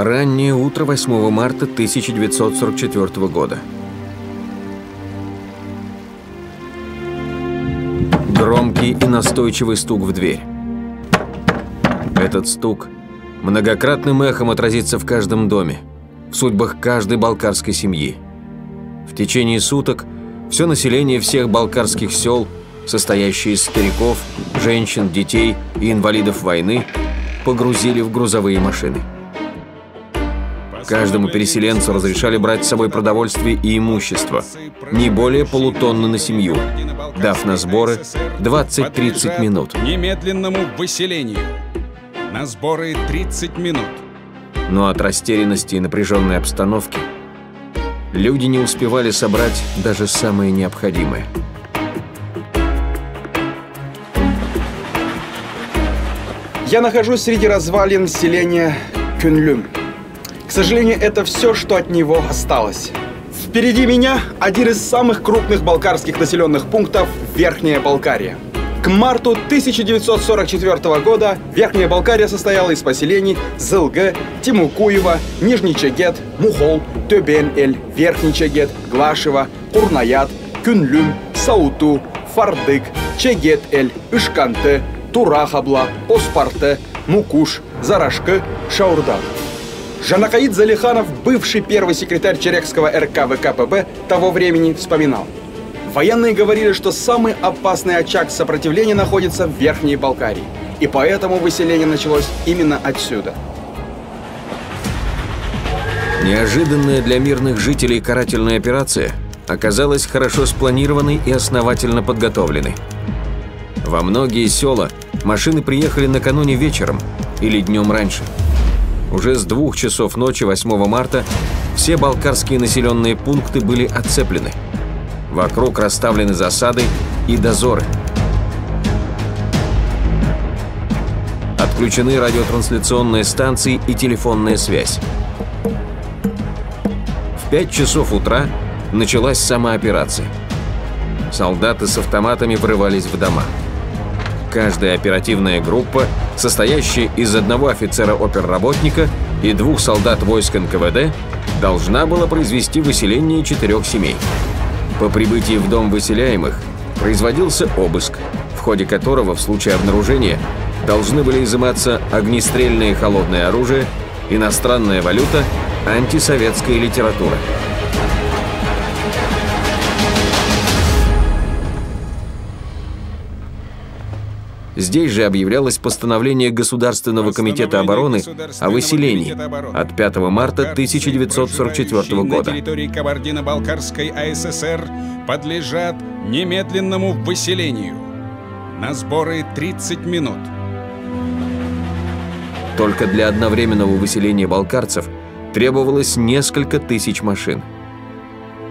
Раннее утро 8 марта 1944 года. Громкий и настойчивый стук в дверь. Этот стук многократным эхом отразится в каждом доме, в судьбах каждой балкарской семьи. В течение суток все население всех балкарских сел, состоящее из стариков, женщин, детей и инвалидов войны, погрузили в грузовые машины. Каждому переселенцу разрешали брать с собой продовольствие и имущество, не более полутонны на семью, дав на сборы 20-30 минут. Немедленному выселению. На сборы 30 минут. Но от растерянности и напряженной обстановки люди не успевали собрать даже самое необходимое. Я нахожусь среди развалин селения Кюнлюм. К сожалению, это все, что от него осталось. Впереди меня один из самых крупных балкарских населенных пунктов – Верхняя Балкария. К марту 1944 года Верхняя Балкария состояла из поселений Зылгы, Тимукуева, Нижний Чегет, Мухол, Төбен-Эль, Верхний Чегет, Глашево, Курнаят, Кюнлюм, Сауту, Фардык, Чегет-Эль, Ишканте, Турахабла, Поспарте, Мукуш, Зарашкы, Шаурдат. Жанакаид Залиханов, бывший первый секретарь Черекского РК ВКПБ того времени, вспоминал. Военные говорили, что самый опасный очаг сопротивления находится в Верхней Балкарии. И поэтому выселение началось именно отсюда. Неожиданная для мирных жителей карательная операция оказалась хорошо спланированной и основательно подготовленной. Во многие села машины приехали накануне вечером или днем раньше. Уже с 2 часов ночи 8 марта все балкарские населенные пункты были оцеплены. Вокруг расставлены засады и дозоры. Отключены радиотрансляционные станции и телефонная связь. В 5 часов утра началась сама операция. Солдаты с автоматами врывались в дома. Каждая оперативная группа, состоящая из одного офицера-оперработника и 2 солдат войск НКВД, должна была произвести выселение 4 семей. По прибытии в дом выселяемых производился обыск, в ходе которого в случае обнаружения должны были изыматься огнестрельное холодное оружие, иностранная валюта, антисоветская литература. Здесь же объявлялось постановление Государственного комитета обороны о выселении от 5 марта 1944 года. Территории Кабардино-Балкарской АССР подлежат немедленному выселению. На сборы 30 минут. Только для одновременного выселения балкарцев требовалось несколько тысяч машин.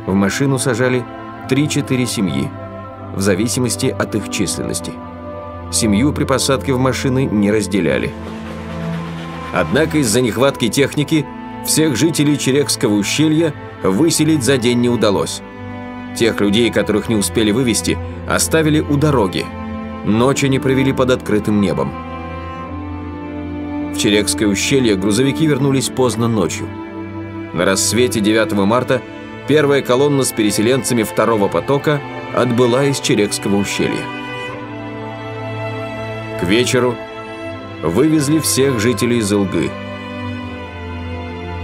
В машину сажали 3-4 семьи, в зависимости от их численности. Семью при посадке в машины не разделяли. Однако из-за нехватки техники всех жителей Черекского ущелья выселить за день не удалось. Тех людей, которых не успели вывести, оставили у дороги. Ночь они провели под открытым небом. В Черекское ущелье грузовики вернулись поздно ночью. На рассвете 9 марта первая колонна с переселенцами 2-го потока отбыла из Черекского ущелья. К вечеру вывезли всех жителей Зылгы.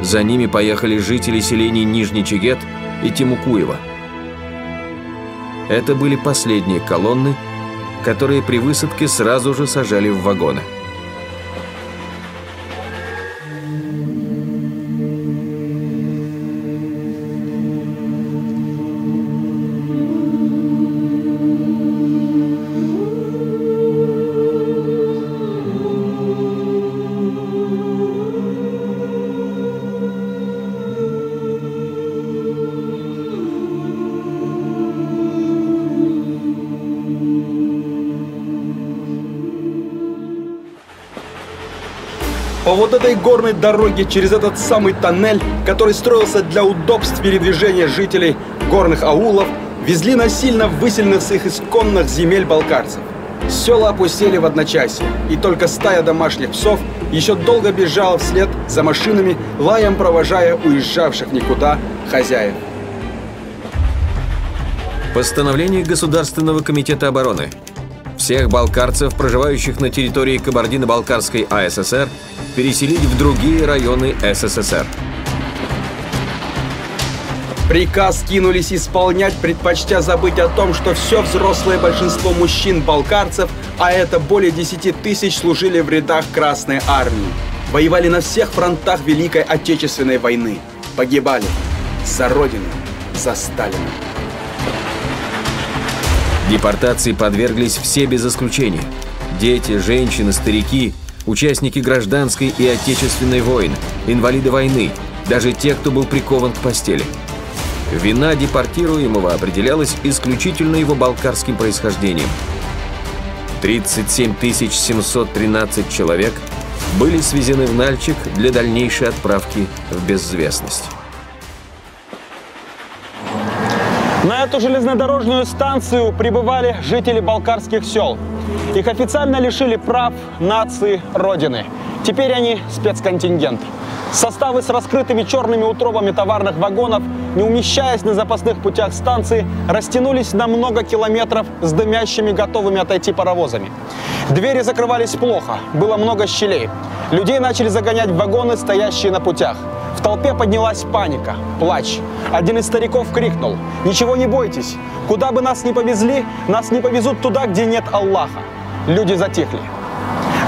За ними поехали жители селений Нижний Чегет и Тимукуева. Это были последние колонны, которые при высадке сразу же сажали в вагоны. По вот этой горной дороге через этот самый тоннель, который строился для удобств передвижения жителей горных аулов, везли насильно выселенных с их исконных земель балкарцев. Села опустели в одночасье, и только стая домашних псов еще долго бежала вслед за машинами, лаем провожая уезжавших никуда хозяев. Постановление Государственного комитета обороны. Всех балкарцев, проживающих на территории Кабардино-Балкарской АССР, переселить в другие районы СССР. Приказ кинулись исполнять, предпочтя забыть о том, что все взрослое большинство мужчин-балкарцев, а это более 10 тысяч, служили в рядах Красной Армии. Воевали на всех фронтах Великой Отечественной войны. Погибали за Родину, за Сталина. Депортации подверглись все без исключения. Дети, женщины, старики, участники гражданской и отечественной войн, инвалиды войны, даже те, кто был прикован к постели. Вина депортируемого определялась исключительно его балкарским происхождением. 37 713 человек были свезены в Нальчик для дальнейшей отправки в безвестность. На эту железнодорожную станцию прибывали жители балкарских сел. Их официально лишили прав, нации, родины. Теперь они спецконтингент. Составы с раскрытыми черными утробами товарных вагонов, не умещаясь на запасных путях станции, растянулись на много километров с дымящими, готовыми отойти паровозами. Двери закрывались плохо, было много щелей. Людей начали загонять в вагоны, стоящие на путях. В толпе поднялась паника, плач. Один из стариков крикнул: «Ничего не бойтесь, куда бы нас ни повезли, нас не повезут туда, где нет Аллаха». Люди затихли.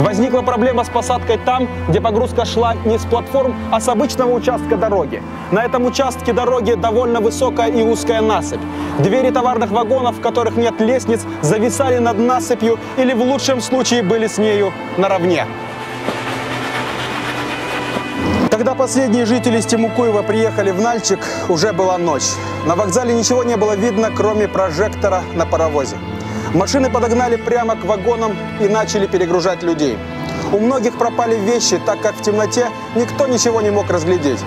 Возникла проблема с посадкой там, где погрузка шла не с платформ, а с обычного участка дороги. На этом участке дороги довольно высокая и узкая насыпь. Двери товарных вагонов, в которых нет лестниц, зависали над насыпью или в лучшем случае были с нею наравне. Когда последние жители Стемукуева приехали в Нальчик, уже была ночь. На вокзале ничего не было видно, кроме прожектора на паровозе. Машины подогнали прямо к вагонам и начали перегружать людей. У многих пропали вещи, так как в темноте никто ничего не мог разглядеть.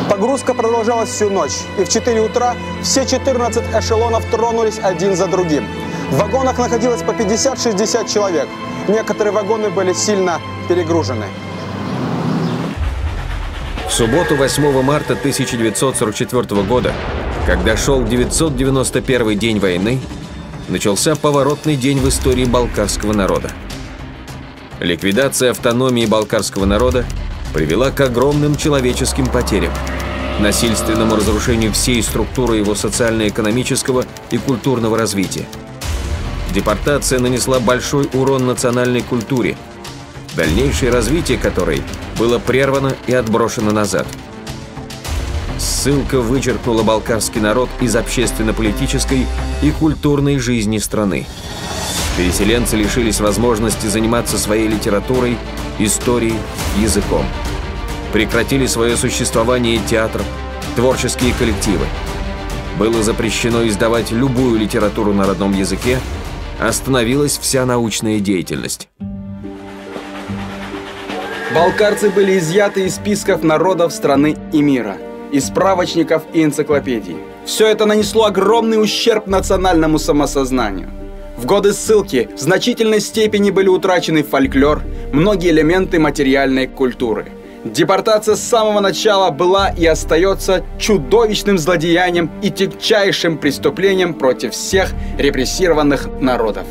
Погрузка продолжалась всю ночь, и в 4 утра все 14 эшелонов тронулись один за другим. В вагонах находилось по 50-60 человек. Некоторые вагоны были сильно перегружены. В субботу 8 марта 1944 года, когда шел 991-й день войны, начался поворотный день в истории балкарского народа. Ликвидация автономии балкарского народа привела к огромным человеческим потерям, насильственному разрушению всей структуры его социально-экономического и культурного развития. Депортация нанесла большой урон национальной культуре, дальнейшее развитие которой было прервано и отброшено назад. Ссылка вычеркнула балкарский народ из общественно-политической и культурной жизни страны. Переселенцы лишились возможности заниматься своей литературой, историей, языком. Прекратили свое существование театр, творческие коллективы. Было запрещено издавать любую литературу на родном языке, остановилась вся научная деятельность. Балкарцы были изъяты из списков народов страны и мира, из справочников и энциклопедий. Все это нанесло огромный ущерб национальному самосознанию. В годы ссылки в значительной степени были утрачены фольклор, многие элементы материальной культуры. Депортация с самого начала была и остается чудовищным злодеянием и тягчайшим преступлением против всех репрессированных народов.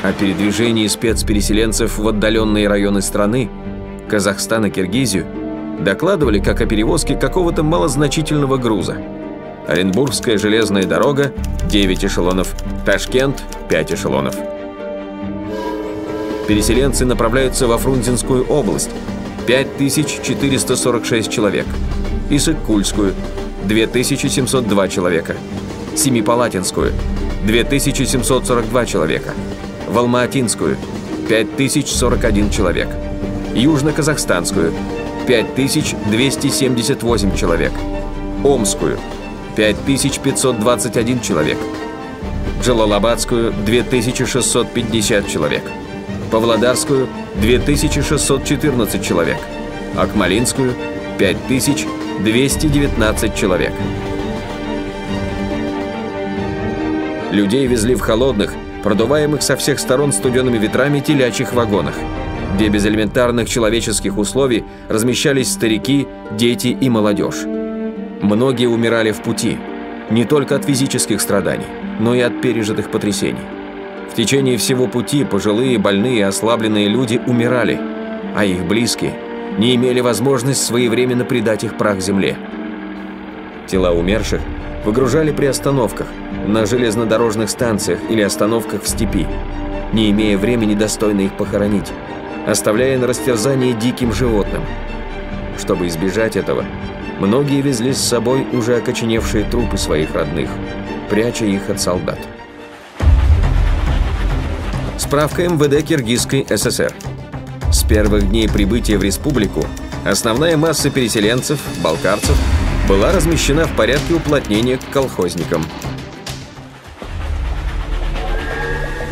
О передвижении спецпереселенцев в отдаленные районы страны, Казахстан и Киргизию, докладывали как о перевозке какого-то малозначительного груза. Оренбургская железная дорога – 9 эшелонов, Ташкент – 5 эшелонов. Переселенцы направляются во Фрунзенскую область – 5446 человек, Иссык-Кульскую – 2702 человека, Семипалатинскую – 2742 человека, в Алма-Атинскую – 5041 человек, Южно-Казахстанскую – 5278 человек, Омскую – 5521 человек, Джалалабадскую – 2650 человек, Павлодарскую – 2614 человек, Акмалинскую – 5219 человек. Людей везли в холодных, продуваемых со всех сторон студеными ветрами телячьих вагонах. где без элементарных человеческих условий размещались старики, дети и молодежь. Многие умирали в пути, не только от физических страданий, но и от пережитых потрясений. В течение всего пути пожилые, больные, ослабленные люди умирали, а их близкие не имели возможности своевременно предать их прах земле. Тела умерших выгружали при остановках, на железнодорожных станциях или остановках в степи, не имея времени достойно их похоронить, оставляя на растерзание диким животным. Чтобы избежать этого, многие везли с собой уже окоченевшие трупы своих родных, пряча их от солдат. Справка МВД Киргизской ССР. С первых дней прибытия в республику основная масса переселенцев, балкарцев, была размещена в порядке уплотнения к колхозникам.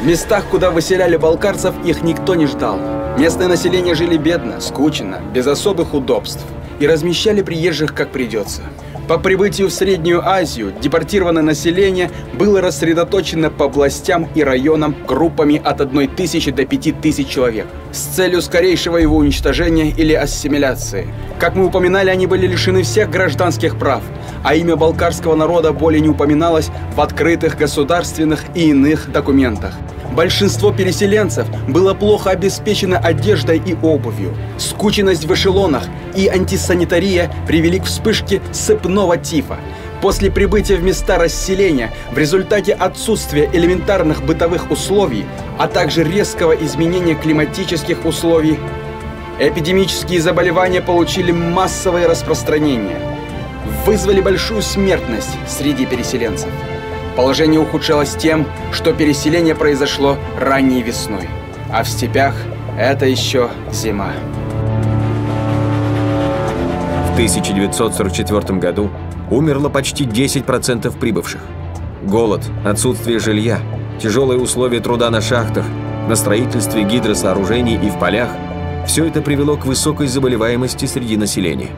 В местах, куда выселяли балкарцев, их никто не ждал. Местное население жили бедно, скучно, без особых удобств и размещали приезжих как придется. По прибытию в Среднюю Азию депортированное население было рассредоточено по областям и районам группами от 1000 до 5000 человек с целью скорейшего его уничтожения или ассимиляции. Как мы упоминали, они были лишены всех гражданских прав, а имя балкарского народа более не упоминалось в открытых государственных и иных документах. Большинство переселенцев было плохо обеспечено одеждой и обувью. Скученность в эшелонах и антисанитария привели к вспышке сыпного тифа. После прибытия в места расселения, в результате отсутствия элементарных бытовых условий, а также резкого изменения климатических условий, эпидемические заболевания получили массовое распространение, вызвали большую смертность среди переселенцев. Положение ухудшалось тем, что переселение произошло ранней весной, а в степях это еще зима. В 1944 году умерло почти 10% прибывших. Голод, отсутствие жилья, тяжелые условия труда на шахтах, на строительстве гидросооружений и в полях – все это привело к высокой заболеваемости среди населения.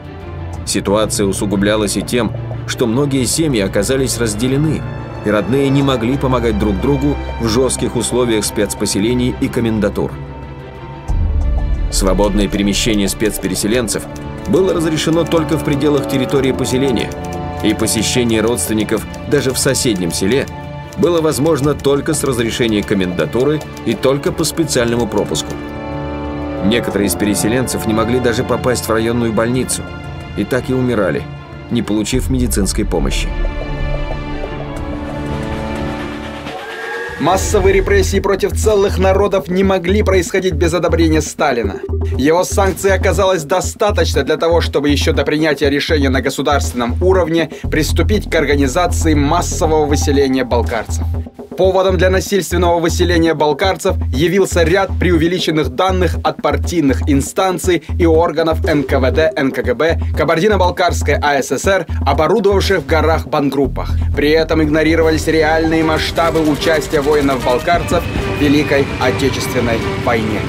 Ситуация усугублялась и тем, что многие семьи оказались разделены, и родные не могли помогать друг другу в жестких условиях спецпоселений и комендатур. Свободное перемещение спецпереселенцев было разрешено только в пределах территории поселения, и посещение родственников даже в соседнем селе было возможно только с разрешения комендатуры и только по специальному пропуску. Некоторые из переселенцев не могли даже попасть в районную больницу, и так и умирали, не получив медицинской помощи. Массовые репрессии против целых народов не могли происходить без одобрения Сталина. Его санкций оказалось достаточно для того, чтобы еще до принятия решения на государственном уровне приступить к организации массового выселения балкарцев. Поводом для насильственного выселения балкарцев явился ряд преувеличенных данных от партийных инстанций и органов НКВД, НКГБ, Кабардино-Балкарской АССР, оборудовавших в горах бангруппах. При этом игнорировались реальные масштабы участия воинов-балкарцев в Великой Отечественной войне.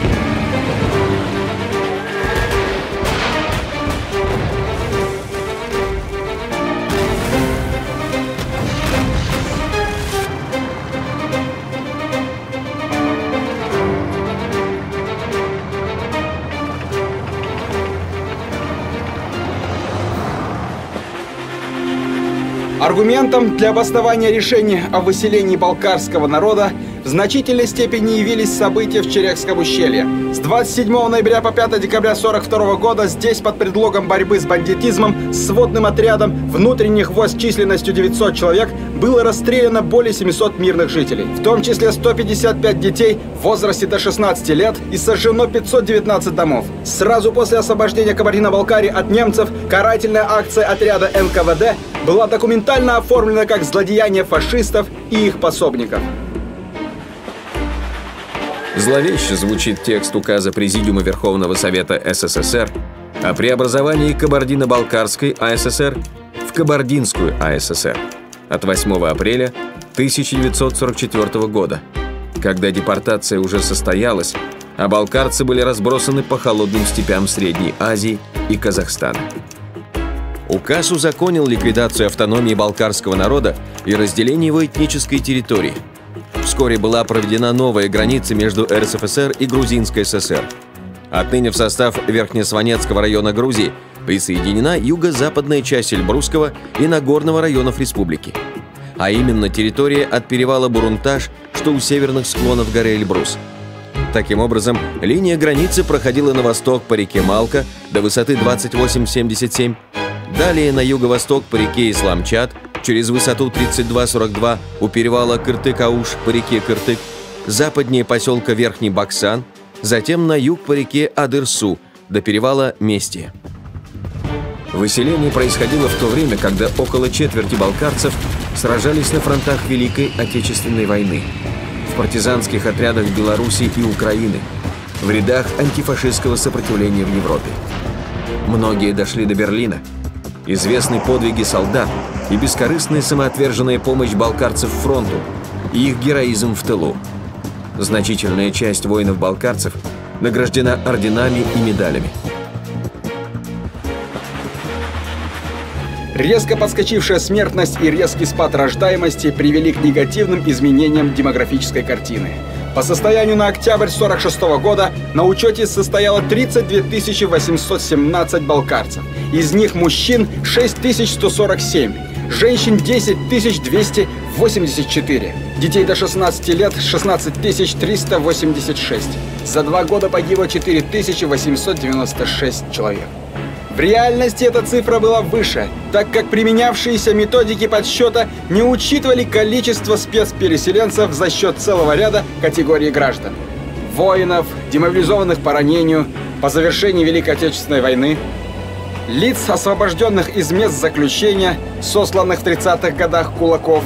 Аргументом для обоснования решения о выселении балкарского народа в значительной степени явились события в Черекском ущелье. С 27 ноября по 5 декабря 1942 года здесь под предлогом борьбы с бандитизмом сводным отрядом внутренних войск численностью 900 человек было расстреляно более 700 мирных жителей, в том числе 155 детей в возрасте до 16 лет, и сожжено 519 домов. Сразу после освобождения Кабардино-Балкарии от немцев карательная акция отряда НКВД была документально оформлена как злодеяние фашистов и их пособников. Зловеще звучит текст указа Президиума Верховного Совета СССР о преобразовании Кабардино-Балкарской АССР в Кабардинскую АССР от 8 апреля 1944 года, когда депортация уже состоялась, а балкарцы были разбросаны по холодным степям Средней Азии и Казахстана. Указ узаконил ликвидацию автономии балкарского народа и разделение его этнической территории. Вскоре была проведена новая граница между РСФСР и Грузинской ССР. Отныне в состав Верхнесванецкого района Грузии присоединена юго-западная часть Эльбрусского и Нагорного районов республики. А именно территория от перевала Бурунташ, что у северных склонов горы Эльбрус. Таким образом, линия границы проходила на восток по реке Малка до высоты 28,77, далее на юго-восток по реке Исламчат, через высоту 32,42 у перевала Кыртык-Ауш по реке Кыртык, западнее поселка Верхний Баксан, затем на юг по реке Адырсу до перевала Местия. Выселение происходило в то время, когда около четверти балкарцев сражались на фронтах Великой Отечественной войны, в партизанских отрядах Белоруссии и Украины, в рядах антифашистского сопротивления в Европе. Многие дошли до Берлина. Известны подвиги солдат и бескорыстная самоотверженная помощь балкарцев фронту и их героизм в тылу. Значительная часть воинов-балкарцев награждена орденами и медалями. Резко подскочившая смертность и резкий спад рождаемости привели к негативным изменениям демографической картины. По состоянию на октябрь 1946 года на учете состояло 32 817 балкарцев. Из них мужчин 6147, женщин 10 284, детей до 16 лет 16 386. За 2 года погибло 4896 человек. В реальности эта цифра была выше, так как применявшиеся методики подсчета не учитывали количество спецпереселенцев за счет целого ряда категорий граждан. Воинов, демобилизованных по ранению, по завершении Великой Отечественной войны, лиц, освобожденных из мест заключения, сосланных в 30-х годах кулаков.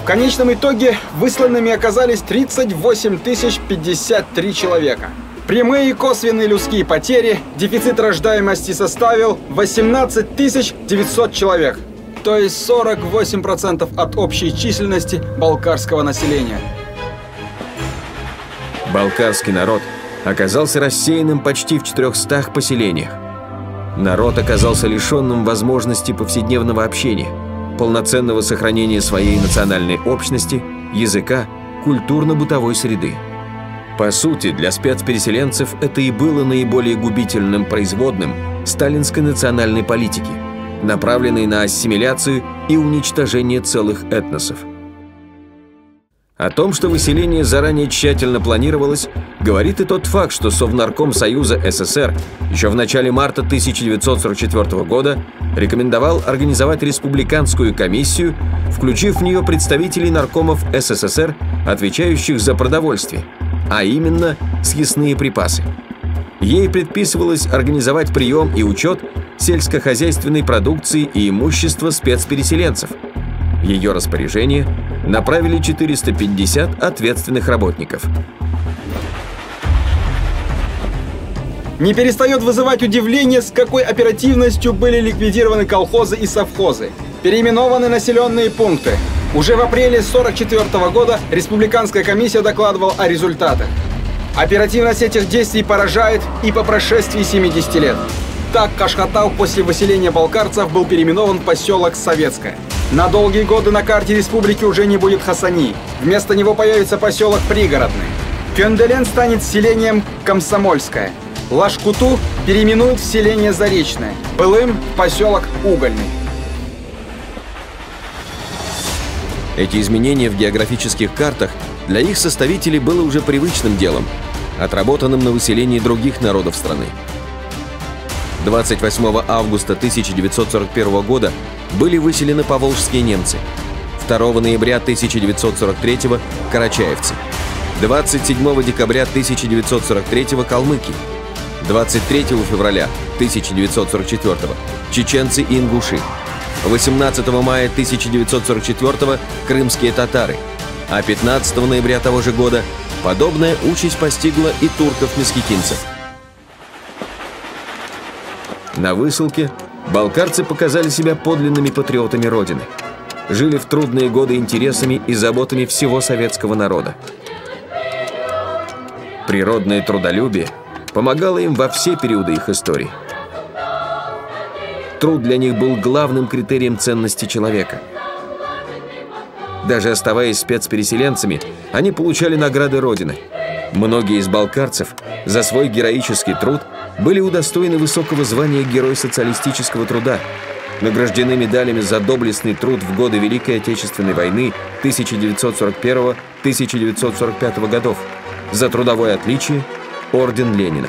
В конечном итоге высланными оказались 38 053 человека. Прямые и косвенные людские потери, дефицит рождаемости составил 18 900 человек, то есть 48% от общей численности балкарского населения. Балкарский народ оказался рассеянным почти в 400 поселениях. Народ оказался лишенным возможности повседневного общения, полноценного сохранения своей национальной общности, языка, культурно-бытовой среды. По сути, для спецпереселенцев это и было наиболее губительным производным сталинской национальной политики, направленной на ассимиляцию и уничтожение целых этносов. О том, что выселение заранее тщательно планировалось, говорит и тот факт, что Совнарком Союза СССР еще в начале марта 1944 года рекомендовал организовать республиканскую комиссию, включив в нее представителей наркомов СССР, отвечающих за продовольствие, а именно съестные припасы. Ей предписывалось организовать прием и учет сельскохозяйственной продукции и имущества спецпереселенцев. В ее распоряжение направили 450 ответственных работников. Не перестает вызывать удивление, с какой оперативностью были ликвидированы колхозы и совхозы, переименованы населенные пункты. Уже в апреле 1944 года республиканская комиссия докладывала о результатах. Оперативность этих действий поражает и по прошествии 70 лет. Так, Кашхатау после выселения балкарцев был переименован в поселок Советское. На долгие годы на карте республики уже не будет Хасани. Вместо него появится поселок Пригородный. Кёнделен станет селением Комсомольское. Лашкуту переименуют в селение Заречное. Былым – в поселок Угольный. Эти изменения в географических картах для их составителей было уже привычным делом, отработанным на выселении других народов страны. 28 августа 1941 года были выселены поволжские немцы, 2 ноября 1943 – карачаевцы, 27 декабря 1943 – калмыки, 23 февраля 1944 – чеченцы и ингуши, 18 мая 1944 – крымские татары, а 15 ноября того же года подобная участь постигла и турков-месхетинцев. На высылке балкарцы показали себя подлинными патриотами Родины. Жили в трудные годы интересами и заботами всего советского народа. Природное трудолюбие помогало им во все периоды их истории. Труд для них был главным критерием ценности человека. Даже оставаясь спецпереселенцами, они получали награды Родины. Многие из балкарцев за свой героический труд были удостоены высокого звания Герой социалистического труда, награждены медалями за доблестный труд в годы Великой Отечественной войны 1941-1945 годов, за трудовое отличие – Орден Ленина.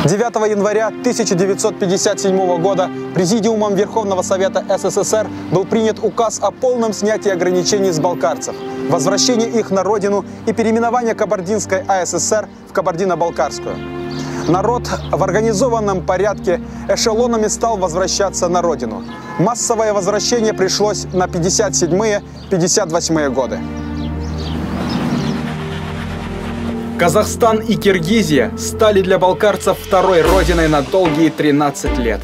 «9 января 1957 года Президиумом Верховного Совета СССР был принят указ о полном снятии ограничений с балкарцев, возвращении их на родину и переименовании Кабардинской АССР в Кабардино-Балкарскую. Народ в организованном порядке эшелонами стал возвращаться на родину. Массовое возвращение пришлось на 57-58 годы. Казахстан и Киргизия стали для балкарцев второй родиной на долгие 13 лет.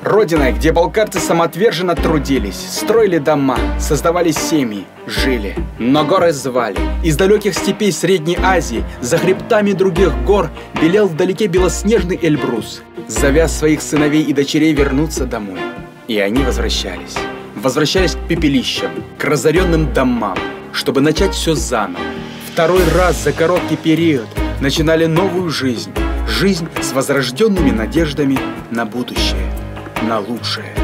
Родиной, где балкарцы самоотверженно трудились, строили дома, создавали семьи, жили. Но горы звали. Из далеких степей Средней Азии, за хребтами других гор, белел вдалеке белоснежный Эльбрус, зовя своих сыновей и дочерей вернуться домой. И они возвращались. Возвращались к пепелищам, к разоренным домам, чтобы начать все заново. Второй раз за короткий период начинали новую жизнь. Жизнь с возрожденными надеждами на будущее, на лучшее.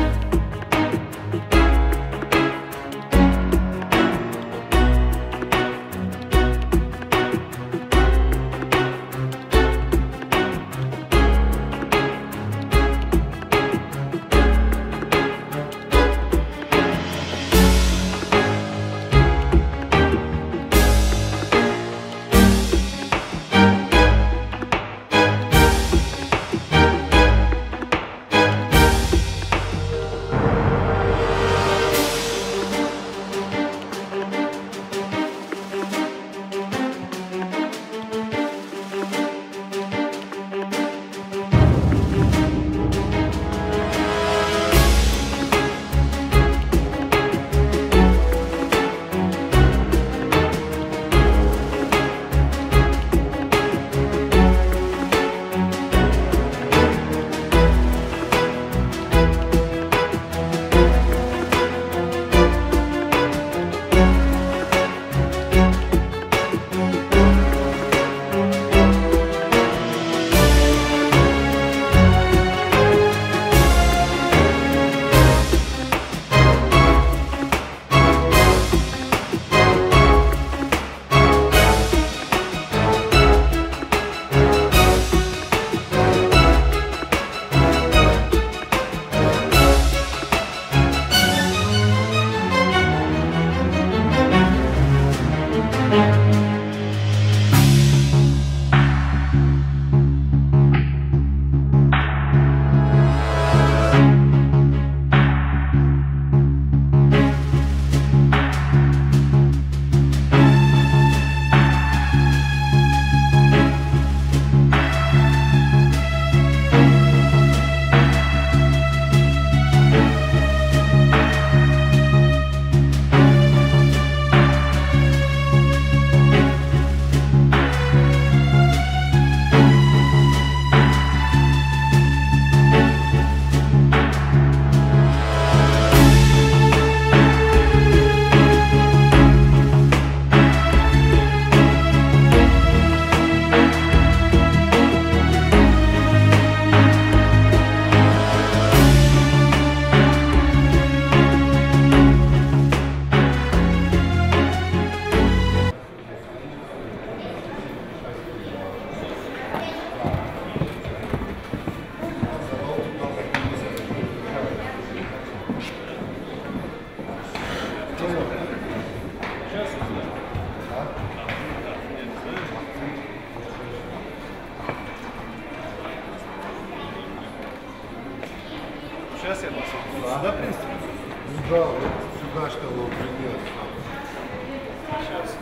Сейчас я посмотрю. Да, в принципе? Да, вот сюда, что его принес. Сейчас.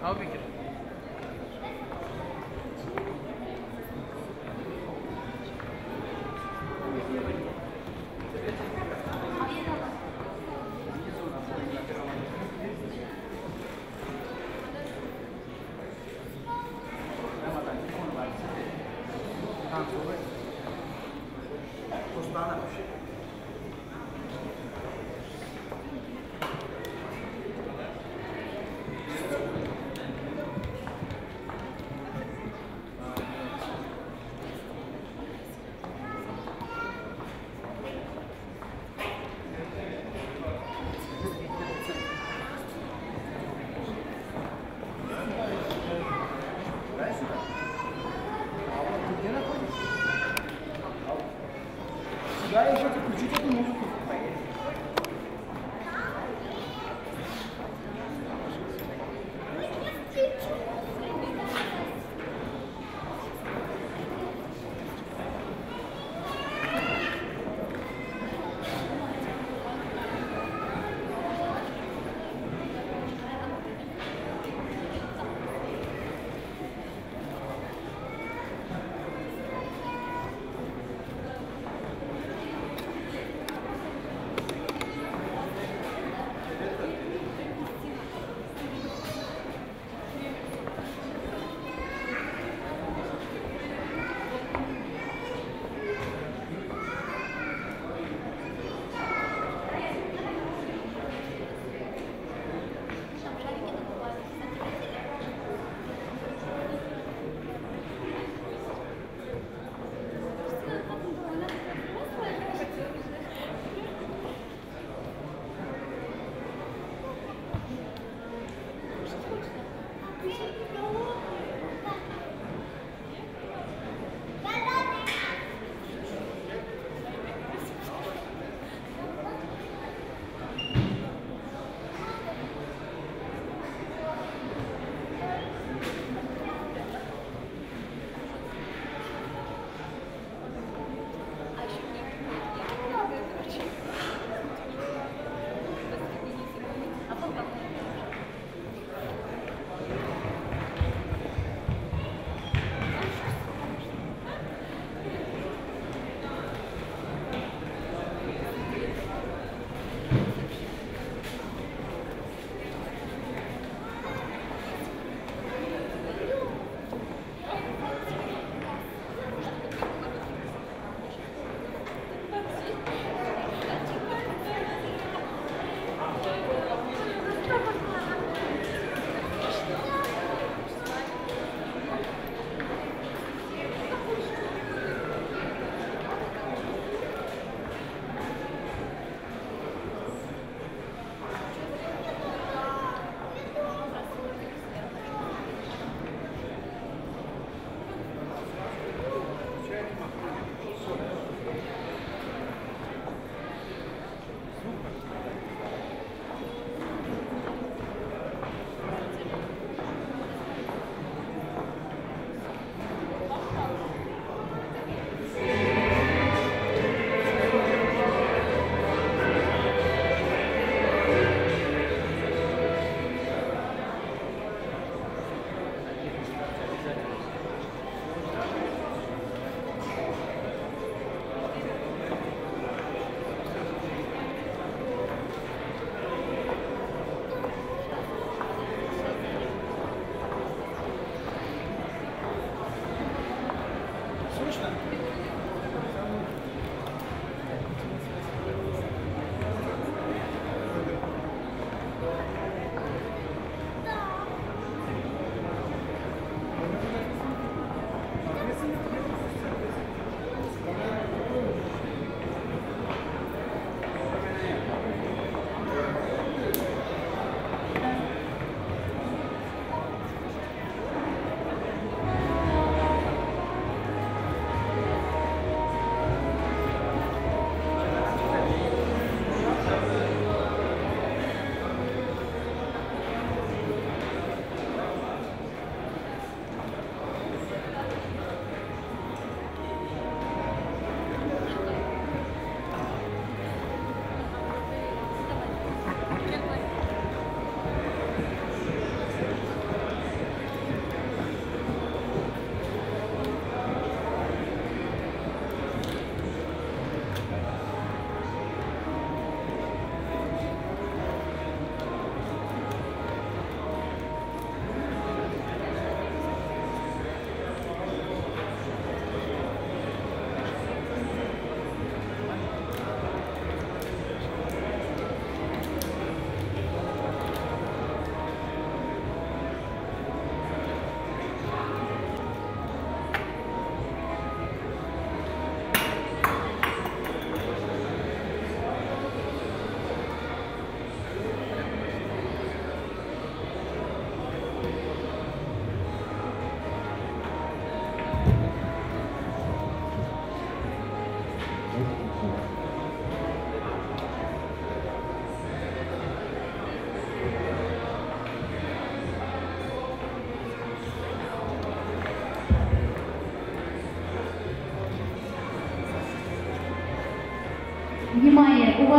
Tabii ki.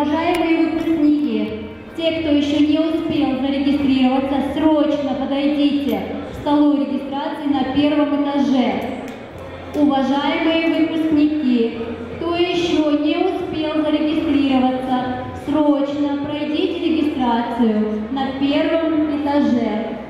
Уважаемые выпускники, те, кто еще не успел зарегистрироваться, срочно подойдите к столу регистрации на первом этаже. Уважаемые выпускники, кто еще не успел зарегистрироваться, срочно пройдите регистрацию на первом этаже.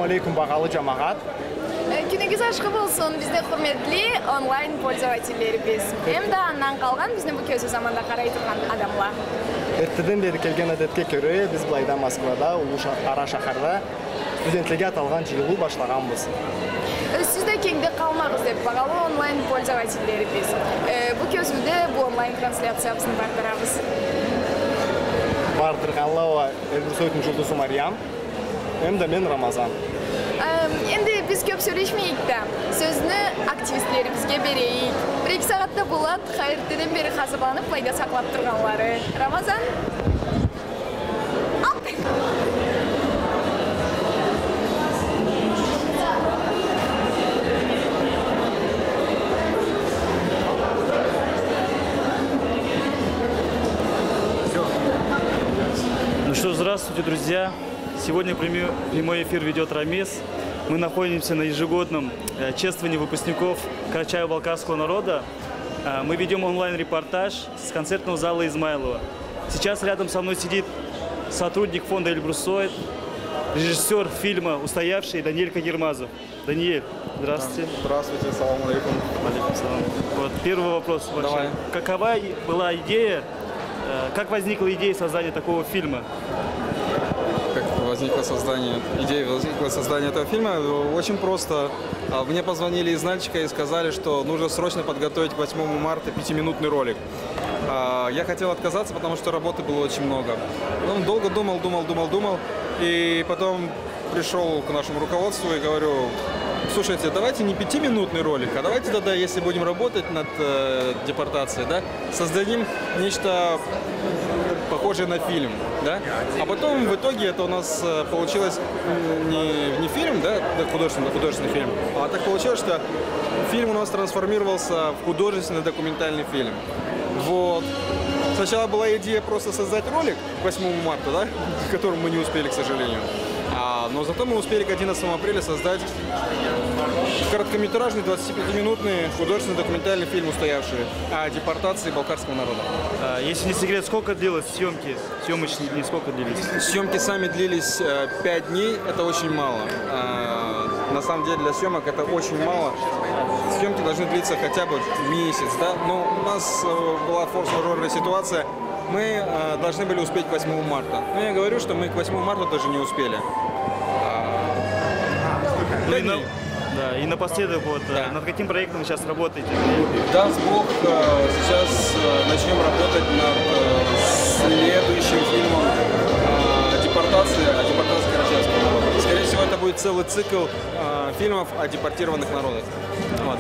алейкум, бағалы жамағат. Күніңіз ашқы болсын, бізде құрметлі онлайн пользовательдеріміз. Hem de аннан қалған біздің бұл көзі заманда қарай тұрған адамлар. Эртеден бері келген әдетке көрі, біз былайда Москвада, ара шақарда студентлерге аталған жиылу башлаганбыз. Сізде кеңде қалмағыз деп бағалы онлайн пользовательдеріміз. Бұл көзімде бұл онлайн трансляциябызын бардырабыз. Бардырғанлауа Эльбрусойдың жұлдызы Мариям, hem de мен Рамазан. Енді біз көп сөйлешмейік та, сөзіні активистлерімізге берейік. 1-2 сағатта болады, қайыртеден бері қазырланып, пайда сақлап тұрғанлары. Рамазан? Ну что, здравствуйте, друзья. Сегодня прямой эфир ведет Рамес. Мы находимся на ежегодном чествовании выпускников Карачаево-Балкарского народа. Мы ведем онлайн-репортаж с концертного зала Измайлова. Сейчас рядом со мной сидит сотрудник фонда Эльбрусойд, режиссер фильма «Устоявший» Даниэль Кагермазов. Даниэль, здравствуйте. Здравствуйте, салам алейкум. Алейкум салам. Вот, первый вопрос. Давай. Какова была идея, как возникла идея создания такого фильма? Идея возникла создания этого фильма очень просто. Мне позвонили из Нальчика и сказали, что нужно срочно подготовить к 8 марта 5-минутный ролик. Я хотел отказаться, потому что работы было очень много. Он долго думал, и потом пришел к нашему руководству и говорю: слушайте, давайте не 5-минутный ролик, а давайте тогда, если будем работать над депортацией, да, создадим нечто похожее на фильм, да? А потом в итоге это у нас получилось не фильм, да, художественный фильм, а так получилось, что фильм у нас трансформировался в художественный документальный фильм. Вот. Сначала была идея просто создать ролик к 8 марта, да, к которому мы не успели, к сожалению. Но зато мы успели к 11 апреля создать короткометражный 25-минутный художественный документальный фильм «Устоявший» о депортации балкарского народа. Если не секрет, сколько длилось съемки? Съемочные дни сколько длились? Съемки сами длились 5 дней, это очень мало. На самом деле для съемок это очень мало. Съемки должны длиться хотя бы месяц, да? Но у нас была форс-мажорная ситуация. Мы должны были успеть к 8 марта. Но я говорю, что мы к 8 марта тоже не успели. И напоследок, вот, да. Над каким проектом вы сейчас работаете? Даст Бог, сейчас начнем работать над следующим фильмом о депортации карачаевского народа. Скорее всего, это будет целый цикл фильмов о депортированных народах. Вот.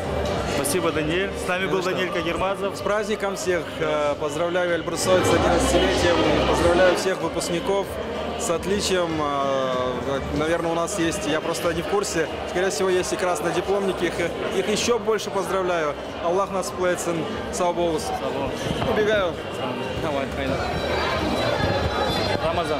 Спасибо, Даниэль. С нами был Даниэль Кагермазов. С праздником всех! Поздравляю Эльбрусойд с 11-летием. Поздравляю всех выпускников с отличием. Наверное, у нас есть, я просто не в курсе, скорее всего, есть и красные дипломники. Их еще больше поздравляю. Аллах нас сплетен. Саубоус. Убегаю. Давай, Рамазан.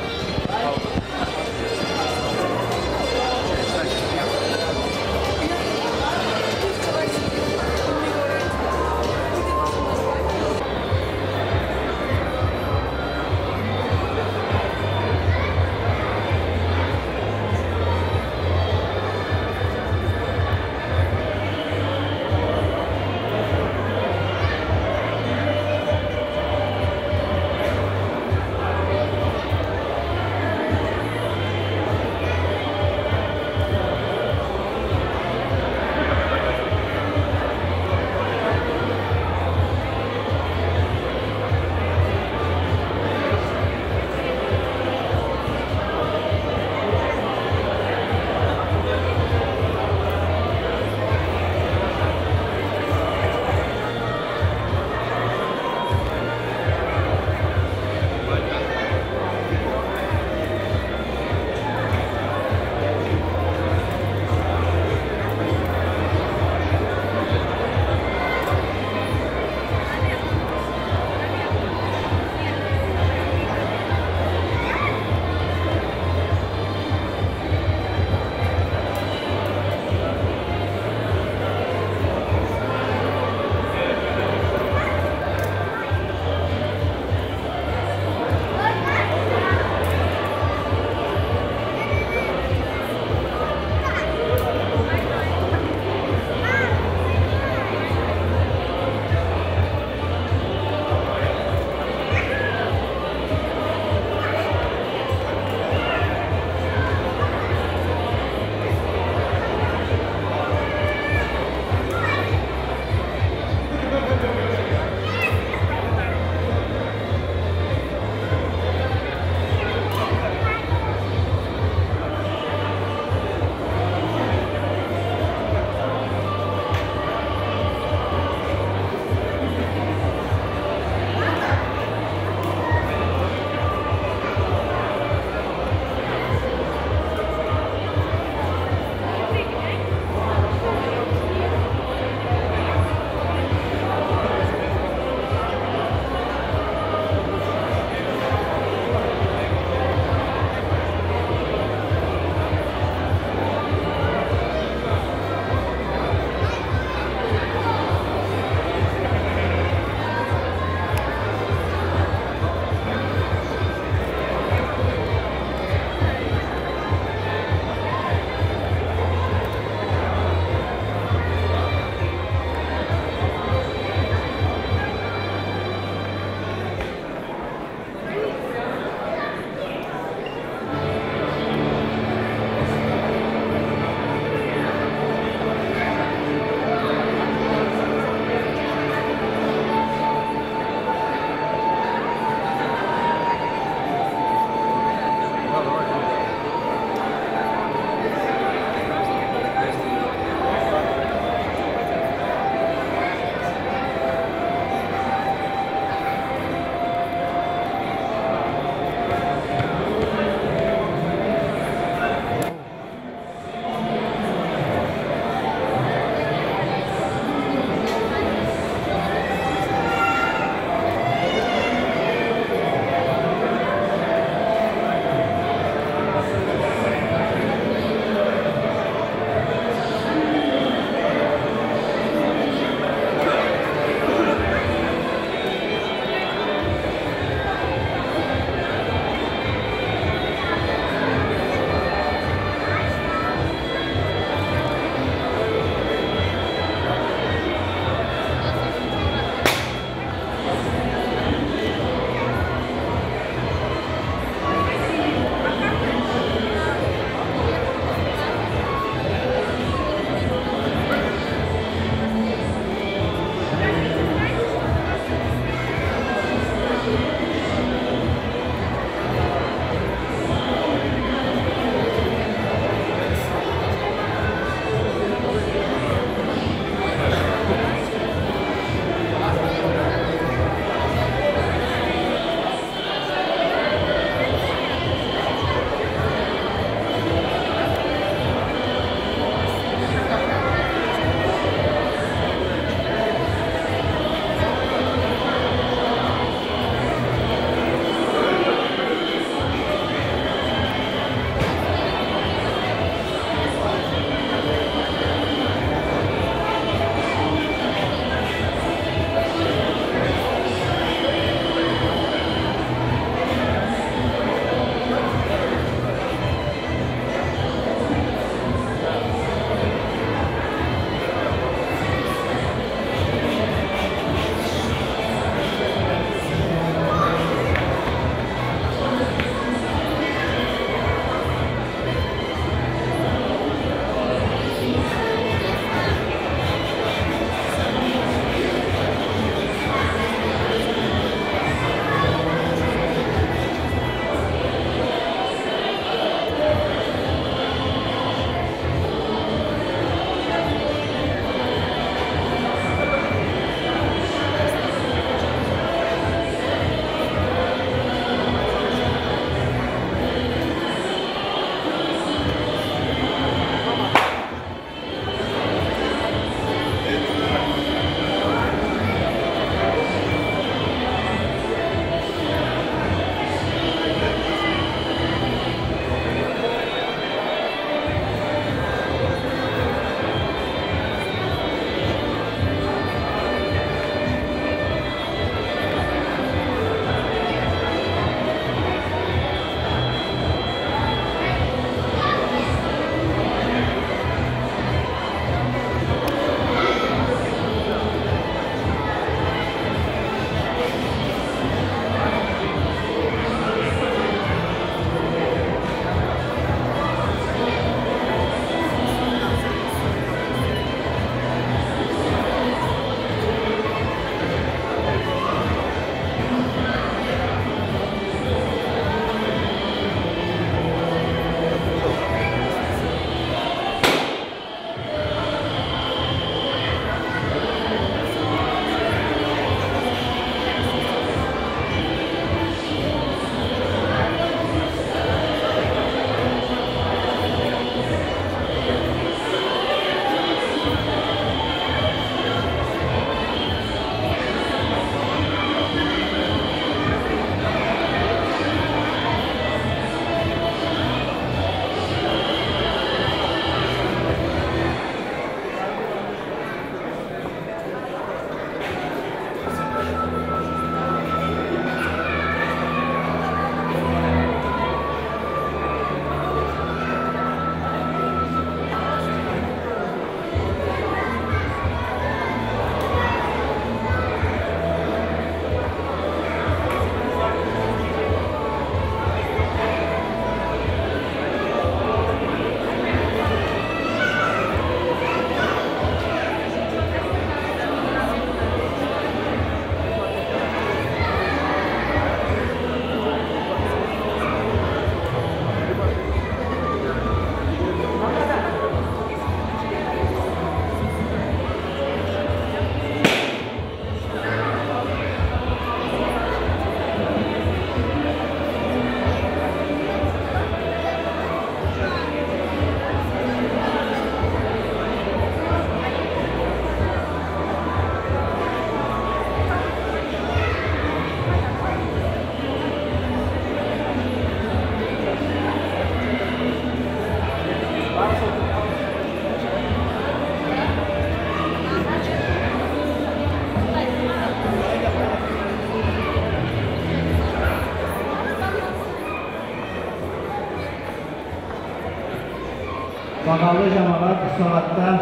Bağalı cəmaat bu saatda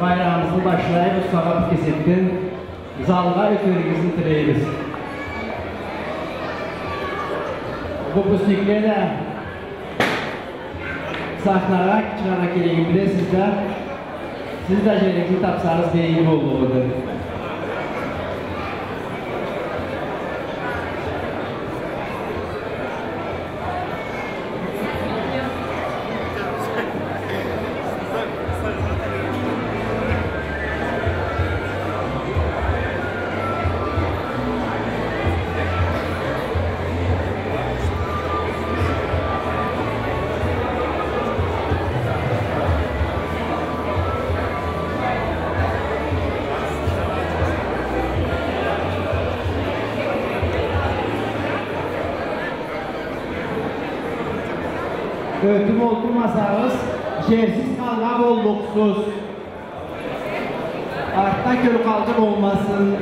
bayrağımızı başlayıb bu saat kesetdin zalga ötürüğünüzü diləyiriz. Выпускниклere de sahnarak çıkarak geleyim bile siz de jelinizi tapsanız diye iyi olurdu. Örtüm oturmasanız, şersiz kalma bolluksuz. Artta kör kalkın olmasın.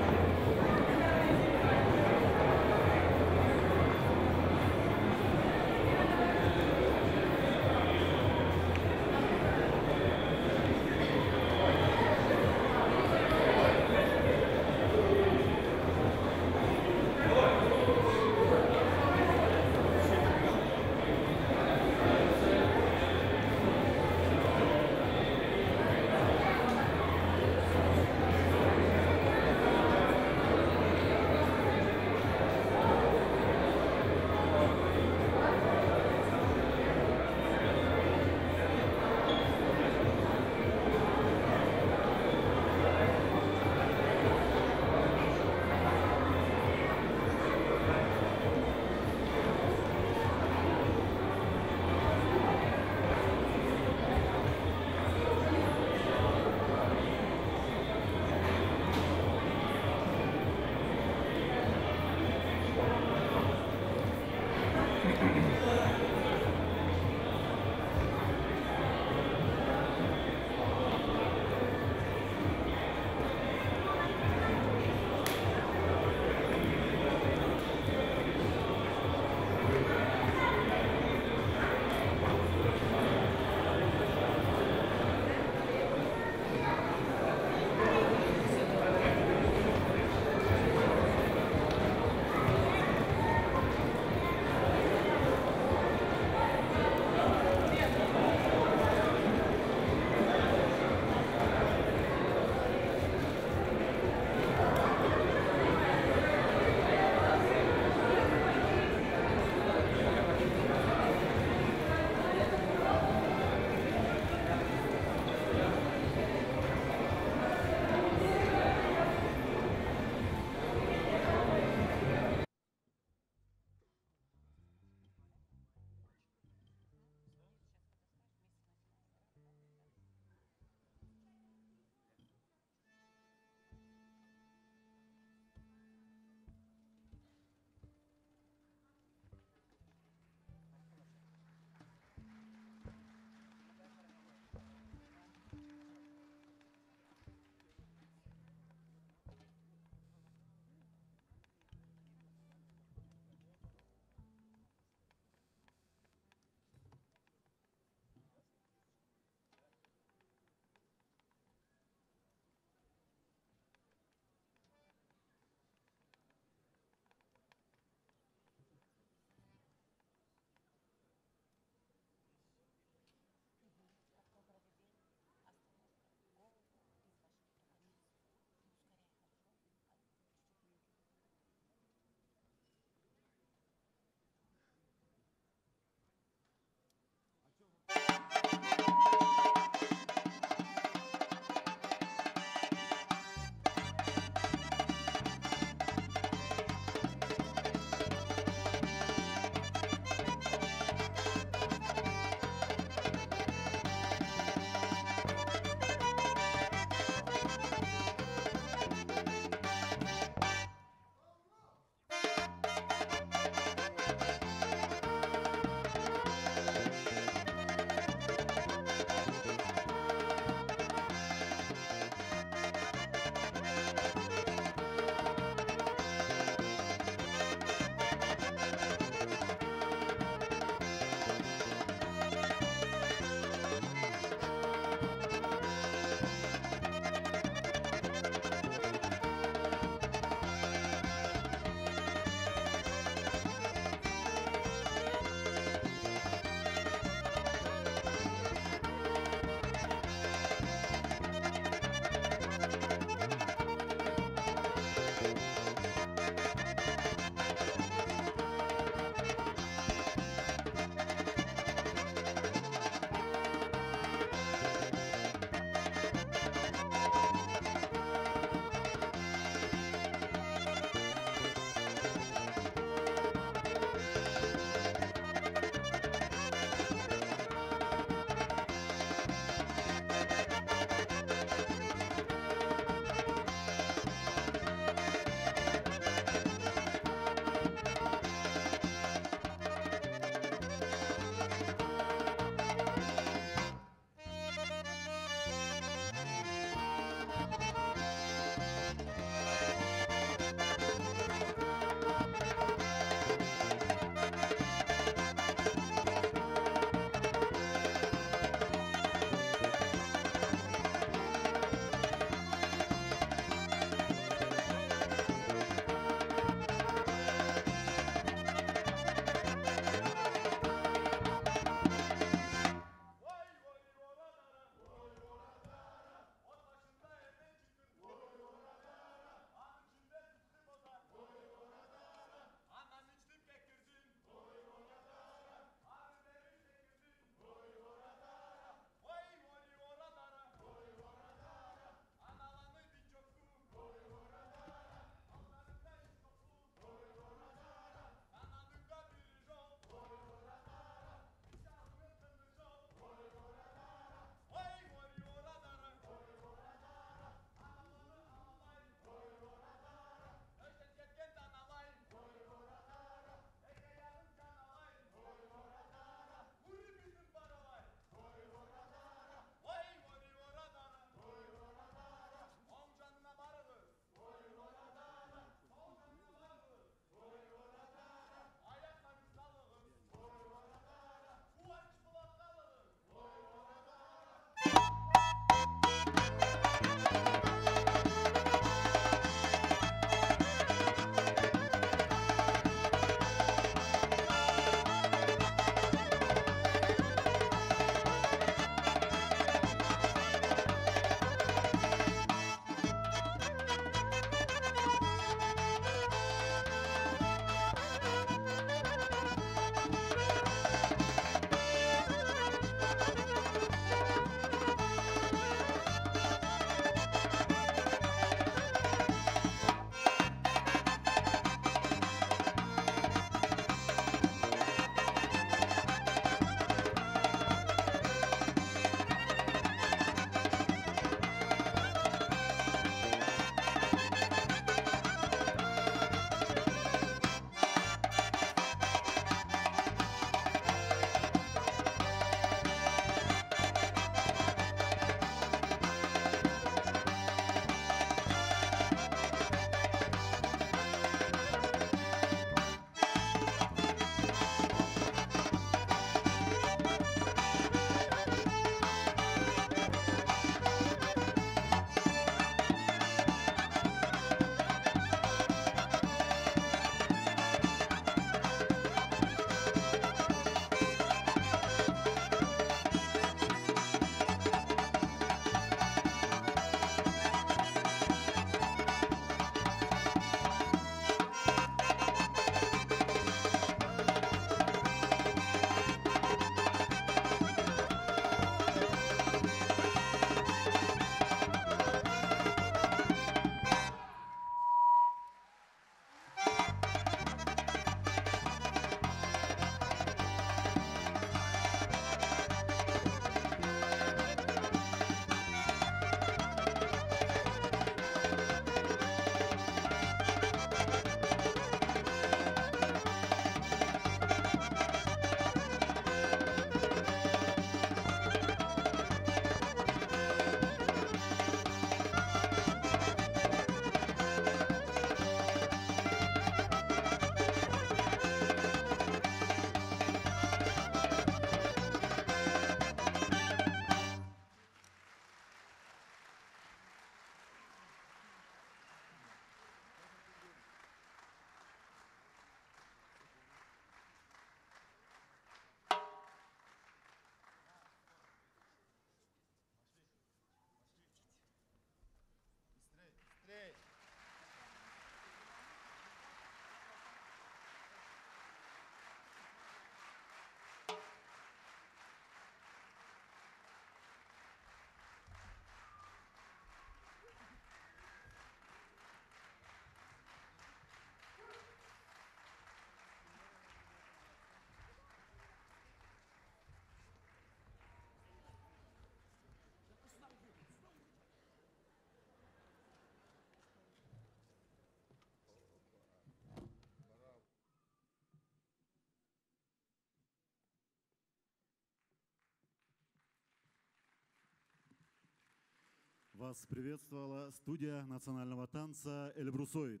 Вас приветствовала студия национального танца Эльбрусоид.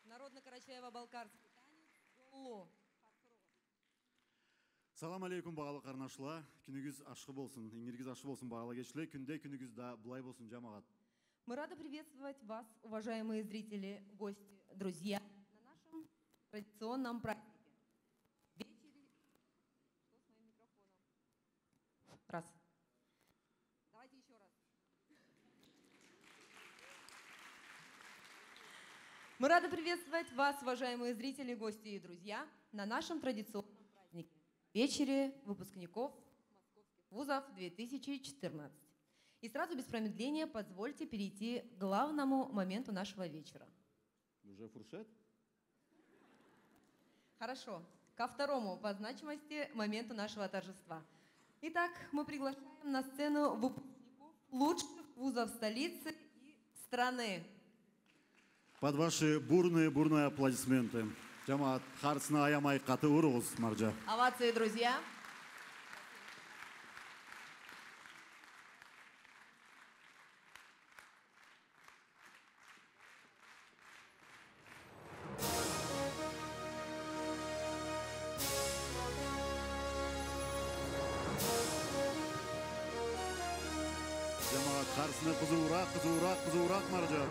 Народно-карачаево-балкарский танец «Жолло». Салам алейкум бағалы қарнашылар. Күнігіз ашқы болсын, еңгергіз ашқы болсын бағалы кешілер. Күнде күнігіз да бұлай болсын жамағат. Мы рады приветствовать вас, уважаемые зрители, гости, друзья, на нашем традиционном празднике. Вечере... Что с моим микрофоном? Раз. Давайте еще раз. Мы рады приветствовать вас, уважаемые зрители, гости и друзья, на нашем традиционном празднике. Вечере выпускников московских вузов 2014. И сразу без промедления позвольте перейти к главному моменту нашего вечера. Уже фуршет? Хорошо. Ко второму по значимости моменту нашего торжества. Итак, мы приглашаем на сцену выпускников лучших вузов столицы и страны. Под ваши бурные аплодисменты. Жамағат, қарсына аямай қаты ұрығыз, Маржа. Овации, друзья. Жамағат, қарсына қызуырақ, Маржа.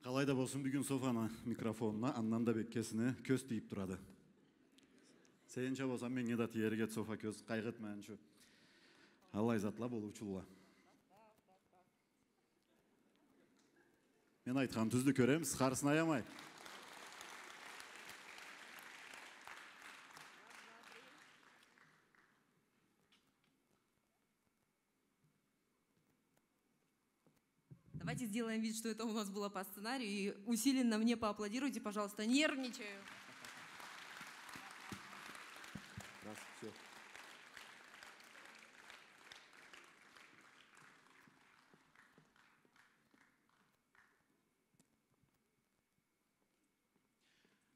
Қалайда болсын бүгін Софаны микрофонына, аннан да беккесіне көз тиіп тұрады. Сейінше болсам мен едат ерге Софа көз қайғыт мәнші. Аллай затла болу ұчылла. Мен айтқан түзді көреміз, қарсын аямай. Давайте сделаем вид, что это у нас было по сценарию, и усиленно мне поаплодируйте, пожалуйста. Нервничаю. Раз, все.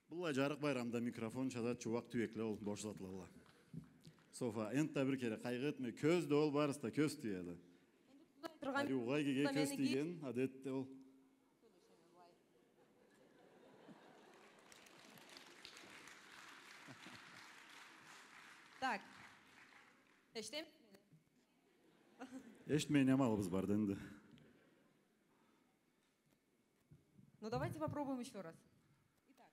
Бұлай жарық байрамда микрофон шадат чувак түвеклі ол бошсатылыла. Софа, энтті бір кере қайғытмай, көзді ол барыста көз түйеді. Әлі ұғай кеге көз түйген, адетті ол. Так, эштем? Эштмей немалыбыз бар денді. Ну давайте попробуем еще раз. Итак.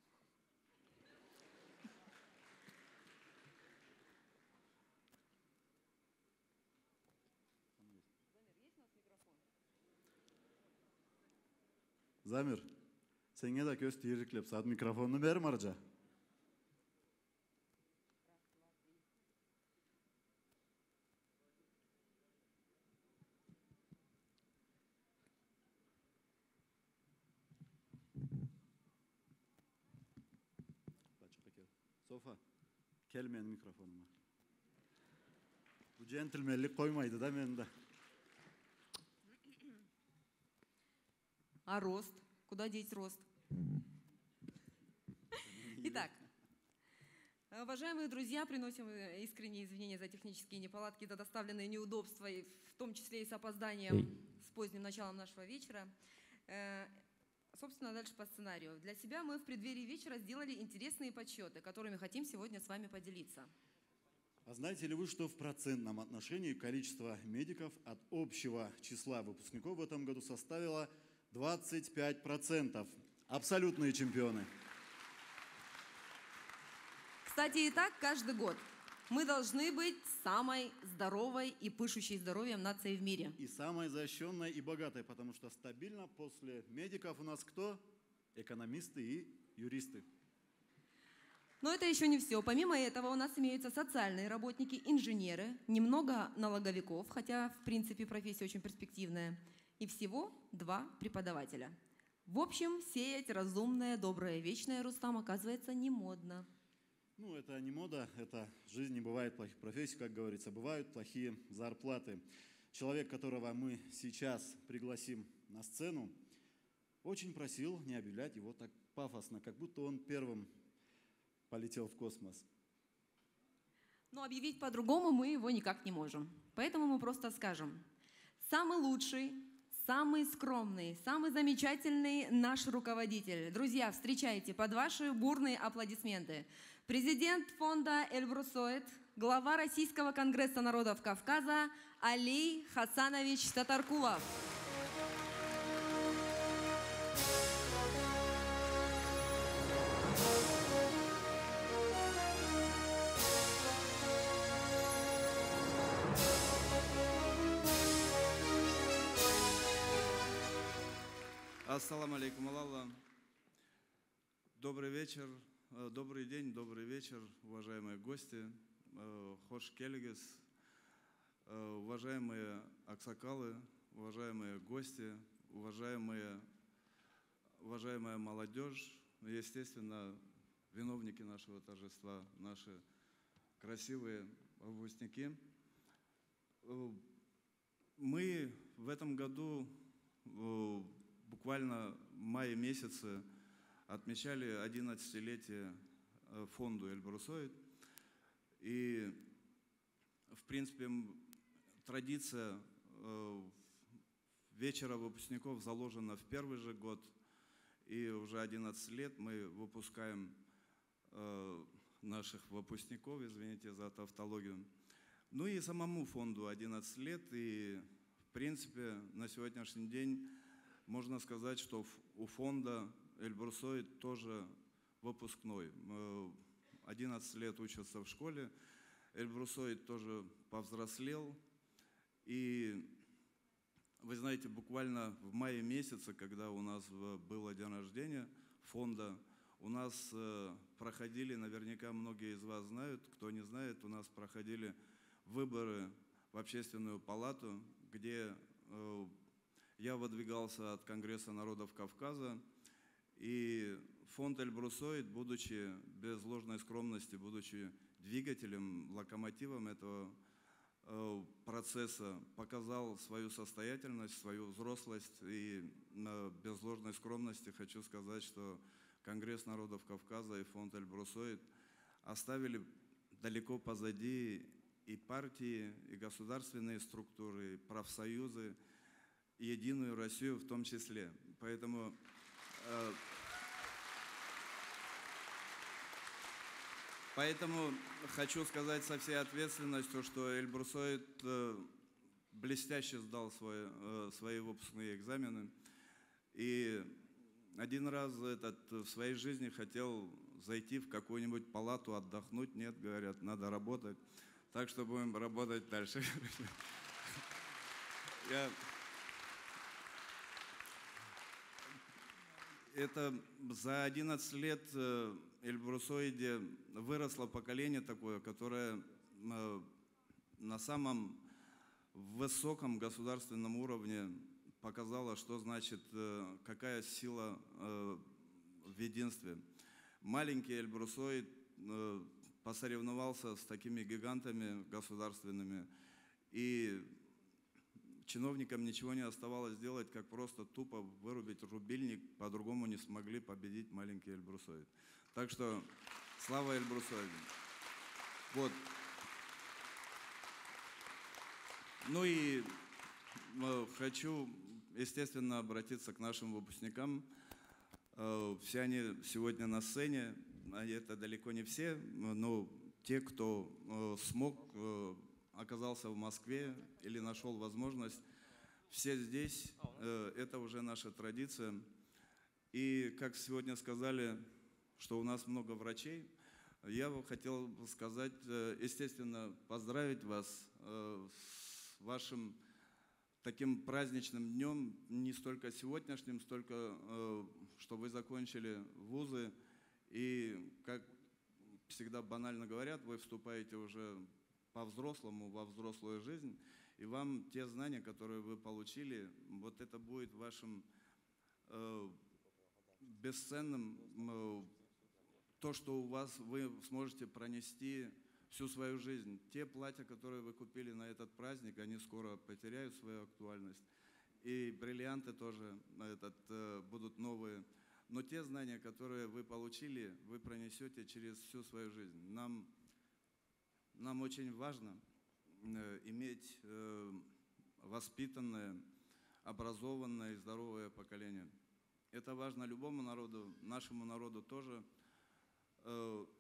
Замир, сенге да көз түйіріклеп, сад микрофонны бәрі Маржа. Софа, кел мен микрофоныма. Бұл джентльменлік қоймайды да мен да. А рост? Куда деть рост? Итак, уважаемые друзья, приносим искренние извинения за технические неполадки, за доставленные неудобства, в том числе и с опозданием, с поздним началом нашего вечера. Собственно, дальше по сценарию. Для себя мы в преддверии вечера сделали интересные подсчеты, которыми хотим сегодня с вами поделиться. А знаете ли вы, что в процентном отношении количество медиков от общего числа выпускников в этом году составило 25%? Абсолютные чемпионы. Кстати, и так каждый год. Мы должны быть самой здоровой и пышущей здоровьем нацией в мире. И самой защищенной и богатой, потому что стабильно после медиков у нас кто? Экономисты и юристы. Но это еще не все. Помимо этого у нас имеются социальные работники, инженеры, немного налоговиков, хотя в принципе профессия очень перспективная, и всего 2 преподавателя. В общем, сеять разумное, доброе, вечное, Рустам, оказывается, не модно. Ну, это не мода, это жизнь, не бывает плохих профессий, как говорится, бывают плохие зарплаты. человек, которого мы сейчас пригласим на сцену, очень просил не объявлять его так пафосно, как будто он первым полетел в космос. Но объявить по-другому мы его никак не можем. Поэтому мы просто скажем: самый лучший, самый скромный, самый замечательный наш руководитель. Друзья, встречайте под ваши бурные аплодисменты. Президент фонда «Эльбрусоид», глава Российского конгресса народов Кавказа Алий Хасанович Татаркулов. Ассаламу алейкум, Аллах. Добрый вечер, добрый день, добрый вечер, уважаемые гости, хош келигес, уважаемые аксакалы, уважаемые гости, уважаемая молодежь, естественно, виновники нашего торжества, наши красивые выпускники. Мы в этом году буквально в мае месяце отмечали 11-летие фонду «Эльбрусоид». И, в принципе, традиция вечера выпускников заложена в первый же год. И уже 11 лет мы выпускаем наших выпускников, извините за тавтологию. Ну и самому фонду 11 лет. И, в принципе, на сегодняшний день можно сказать, что у фонда «Эльбрусоид» тоже выпускной. 11 лет учатся в школе. «Эльбрусоид» тоже повзрослел. И вы знаете, буквально в мае месяце, когда у нас было день рождения фонда, у нас проходили, наверняка многие из вас знают, кто не знает, у нас проходили выборы в Общественную палату, где я выдвигался от Конгресса народов Кавказа, и фонд «Эльбрусоид», будучи, без ложной скромности, будучи двигателем, локомотивом этого процесса, показал свою состоятельность, свою взрослость. И без ложной скромности хочу сказать, что Конгресс народов Кавказа и фонд «Эльбрусоид» оставили далеко позади и партии, и государственные структуры, и профсоюзы, и Единую Россию в том числе. Поэтому хочу сказать со всей ответственностью, что «Эльбрусоид» блестяще сдал свои выпускные экзамены. И один раз в своей жизни хотел зайти в какую-нибудь палату, отдохнуть. Нет, говорят, надо работать. Так что будем работать дальше. Это за 11 лет в «Эльбрусоиде» выросло поколение такое, которое на самом высоком государственном уровне показало, что значит, какая сила в единстве. Маленький «Эльбрусоид» посоревновался с такими гигантами государственными, и чиновникам ничего не оставалось делать, как просто тупо вырубить рубильник, по-другому не смогли победить маленький «Эльбрусоид». Так что слава «Эльбрусоиду». Вот. Ну и хочу, естественно, обратиться к нашим выпускникам. Все они сегодня на сцене, это далеко не все, но те, кто смог, оказался в Москве или нашел возможность, все здесь, это уже наша традиция. И как сегодня сказали, что у нас много врачей, я бы хотел сказать, естественно, поздравить вас с вашим таким праздничным днем, не столько сегодняшним, столько, что вы закончили вузы, и, как всегда банально говорят, вы вступаете уже по-взрослому во взрослую жизнь, и вам те знания, которые вы получили, вот это будет вашим бесценным, то, что у вас вы сможете пронести всю свою жизнь. Те платья, которые вы купили на этот праздник, они скоро потеряют свою актуальность. И бриллианты тоже будут новые. Но те знания, которые вы получили, вы пронесете через всю свою жизнь. Нам очень важно иметь воспитанное, образованное и здоровое поколение. Это важно любому народу, нашему народу тоже.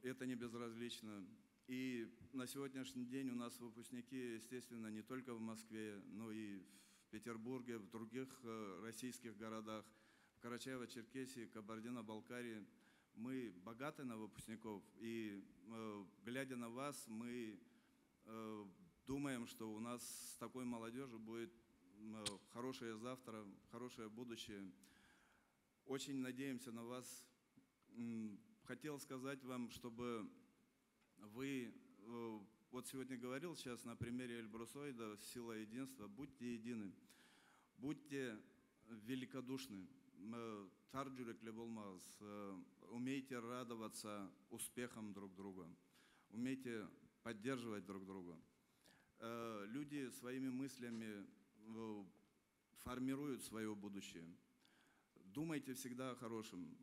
Это не безразлично. И на сегодняшний день у нас выпускники, естественно, не только в Москве, но и в Петербурге, в других российских городах, в Карачаево-Черкесии, Кабардино-Балкарии. Мы богаты на выпускников, и глядя на вас, мы думаем, что у нас с такой молодежью будет хорошее завтра, хорошее будущее. Очень надеемся на вас. Хотел сказать вам, чтобы вы, вот сегодня говорил сейчас на примере Эльбрусойда «Сила единства», будьте едины, будьте великодушны, умейте радоваться успехам друг друга, умейте поддерживать друг друга. Люди своими мыслями формируют свое будущее. Думайте всегда о хорошем,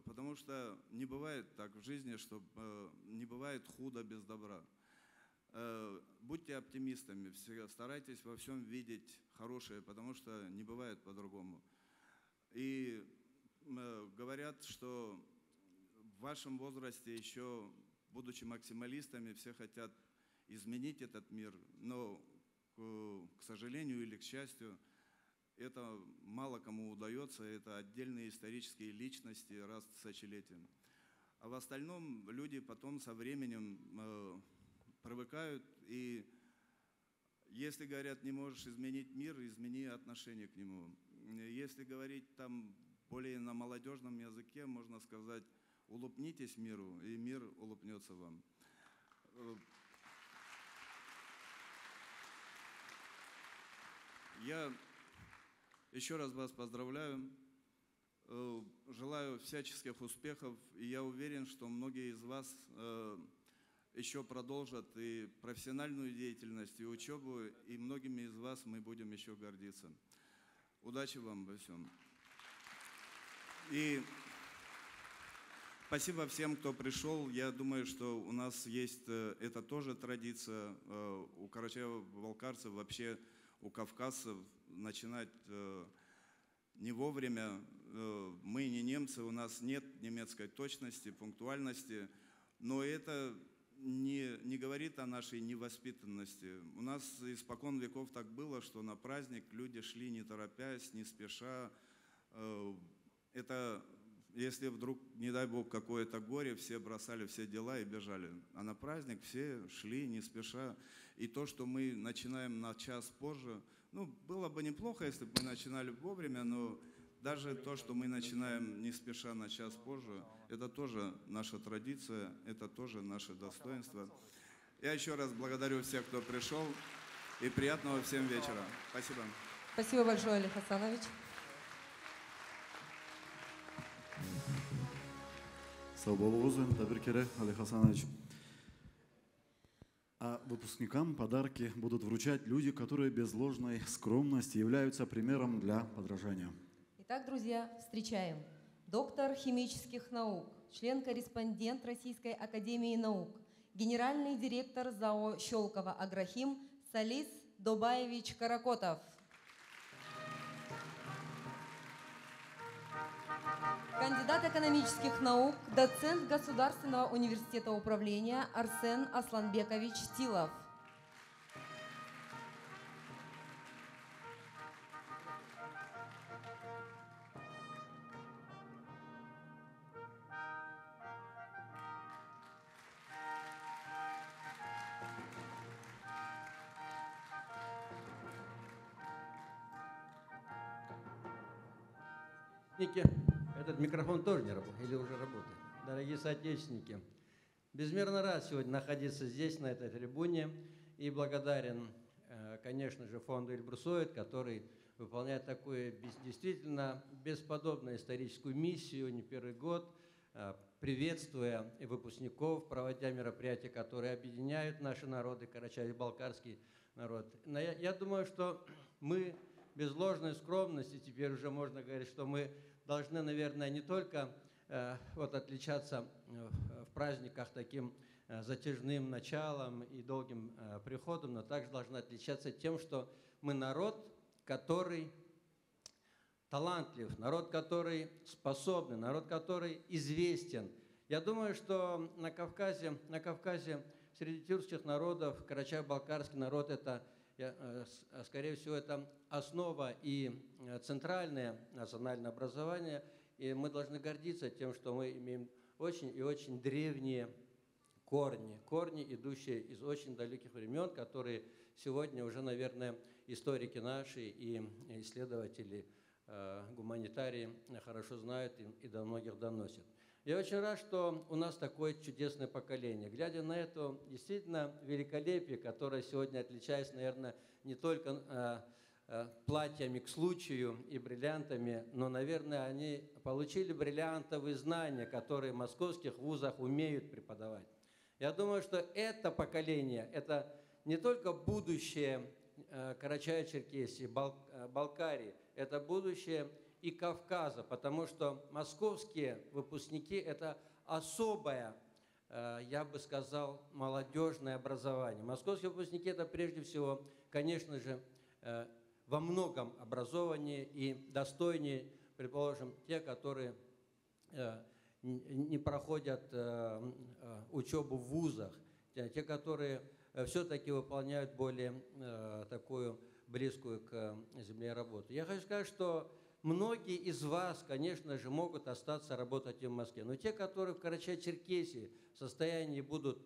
потому что не бывает так в жизни, что не бывает худо без добра. Будьте оптимистами, старайтесь во всем видеть хорошее, потому что не бывает по-другому. И говорят, что в вашем возрасте еще, будучи максималистами, все хотят изменить этот мир, но, к сожалению или к счастью, это мало кому удается, это отдельные исторические личности раз в тысячелетие. А в остальном люди потом со временем привыкают, и если говорят, не можешь изменить мир, измени отношение к нему. Если говорить там более на молодежном языке, можно сказать, улыбнитесь миру, и мир улыбнется вам. Я еще раз вас поздравляю, желаю всяческих успехов, и я уверен, что многие из вас еще продолжат и профессиональную деятельность, и учебу, и многими из вас мы будем еще гордиться. Удачи вам во всем. И спасибо всем, кто пришел. Я думаю, что у нас есть, это тоже традиция у карачаево-балкарцев, вообще у кавказцев начинать не вовремя. Мы не немцы, у нас нет немецкой точности, пунктуальности, но это не говорит о нашей невоспитанности. У нас испокон веков так было, что на праздник люди шли не торопясь, не спеша. Это если вдруг, не дай бог, какое-то горе, все бросали все дела и бежали. А на праздник все шли не спеша. И то, что мы начинаем на час позже, ну, было бы неплохо, если бы мы начинали вовремя, но даже то, что мы начинаем не спеша на час позже, это тоже наша традиция, это тоже наше достоинство. Я еще раз благодарю всех, кто пришел, и приятного всем вечера. Спасибо. Спасибо большое, Али Хасанович. Сау болуңуз, Табиркере Али Хасанович. А выпускникам подарки будут вручать люди, которые без ложной скромности являются примером для подражания. Итак, друзья, встречаем. Доктор химических наук, член-корреспондент Российской академии наук, генеральный директор ЗАО «Щелково Агрохим» Салис Добаевич Каракотов. Кандидат экономических наук, доцент Государственного университета управления Арсен Асланбекович Тилов. Этот микрофон тоже не работает, или уже работает. Дорогие соотечественники, безмерно рад сегодня находиться здесь, на этой трибуне, и благодарен, конечно же, фонду Эльбрусойд, который выполняет такую действительно бесподобную историческую миссию не первый год, приветствуя выпускников, проводя мероприятия, которые объединяют наши народы, карачаево-балкарский народ. Но я думаю, что мы без ложной скромности, теперь уже можно говорить, что мы должны, наверное, не только отличаться в праздниках таким затяжным началом и долгим приходом, но также должны отличаться тем, что мы народ, который талантлив, народ, который способный, народ, который известен. Я думаю, что на Кавказе среди тюркских народов карачаево-балкарский народ – это, скорее всего, это основа и центральное национальное образование. И мы должны гордиться тем, что мы имеем очень и очень древние корни, идущие из очень далеких времен, которые сегодня уже, наверное, историки наши и исследователи, гуманитарии хорошо знают и до многих доносят. Я очень рад, что у нас такое чудесное поколение. Глядя на это действительно великолепие, которое сегодня отличается, наверное, не только платьями к случаю и бриллиантами, но, наверное, они получили бриллиантовые знания, которые в московских вузах умеют преподавать. Я думаю, что это поколение, это не только будущее Карачаево-Черкесии, Балкарии, это будущее и Кавказа, потому что московские выпускники – это особое, я бы сказал, молодежное образование. Московские выпускники – это прежде всего, конечно же, во многом образованнее и достойнее, предположим, те, которые не проходят учебу в вузах, те, которые все-таки выполняют более такую близкую к земле работу. Я хочу сказать, что многие из вас, конечно же, могут остаться работать и в Москве, но те, которые в Карачаево-Черкесии в состоянии будут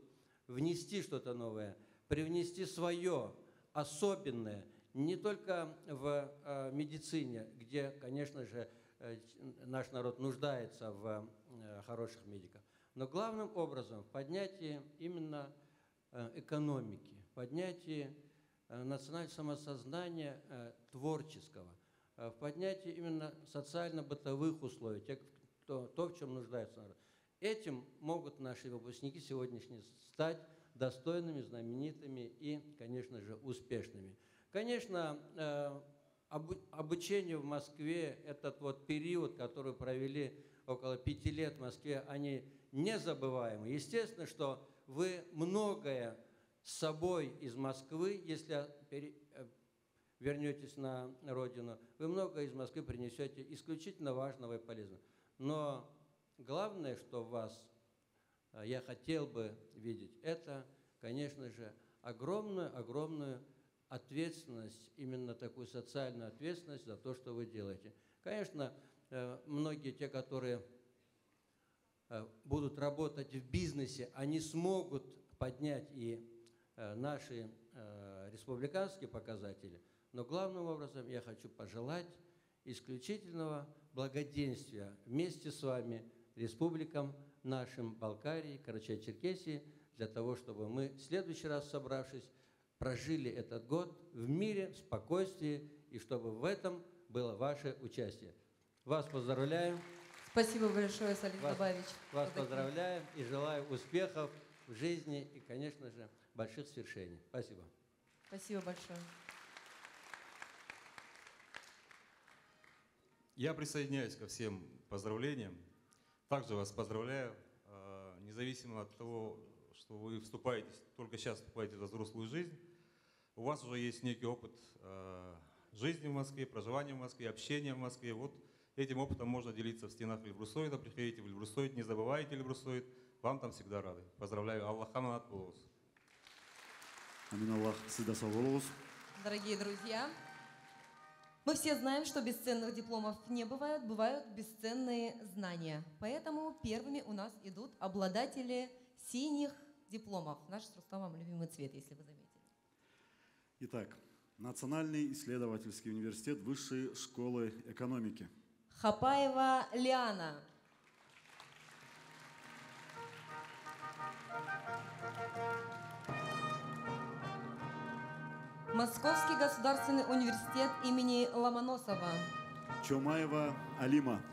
внести что-то новое, привнести свое особенное, не только в медицине, где, конечно же, наш народ нуждается в хороших медиках, но главным образом в поднятии именно экономики, поднятии национального самосознания творческого, в поднятии именно социально-бытовых условий, то, в чем нуждается народ. Этим могут наши выпускники сегодняшние стать достойными, знаменитыми и, конечно же, успешными. Конечно, обучение в Москве, этот вот период, который провели около 5 лет в Москве, они незабываемы. Естественно, что вы многое с собой из Москвы, если вернетесь на родину, вы многое из Москвы принесете исключительно важного и полезного. Но главное, что в вас я хотел бы видеть, это, конечно же, огромную ответственность, именно такую социальную ответственность за то, что вы делаете. Конечно, многие те, которые будут работать в бизнесе, они смогут поднять и наши республиканские показатели, но главным образом я хочу пожелать исключительного благоденствия вместе с вами республикам нашим Балкарии, Карачаево-Черкесии, для того, чтобы мы в следующий раз, собравшись, прожили этот год в мире, в спокойствии, и чтобы в этом было ваше участие. Вас поздравляю. Спасибо большое, Салим Бабаевич. Вас поздравляю и желаю успехов в жизни и, конечно же, больших свершений. Спасибо. Спасибо большое. Я присоединяюсь ко всем поздравлениям. Также вас поздравляю, независимо от того, что вы только сейчас вступаете в взрослую жизнь, у вас уже есть некий опыт жизни в Москве, проживания в Москве, общения в Москве. Вот этим опытом можно делиться в стенах Эльбрусойда. Приходите в Эльбрусойд, не забывайте Эльбрусойд, вам там всегда рады. Поздравляю, Аллах аманат болос. Амин Аллах, всегда сау. Дорогие друзья, мы все знаем, что бесценных дипломов не бывает, бывают бесценные знания. Поэтому первыми у нас идут обладатели синих дипломов. Наш с Рустамом любимый цвет, если вы заметили. Итак, Национальный исследовательский университет Высшей школы экономики. Хапаева Лиана. Московский государственный университет имени Ломоносова. Чомаева Алима.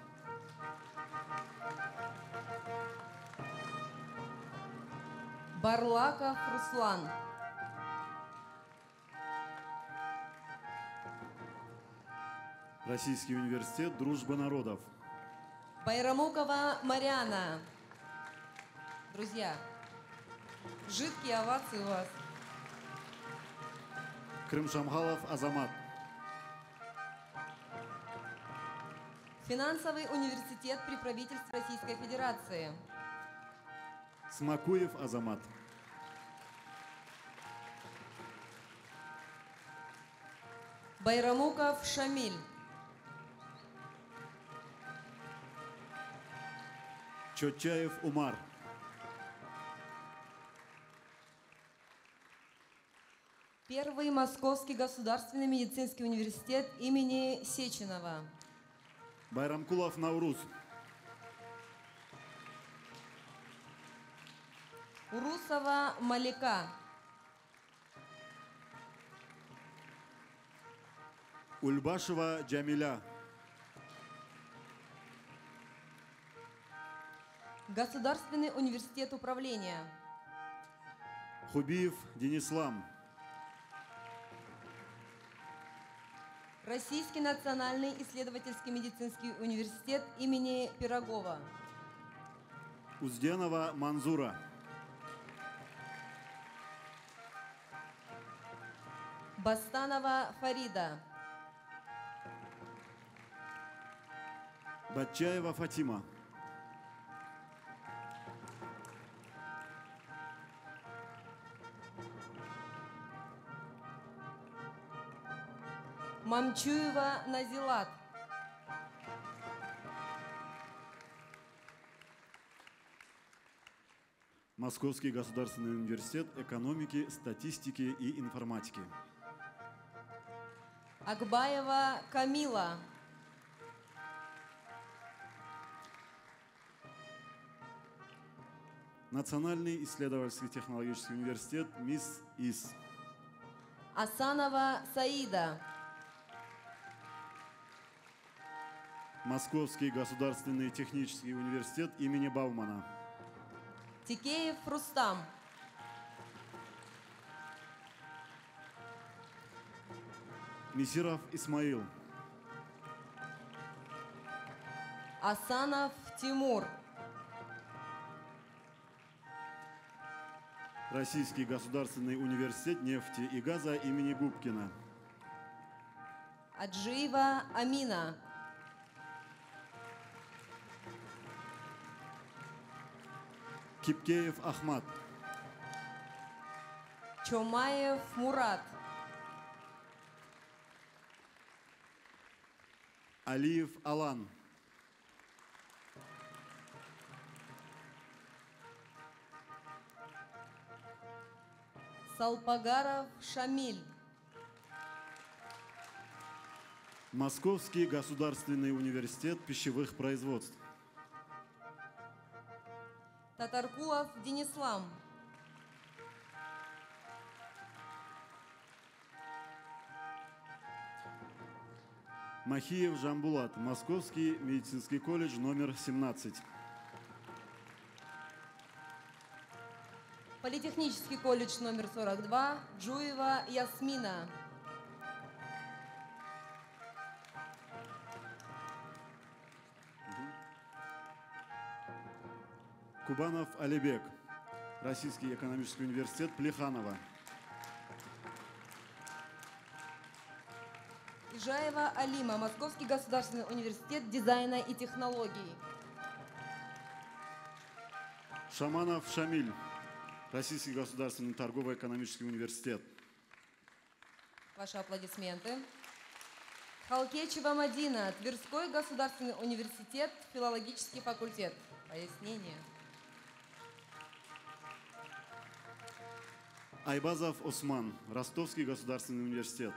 Барлаков Руслан. Российский университет «Дружба народов». Байрамукова Мариана. Друзья, жидкие овации у вас. Крымшамхалов Азамат. Финансовый университет при правительстве Российской Федерации. Смакуев Азамат. Байрамуков Шамиль. Чотчаев Умар. Первый Московский государственный медицинский университет имени Сеченова. Байрамкулов Наурус. Урусова Малика. Ульбашева Джамиля. Государственный университет управления. Хубиев Денислам. Российский национальный исследовательский медицинский университет имени Пирогова. Узденова Манзура. Бастанова Фарида. Батчаева Фатима. Мамчуева Назилат. Московский государственный университет экономики, статистики и информатики. Акбаева Камила. Национальный исследовательский технологический университет МИС ИС. Асанова Саида. Московский государственный технический университет имени Баумана. Тикеев Рустам. Мисиров Исмаил. Асанов Тимур. Российский государственный университет нефти и газа имени Губкина. Аджиева Амина. Кипкеев Ахмат. Чомаев Мурат. Алиев Алан. Салпагаров Шамиль. Московский государственный университет пищевых производств. Татаркулов Денислам. Махиев Жамбулат. Московский медицинский колледж номер 17. Политехнический колледж номер 42. Джуева Ясмина. Кубанов Алибек. Российский экономический университет Плеханова. Ижаева Алима. Московский государственный университет дизайна и технологий. Шаманов Шамиль. Российский государственный торгово-экономический университет. Ваши аплодисменты. Халкечева Мадина. Тверской государственный университет, филологический факультет. Пояснение. Айбазов Осман. Ростовский государственный университет.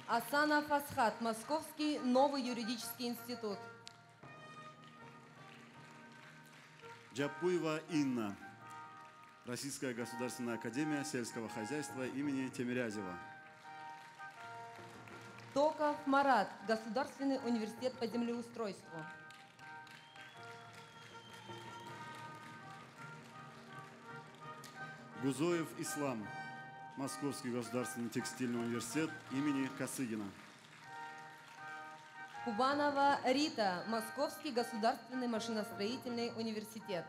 Асанов Асхат. Московский новый юридический институт. Джапуева Инна. Российская государственная академия сельского хозяйства имени Тимирязева. Токов Марат. Государственный университет по землеустройству. Гузоев Ислам, Московский государственный текстильный университет имени Косыгина. Кубанова Рита, Московский государственный машиностроительный университет.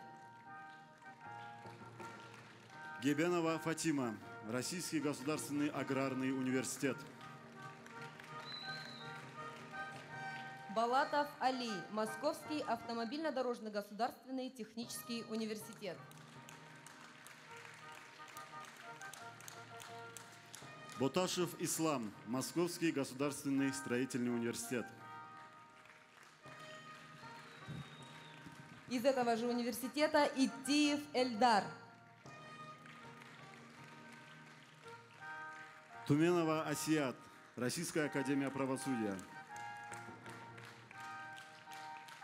Гебенова Фатима, Российский государственный аграрный университет. Балатов Али, Московский автомобильно-дорожный государственный технический университет. Боташев Ислам, Московский государственный строительный университет. Из этого же университета Итиев Эльдар. Туменова Асият, Российская академия правосудия.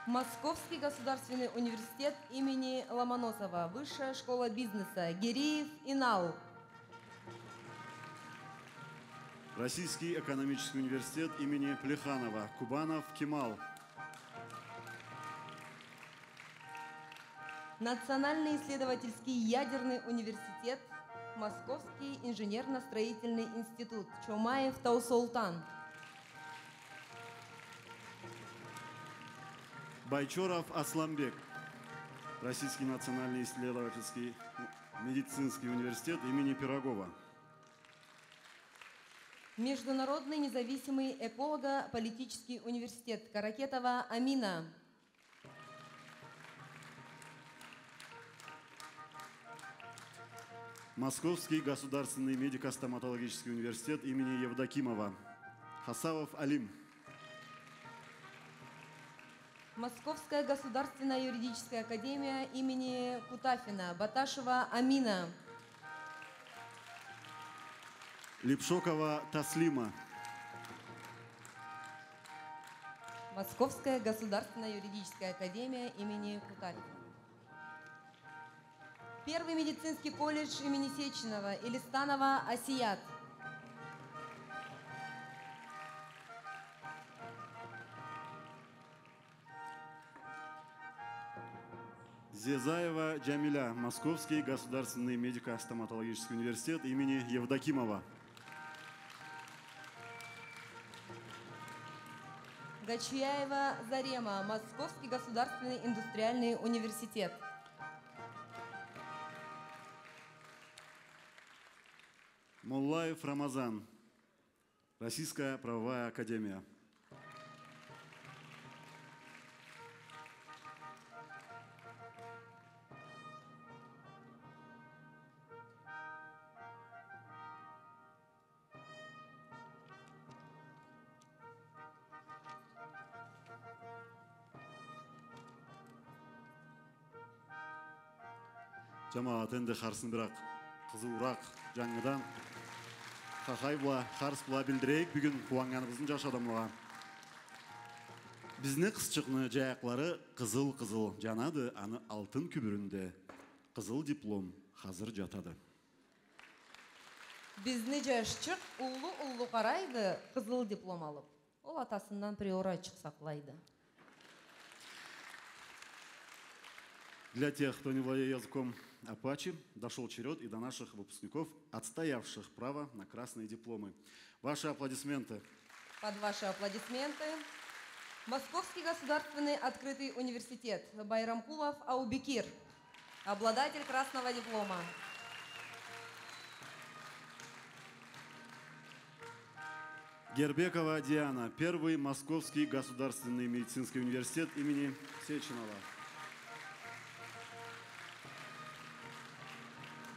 Московский государственный университет имени Ломоносова, Высшая школа бизнеса, Гириев Инал. Российский экономический университет имени Плеханова, Кубанов Кемал. Национальный исследовательский ядерный университет, Московский инженерно-строительный институт, Чомаев Таусултан. Байчоров Асламбек, Российский национальный исследовательский медицинский университет имени Пирогова. Международный независимый эколого-политический университет, Каракетова Амина. Московский государственный медико-стоматологический университет имени Евдокимова, Хасавов Алим. Московская государственная юридическая академия имени Кутафина, Баташева Амина. Липшокова Таслима. Московская государственная юридическая академия имени Кутафина. Первый медицинский колледж имени Сеченова, Илистанова Асият. Зезаева Джамиля, Московский государственный медико-стоматологический университет имени Евдокимова. Гачьяева Зарема, Московский государственный индустриальный университет. Муллаев Рамазан, Российская правовая академия. Жамаат энди қарсын бірақ қызуырақ жаңыдан қақай бұла, қарыс бұла білдірейік бүгін қуанғанымыздың жаш адамыға. Бізні қысчықны жаяқлары қызыл-қызыл жанады, аны алтын күбірінде қызыл диплом қазір жатады. Бізні жашчық ұлы қарайды, қызыл диплом алып. Ол атасынан приорачық сақлайды. Для тех, кто не владеет языком апачи, дошел черед и до наших выпускников, отстоявших право на красные дипломы. Ваши аплодисменты. Под ваши аплодисменты Московский государственный открытый университет, Байрамкулов Аубекир, обладатель красного диплома. Гербекова Диана, первый Московский государственный медицинский университет имени Сеченова.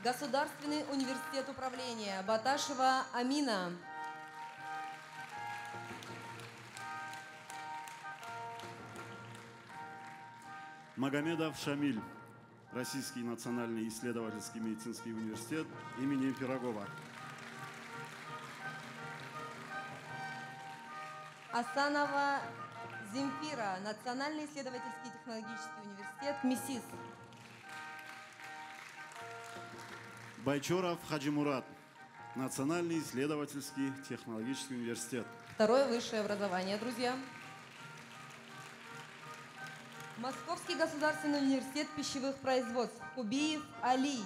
Государственный университет управления, Баташева Амина. Магомедов Шамиль, Российский национальный исследовательский медицинский университет имени Пирогова. Асанова Земфира, Национальный исследовательский технологический университет МИСИС. Байчоров Хаджимурат, Национальный исследовательский технологический университет. Второе высшее образование, друзья. Московский государственный университет пищевых производств, Кубиев Али.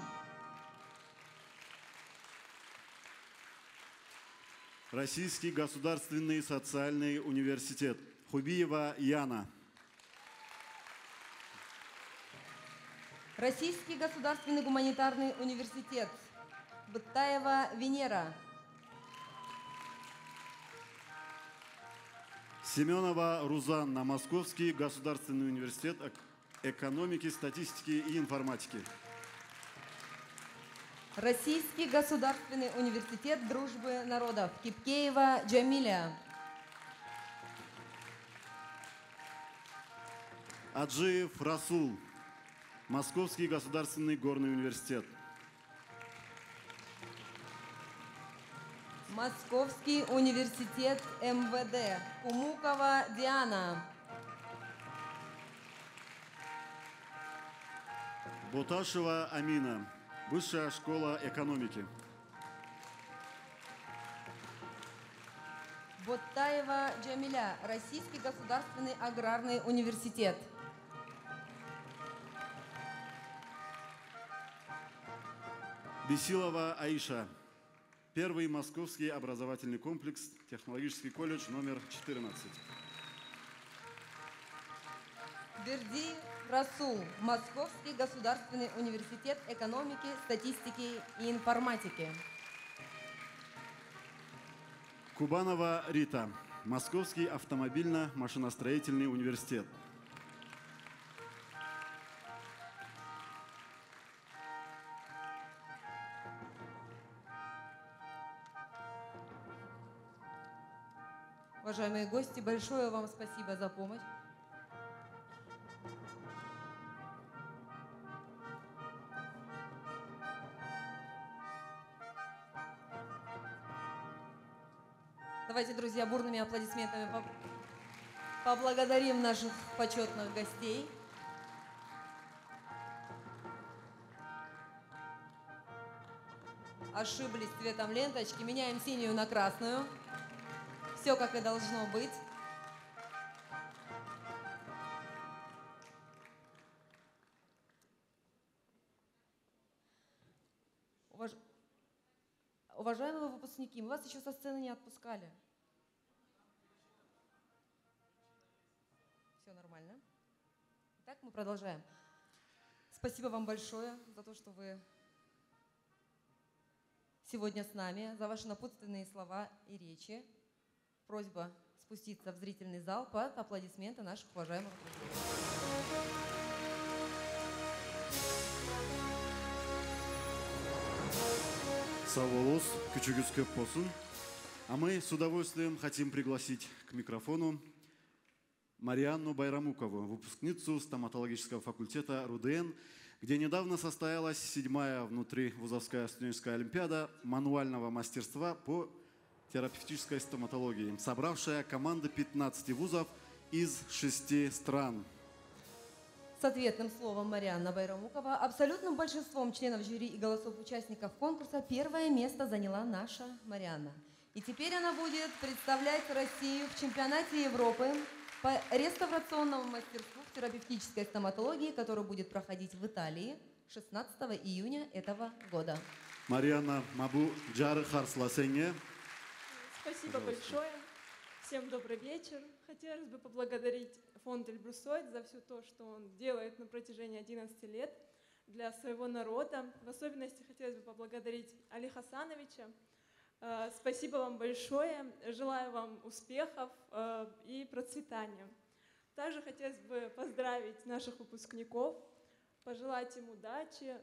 Российский государственный социальный университет. Хубиева Яна. Российский государственный гуманитарный университет. Быттаева Венера. Семенова Рузанна. Московский государственный университет экономики, статистики и информатики. Российский государственный университет дружбы народов. Кипкеева Джамиля. Аджиев Расул. Московский государственный горный университет. Московский университет МВД. Кумукова Диана. Боташева Амина. Высшая школа экономики. Боттаева Джамиля. Российский государственный аграрный университет. Бесилова Аиша. Первый московский образовательный комплекс, технологический колледж номер 14. Берди Расул. Московский государственный университет экономики, статистики и информатики. Кубанова Рита. Московский автомобильно-машиностроительный университет. Уважаемые гости, большое вам спасибо за помощь. Давайте, друзья, бурными аплодисментами поблагодарим наших почетных гостей. Ошиблись цветом ленточки. Меняем синюю на красную. Все как и должно быть. Уважаемые выпускники, мы вас еще со сцены не отпускали. Все нормально. Итак, мы продолжаем. Спасибо вам большое за то, что вы сегодня с нами, за ваши напутственные слова и речи. Просьба спуститься в зрительный зал под аплодисменты наших уважаемых друзей. Саволос, Кючугюс Көппосун. А мы с удовольствием хотим пригласить к микрофону Марианну Байрамукову, выпускницу стоматологического факультета РУДН, где недавно состоялась 7-я внутривузовская студенческая олимпиада мануального мастерства по терапевтической стоматологии, собравшая команды 15 вузов из 6 стран. С ответным словом Марианна Байрамукова абсолютным большинством членов жюри и голосов участников конкурса первое место заняла наша Марианна. И теперь она будет представлять Россию в чемпионате Европы по реставрационному мастерству в терапевтической стоматологии, который будет проходить в Италии 16 июня этого года. Марианна Мабу Джар Харсласенье. Спасибо большое. Всем добрый вечер. Хотелось бы поблагодарить фонд Эльбрусойд за все то, что он делает на протяжении 11 лет для своего народа. В особенности хотелось бы поблагодарить Али Хасановича. Спасибо вам большое. Желаю вам успехов и процветания. Также хотелось бы поздравить наших выпускников, пожелать им удачи,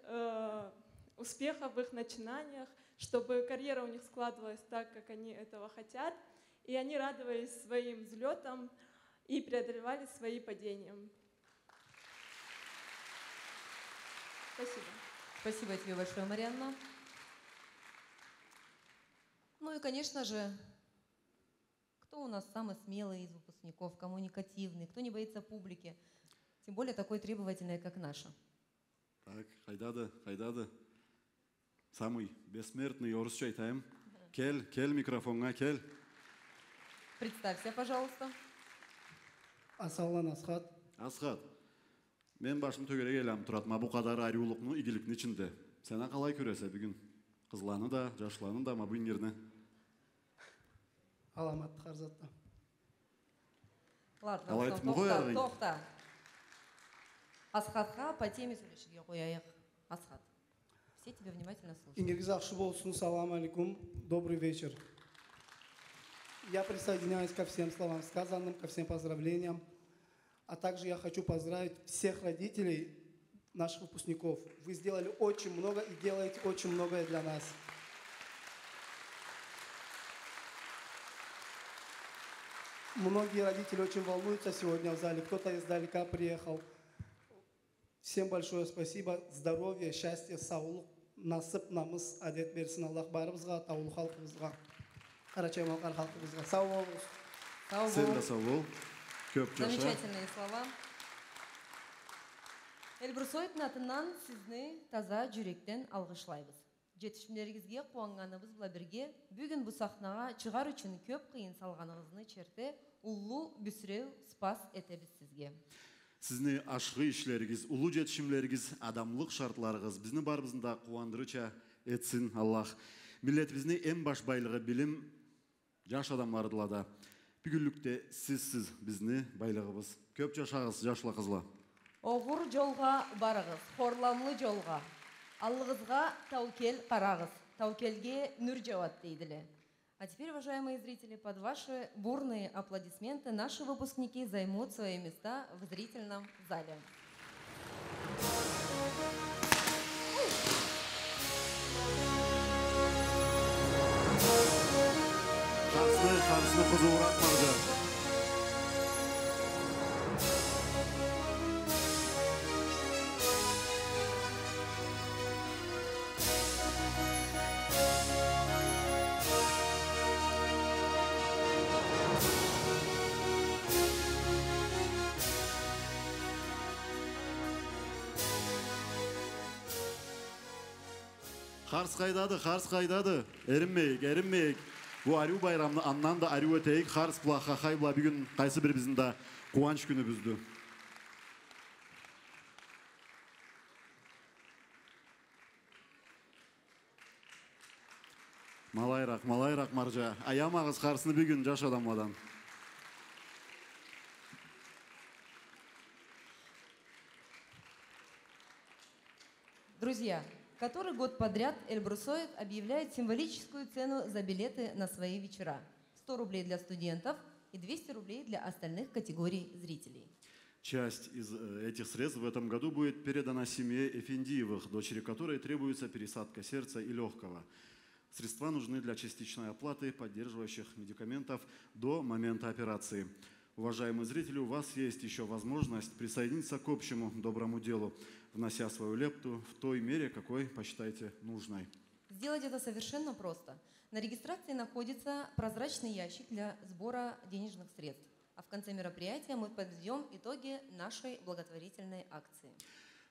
успехов в их начинаниях, чтобы карьера у них складывалась так, как они этого хотят, и они радовались своим взлетам и преодолевали свои падения. Спасибо. Спасибо тебе большое, Марианна. Ну и, конечно же, кто у нас самый смелый из выпускников, коммуникативный, кто не боится публики, тем более такой требовательной, как наша. Так, хайдады. Самый бессмертный орысча айтайым. Кел микрофонга, кел. Представься, пожалуйста. Асалан Асхат. Асхат, мен башым төгере келем турат, ма бу кадар арюлукну игиликтин ичинде. Сена калай көрөсө бүгүн? Кызланы да, жашланы да, ма бу инерне? Аламат Харзатта. Ладно, тоқта. Асхатқа по теме сөйлешуге қояйық. Асхат, все тебя внимательно слушают. Ингерзах болсын, салам алейкум, добрый вечер. Я присоединяюсь ко всем словам сказанным, ко всем поздравлениям. А также я хочу поздравить всех родителей наших выпускников. Вы сделали очень много и делаете очень многое для нас. Многие родители очень волнуются сегодня в зале. Кто-то издалека приехал. Всем большое спасибо. Здоровья, счастья, саулық, насып, намыс, әдет берсін Аллах барымызға, таулы халқымызға, Карачай Балкар халқымызға. Сау болыңыз. Сен де сау бол. Көп жаша. Замечательные слова. Эльбрусойдың атынан сізні таза жүректен алғышлайбыз. Жетішімдеріңізге қуанғаныбыз бұла бірге, бүгін бұл сахнаға шығар үшін көп қиын салғаныңызны черте, ұлы бүсіреу спас етебіз сізге. Сізні ашқы ішлеріңіз, ұлы жетішімлеріңіз, адамлық шартларыңыз, бізні барымызында қуандырыча етсін Аллах. Миллетімізні ең баш байлығы білім, жаш адамлары дылада. Бүгінлікте сізсіз бізні байлығыбыз. Көп жашағыз, жашла қызла. Оғыр жолға барығыз, хорланлы жолға. Аллығызға таукел қарағыз, таукелге нүр жауат дейділі. А теперь, уважаемые зрители, под ваши бурные аплодисменты наши выпускники займут свои места в зрительном зале. Қарсыны қызуырақ Маржа. Қарс қайдады. Ерінмейік. Бұл арю байрамны аннан да арю өтейік. Қарс бұла, қақай бұла бүгін қайсы бір біздің да қуанш күні бізді. Малайрақ Маржа. Аямағыз қарсыны бүгін жаш адамладан. Друзья, который год подряд Эльбрусоид объявляет символическую цену за билеты на свои вечера. 100 рублей для студентов и 200 рублей для остальных категорий зрителей. Часть из этих средств в этом году будет передана семье Эфендиевых, дочери которой требуется пересадка сердца и легкого. Средства нужны для частичной оплаты поддерживающих медикаментов до момента операции. Уважаемые зрители, у вас есть еще возможность присоединиться к общему доброму делу, внося свою лепту в той мере, какой посчитаете нужной. Сделать это совершенно просто. На регистрации находится прозрачный ящик для сбора денежных средств. А в конце мероприятия мы подведем итоги нашей благотворительной акции.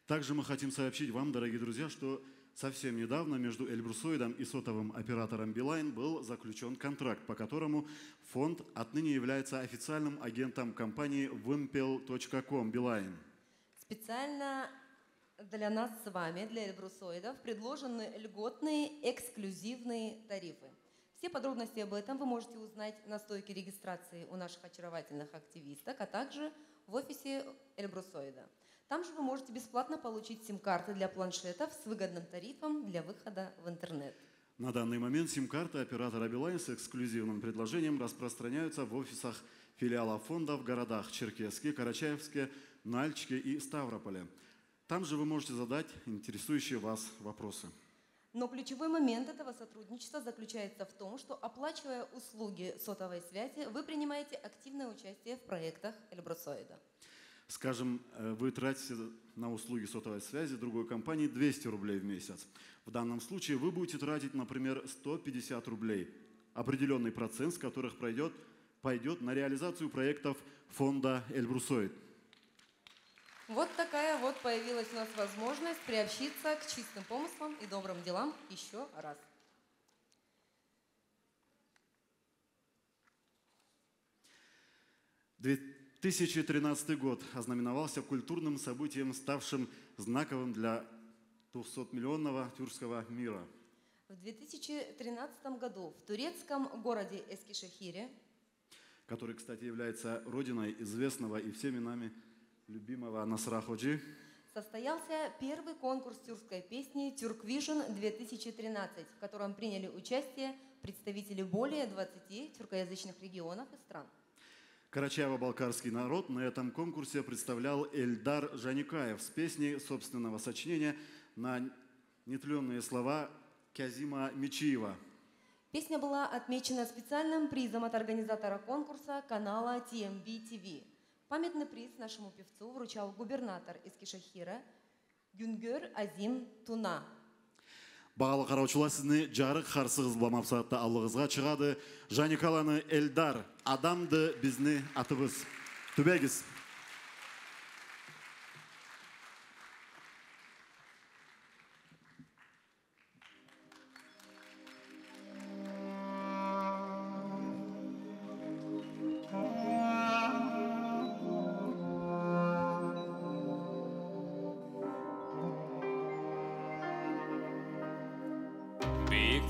Также мы хотим сообщить вам, дорогие друзья, что совсем недавно между Эльбрусоидом и сотовым оператором Билайн был заключен контракт, по которому фонд отныне является официальным агентом компании Wimpel.com Билайн. Специально для нас с вами, для Эльбрусоидов, предложены льготные эксклюзивные тарифы. Все подробности об этом вы можете узнать на стойке регистрации у наших очаровательных активисток, а также в офисе Эльбрусоида. Там же вы можете бесплатно получить сим-карты для планшетов с выгодным тарифом для выхода в интернет. На данный момент сим-карты оператора Билайн с эксклюзивным предложением распространяются в офисах филиалов фонда в городах Черкесске, Карачаевске, Нальчике и Ставрополе. Там же вы можете задать интересующие вас вопросы. Но ключевой момент этого сотрудничества заключается в том, что, оплачивая услуги сотовой связи, вы принимаете активное участие в проектах Эльбрусоида. Скажем, вы тратите на услуги сотовой связи другой компании 200 рублей в месяц. В данном случае вы будете тратить, например, 150 рублей, определенный процент с которых пойдет на реализацию проектов фонда Эльбрусоид. Вот такая вот появилась у нас возможность приобщиться к чистым помыслам и добрым делам еще раз. В 2013 год ознаменовался культурным событием, ставшим знаковым для 200-миллионного тюркского мира. В 2013 году в турецком городе Эскишехире, который, кстати, является родиной известного и всеми нами любимого Насра Ходжи, состоялся первый конкурс тюркской песни «Тюрквижн 2013», в котором приняли участие представители более 20 тюркоязычных регионов и стран. Карачаево-балкарский народ на этом конкурсе представлял Эльдар Жаникаев с песней собственного сочинения на нетленные слова Казима Мичиева. Песня была отмечена специальным призом от организатора конкурса канала TMB TV. Памятный приз нашему певцу вручал губернатор Эскишехира Гюнгер Азим Туна. Бағалы қараушылар, сізні жарық қарсығыз бұл мақсатта алығызға шығады. Жаникаланы Эльдар, адамды бізні атыбыз. Түбегіз.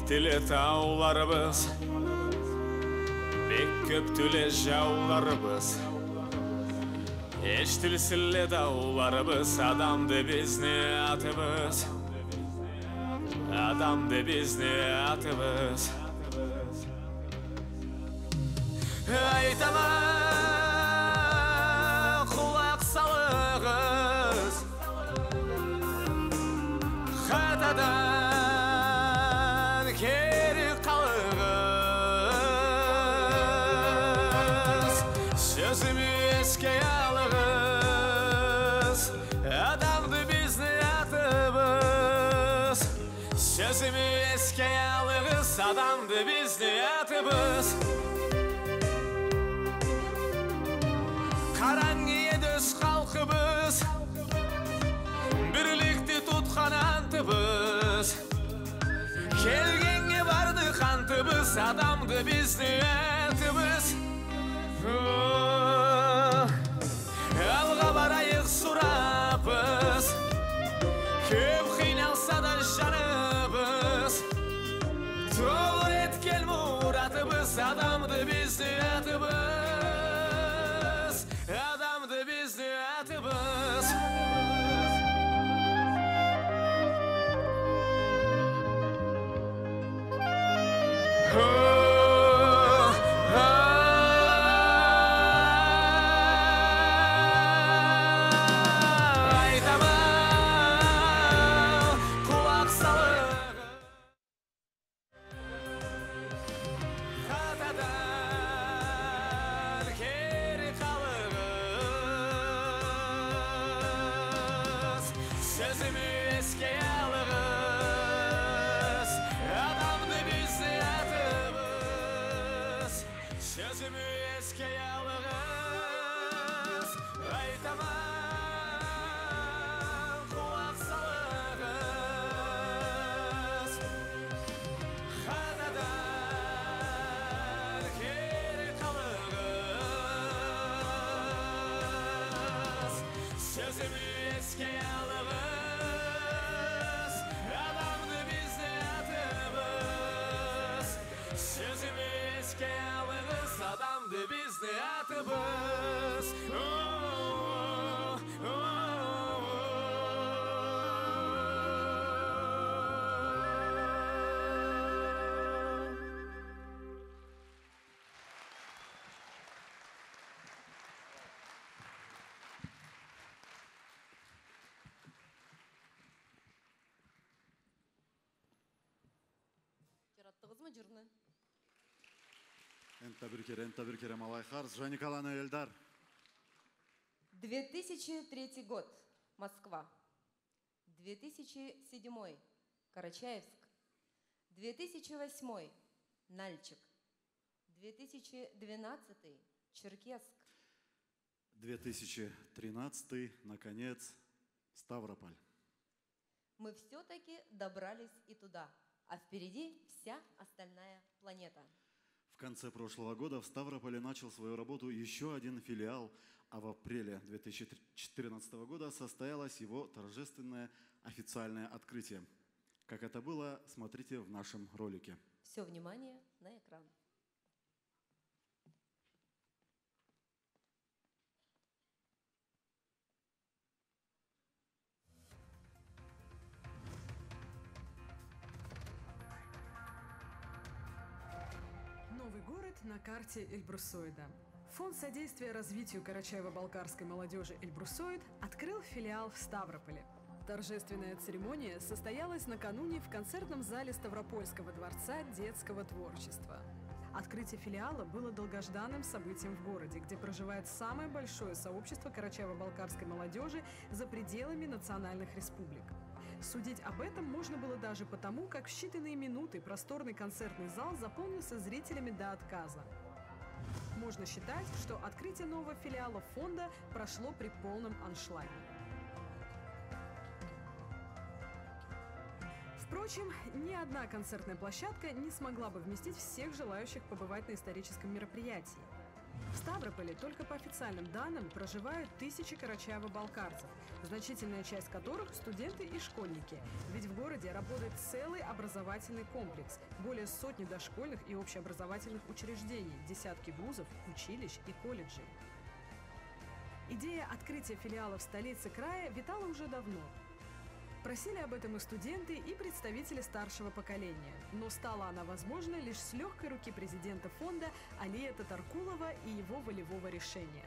Тиле тауларыбыз, бек көп түле жауларыбыз, эштилсиле дауларыбыз, адамды бизни атыбыз, адамды бизни атыбыз. Айтама кулак салыгыз, хатадан keri kalığız, sözümü eske alığız, adamdı bizni atıbız. Sözümü eske alığız, adamdı bizni atıbız. Karangiye düz kalkıbız, birlikte tutkan antıbız. Kelgenge vardı kantımız, adamdı bizni etimiz. Alga barayık surapız, köp kıynalsa da canımız. Doğru etken muratımız, adamdı bizni etimiz. Adamdı bizni etimiz. Энта бір кере малай қарыз. Жаникаланы Эльдар. 2003 год. Москва. 2007. Карачаевск. 2008. Нальчик. 2012. Черкесск. 2013, наконец, Ставрополь. Мы все-таки добрались и туда, а впереди вся остальная планета. В конце прошлого года в Ставрополе начал свою работу еще один филиал, а в апреле 2014 года состоялось его торжественное официальное открытие. Как это было, смотрите в нашем ролике. Все внимание на экран. Новый город на карте Эльбрусоида. Фонд содействия развитию карачаево-балкарской молодежи «Эльбрусоид» открыл филиал в Ставрополе. Торжественная церемония состоялась накануне в концертном зале Ставропольского дворца детского творчества. Открытие филиала было долгожданным событием в городе, где проживает самое большое сообщество карачаево-балкарской молодежи за пределами национальных республик. Судить об этом можно было даже потому, как в считанные минуты просторный концертный зал заполнился зрителями до отказа. Можно считать, что открытие нового филиала фонда прошло при полном аншлаге. Впрочем, ни одна концертная площадка не смогла бы вместить всех желающих побывать на историческом мероприятии. В Ставрополе только по официальным данным проживают тысячи карачаево-балкарцев, значительная часть которых – студенты и школьники. Ведь в городе работает целый образовательный комплекс, более сотни дошкольных и общеобразовательных учреждений, десятки вузов, училищ и колледжей. Идея открытия филиала в столице края витала уже давно. Просили об этом и студенты, и представители старшего поколения. Но стала она возможна лишь с легкой руки президента фонда Алия Татаркулова и его волевого решения.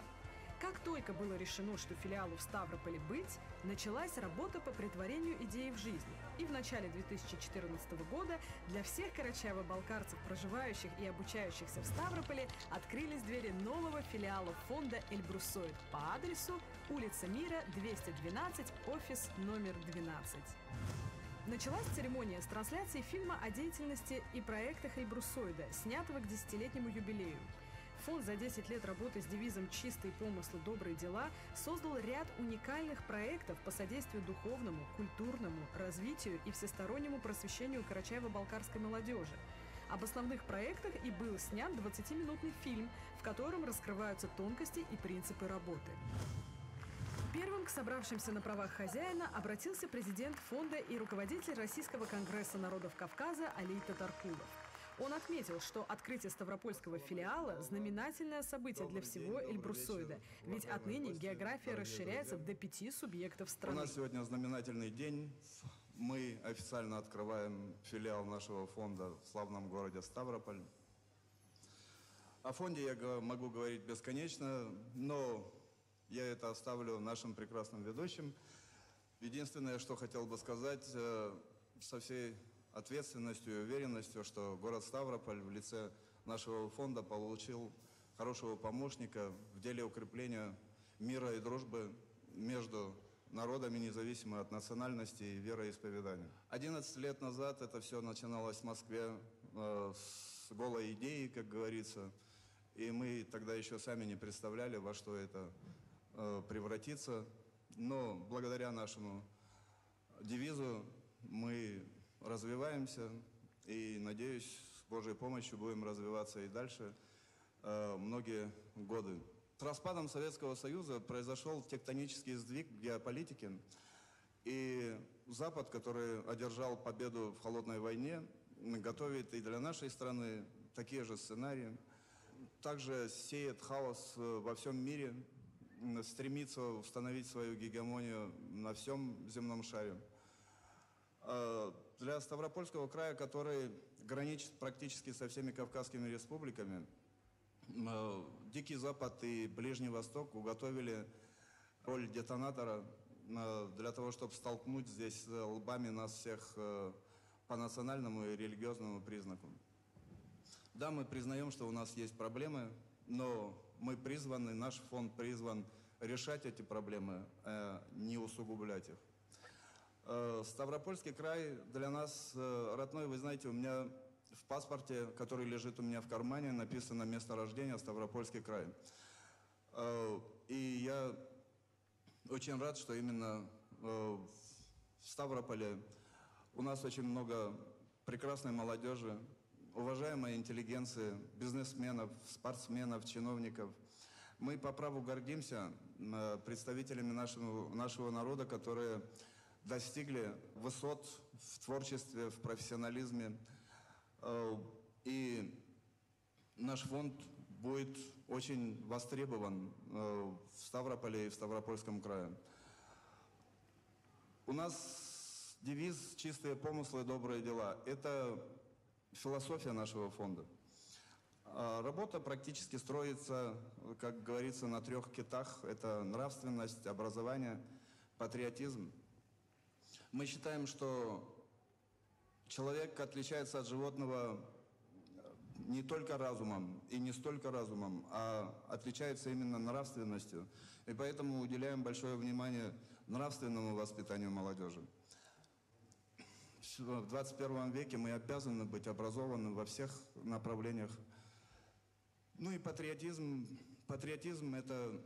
Как только было решено, что филиалу в Ставрополе быть, началась работа по претворению идеи в жизнь. И в начале 2014 года для всех карачаево-балкарцев, проживающих и обучающихся в Ставрополе, открылись двери нового филиала фонда «Эльбрусоид» по адресу улица Мира, 212, офис номер 12. Началась церемония с трансляции фильма о деятельности и проектах Эльбрусоида, снятого к 10-летнему юбилею. Фонд за 10 лет работы с девизом «Чистые помыслы, добрые дела» создал ряд уникальных проектов по содействию духовному, культурному, развитию и всестороннему просвещению карачаево-балкарской молодежи. Об основных проектах и был снят 20-минутный фильм, в котором раскрываются тонкости и принципы работы. Первым к собравшимся на правах хозяина обратился президент фонда и руководитель Российского конгресса народов Кавказа Алий Татаркулов. Он отметил, что открытие ставропольского филиала – знаменательное событие для всего Эльбрусоида, ведь отныне география расширяется до 5 субъектов страны. У нас сегодня знаменательный день. Мы официально открываем филиал нашего фонда в славном городе Ставрополь. О фонде я могу говорить бесконечно, но я это оставлю нашим прекрасным ведущим. Единственное, что хотел бы сказать со всей ответственностью и уверенностью, что город Ставрополь в лице нашего фонда получил хорошего помощника в деле укрепления мира и дружбы между народами, независимо от национальности и вероисповедания. 11 лет назад это все начиналось в Москве с голой идеей, как говорится, и мы тогда еще сами не представляли, во что это превратится. Но благодаря нашему девизу мы развиваемся и, надеюсь, с Божьей помощью будем развиваться и дальше многие годы. С распадом Советского Союза произошел тектонический сдвиг в геополитике, и Запад, который одержал победу в холодной войне, готовит и для нашей страны такие же сценарии. Также сеет хаос во всем мире, стремится установить свою гегемонию на всем земном шаре. Для Ставропольского края, который граничит практически со всеми Кавказскими республиками, Дикий Запад и Ближний Восток уготовили роль детонатора для того, чтобы столкнуть здесь лбами нас всех по национальному и религиозному признаку. Да, мы признаем, что у нас есть проблемы, но мы призваны, наш фонд призван решать эти проблемы, а не усугублять их. Ставропольский край для нас родной. Вы знаете, у меня в паспорте, который лежит у меня в кармане, написано место рождения Ставропольский край. И я очень рад, что именно в Ставрополе у нас очень много прекрасной молодежи, уважаемой интеллигенции, бизнесменов, спортсменов, чиновников. Мы по праву гордимся представителями нашего народа, которые достигли высот в творчестве, в профессионализме. И наш фонд будет очень востребован в Ставрополе и в Ставропольском крае. У нас девиз «Чистые помыслы, добрые дела». Это философия нашего фонда. Работа практически строится, как говорится, на 3 китах. Это нравственность, образование, патриотизм. Мы считаем, что человек отличается от животного не только разумом и не столько разумом, а отличается именно нравственностью. И поэтому уделяем большое внимание нравственному воспитанию молодежи. В 21 веке мы обязаны быть образованы во всех направлениях. Ну и патриотизм. Патриотизм – это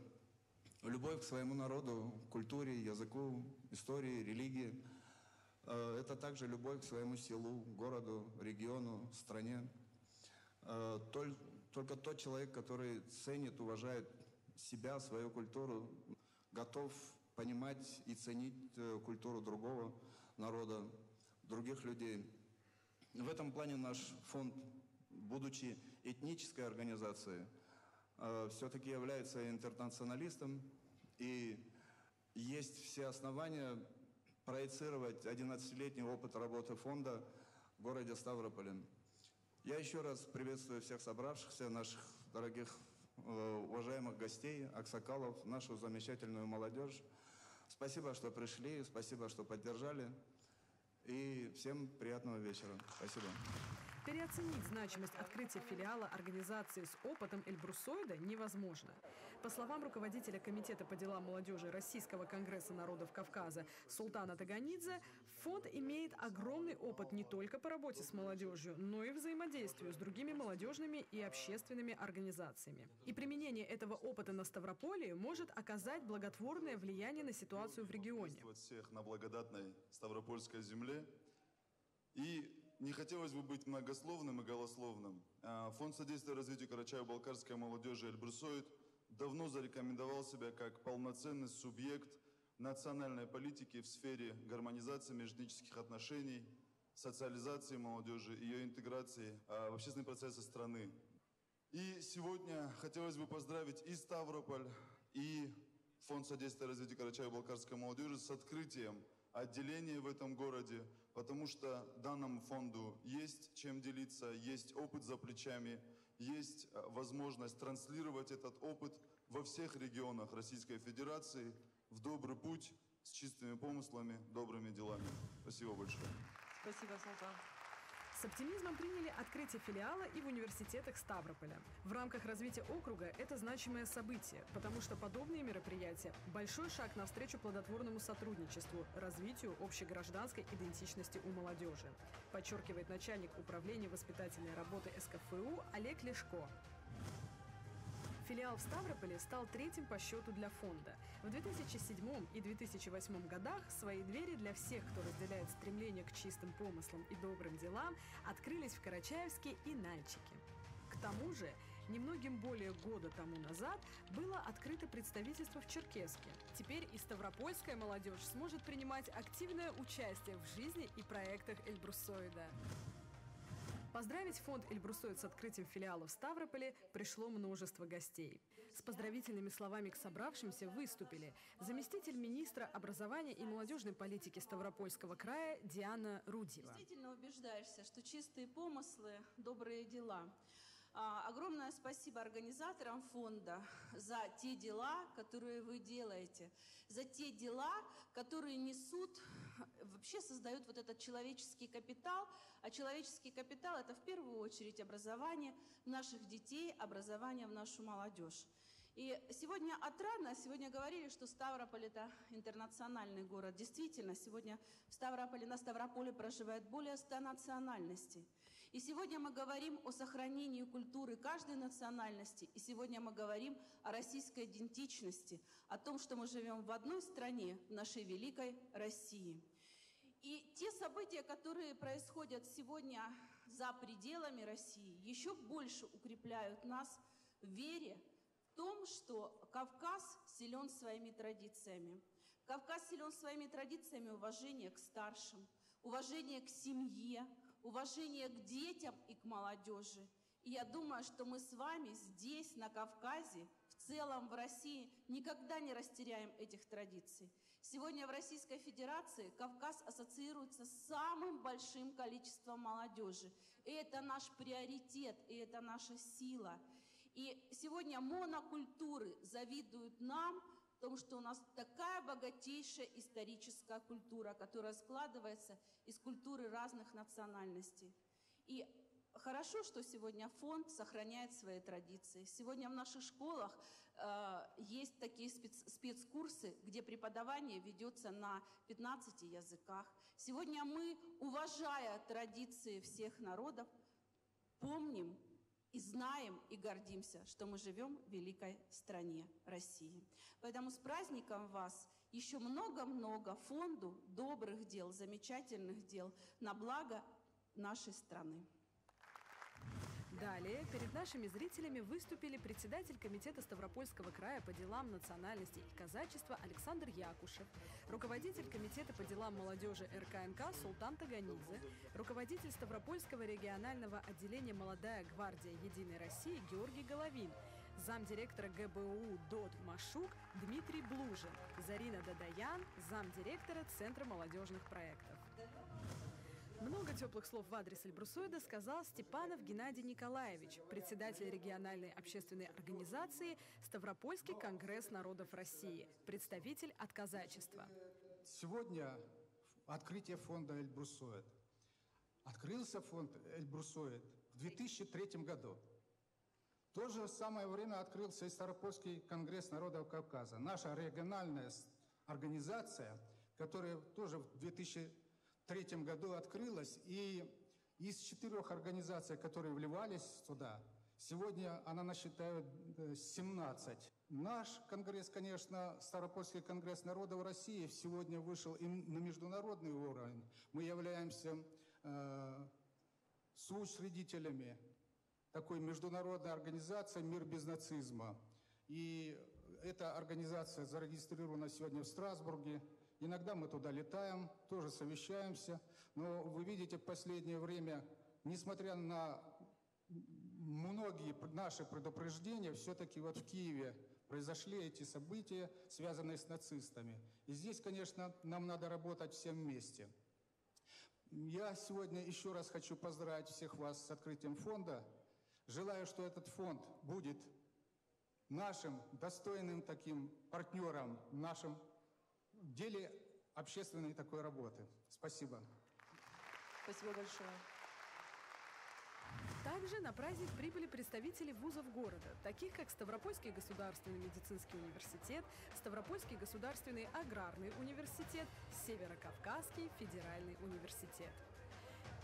любовь к своему народу, культуре, языку, истории, религии. Это также любовь к своему селу, городу, региону, стране. Только тот человек, который ценит, уважает себя, свою культуру, готов понимать и ценить культуру другого народа, других людей. В этом плане наш фонд, будучи этнической организацией, все-таки является интернационалистом, и есть все основания проецировать 11-летний опыт работы фонда в городе Ставрополе. Я еще раз приветствую всех собравшихся, наших дорогих, уважаемых гостей, аксакалов, нашу замечательную молодежь. Спасибо, что пришли, спасибо, что поддержали. И всем приятного вечера. Спасибо. Переоценить значимость открытия филиала организации с опытом Эльбрусойда невозможно. По словам руководителя Комитета по делам молодежи Российского конгресса народов Кавказа Султана Таганидзе, фонд имеет огромный опыт не только по работе с молодежью, но и взаимодействию с другими молодежными и общественными организациями. И применение этого опыта на Ставрополье может оказать благотворное влияние на ситуацию в регионе. Всех на благодатной Ставропольской земле. И не хотелось бы быть многословным и голословным. Фонд содействия развитию карачаево-балкарской молодежи «Эльбрусойд» давно зарекомендовал себя как полноценный субъект национальной политики в сфере гармонизации межэтнических отношений, социализации молодежи, ее интеграции в общественные процессы страны. И сегодня хотелось бы поздравить и Ставрополь, и Фонд содействия развитию карачаево-балкарской молодежи с открытием отделения в этом городе, потому что данному фонду есть чем делиться, есть опыт за плечами, есть возможность транслировать этот опыт во всех регионах Российской Федерации в добрый путь, с чистыми помыслами, добрыми делами. Спасибо большое. Спасибо, Султан. С оптимизмом приняли открытие филиала и в университетах Ставрополя. В рамках развития округа это значимое событие, потому что подобные мероприятия – большой шаг навстречу плодотворному сотрудничеству, развитию общегражданской идентичности у молодежи, подчеркивает начальник управления воспитательной работы СКФУ Олег Лешко. Филиал в Ставрополе стал 3-м по счету для фонда. В 2007 и 2008 годах свои двери для всех, кто разделяет стремление к чистым помыслам и добрым делам, открылись в Карачаевске и Нальчике. К тому же, немногим более года тому назад было открыто представительство в Черкесске. Теперь и ставропольская молодежь сможет принимать активное участие в жизни и проектах Эльбрусойда. Поздравить фонд «Эльбрусойд» с открытием филиала в Ставрополе пришло множество гостей. С поздравительными словами к собравшимся выступили заместитель министра образования и молодежной политики Ставропольского края Диана Рудьева. Действительно убеждаешься, что чистые помыслы, добрые дела. Огромное спасибо организаторам фонда за те дела, которые вы делаете, за те дела, которые несут, вообще создают вот этот человеческий капитал. А человеческий капитал – это в первую очередь образование наших детей, образование в нашу молодежь. И сегодня отрадно, сегодня говорили, что Ставрополь – это интернациональный город. Действительно, сегодня в Ставрополе, на Ставрополе проживает более 100 национальностей. И сегодня мы говорим о сохранении культуры каждой национальности. И сегодня мы говорим о российской идентичности, о том, что мы живем в одной стране, в нашей великой России. И те события, которые происходят сегодня за пределами России, еще больше укрепляют нас в вере в том, что Кавказ силен своими традициями. Кавказ силен своими традициями уважения к старшим, уважение к семье, уважение к детям и к молодежи. И я думаю, что мы с вами здесь, на Кавказе, в целом в России, никогда не растеряем этих традиций. Сегодня в Российской Федерации Кавказ ассоциируется с самым большим количеством молодежи. И это наш приоритет, и это наша сила. И сегодня монокультуры завидуют нам, потому что у нас такая богатейшая историческая культура, которая складывается из культуры разных национальностей. И хорошо, что сегодня фонд сохраняет свои традиции. Сегодня в наших школах есть такие спецкурсы, где преподавание ведется на 15 языках. Сегодня мы, уважая традиции всех народов, помним и знаем и гордимся, что мы живем в великой стране России. Поэтому с праздником вас! Еще много-много фонду добрых дел, замечательных дел на благо нашей страны. Далее перед нашими зрителями выступили председатель комитета Ставропольского края по делам национальностей и казачества Александр Якушев, руководитель комитета по делам молодежи РКНК Султан Таганидзе, руководитель Ставропольского регионального отделения «Молодая гвардия Единой России» Георгий Головин, замдиректора ГБУ ДОТ «Машук» Дмитрий Блужин, Зарина Дадаян, замдиректора Центра молодежных проектов. Много теплых слов в адрес Эльбрусойда сказал Степанов Геннадий Николаевич, председатель региональной общественной организации «Ставропольский конгресс народов России», представитель от казачества. Сегодня открытие фонда Эльбрусойд. Открылся фонд Эльбрусойд в 2003 году. В то же самое время открылся и Ставропольский конгресс народов Кавказа. Наша региональная организация, которая тоже в 2003 году открылась, и из 4 организаций, которые вливались сюда, сегодня она насчитает 17. Наш конгресс, конечно, Ставропольский конгресс народов России, сегодня вышел и на международный уровень. Мы являемся соучредителями такой международной организации «Мир без нацизма». И эта организация зарегистрирована сегодня в Страсбурге. Иногда мы туда летаем, тоже совещаемся. Но вы видите, в последнее время, несмотря на многие наши предупреждения, все-таки вот в Киеве произошли эти события, связанные с нацистами. И здесь, конечно, нам надо работать всем вместе. Я сегодня еще раз хочу поздравить всех вас с открытием фонда. Желаю, что этот фонд будет нашим достойным таким партнером в нашем деле общественной такой работы. Спасибо. Спасибо большое. Также на праздник прибыли представители вузов города, таких как Ставропольский государственный медицинский университет, Ставропольский государственный аграрный университет, Северокавказский федеральный университет.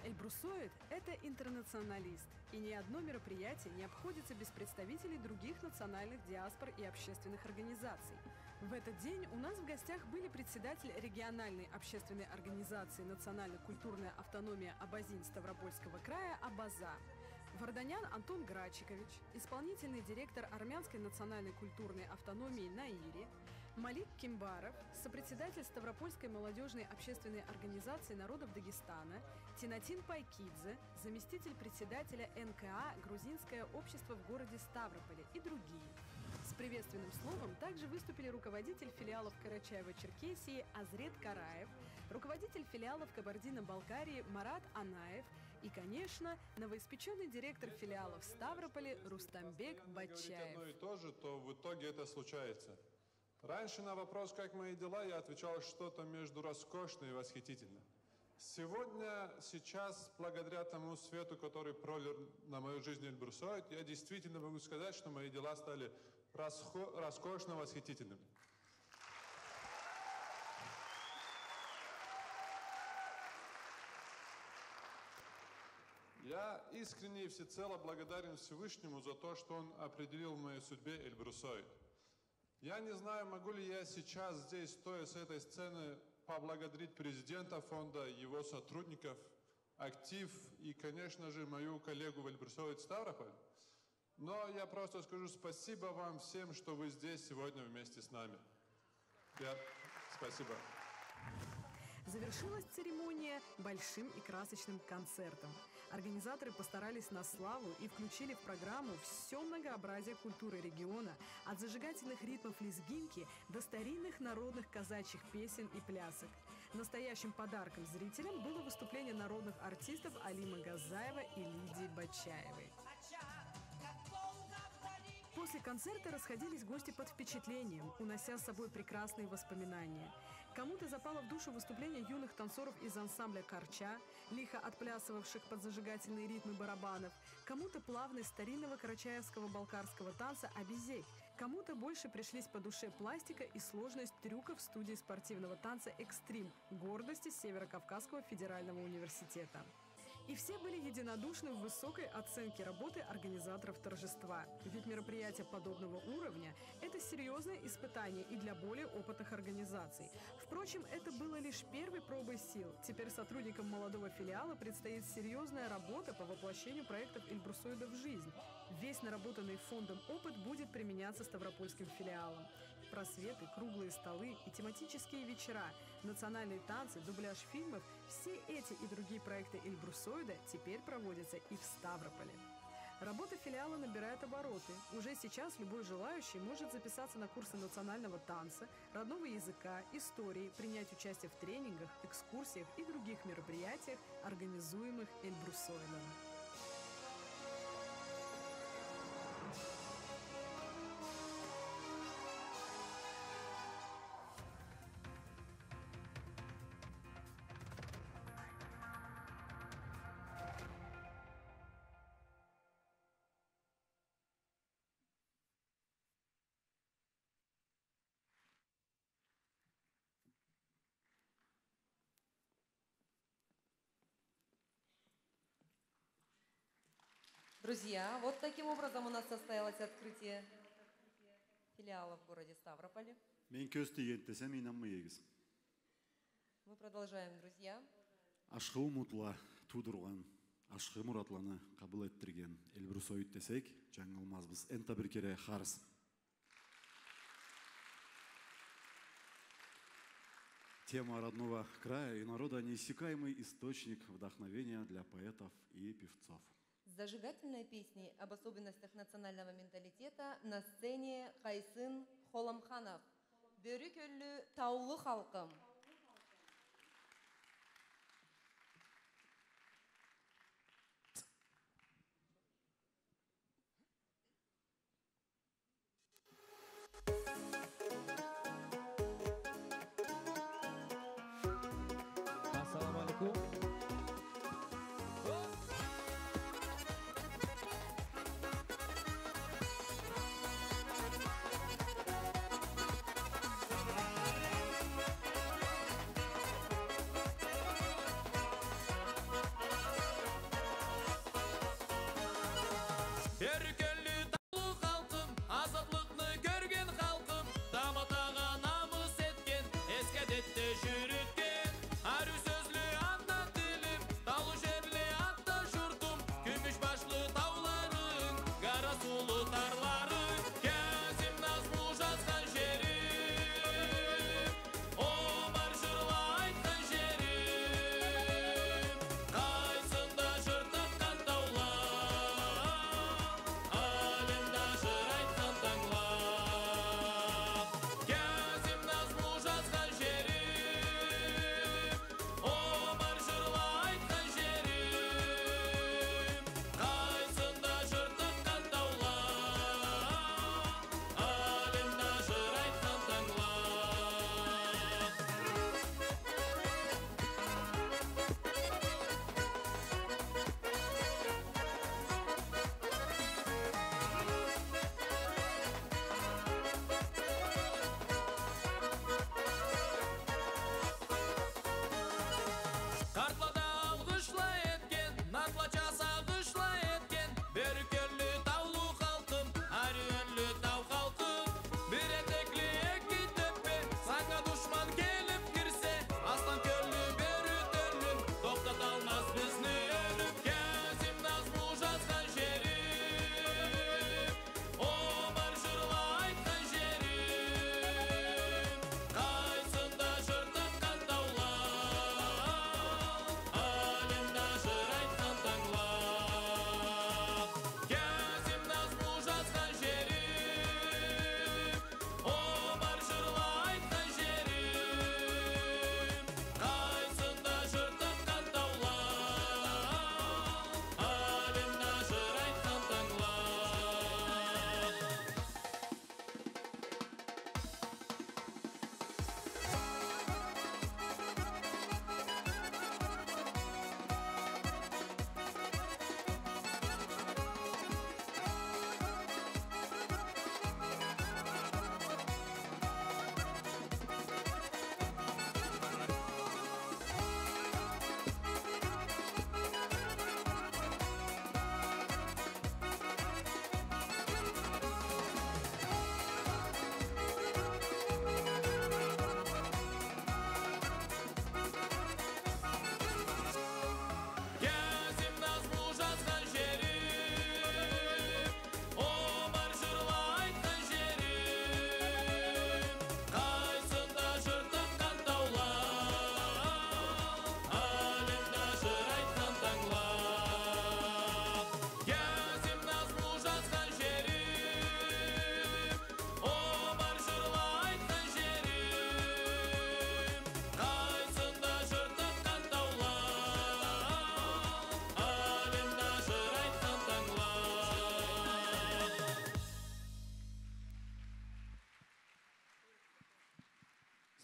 Эльбрусойд – это интернационалист, и ни одно мероприятие не обходится без представителей других национальных диаспор и общественных организаций. В этот день у нас в гостях были председатель региональной общественной организации «Национально-культурная автономия Абазин» Ставропольского края «Абаза», Варданян Антон Грачикович, исполнительный директор Армянской национальной культурной автономии «Наири», Малик Кимбаров, сопредседатель Ставропольской молодежной общественной организации народов Дагестана, Тинатин Пайкидзе, заместитель председателя НКА «Грузинское общество в городе Ставрополе» и другие. С приветственным словом также выступили руководитель филиалов Карачаево-Черкесии Азрет Караев, руководитель филиалов Кабардино-Балкарии Марат Анаев и, конечно, новоиспеченный директор филиалов в Ставрополе Рустамбек Батчаев. Одно и то же, то в итоге это случается. Раньше на вопрос «как мои дела» я отвечал что-то между роскошно и восхитительно. Сегодня, сейчас, благодаря тому свету, который пролил на мою жизнь Эльбрусойд, я действительно могу сказать, что мои дела стали роскошно восхитительными. Я искренне и всецело благодарен Всевышнему за то, что Он определил в моей судьбе Эльбрусойд. Я не знаю, могу ли я сейчас здесь, стоя с этой сцены, поблагодарить президента фонда, его сотрудников, актив и, конечно же, мою коллегу в Эльбрусойд Ставрополь. Но я просто скажу спасибо вам всем, что вы здесь сегодня вместе с нами. Спасибо. Завершилась церемония большим и красочным концертом. Организаторы постарались на славу и включили в программу все многообразие культуры региона, от зажигательных ритмов лезгинки до старинных народных казачьих песен и плясок. Настоящим подарком зрителям было выступление народных артистов Алимы Газаева и Лидии Бачаевой. После концерта расходились гости под впечатлением, унося с собой прекрасные воспоминания. Кому-то запало в душу выступление юных танцоров из ансамбля «Карча», лихо отплясывавших под зажигательные ритмы барабанов, кому-то плавность старинного карачаевского балкарского танца «Абизей», кому-то больше пришлись по душе пластика и сложность трюков в студии спортивного танца «Экстрим», гордости Северо-Кавказского федерального университета. И все были единодушны в высокой оценке работы организаторов торжества. Ведь мероприятие подобного уровня – это серьезное испытание и для более опытных организаций. Впрочем, это было лишь первой пробой сил. Теперь сотрудникам молодого филиала предстоит серьезная работа по воплощению проектов Эльбрусоида в жизнь. Весь наработанный фондом опыт будет применяться ставропольским филиалом. Просветы, круглые столы и тематические вечера, национальные танцы, дубляж фильмов – все эти и другие проекты Эльбрусоида теперь проводятся и в Ставрополе. Работа филиала набирает обороты. Уже сейчас любой желающий может записаться на курсы национального танца, родного языка, истории, принять участие в тренингах, экскурсиях и других мероприятиях, организуемых Эльбрусоидом. Друзья, вот таким образом у нас состоялось открытие филиала в городе Ставрополе. Мен көз тиген десем инанмай егіз. Мы продолжаем, друзья. Ашқы ұмытыла тудырған, ашқы мұратланы қабыл еттірген Эльбрусоид десек, жаңылмазбыз. Энта бір кере қарыз. Тема родного края и народа – неиссякаемый источник вдохновения для поэтов и певцов. Зажигательной песней об особенностях национального менталитета на сцене Хайсын Холамханов. Бөрікөлі таулы халқым. Ассаламу алейкум.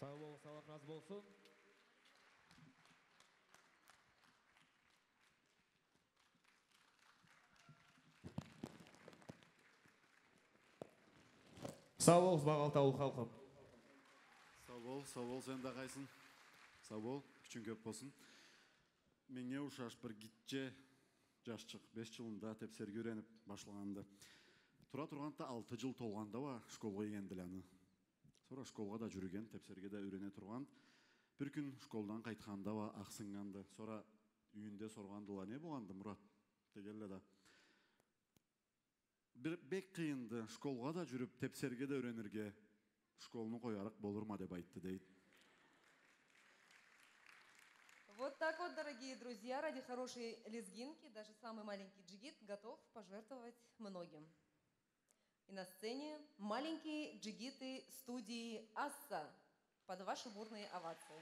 Sağ olun, sağlık razı olsun. Sağ ol, Бағалта ауыл халқы. Сау бол, сен де қайсың? Сау бол, күшің көп болсын. Менге ұшаш бір гитче жашчық 5 жылында тепсерге үйреніп башылғанды. Тұра тұрғанда 6 жыл толғанда ва школға егенділәні. Sonra школға да жүрген, тепсерге де үйрене тұрған. Bir күн школдан қайтқанда ва ақсынғанды. Sonra үйінде сорғандыла не болғанды, Мұрат? Дегелі да. Bir бек қиынды, школға да жүріп, тепсерге де үйренерге, школны қойарық болыр ма деп айтты дейді. Вот так вот, дорогие друзья, ради хорошей лезгинки даже самый маленький джигит готов пожертвовать многим. И на сцене маленькие джигиты студии «Асса» под ваши бурные овации.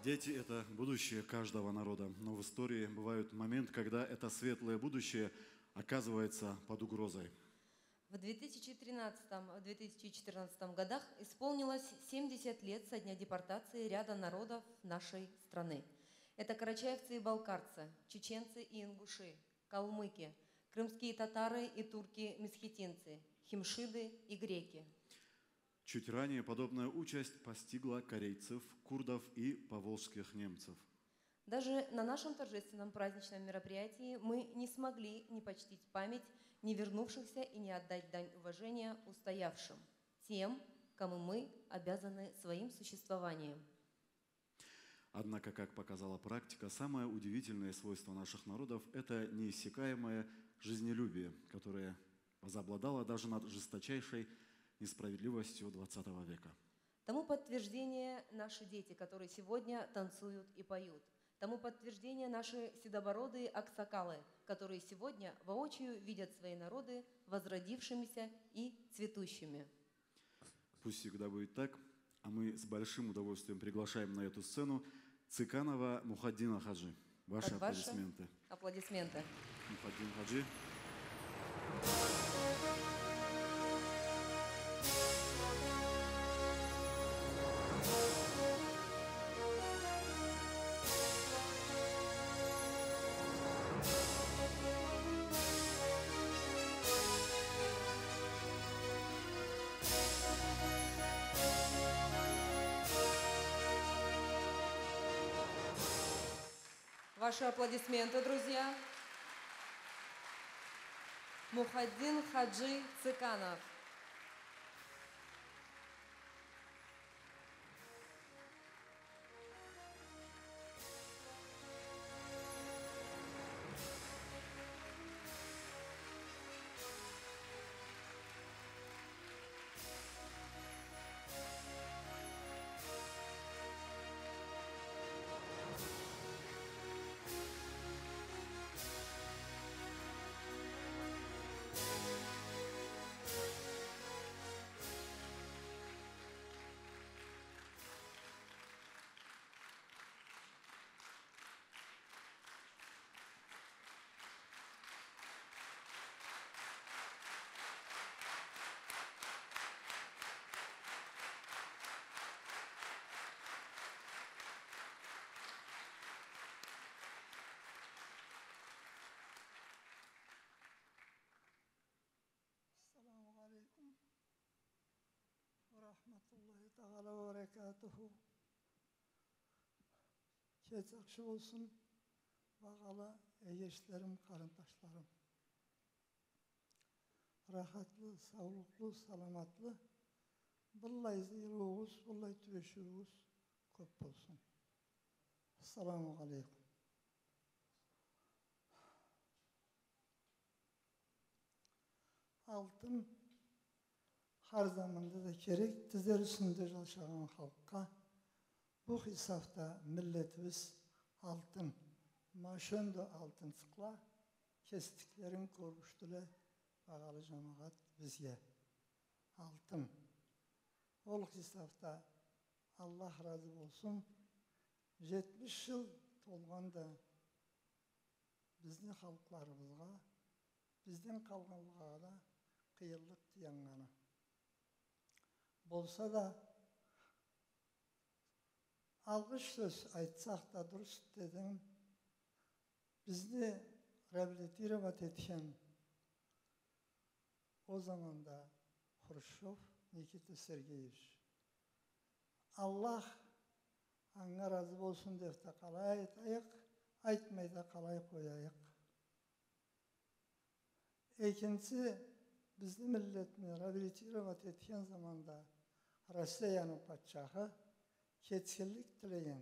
Дети – это будущее каждого народа, но в истории бывает момент, когда это светлое будущее оказывается под угрозой. В 2013-2014 годах исполнилось 70 лет со дня депортации ряда народов нашей страны. Это карачаевцы и балкарцы, чеченцы и ингуши, калмыки, крымские татары и турки-месхетинцы, химшиды и греки. Чуть ранее подобная участь постигла корейцев, курдов и поволжских немцев. Даже на нашем торжественном праздничном мероприятии мы не смогли не почтить память не вернувшихся и не отдать дань уважения устоявшим, тем, кому мы обязаны своим существованием. Однако, как показала практика, самое удивительное свойство наших народов – это неиссякаемое жизнелюбие, которое возобладало даже над жесточайшей несправедливостью XX века. Тому подтверждение наши дети, которые сегодня танцуют и поют. Тому подтверждение наши седобородые аксакалы, которые сегодня воочию видят свои народы возродившимися и цветущими. Пусть всегда будет так, а мы с большим удовольствием приглашаем на эту сцену Цыканова Мухаддина Хаджи. Ваши аплодисменты. Аплодисменты. Мухаддин Хаджи. Ваши аплодисменты, друзья. Мухаддин Хаджи Цыканов. Rahmetullahi Teala ve Berekatuhu. Kez akşı olsun, bağala egeçlerim, karındaşlarım. Rahatlı, sağlıklı, salamatlı, bullay ziyruğuz, bullay tüveşürüğüz köp olsun. Esselamu Aleyküm. Altın her zamanda da gerek tizler üstünde çalışan halka bu hesapta milletimiz altın, maşön de altın sıkla kestiklerin korkuştular bağalı cemaat bizge. Altın. Ol hesapta Allah razı olsun 70 yıl tolganda bizning halklarımızga, bizden kalganlığa da kıyırlık diyanğana. Bolsa da algış söz aytsak da durust dedim. Bizni reabilitировать etken o zaman da Хрущев Никита Сергеевич. Allah аңа разы болсын деп те қалай айтайық, айтмай да қалай қояйық. Екінші, бізді миллетini реабилитировать etken zamanda Россияның патшағы кеткенлік тілеген.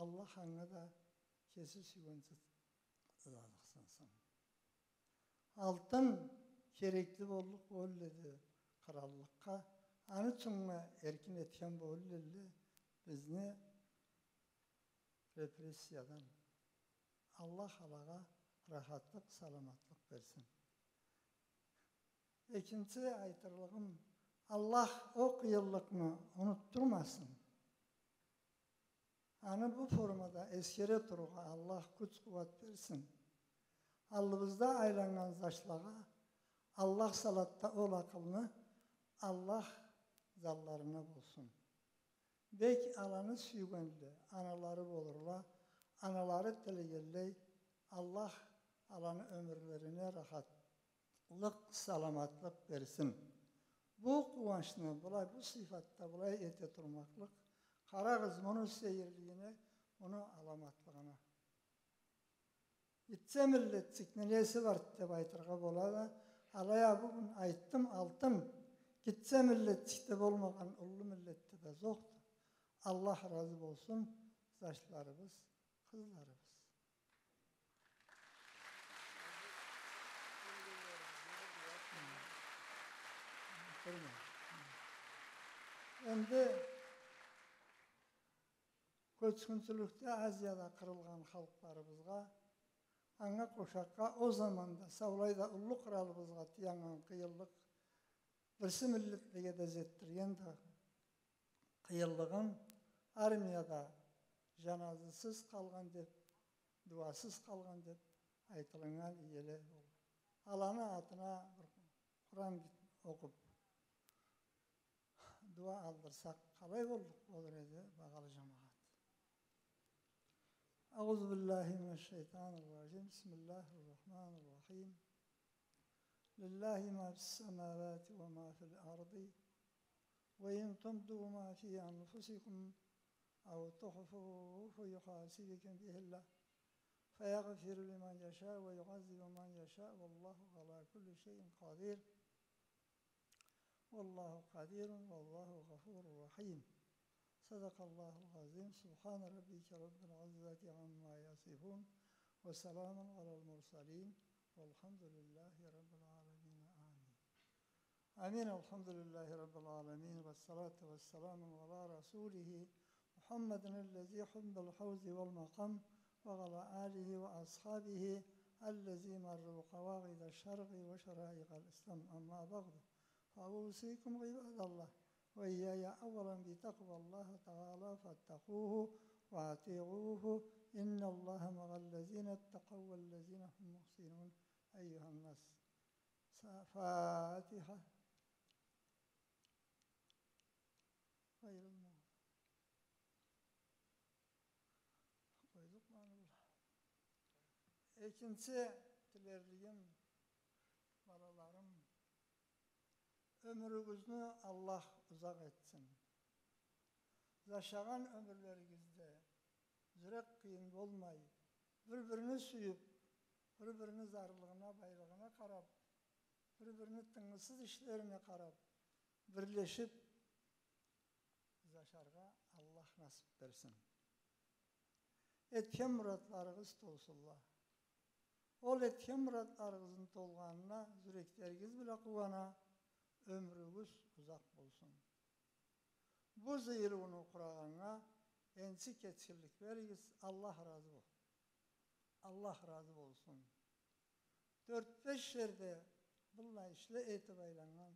Allah аңа да кесі сүйгенсіз ызалықсынсын. Алтын керекті болдық болдеді қыраллыққа. Аны чыңма еркін еткен болдеді бізіне репрессиядан. Allah халаға рахаттық, саламатлық берсін. Екінші айтырлығым, Allah o kıyırlıkını unutturmasın. аны бұл формада ескере тұруға Аллах күш қуат берсін. Алдыбызда айланған зашлаға Аллах салатта ол ақылны Аллах залларына болсын. Бек аланы сүйгенді аналары болырла, аналары тілегелей, Аллах аланы өмірлеріне рахатлық, саламатлық берсін. Бұл қуанышны, бұлай бұл сифатта, бұлай ете тұрмақлық, қарағыз мұны сейірлігіне, мұны аламатлығына. Итсе миллетсік нелесі бар деп айтырға болады, алая бүгін айттым, алтым, кетсе миллетсікте болмаған ұлы миллетте де жоқты. Аллах разы болсын, зашларыбыз, қызларыбыз. Енді көчкүнчүлүктө Азияда кырылган халыктарыбызга, аңа кошакка о заманда Саулайда улуу кыралыбызга тиянган кыйылдык, бирси миллетлиге да жеттирген да кыйылдыгын армияда жаназасыз калган деп, дуасыз калган деп айтылган эле болду. Аланы атына Куран окуп дуа алдырсак калай болдук болор эди, багалы жамаат. أعوذ بالله من الشيطان الرجيم بسم الله الرحمن الرحيم لله ما في السماوات وما في الأرض وإن تبدوا ما في أنفسكم أو تخفوه فيحاسبكم به الله فيغفر لمن يشاء ويعذب من يشاء والله على كل شيء قدير والله قدير والله غفور رحيم صدق الله العظيم سبحان ربك رب العزة عما يصفون وسلام على المرسلين والحمد لله رب العالمين آمين آمين الحمد لله رب العالمين والصلاة والسلام على رسوله محمد الذي حب الحوز والمقام وعلى آله وأصحابه الذي مروا قواعد الشرع وشرائع الإسلام أما بعد فأوصيكم عباد الله وإياي أولا بتقوى الله تعالى فاتقوه وأطيعوه إن الله مع الذين اتقوا والذين هم محسنون أيها الناس فاتحة غير الموت İkinci dilerliğim balalarım ömrünüzü Allah uzak etsin. Yaşayan ömürlerinizde zürek kıyım olmayı, birbirini suyup, birbirinin zarlığına, bayrağına karab, birbirinin tıngısız işlerine karab, birleşip yaşarga Allah nasip versin. Etken muratlarınız tolsunlar. Ol etken muratlarınızın tolganına, yürekleriniz bile kuvana, ömrünüz uzak olsun. Bu zıyırını kurağına ensi keçirlik veririz. Allah razı olsun. Allah razı olsun. 4-5 yerde bununla işle etibaylanan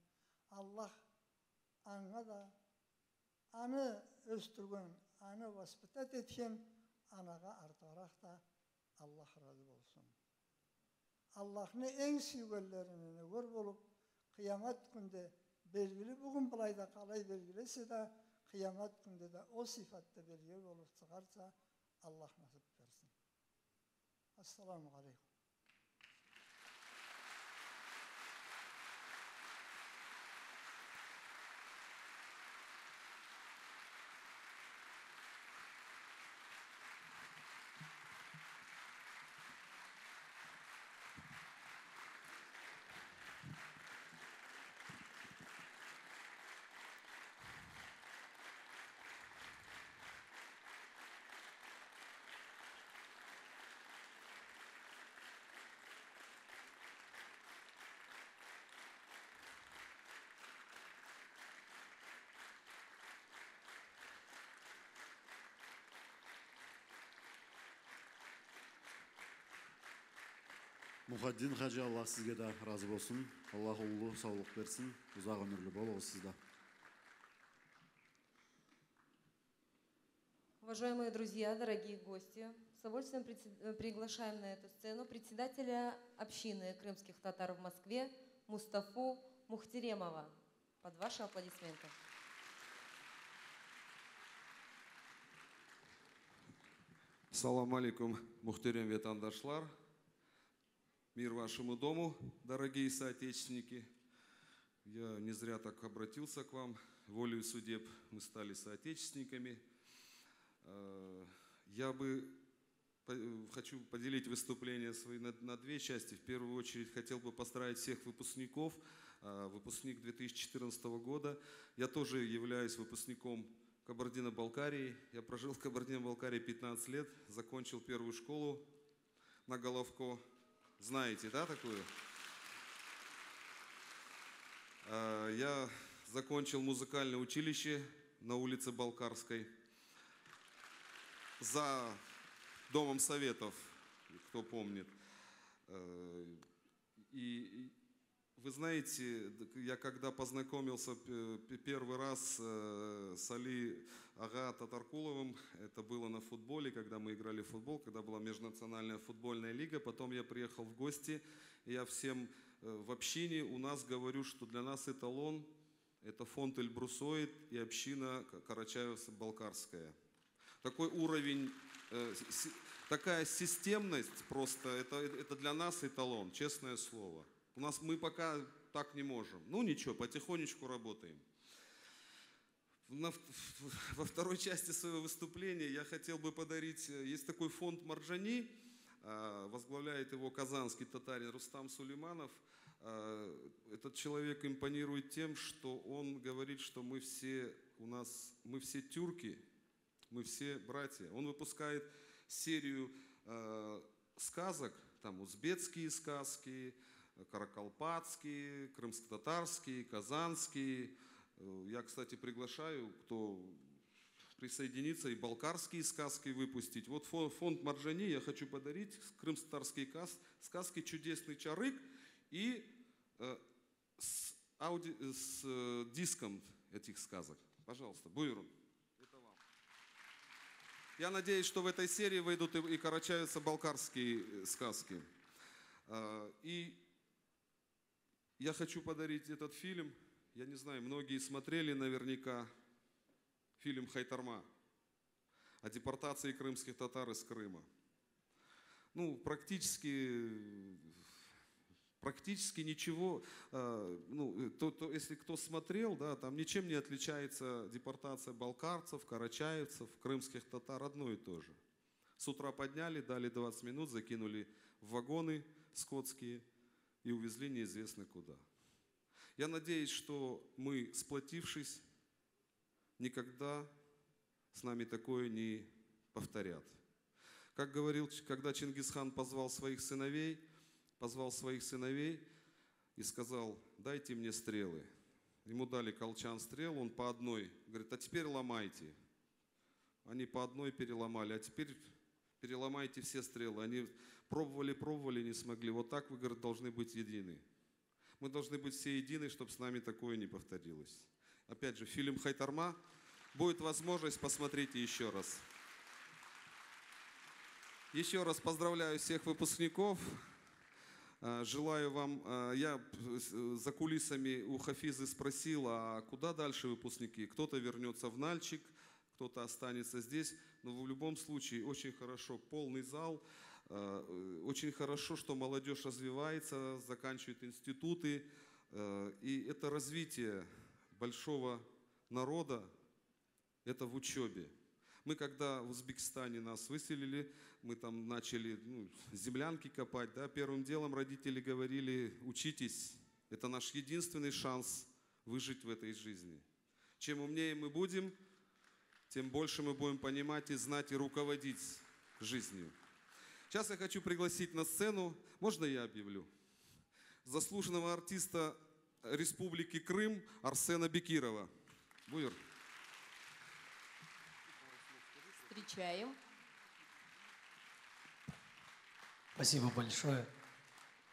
Allah ana da anı östürgün, anı vasfitat etken anaga artarak da Allah razı olsun. Allah'ın en sügüllerine gör bulup kıyamet günde belgili bugün bulayda kalay belgilese de kıyamet günde de o sifatte belgili olup çıkarsa Allah nasip versin. Esselamu Aleyküm. Muhaddin Hacı Allah sizге de razı olsun. Allah улы саулық берсін. Ұзақ өмірлі болыңыз сізді. Уважаемые друзья, дорогие гости, с удовольствием приглашаем на эту сцену председателя общины крымских татар в Москве Мустафу Мухтеремова. Под ваши аплодисменты. Салам алейкум, Мухтерем ветандашлар. Мир вашему дому, дорогие соотечественники. Я не зря так обратился к вам. Волею судеб мы стали соотечественниками. Я хочу поделить выступление свои на две части. В первую очередь хотел бы поздравить всех выпускников. Выпускник 2014 года. Я тоже являюсь выпускником Кабардино-Балкарии. Я прожил в Кабардино-Балкарии 15 лет, закончил первую школу на Головко. Знаете, да, такую? Я закончил музыкальное училище на улице Балкарской за Домом Советов, кто помнит. И вы знаете, я когда познакомился первый раз с Али Ага Татаркуловым, это было на футболе, когда мы играли в футбол, когда была межнациональная футбольная лига. Потом я приехал в гости, и я всем в общине у нас говорю, что для нас эталон – это фонд Эльбрусоид и община Карачаево-Балкарская. Такой уровень, такая системность просто, это для нас эталон, честное слово. Мы пока так не можем. Ну ничего, потихонечку работаем. Во второй части своего выступления я хотел бы подарить, есть такой фонд Марджани, возглавляет его казанский татарин Рустам Сулейманов. Этот человек импонирует тем, что он говорит, что мы все тюрки, мы все братья. Он выпускает серию сказок, там узбекские сказки, каракалпатские, крымско-татарские, казанские. Я, кстати, приглашаю, кто присоединится, и балкарские сказки выпустить. Вот фонд Марджани я хочу подарить крымско-татарские сказки «Чудесный чарык» и с диском этих сказок. Пожалуйста, Буйрун. Это вам. Я надеюсь, что в этой серии выйдут и карачаево-балкарские сказки. И я хочу подарить этот фильм. Я не знаю, многие смотрели наверняка фильм «Хайтарма» о депортации крымских татар из Крыма. Ну, практически ничего, если кто смотрел, да, там ничем не отличается депортация балкарцев, карачаевцев, крымских татар, одно и то же. С утра подняли, дали 20 минут, закинули в вагоны скотские и увезли неизвестно куда. Я надеюсь, что мы, сплотившись, никогда с нами такое не повторят. Как говорил, когда Чингисхан позвал своих сыновей и сказал: дайте мне стрелы. Ему дали колчан стрел, он по одной. Говорит: а теперь ломайте. Они по одной переломали, а теперь переломайте все стрелы. Они пробовали, не смогли. Вот так вы, говорит, должны быть едины. Мы должны быть все едины, чтобы с нами такое не повторилось. Опять же, фильм «Хайтарма». Будет возможность, посмотрите еще раз. Еще раз поздравляю всех выпускников. Желаю вам, я за кулисами у Хафизы спросил, а куда дальше выпускники? Кто-то вернется в Нальчик, кто-то останется здесь. Но в любом случае очень хорошо, полный зал. Очень хорошо, что молодежь развивается, заканчивает институты. И это развитие большого народа, это в учебе. Мы когда в Узбекистане нас выселили, мы там начали землянки копать, да, первым делом родители говорили: учитесь, это наш единственный шанс выжить в этой жизни. Чем умнее мы будем, тем больше мы будем понимать и знать, и руководить жизнью. Сейчас я хочу пригласить на сцену, можно я объявлю, заслуженного артиста Республики Крым Арсена Бекирова. Буйр. Встречаем. Спасибо большое.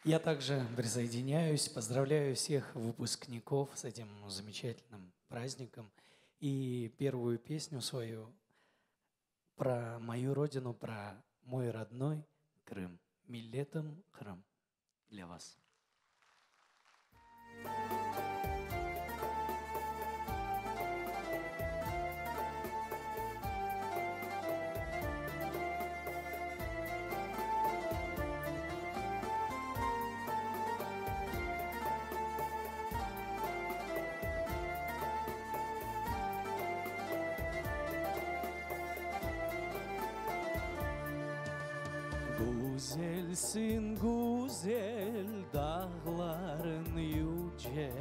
Я также присоединяюсь, поздравляю всех выпускников с этим замечательным праздником. И первую песню свою про мою родину, про мой родной Крым. Миллетом Крым для вас. Güzelsin güzel dağların yüce,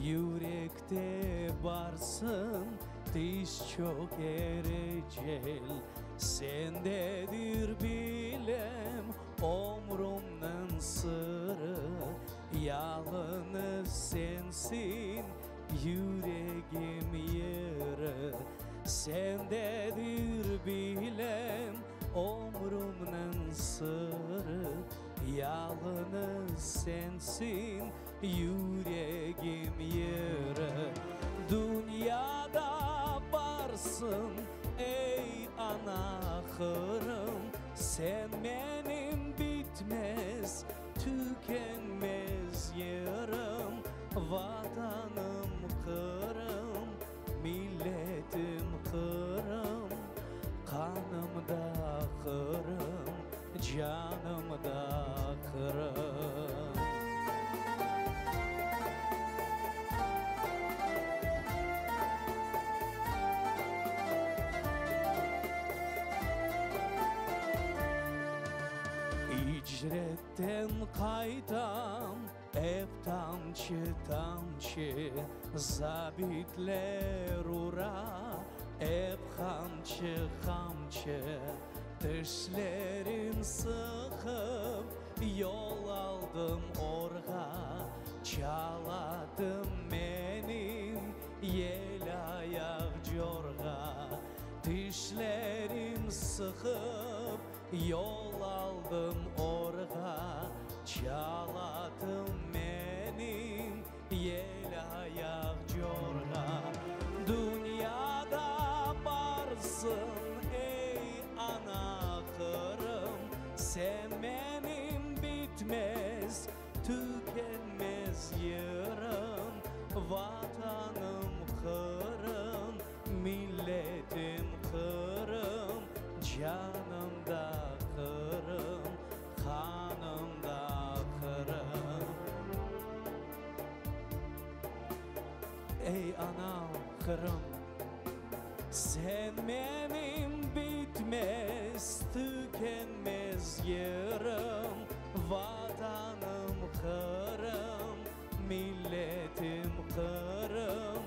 yürekte varsın diş çok erecel. Sendedir bilem omrumdan sırrı, yalnız sensin yüreğim yeri. Sendedir bilem omrumdan sırrı, yalnız sensin yüreğim yeri. Dünyada varsın ey anahırım, sen benim bitmez tükenmez yarım. Vatanım Kırım, milletim Kırım, kanımda Kırım, canımda Kırım. Hicretten kaytam, hep tamçı tamçı, zabitler ura, hep kamçı kamçı. Dişlerim sıkıp yol aldım orga, çaladım benim yel ayak jorga. Dişlerim sıkıp yol aldım orga, çaladım benim yel ayak jorga. Dünyada varsın ey ana Kırım, sen benim bitmez tükenmez yarım. Vatanım Kırım, milletim Kırım, canımda Kırım, kanımda Kırım. Ey anam Kırım, sen benim bitmez tükenmez yarım. Vatanım Kırım, milletim Kırım,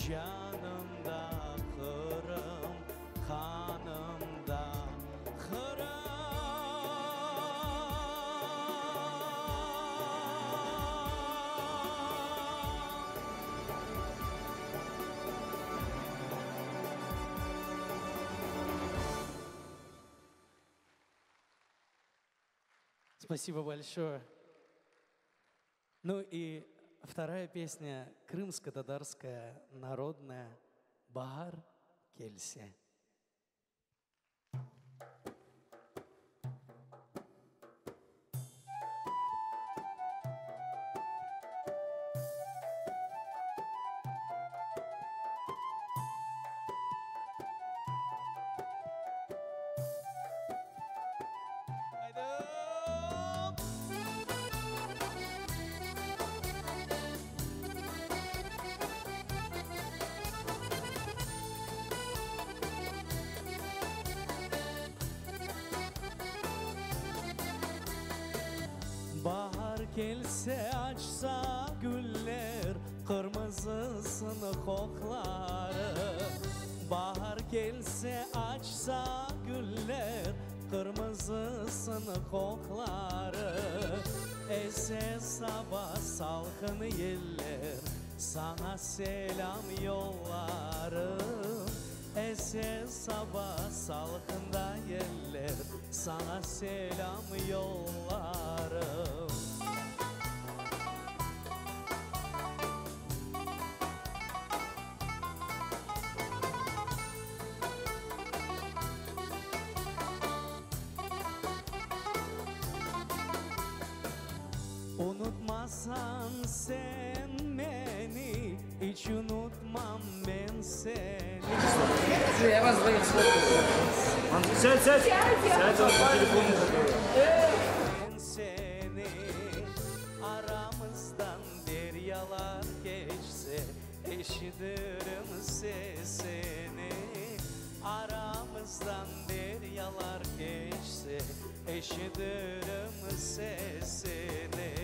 canımda Kırım, kanımda Kırım. Спасибо большое. Ну и вторая песня крымско-татарская, народная, Bahar Gelse. Bahar gelse açsa güller, kırmızısını kokları. Bahar gelse açsa güller, kırmızısını kokları. Ese sabah salkın yeller, sana selam yollarım. Ese sabah salkında yeller, sana selam yollarım. Arasan sen beni, hiç unutmam ben seni. Я вас звоню. Сядь, сядь. Сядь, он по телефону Ben seni, aramızdan deryalar geçse, eşitirim sesini. Aramızdan deryalar geçse, eşitirim sesini.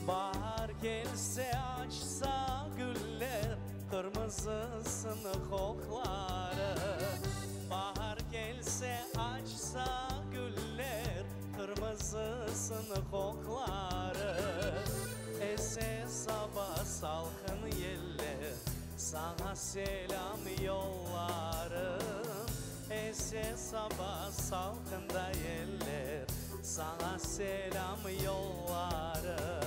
Bahar gelse açsa güller, kırmızısını kokları. Bahar gelse açsa güller, kırmızısını kokları. Ese sabah salkın yeller, sana selam yollarım. Ese sabah salkında yeller, sana selam yollarım.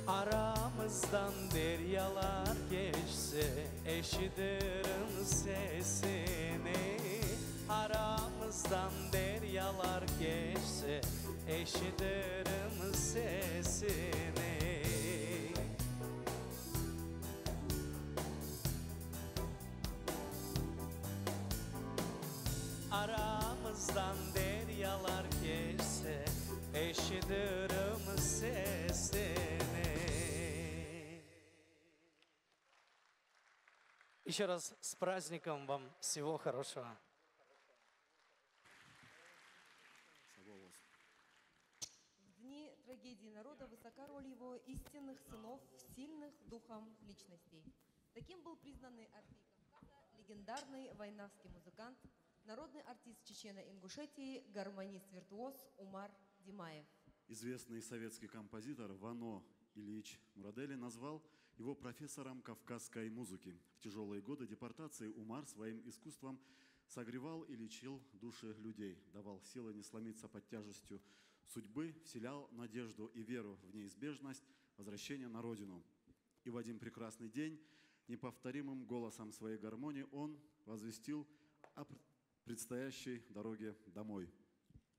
Aramızdan deryalar geçse, eşitirim sesini. Aramızdan deryalar geçse, eşitirim sesini. Aramızdan deryalar geçse, eşitirim sesini. Еще раз с праздником вам всего хорошего. В дни трагедии народа высока роль его истинных сынов, сильных духом личностей. Таким был признанный Орфей Кавказа, легендарный вайнавский музыкант, народный артист Чечено-Ингушетии, гармонист-виртуоз Умар Димаев. Известный советский композитор Вано Ильич Мурадели назвал его профессором кавказской музыки. В тяжелые годы депортации Умар своим искусством согревал и лечил души людей, давал силы не сломиться под тяжестью судьбы, вселял надежду и веру в неизбежность возвращения на родину. И в один прекрасный день неповторимым голосом своей гармонии он возвестил о предстоящей дороге домой.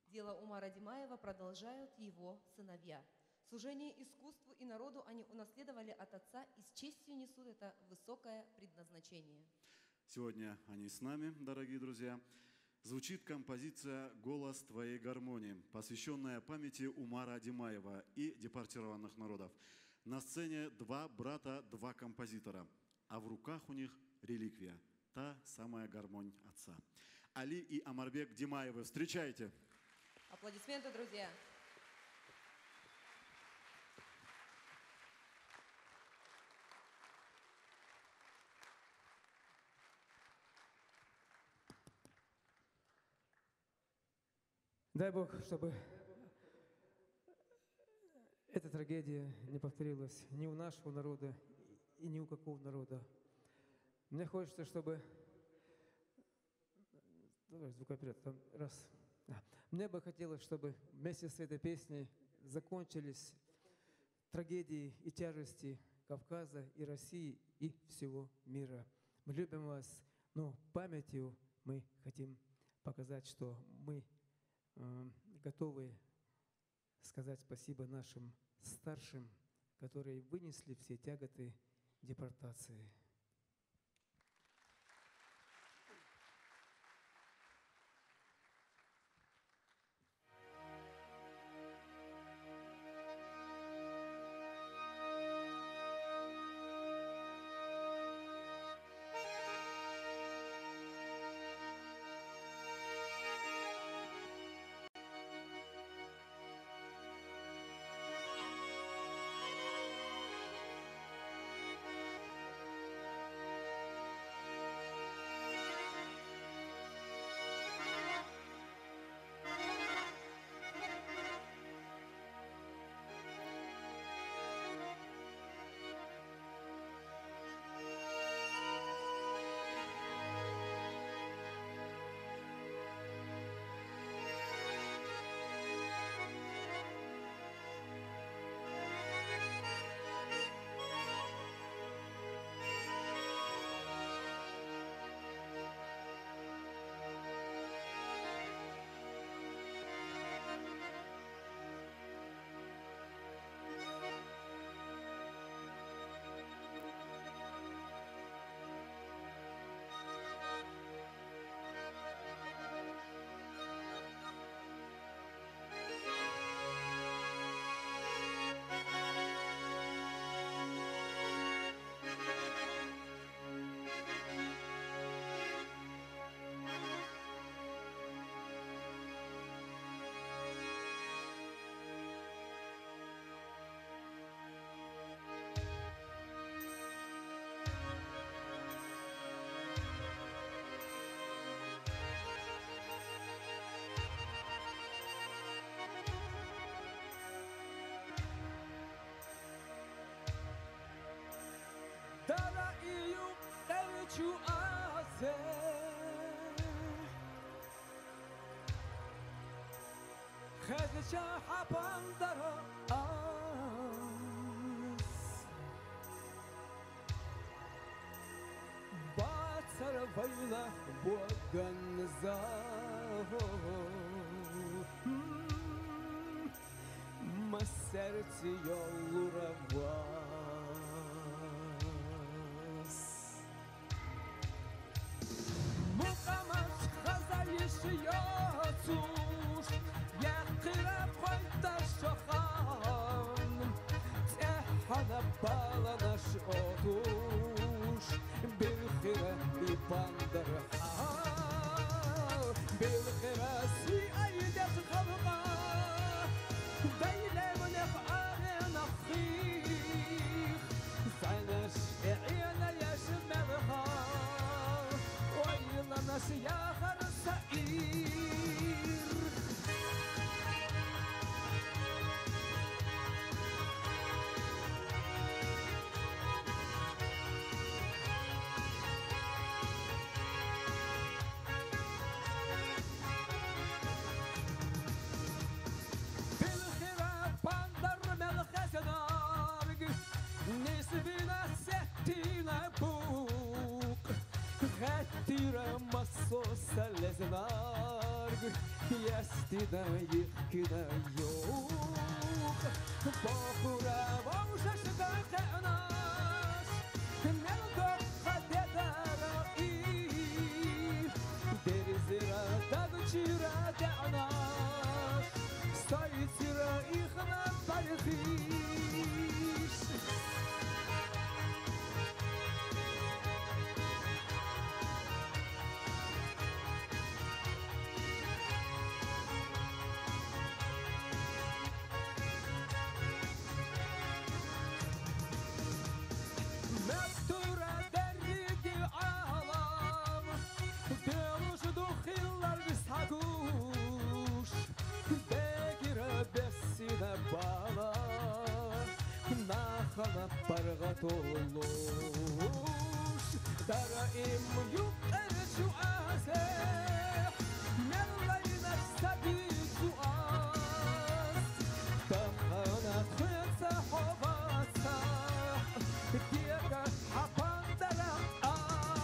Дело Умара Димаева продолжают его сыновья. Служение искусству и народу они унаследовали от отца и с честью несут это высокое предназначение. Сегодня они с нами, дорогие друзья. Звучит композиция «Голос твоей гармонии», посвященная памяти Умара Димаева и депортированных народов. На сцене два брата, два композитора, а в руках у них реликвия, та самая гармонь отца. Али и Омарбек Димаевы, встречайте! Аплодисменты, друзья! Дай Бог, чтобы эта трагедия не повторилась ни у нашего народа и ни у какого народа. Мне хочется, чтобы... Давай звукоперед, там раз. Мне бы хотелось, чтобы вместе с этой песней закончились трагедии и тяжести Кавказа и России и всего мира. Мы любим вас, но памятью мы хотим показать, что мы готовы сказать спасибо нашим старшим, которые вынесли все тяготы депортации. çuaze Khazcha hapandara Batsar vayla boganza Ma serce yolura vas Muqamash ghazal yishyotush Yaqira qoyta shohan Tehana balanash otush Bilkhira ipandar Bilkhira si aydas khalqa Dayle منف أنا خيخ فنش عينا يشمرها ويلا ناس يا خرسائير Nisbina settina buk Għattira massossa l-eżnarg Jastina jikina juk Bohura wawxa xdaħnax Nelgok ħadjada ra'i Derizira tadċira da'nax Stajtira iħna barħix Pargatolus Daraim yuqerġu għazeħ Mellajna stadizu għaz Taħħana tħenza ħobazza Diega ħapandara għaz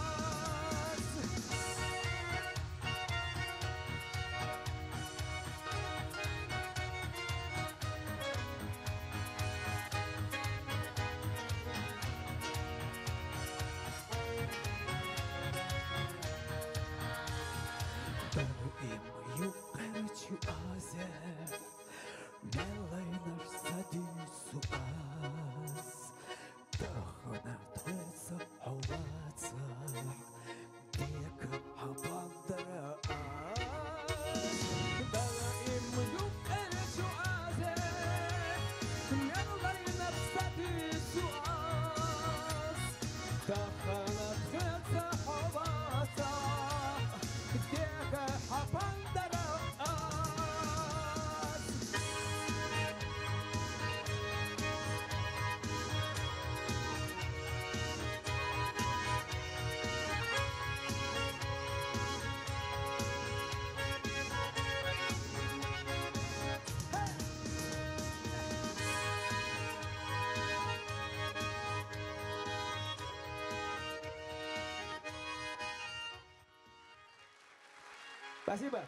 Спасибо.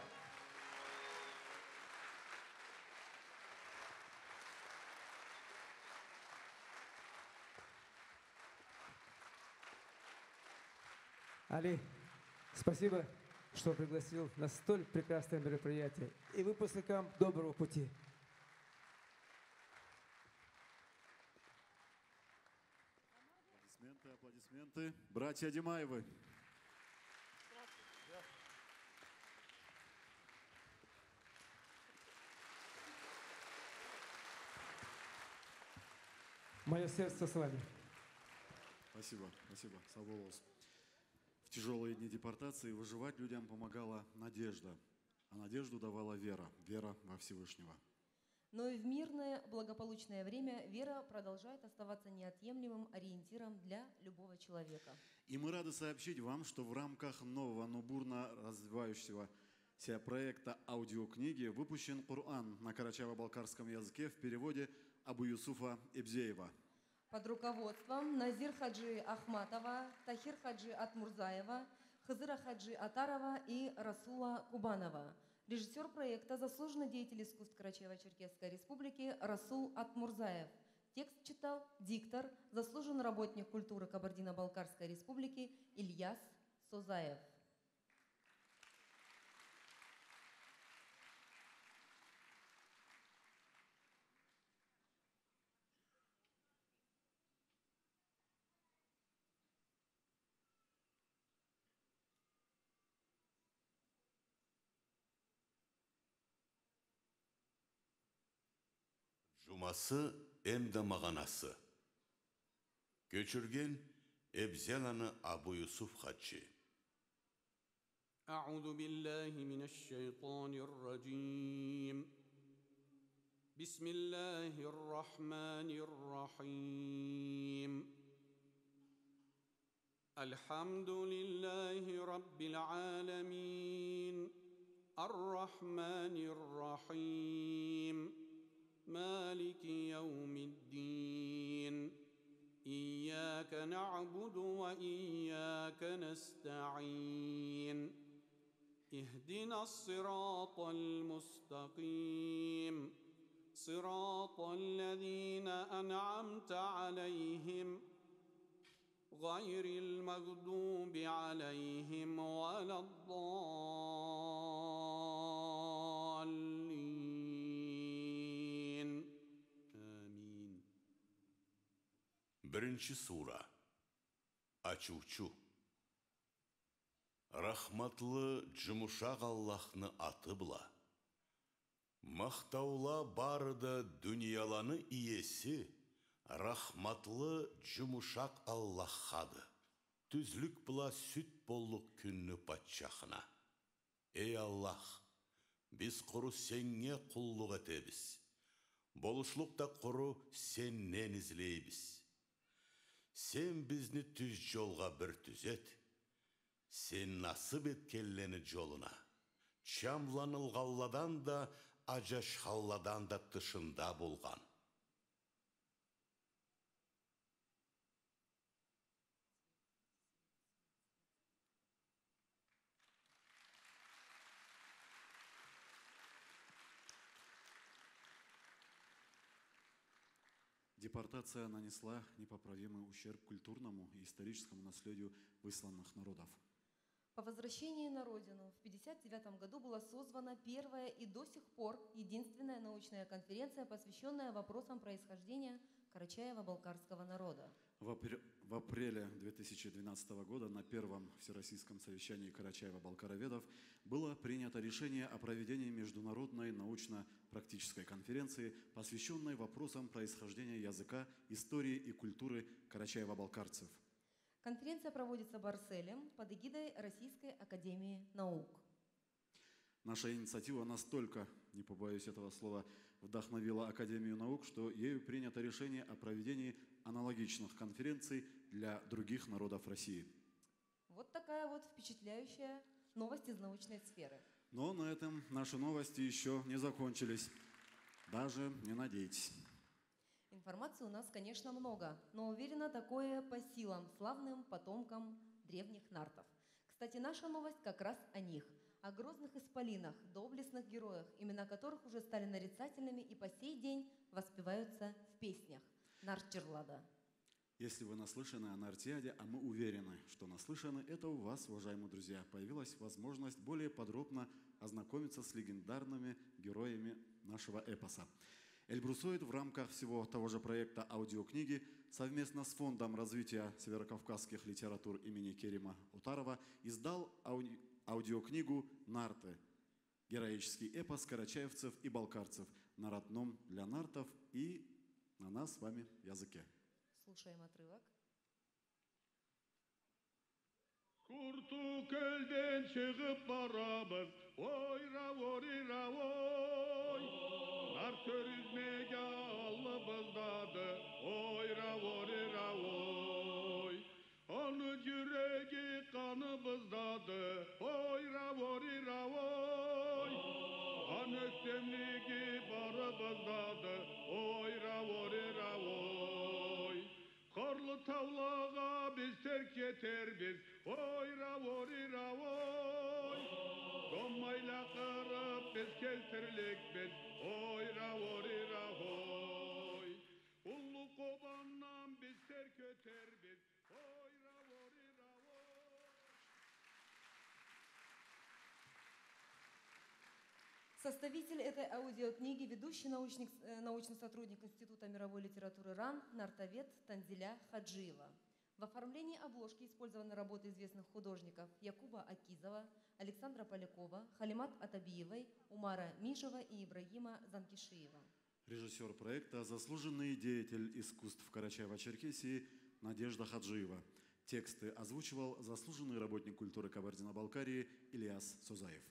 Али, спасибо, что пригласил на столь прекрасное мероприятие. И выпускникам доброго пути. Аплодисменты, аплодисменты. Братья Димаевы. Мое сердце с вами. Спасибо, спасибо. Саболос. В тяжелые дни депортации выживать людям помогала надежда. А надежду давала вера. Вера во Всевышнего. Но и в мирное, благополучное время вера продолжает оставаться неотъемлемым ориентиром для любого человека. И мы рады сообщить вам, что в рамках нового, но бурно развивающегося проекта аудиокниги выпущен Коран на карачаево-балкарском языке в переводе Абу Юсуфа Эбзеева. Под руководством Назир Хаджи Ахматова, Тахир Хаджи Атмурзаева, Хызыра Хаджи Атарова и Расула Кубанова. Режиссер проекта – заслуженный деятель искусств Карачаево-Черкесской Республики Расул Атмурзаев. Текст читал диктор, заслуженный работник культуры Кабардино-Балкарской Республики Ильяс Созаев. Жумасы әмді мағанасы. Көчірген Эбзеланы Абу Юсуф Хаджи. أعوذ بالله من الشيطان الرجيم بسم الله الرحمن الرحيم الحمد لله رب العالمين الرحمن الرحيم مالك يوم الدين إياك نعبد وإياك نستعين اهدنا الصراط المستقيم صراط الذين أنعمت عليهم غير المغضوب عليهم ولا الضالين آمين. Бірінші сура. Ачучу. Рахматлы жұмушақ Аллахны аты бұла. Мақтаула барыды дүнияланы иесі, рахматлы жұмушақ Аллахады. Түзлік бұла сүт боллық күнні патшақына. Эй Аллах, біз құры сенге құллық етебіз. Болушылықта құры сеннен ізлейбіз. Сен бізні түз жолға бір түзет. Сен насып еткеллені жолына. Чамланылғалладан да, ажашхалладан да тышында болған. Депортация нанесла непоправимый ущерб культурному и историческому наследию высланных народов. По возвращении на родину в 1959 году была созвана первая и до сих пор единственная научная конференция, посвященная вопросам происхождения карачаево-балкарского народа. В апреле 2012 года на первом Всероссийском совещании Карачаево-Балкароведов было принято решение о проведении международной научно-практической конференции, посвященной вопросам происхождения языка, истории и культуры карачаево-балкарцев. Конференция проводится Барселем под эгидой Российской академии наук. Наша инициатива настолько, не побоюсь этого слова, вдохновила Академию наук, что ею принято решение о проведении аналогичных конференций для других народов России. Вот такая вот впечатляющая новость из научной сферы. Но на этом наши новости еще не закончились. Даже не надейтесь. Информации у нас, конечно, много, но уверена, такое по силам славным потомкам древних нартов. Кстати, наша новость как раз о них, о грозных исполинах, доблестных героях, имена которых уже стали нарицательными и по сей день воспеваются в песнях. Нарт-Черлада. Если вы наслышаны о Нартиаде, а мы уверены, что наслышаны, это у вас, уважаемые друзья, появилась возможность более подробно ознакомиться с легендарными героями нашего эпоса. Эльбрусоид в рамках всего того же проекта аудиокниги совместно с Фондом развития северокавказских литератур имени Керима Утарова издал аудиокнигу «Нарты». Героический эпос карачаевцев и балкарцев на родном для нартов и на нас с вами языке. Слушаем отрывок. Kurtu kölden çıkıp barabız, oy ravoy, nar körüz demligi barı bızdadı. Oy ravoy ravoy. Karlı tavlağa biz terk yeter biz. Oy ravoy ravoy. Dommayla kırıp biz keltirlik biz. Oy ravoy ravoy. Ullu kobandan biz terk yeter biz. Oy ravoy ravoy. Составитель этой аудиокниги, ведущий научный сотрудник Института мировой литературы РАН, нартовед Танзиля Хаджиева. В оформлении обложки использованы работы известных художников Якуба Акизова, Александра Полякова, Халимат Атабиевой, Умара Мижева и Ибрагима Занкишиева. Режиссер проекта, заслуженный деятель искусств Карачаева-Черкесии Надежда Хаджиева. Тексты озвучивал заслуженный работник культуры Кабардино-Балкарии Ильяс Созаев.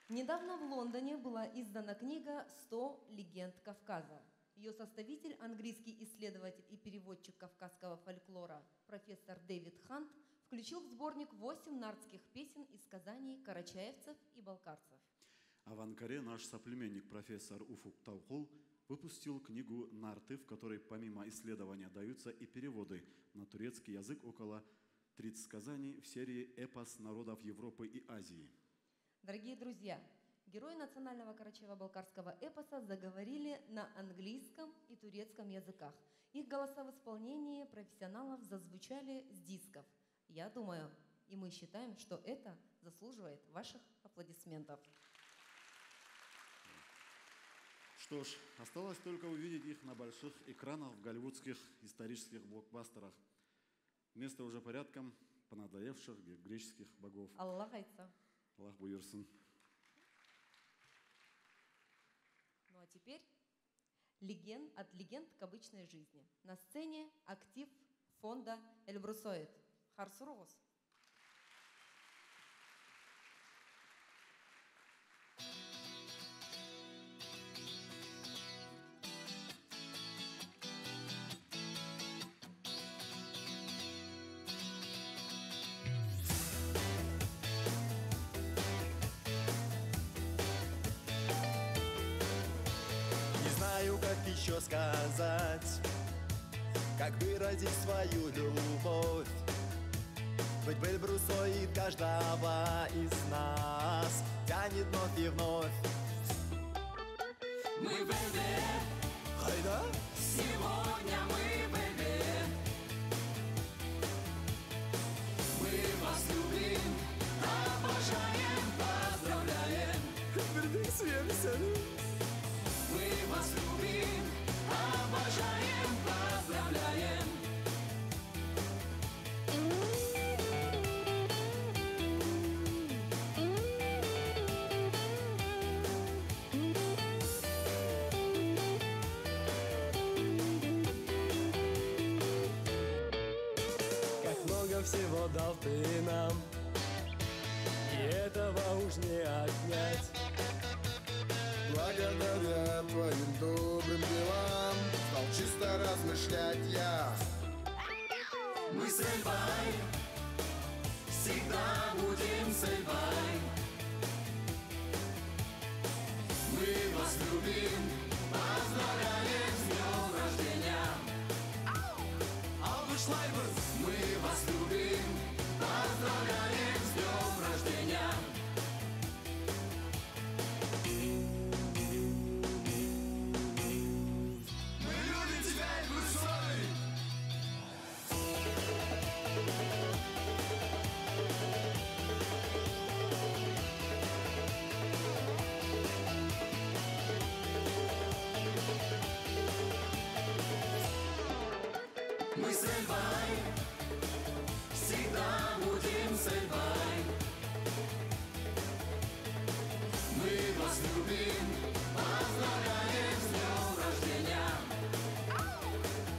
Недавно в Лондоне была издана книга «100 легенд Кавказа». Ее составитель, английский исследователь и переводчик кавказского фольклора профессор Дэвид Хант включил в сборник 8 нардских песен и сказаний карачаевцев и балкарцев. А в Анкаре наш соплеменник профессор Уфук Таухул выпустил книгу «Нарты», в которой помимо исследования даются и переводы на турецкий язык около 30 сказаний в серии «Эпос народов Европы и Азии». Дорогие друзья, герои национального карачаево-балкарского эпоса заговорили на английском и турецком языках. Их голоса в исполнении профессионалов зазвучали с дисков. Я думаю, и мы считаем, что это заслуживает ваших аплодисментов. Что ж, осталось только увидеть их на больших экранах в голливудских исторических блокбастерах. Вместо уже порядком понадоевших греческих богов. Аллах айца. Аллах буйырсын. Ну а теперь от легенд к обычной жизни. На сцене актив фонда Эльбрусоид. Харсургус. Еще сказать, как выразить свою любовь. Быть в Эльбрусоид каждого из нас тянет вновь и вновь. Мы в Эльбе. Хайда? Сегодня мы в Эльбе. Мы вас любим, обожаем, поздравляем. Мы вас любим, обожаем, поздравляем. Как много всего дал ты нам, и этого уж не отнять. Благодаря твоим добрым делам стал чисто размышлять я. Мы с Эльбой, всегда будем с Эльбой. Мы вас любим, поздравляем с днем рождения. Албушлайбус, мы вас любим, поздравляем с днем рождения. Мы с Эльбой, всегда будем с Эльбой. Мы вас любим, поздравляем с днем рождения.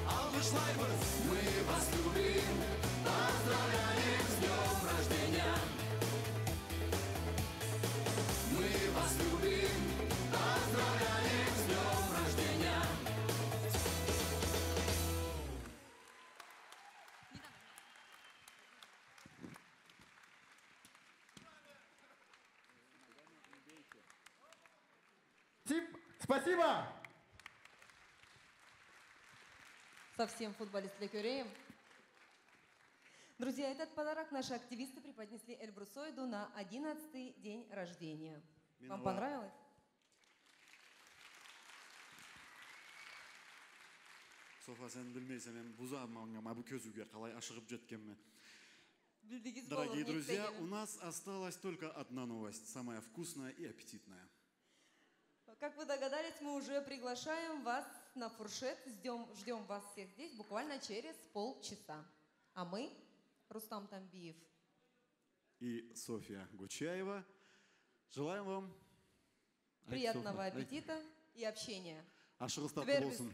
Албушлайбус, мы вас любим, поздравляем с днем рождения. Мы вас любим, поздравляем с днем рождения. Спасибо! Совсем футболисты Кюреем. Друзья, этот подарок наши активисты преподнесли Эльбрусоиду на 11-й день рождения. Вам понравилось? Софа, сен білмейсің, мен бұзамаңа бұл көзуге қалай ашығып жеткенме. Білдігіз Дорогие друзья, у нас осталась только одна новость, самая вкусная и аппетитная. Как вы догадались, мы уже приглашаем вас на фуршет. Ждем вас всех здесь буквально через полчаса. А мы, Рустам Тамбиев И Софья Гучаева, желаем вам приятного аппетита и общения. Ашығыз татты болсын.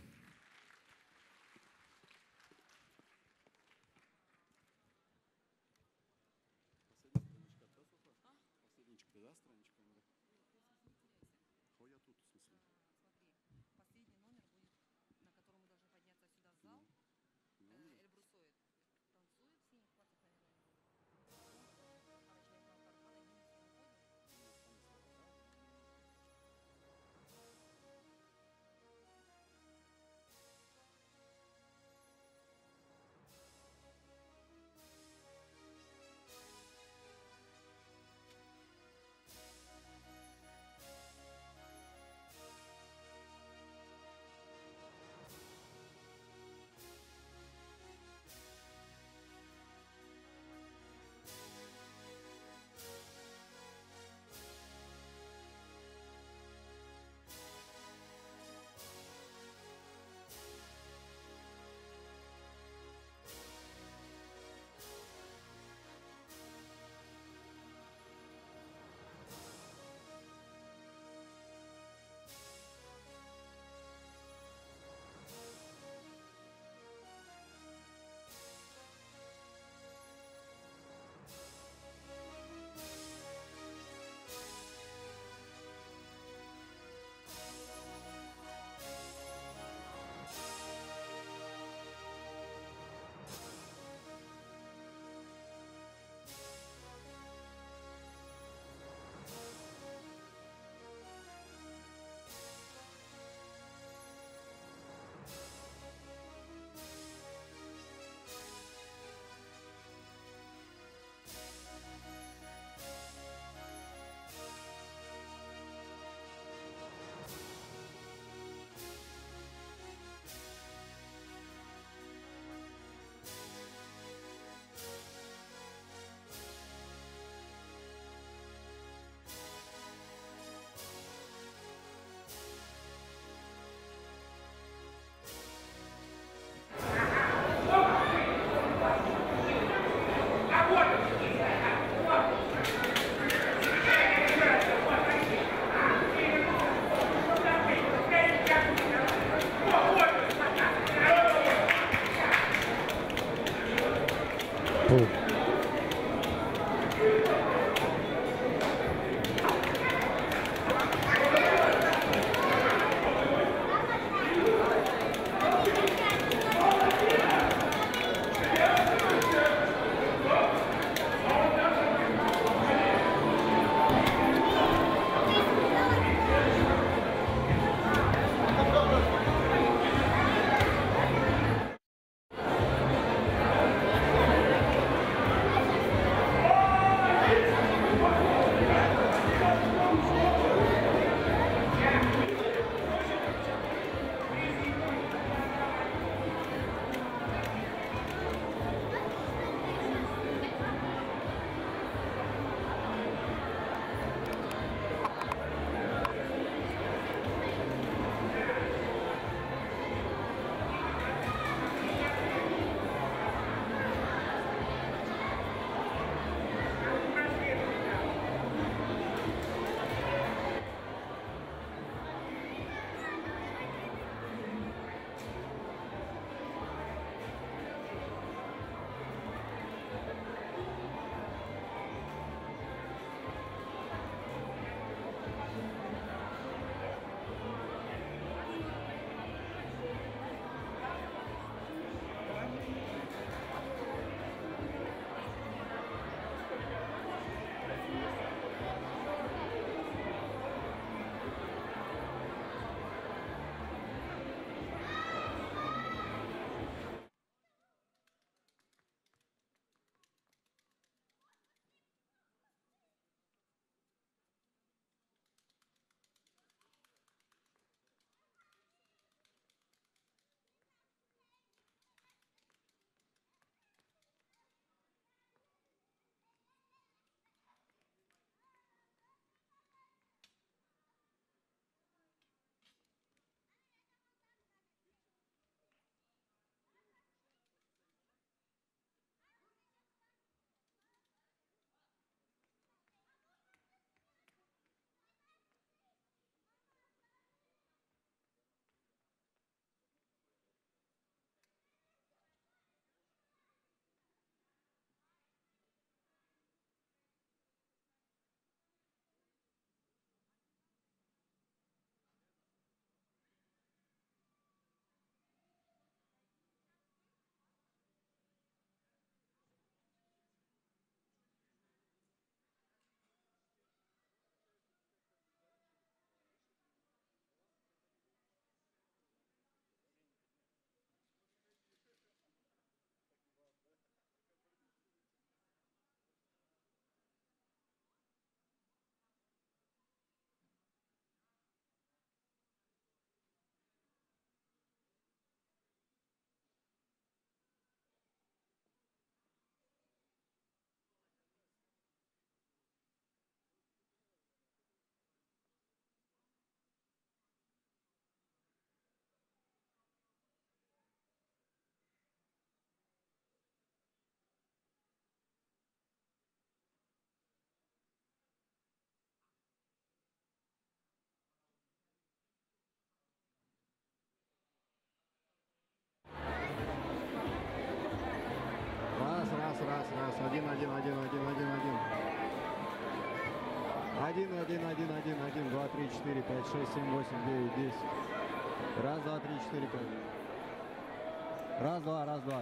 1, 1, 1, 1, 1, 2, 3, 4, 5, 6, 7, 8, 9, 10. Раз, два, три, 4, 5. Раз, два, раз, два.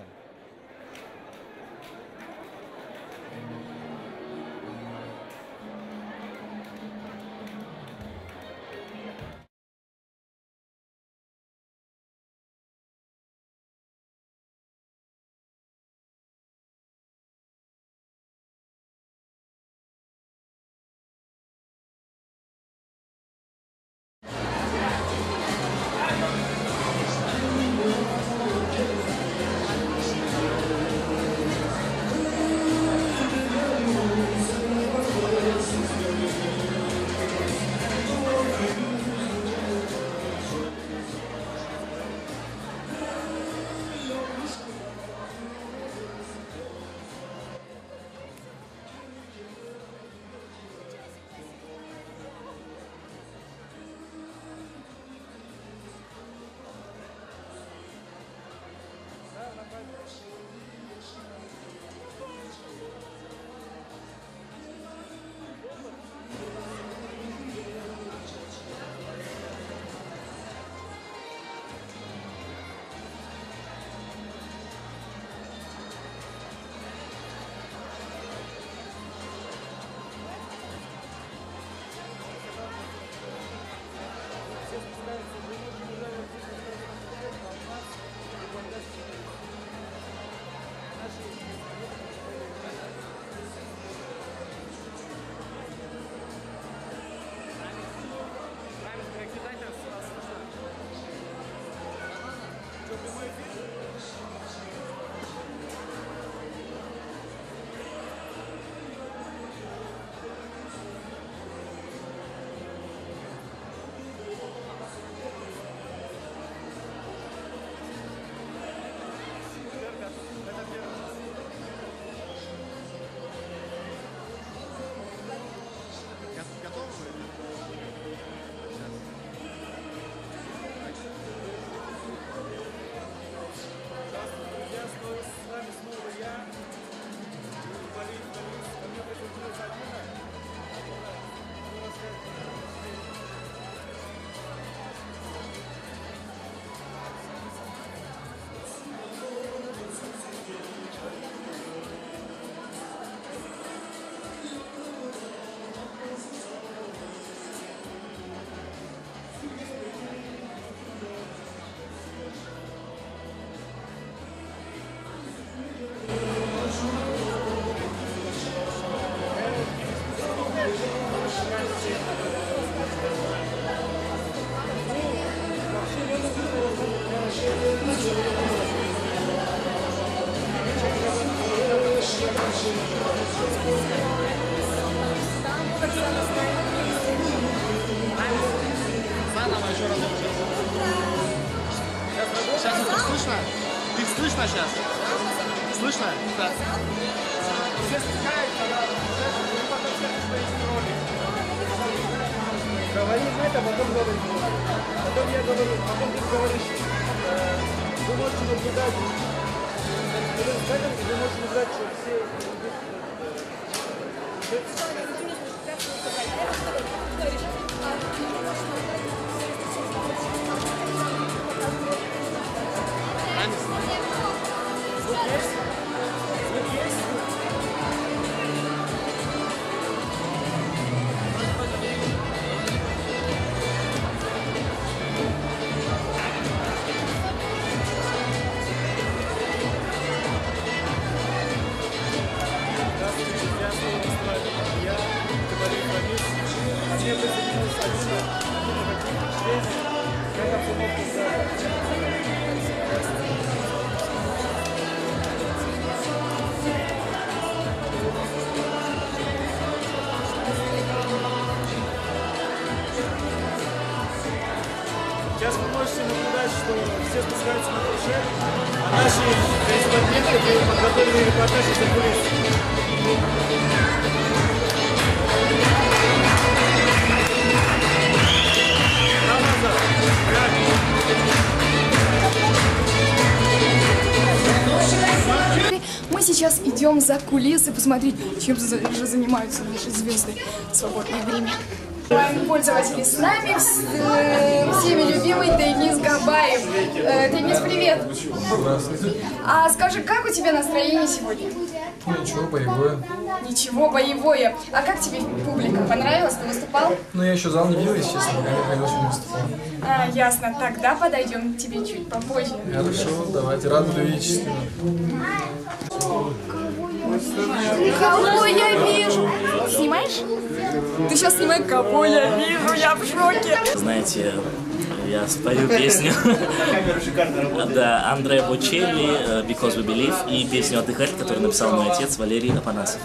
Заново еще разок. Сейчас это слышно? Их слышно сейчас? Слышно? Да. Все стихают, когда вы потом все стоите в роли. Говори это, потом говори. Потом я говорю, потом ты говоришь. Вы можете наблюдать. Вы можете наблюдать, что все... Звук есть? Звук есть? Я говорю Хамис, мне присоединился Алина, как обстановка в зале. Сейчас вы можете наблюдать, что все спускаются на крыше, а наши корреспонденты подготовили репортаж из-за кулис. Мы сейчас идем Идем за кулисы посмотреть, чем же занимаются наши звезды в свободное время. Пользователи, с нами всеми любимый Тенис Габаев. Тенис, привет. Здравствуйте. А скажи, как у тебя настроение сегодня? Ничего, боевое. Ничего, боевое. А как тебе публика? Понравилось? Ты выступал? Ну, я еще зал не видел, если честно, я еще не выступал. А, ясно. Тогда подойдем к тебе чуть попозже. Хорошо, давайте, рад увидеть. Кого я вижу? Снимаешь? Ты сейчас снимай, кого я вижу, я в шоке. Знаете, я спою песню. Да, Андреа Бочелли, Because We Believe, и песню «Отдыхать», которую написал мой отец Валерий Апанасов.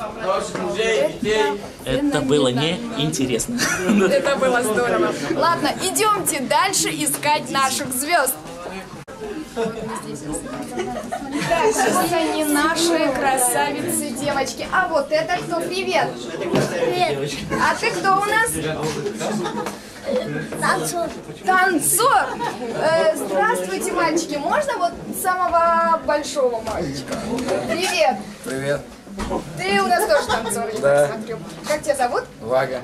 Это было неинтересно. Это было здорово. Ладно, идемте дальше искать наших звезд. Так, вот они, наши красавицы девочки. А вот это кто? Привет! Привет! А ты кто у нас? Танцор. Танцор! Здравствуйте, мальчики. Можно вот самого большого мальчика? Привет! Привет. Ты у нас тоже танцор, я так смотрю. Как тебя зовут? Вага.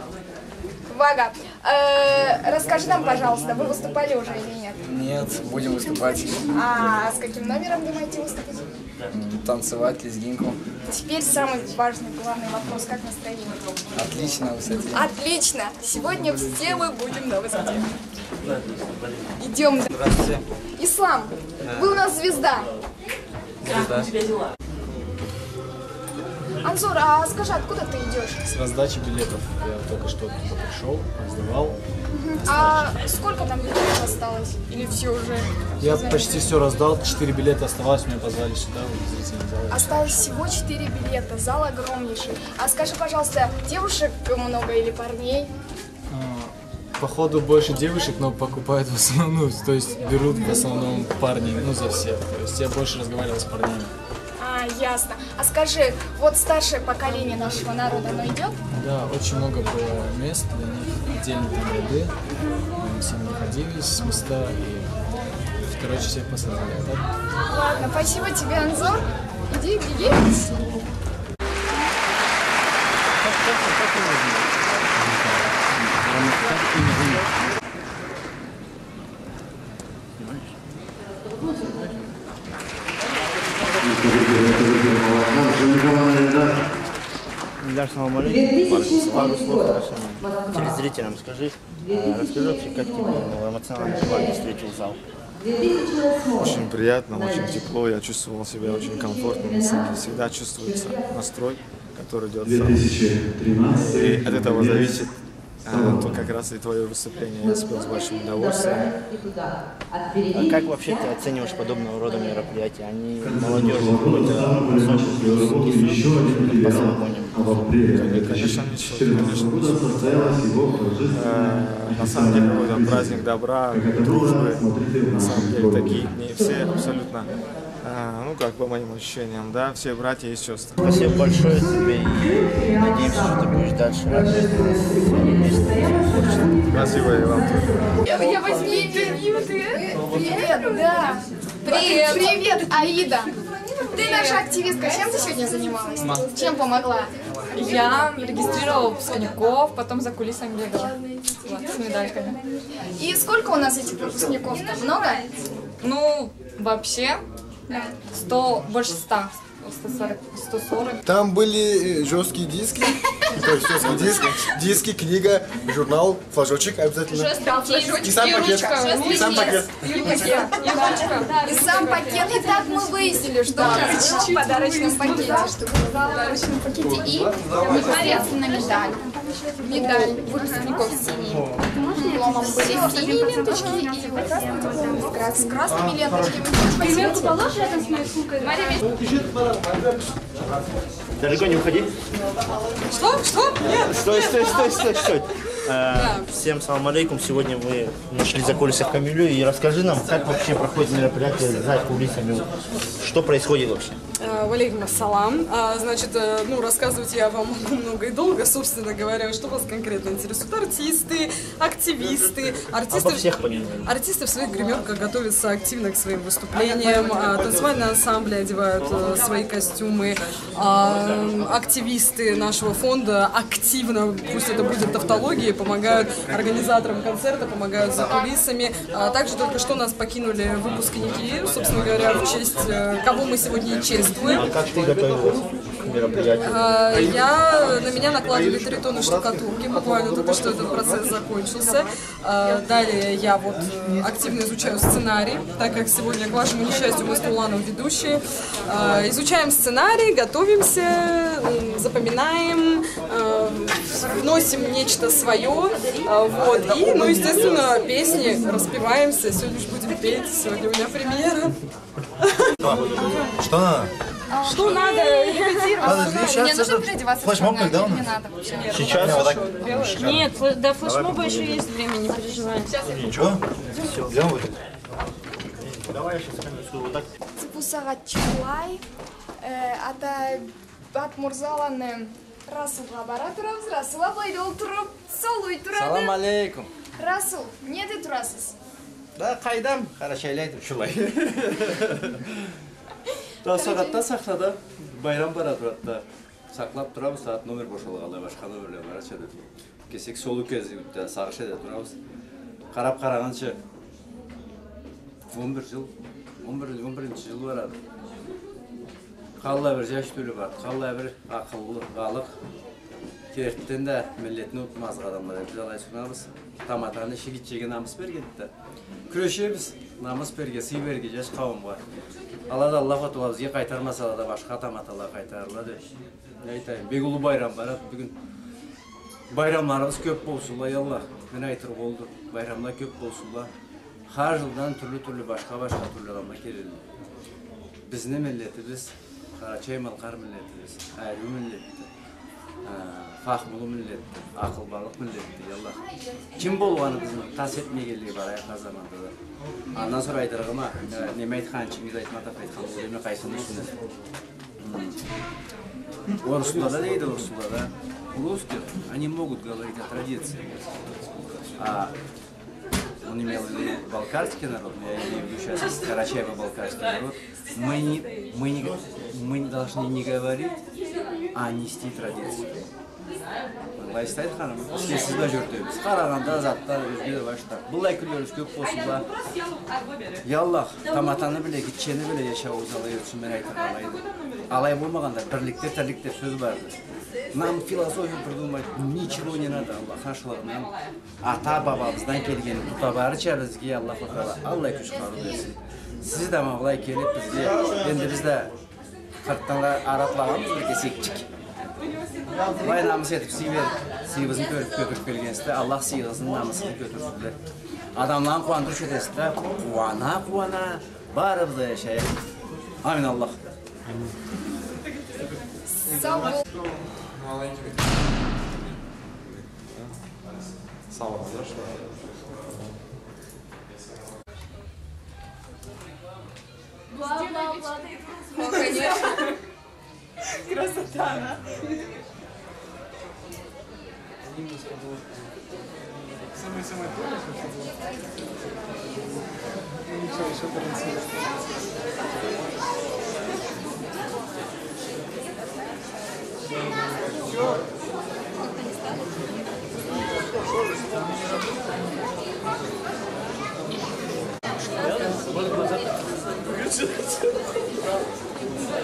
Вага. Расскажи нам, пожалуйста, вы выступали уже или нет? Нет, будем выступать. А с каким номером думаете выступить? Танцевать лезгинку. Теперь самый важный, главный вопрос. Как настроение? Отлично, на высоте. Отлично. Сегодня все мы будем на высоте. Идем. Здравствуйте. Ислам, вы у нас звезда. Звезда. Анзор, а скажи, откуда ты идешь? С раздачи билетов. Я только что туда пришел, раздавал. А сколько там билетов осталось? Или все уже? Я почти все раздал, 4 билета оставалось, меня позвали сюда, в зрительный зал. Осталось всего 4 билета, зал огромнейший. А скажи, пожалуйста, девушек много или парней? Походу больше девушек, но покупают в основном, ну, то есть берут в основном парни, ну, за всех. То есть я больше разговаривал с парнями. А, ясно. А скажи, вот старшее поколение нашего народа, оно идет? Да, очень много было мест для них, отдельные там ряды. Мы все находились с места и, короче, всех посадили. Да? Ладно, спасибо тебе, Анзор. Иди, беги. Ильдар, салам алейкум. Пару слов, хорошо. Телезрителям скажи, расскажи вообще, как тебе в эмоциональном плане встретил зал? Очень приятно, очень тепло, я чувствовал себя очень комфортно, всегда чувствуется настрой, который идет в зал. И от этого зависит то как раз и твое выступление, я спел с большим удовольствием. А как вообще ты оцениваешь подобного рода мероприятия? Они молодежи какой-то особенный несут по церемониям? Конечно, на самом деле какой-то праздник добра, дружбы, на самом деле такие дни все абсолютно, ну как по моим ощущениям, да, все братья и сестры. Спасибо большое тебе и надеемся, что ты будешь дальше работать. Спасибо и вам тоже. Я возьму интервью, Привет, да. Привет. Привет, Аида. Ты наша активистка. Чем ты сегодня занималась? Чем помогла? Я регистрировала выпускников, потом за кулисами бегала вот, с медальками. И сколько у нас этих выпускников-то? Много? Ну, вообще, 100, больше 100. 140. Там были жесткие диски, диски, книга, журнал, флажочек обязательно. И сам пакет. И сам пакет. И сам пакет. И так мы выяснили, что в подарочном пакете. В подарочном пакете. И непосредственно медаль. Медаль выпускников с синим дипломом были синие ленточки и с красными ленточками. Примерку положишь рядом с моей сумкой? Далеко не уходи. Что? Нет. Стой. Всем салам алейкум. Сегодня вы нашли за кулисами Камилю. И расскажи нам, как вообще проходит мероприятие за кулисами. Что происходит вообще? Валейкум ассалам. Значит, ну, рассказывать я вам могу много и долго, собственно говоря, что вас конкретно интересует. Артисты, активисты. Артисты в своих гримерках готовятся активно к своим выступлениям. Танцевальные ансамбли одевают свои костюмы. Активисты нашего фонда активно, пусть это будет тавтология, помогают организаторам концерта, помогают за кулисами. Также только что нас покинули выпускники, собственно говоря, в честь кого мы сегодня и чествуем. А как ты готовилась к мероприятию? На меня накладывали 3 тонны штукатурки, буквально только что этот процесс закончился. Далее я вот активно изучаю сценарий, так как сегодня, к вашему несчастью, мы с Туланом ведущие. Изучаем сценарий, готовимся, запоминаем, вносим нечто свое, вот, и, ну, естественно, песни распеваемся, сегодня же будем петь, сегодня у меня премьера. Что надо? Что надо? Репетировать. Мне нужно переодеваться? Флешмоб когда у нас? Не надо. Сейчас? Вот так? Нет, до флешмоба еще есть время, не переживай. Ничего? Все, идем вот. Давай я сейчас вот так. Bu saat çıplay, ata bat Murzalan'ın Rasul'a bara turabız, Rasul'a böyle oturup soluy turadı. Салам алейкум. Rasul, неде turasız? Да, қайдам? Қарашайлайды, шулай. Да, сағатта сақлада, байрам бара тұрады. Сақлап тұрамыз, сағат номер бошалғалы, башқа номерлер бар ашады. Кесек солу кез сағышады тұрамыз. Қарап қарағанша 11 жыл, 11-ші жыл барады. Қалай бір жаш төлі бар, қалай бір ақылы, ғалық. Керттен де милletini ұтмаз адамдар біз алай сұнамыз. Таматаны шегет жеген намыс бергенді. Күрешеміз, намыс берге, сый берге жаш қауымға. Алада Аллаға туа бізге қайтармаса да башқа таматалар қайтарылады. Айтайын, бегулы байрам барады бүгін. Байрамlarımız көп болсынла, Аллах. Мен айтыр болды, байрамlar көп болсынла. Har жылдан түрлі-түрлі башқа түрлі адамlar келеді. Біздің милletimiz, Қарачай Малқар милletimiz, әрі милletті. Фахмулы милletті, ақылбалық милletті, Аллах. Кім болғаны біздің тас етмегелігі бар аяққа заманда да. Андан сұр айтырғыма, неме айтқан, чіңіз айтматап айтқан бұл деме қайсыны үшіне. Орысында дейді, орысында. Русские, они могут говорить о традиции. А он имел в виду балкарский народ, я имею в виду сейчас Карачаево-балкарский народ. Мы должны не говорить, а нести традицию. Былай істайды ханым, сіз бі жүрдеміз. Қарағанда заттар өзге баштар. Бұлай күлеріз көп болсынла. Яллах, таматаны біле, кетчені біле, ешауыз алай өтсін мен айтырғалайды. Алай болмағанда бірліктер, тірліктер сөз барды. Нам философию придумать ничего не надо, Аллах ашылығынан. Ата-бабамыздан келген тұтабарыча бізге Аллах отала, Аллай күш қару берсін. Сіз де мағылай келіп бізге, енді бізді қырттанға аратлағамыз бірге секчік. Бай намыс етіп сыйбызын көтіріп келгенсті, Аллах сыйғызын намысын көтірсіздер. Адамлан қуандырыш етесті, қуана-қуана барыбызда яшайық. Амин Аллах. Сау бол. Сау болыңыздар. Бла-бла-бла. Ну, конечно. Красота, да? Самый-самый ничего, еще танцует.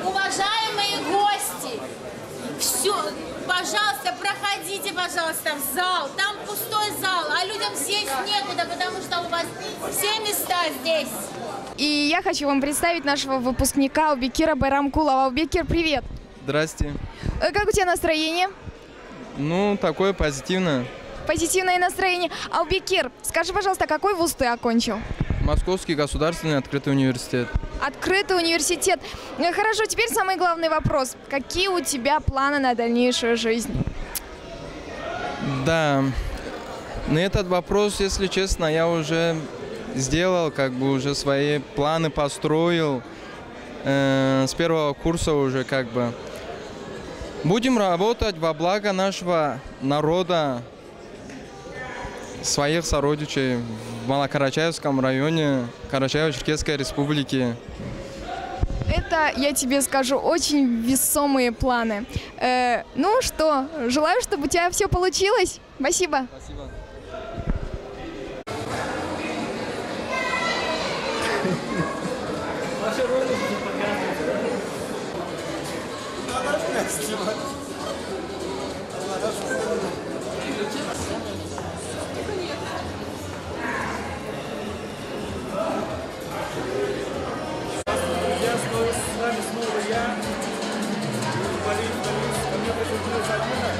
Уважаемые гости, все, пожалуйста, проходите, пожалуйста, в зал. Там пустой зал, а людям сесть некуда, потому что у вас все места здесь. И я хочу вам представить нашего выпускника Аубекира Байрамкулова. Аубекир, привет! Здрасте. Как у тебя настроение? Ну, такое позитивное. Позитивное настроение. Аубекир, скажи, пожалуйста, какой вуз ты окончил? Московский государственный открытый университет. Открытый университет. Хорошо, теперь самый главный вопрос. Какие у тебя планы на дальнейшую жизнь? Да, на этот вопрос, если честно, я уже сделал, как бы уже свои планы построил. с первого курса уже как бы. Будем работать во благо нашего народа, своих сородичей в Малокарачаевском районе Карачаево-Черкесской республики. Это, я тебе скажу, очень весомые планы. Ну что, желаю, чтобы у тебя все получилось. Спасибо. Спасибо. Ваша роль уже показывается. Я с вами снова я. Борис, ко мне присоединилась Алина.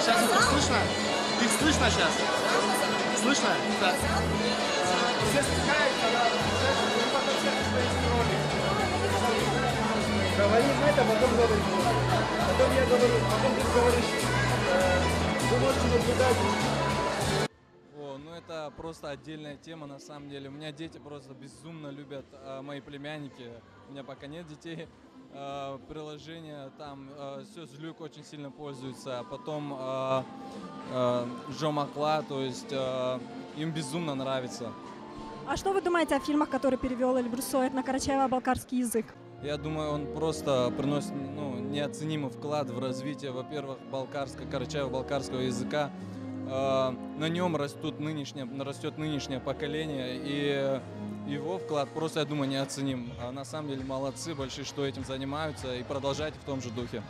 Сейчас это слышно? Их слышно сейчас? Слышно? Да. Все стихают, когда вы потом все свои роли. Говорим это, потом говорим. Потом я говорю, потом ты говоришь. Вы можете наблюдать. О, ну это просто отдельная тема на самом деле. У меня дети просто безумно любят мои племянники. У меня пока нет детей. Приложение там Сөзлюк очень сильно пользуется. Потом Жомакла, то есть им безумно нравится. А что вы думаете о фильмах, которые перевел Эльбрус Соет на карачаево-балкарский язык? Я думаю, он просто приносит неоценимый вклад в развитие, во-первых, карачаево-балкарского языка. На нем растет нынешнее поколение, и его вклад просто, я думаю, неоценим. На самом деле молодцы, большие, что этим занимаются, и продолжайте в том же духе.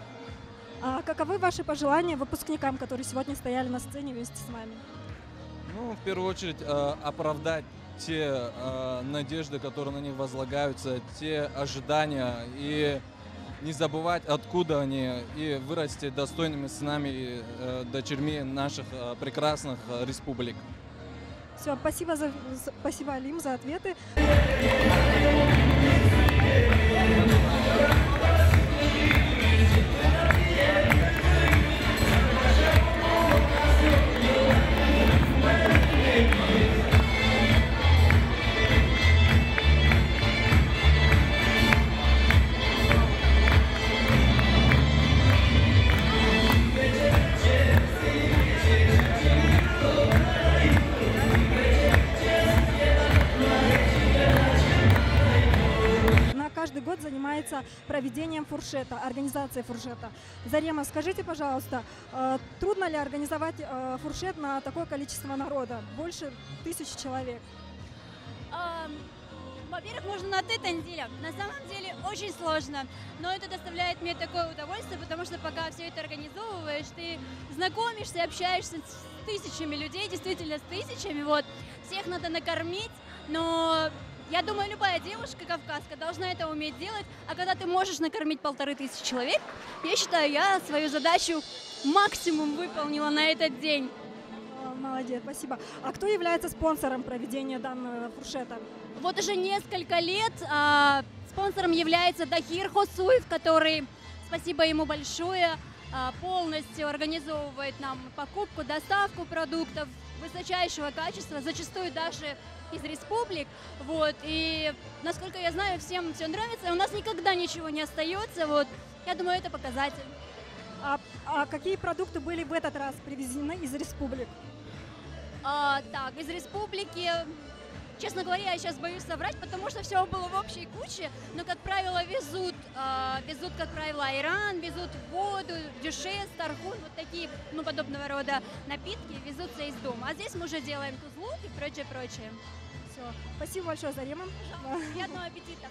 А каковы ваши пожелания выпускникам, которые сегодня стояли на сцене вместе с вами? Ну, в первую очередь, оправдать те надежды, которые на них возлагаются, те ожидания, и не забывать, откуда они, и вырасти достойными сынами и дочерьми наших прекрасных республик. Все, спасибо, Алим, за ответы. Каждый год занимается проведением фуршета, организацией фуршета. Зарема, скажите, пожалуйста, трудно ли организовать фуршет на такое количество народа, больше 1000 человек? Во-первых, можно на «ты», Танзиля. На самом деле очень сложно, но это доставляет мне такое удовольствие, потому что пока все это организовываешь, ты знакомишься, общаешься с тысячами людей, действительно с тысячами. Вот. Всех надо накормить, но я думаю, любая девушка кавказка должна это уметь делать, а когда ты можешь накормить 1500 человек, я считаю, я свою задачу максимум выполнила на этот день. Молодец, спасибо. А кто является спонсором проведения данного фуршета? Вот уже несколько лет спонсором является Дахир Хосуев, который, спасибо ему большое, полностью организовывает нам покупку, доставку продуктов высочайшего качества, зачастую даже из республик. Вот. И, насколько я знаю, всем все нравится, и у нас никогда ничего не остается. Вот. Я думаю, это показатель. А какие продукты были в этот раз привезены из республик? Так, из республики Честно говоря, я сейчас боюсь соврать, потому что все было в общей куче, но, как правило, везут, как правило, айран, везут воду, дюшес, тархун, вот такие, ну, подобного рода напитки везутся из дома. А здесь мы уже делаем тузлук и прочее. Все. Спасибо большое, Зарема. Приятного аппетита.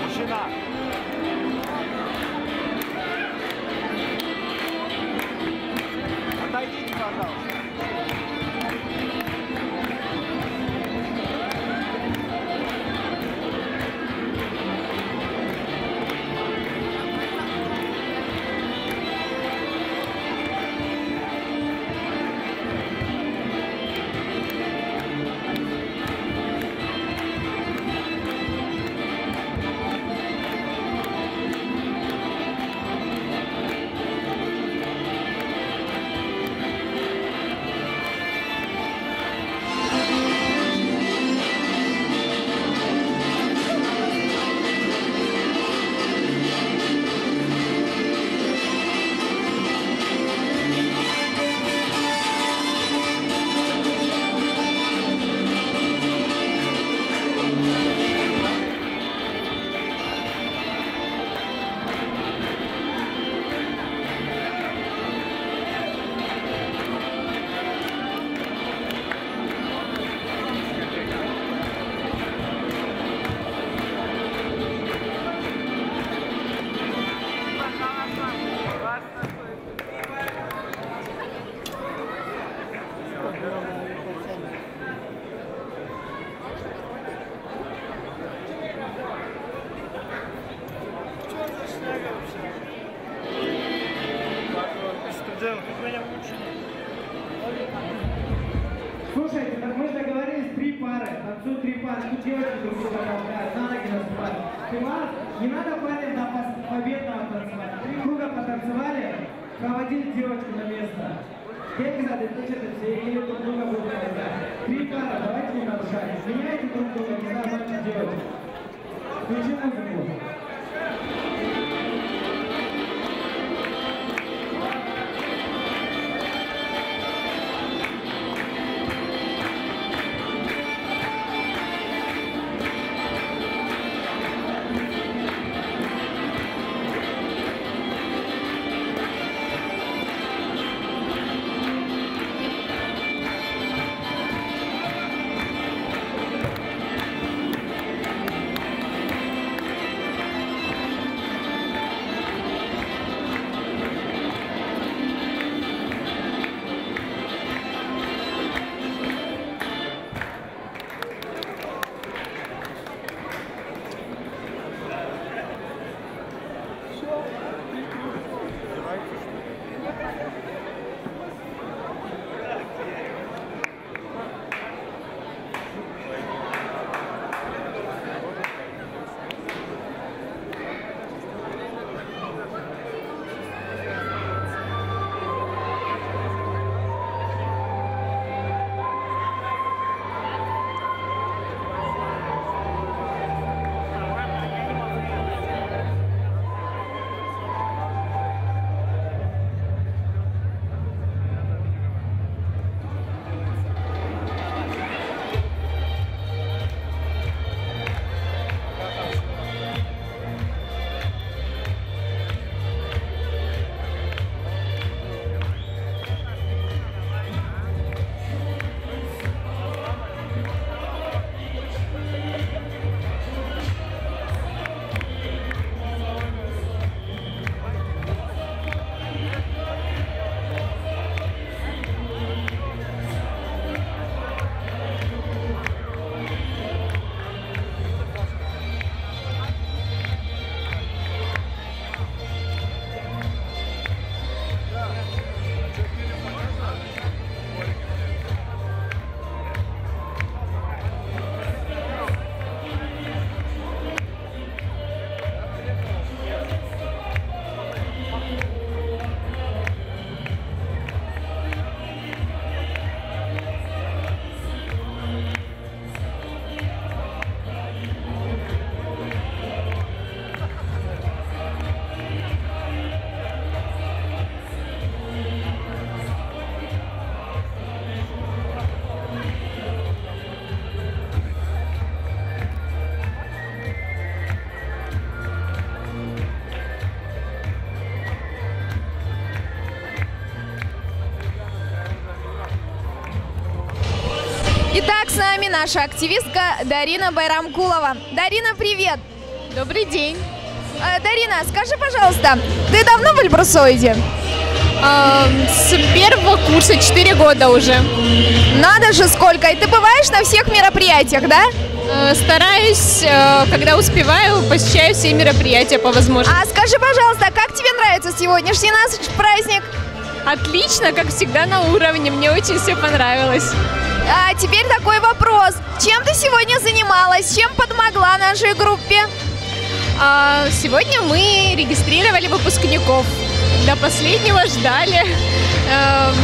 Тишина. Отойдите, пожалуйста. Слушайте, так мы договорились 3 пары, танцуют 3 пары, и девочки друг друга толкают, на ноги наступают. Понимаешь? Не надо парень до победного танцевать. 3 круга потанцевали, проводили девочку на место. Как надо, или друг друга будут толкать. 3 пары, давайте не нарушать. Меняйте друг друга, не надо мальчик девочек. Включи музыку. Итак, с нами наша активистка Дарина Байрамкулова. Дарина, привет! Добрый день. Дарина, скажи, пожалуйста, ты давно в Эльбрусоиде? С первого курса, 4 года уже. Надо же сколько! И ты бываешь на всех мероприятиях, да? Стараюсь, когда успеваю, посещаю все мероприятия по возможности. А скажи, пожалуйста, как тебе нравится сегодняшний наш праздник? Отлично, как всегда на уровне, мне очень все понравилось. А теперь такой вопрос. Чем ты сегодня занималась? Чем подмогла нашей группе? Сегодня мы регистрировали выпускников. До последнего ждали.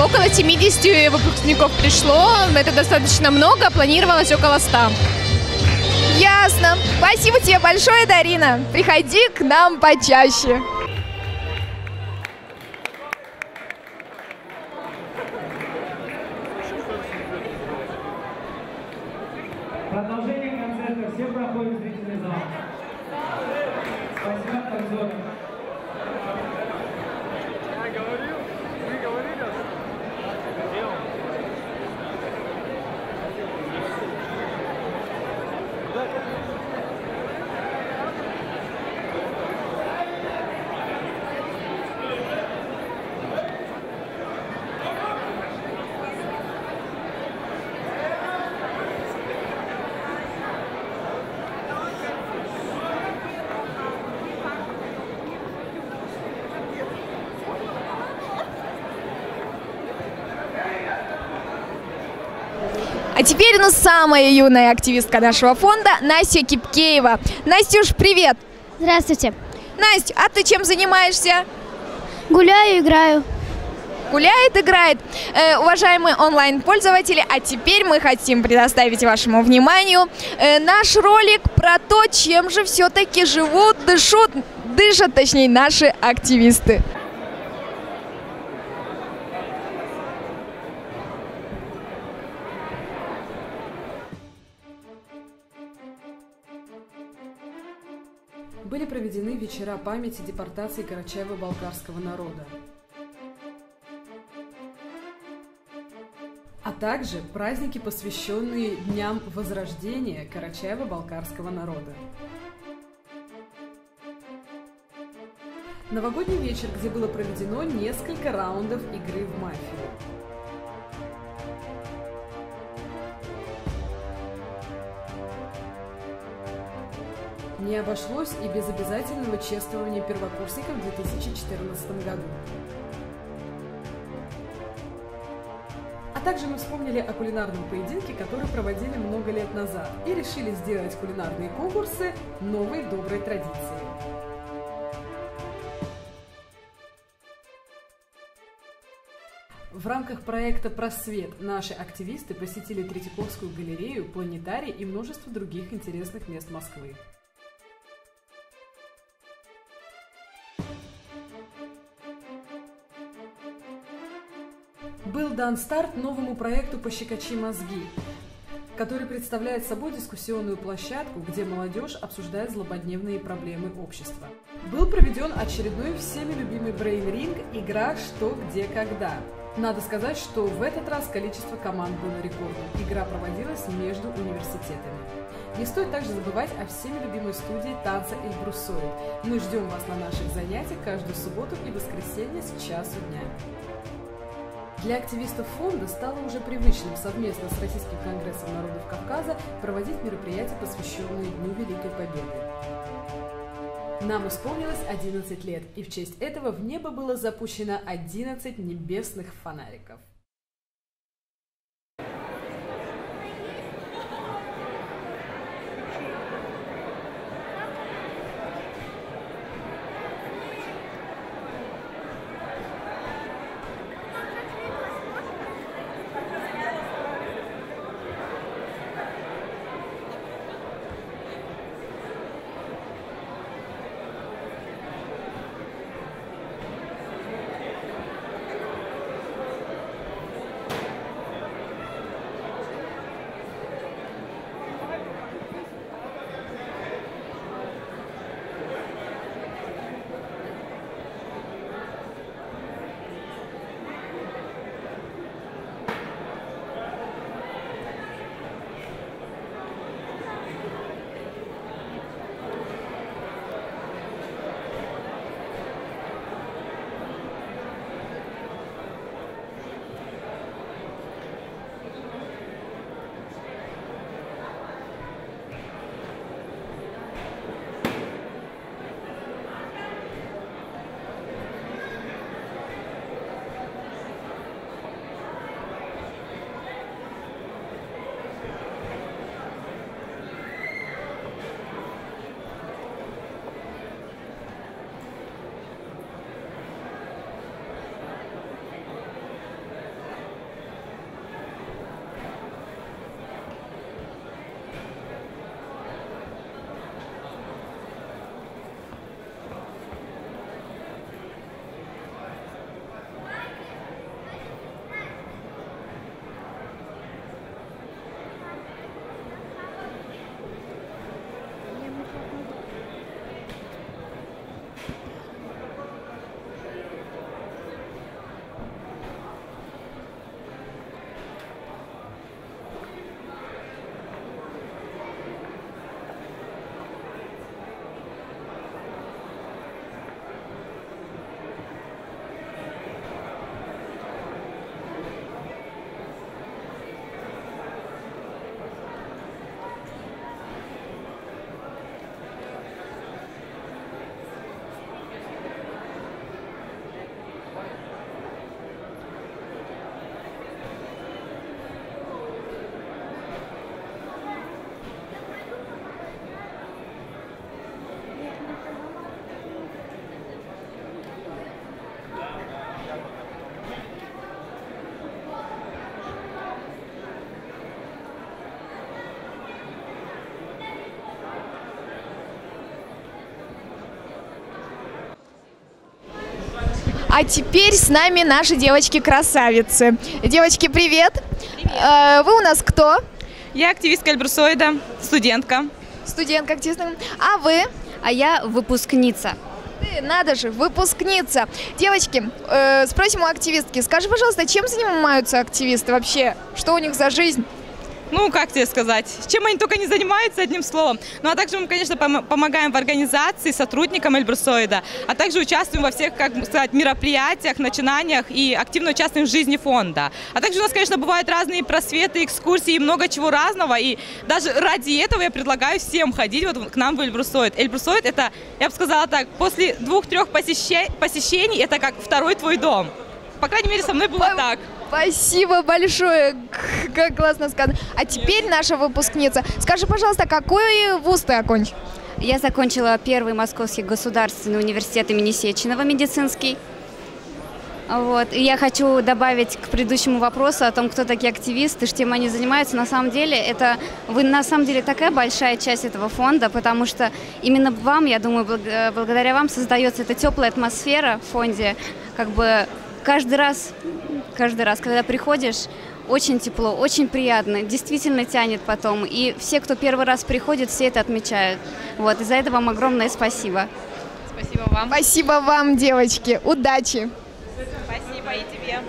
Около 70 выпускников пришло. Это достаточно много, планировалось около 100. Ясно. Спасибо тебе большое, Дарина. Приходи к нам почаще. Продолжение концерта. Все проходят в зрительный зал. Спасибо, Танзор. А теперь самая юная активистка нашего фонда Настя Кипкеева. Настюш, привет! Здравствуйте. Настя, а ты чем занимаешься? Гуляю, играю. Гуляет, играет. Уважаемые онлайн-пользователи, а теперь мы хотим предоставить вашему вниманию наш ролик про то, чем же все-таки живут, дышат, точнее, наши активисты. Были проведены вечера памяти депортации карачаево-балкарского народа, а также праздники, посвященные Дням Возрождения карачаево-балкарского народа. Новогодний вечер, где было проведено несколько раундов игры в мафию. Не обошлось и без обязательного чествования первокурсников в 2014 году. А также мы вспомнили о кулинарном поединке, который проводили много лет назад, и решили сделать кулинарные конкурсы новой доброй традицией. В рамках проекта «Просвет» наши активисты посетили Третьяковскую галерею, планетарий и множество других интересных мест Москвы. Был дан старт новому проекту «Пощекочи мозги», который представляет собой дискуссионную площадку, где молодежь обсуждает злободневные проблемы общества. Был проведен очередной всеми любимый брейн-ринг «Игра «Что, где, когда». Надо сказать, что в этот раз количество команд было рекордным. Игра проводилась между университетами. Не стоит также забывать о всеми любимой студии танца Эльбрусоид. Мы ждем вас на наших занятиях каждую субботу и воскресенье с часу дня. Для активистов фонда стало уже привычным совместно с Российским конгрессом народов Кавказа проводить мероприятия, посвященные Дню Великой Победы. Нам исполнилось 11 лет, и в честь этого в небо было запущено 11 небесных фонариков. А теперь с нами наши девочки-красавицы. Девочки, привет! Привет! Вы у нас кто? Я активистка Эльбрусоида, студентка. Студентка активистка. А вы? А я выпускница. Ты, надо же, выпускница. Девочки, спросим у активистки. Скажи, пожалуйста, чем занимаются активисты вообще? Что у них за жизнь? Ну, как тебе сказать, чем они только не занимаются, одним словом. Ну, а также мы, конечно, помогаем в организации сотрудникам Эльбрусоида, а также участвуем во всех, как сказать, мероприятиях, начинаниях и активно участвуем в жизни фонда. А также у нас, конечно, бывают разные просветы, экскурсии и много чего разного, и даже ради этого я предлагаю всем ходить вот к нам в Эльбрусоид. Эльбрусоид — это, я бы сказала так, после 2-3 посещений, это как второй твой дом. По крайней мере, со мной было так. Спасибо большое, как классно сказано. А теперь наша выпускница. Скажи, пожалуйста, какой вуз ты окончил? Я закончила Первый Московский государственный университет имени Сеченова, медицинский. Вот. И я хочу добавить к предыдущему вопросу о том, кто такие активисты, чем они занимаются. На самом деле, вы на самом деле такая большая часть этого фонда, потому что именно вам, я думаю, благодаря вам создается эта теплая атмосфера в фонде, как бы. Каждый раз, когда приходишь, очень тепло, очень приятно, действительно тянет потом. И все, кто первый раз приходит, все это отмечают. Вот, и за это вам огромное спасибо. Спасибо вам. Спасибо вам, девочки. Удачи. Спасибо и тебе.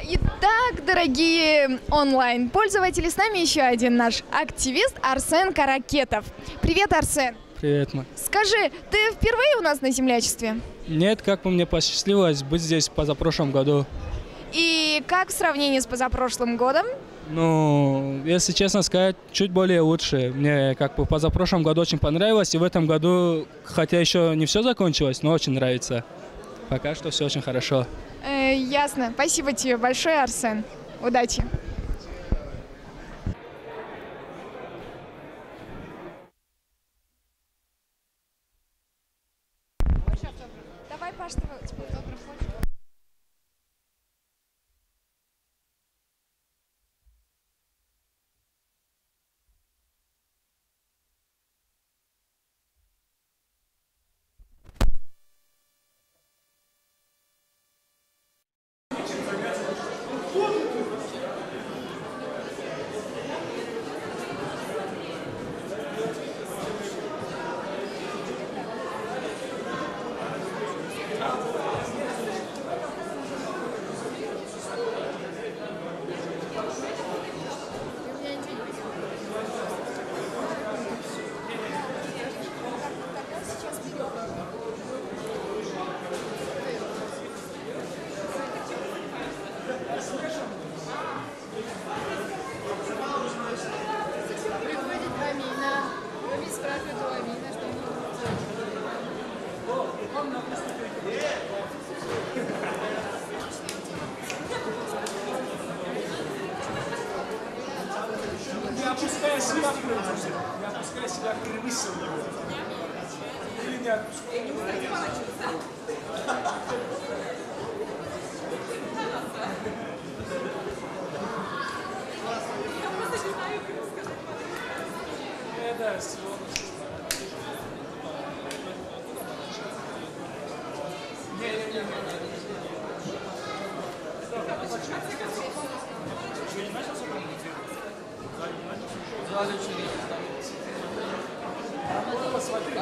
Итак, дорогие онлайн-пользователи, с нами еще один наш активист Арсен Каракетов. Привет, Арсен. Привет, Ма. Скажи, ты впервые у нас на землячестве? Нет, как бы мне посчастливилось быть здесь позапрошлом году. И как в сравнении с позапрошлым годом? Ну, если честно сказать, чуть более лучше. Мне как бы в позапрошлом году очень понравилось, и в этом году, хотя еще не все закончилось, но очень нравится. Пока что все очень хорошо. Ясно. Спасибо тебе большое, Арсен. Удачи. Давай, Паш, Опускай сюда, Пускай себя превысил его. Или не отпускай. Да, всего. Не. Еще не начался коммуницировать? Да, не начал. Посмотри.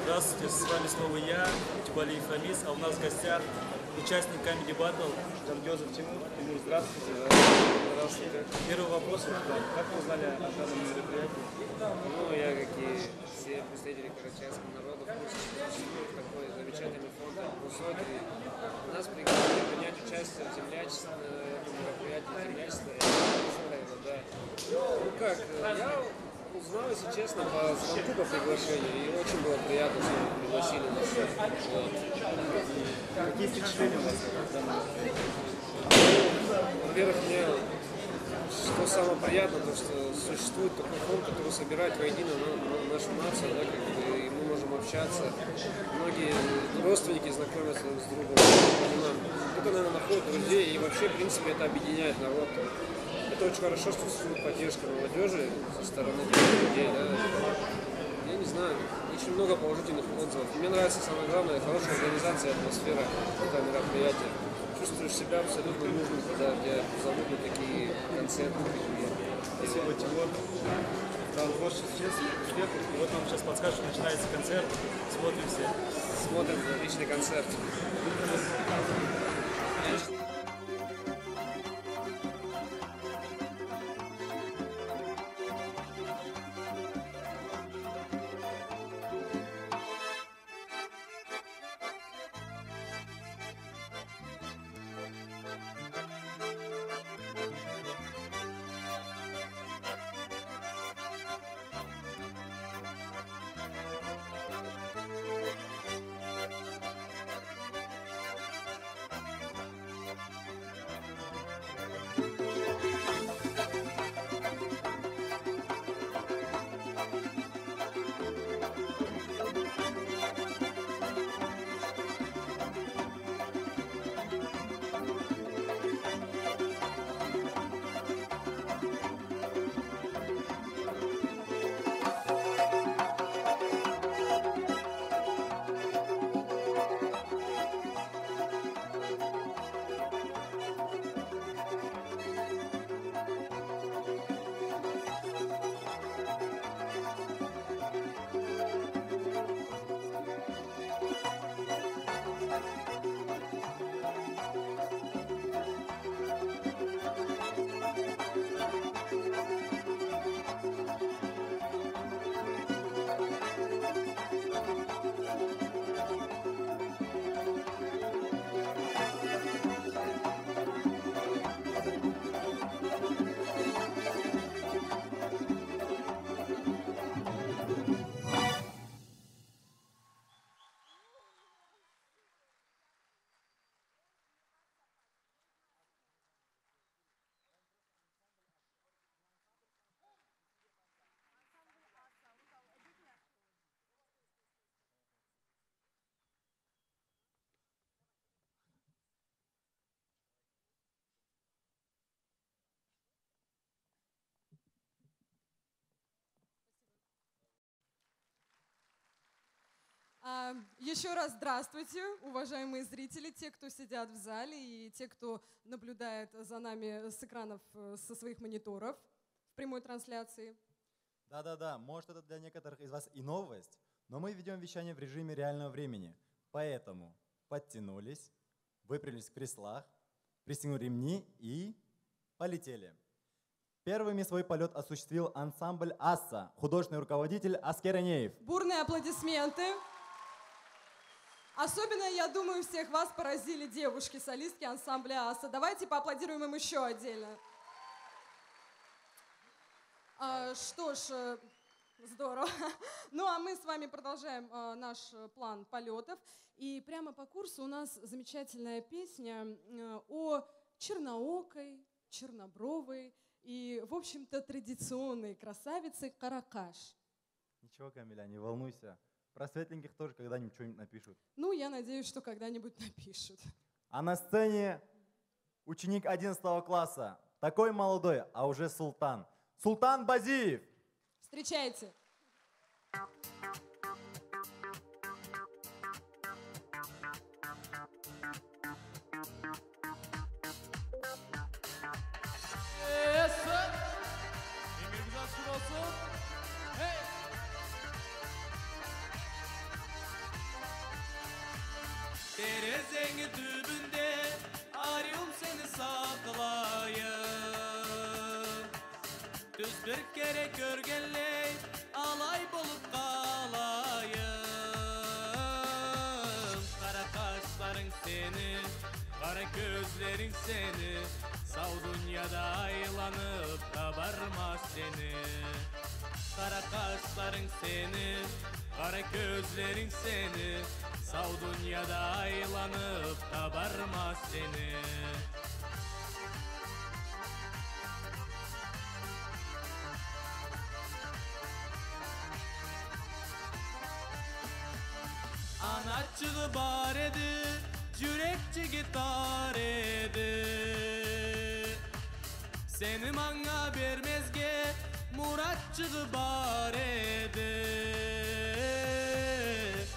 Здравствуйте, с вами снова я, Тюбалиев Рамис, а у нас в гостях участник Comedy Battle Жангезов Тимур. Тимур, здравствуйте. Здравствуйте. Первый вопрос, как вы узнали о данном мероприятии? Ну, я, как и все представители карачаевского народа, в курсе, что существует такой замечательный фонд Русотери. Нас пригласили принять участие в землячестве, мероприятии землячества. Да. Ну как, я узнал, если честно, по звонку, по приглашению, и очень было приятно, что пригласили нас. Вот. Какие впечатления у вас? Во-первых, мне что самое приятное, то что существует такой фонд, который собирает воедино нашу нацию, да, как бы, и мы можем общаться. Многие родственники знакомятся с другом. Это, наверное, находит друзей, и вообще, в принципе, это объединяет народ. Это очень хорошо, что существует поддержка молодежи со стороны людей. Да. Я не знаю, очень много положительных отзывов. Мне нравится самое главное, хорошая организация, атмосфера этого мероприятия. Чувствуешь себя абсолютно нужным, когда тебя зовут на такие концерты. Спасибо, Тимур. Там творческий успех. И вот нам сейчас подскажут, что начинается концерт. Смотрим все. Смотрим отличный концерт. Еще раз здравствуйте, уважаемые зрители, те, кто сидят в зале и те, кто наблюдает за нами с экранов, со своих мониторов в прямой трансляции. Да-да-да, может это для некоторых из вас и новость, но мы ведем вещание в режиме реального времени. Поэтому подтянулись, выпрямились в креслах, пристегнули ремни и полетели. Первыми свой полет осуществил ансамбль «Асса», художественный руководитель Аскер Анеев. Бурные аплодисменты. Особенно, я думаю, всех вас поразили девушки, солистки ансамбля «Асса». Давайте поаплодируем им еще отдельно. Что ж, здорово. Ну, а мы с вами продолжаем наш план полетов. И прямо по курсу у нас замечательная песня о черноокой, чернобровой и, в общем-то, традиционной красавице Каракаш. Ничего, Камиля, не волнуйся. Про светленьких тоже когда-нибудь что-нибудь напишут. Ну, я надеюсь, что когда-нибудь напишут. А на сцене ученик 11 класса. Такой молодой, а уже султан. Султан Базиев. Встречайте. Terezenin tübünde arıyorum seni saklayayım. Düz bir kere görgenle alay bulup kalayım. Kara kaşların seni, kara gözlerin seni, sağ dünyada aylanıp kabarmaz seni. Kara kaşların seni, kara gözlerin seni, sağ dünyada aylanıp kabarmaz seni. Anatçığı bar edi, yürekçi gitar edi. Seni bana vermezge, muratçığı bar edi.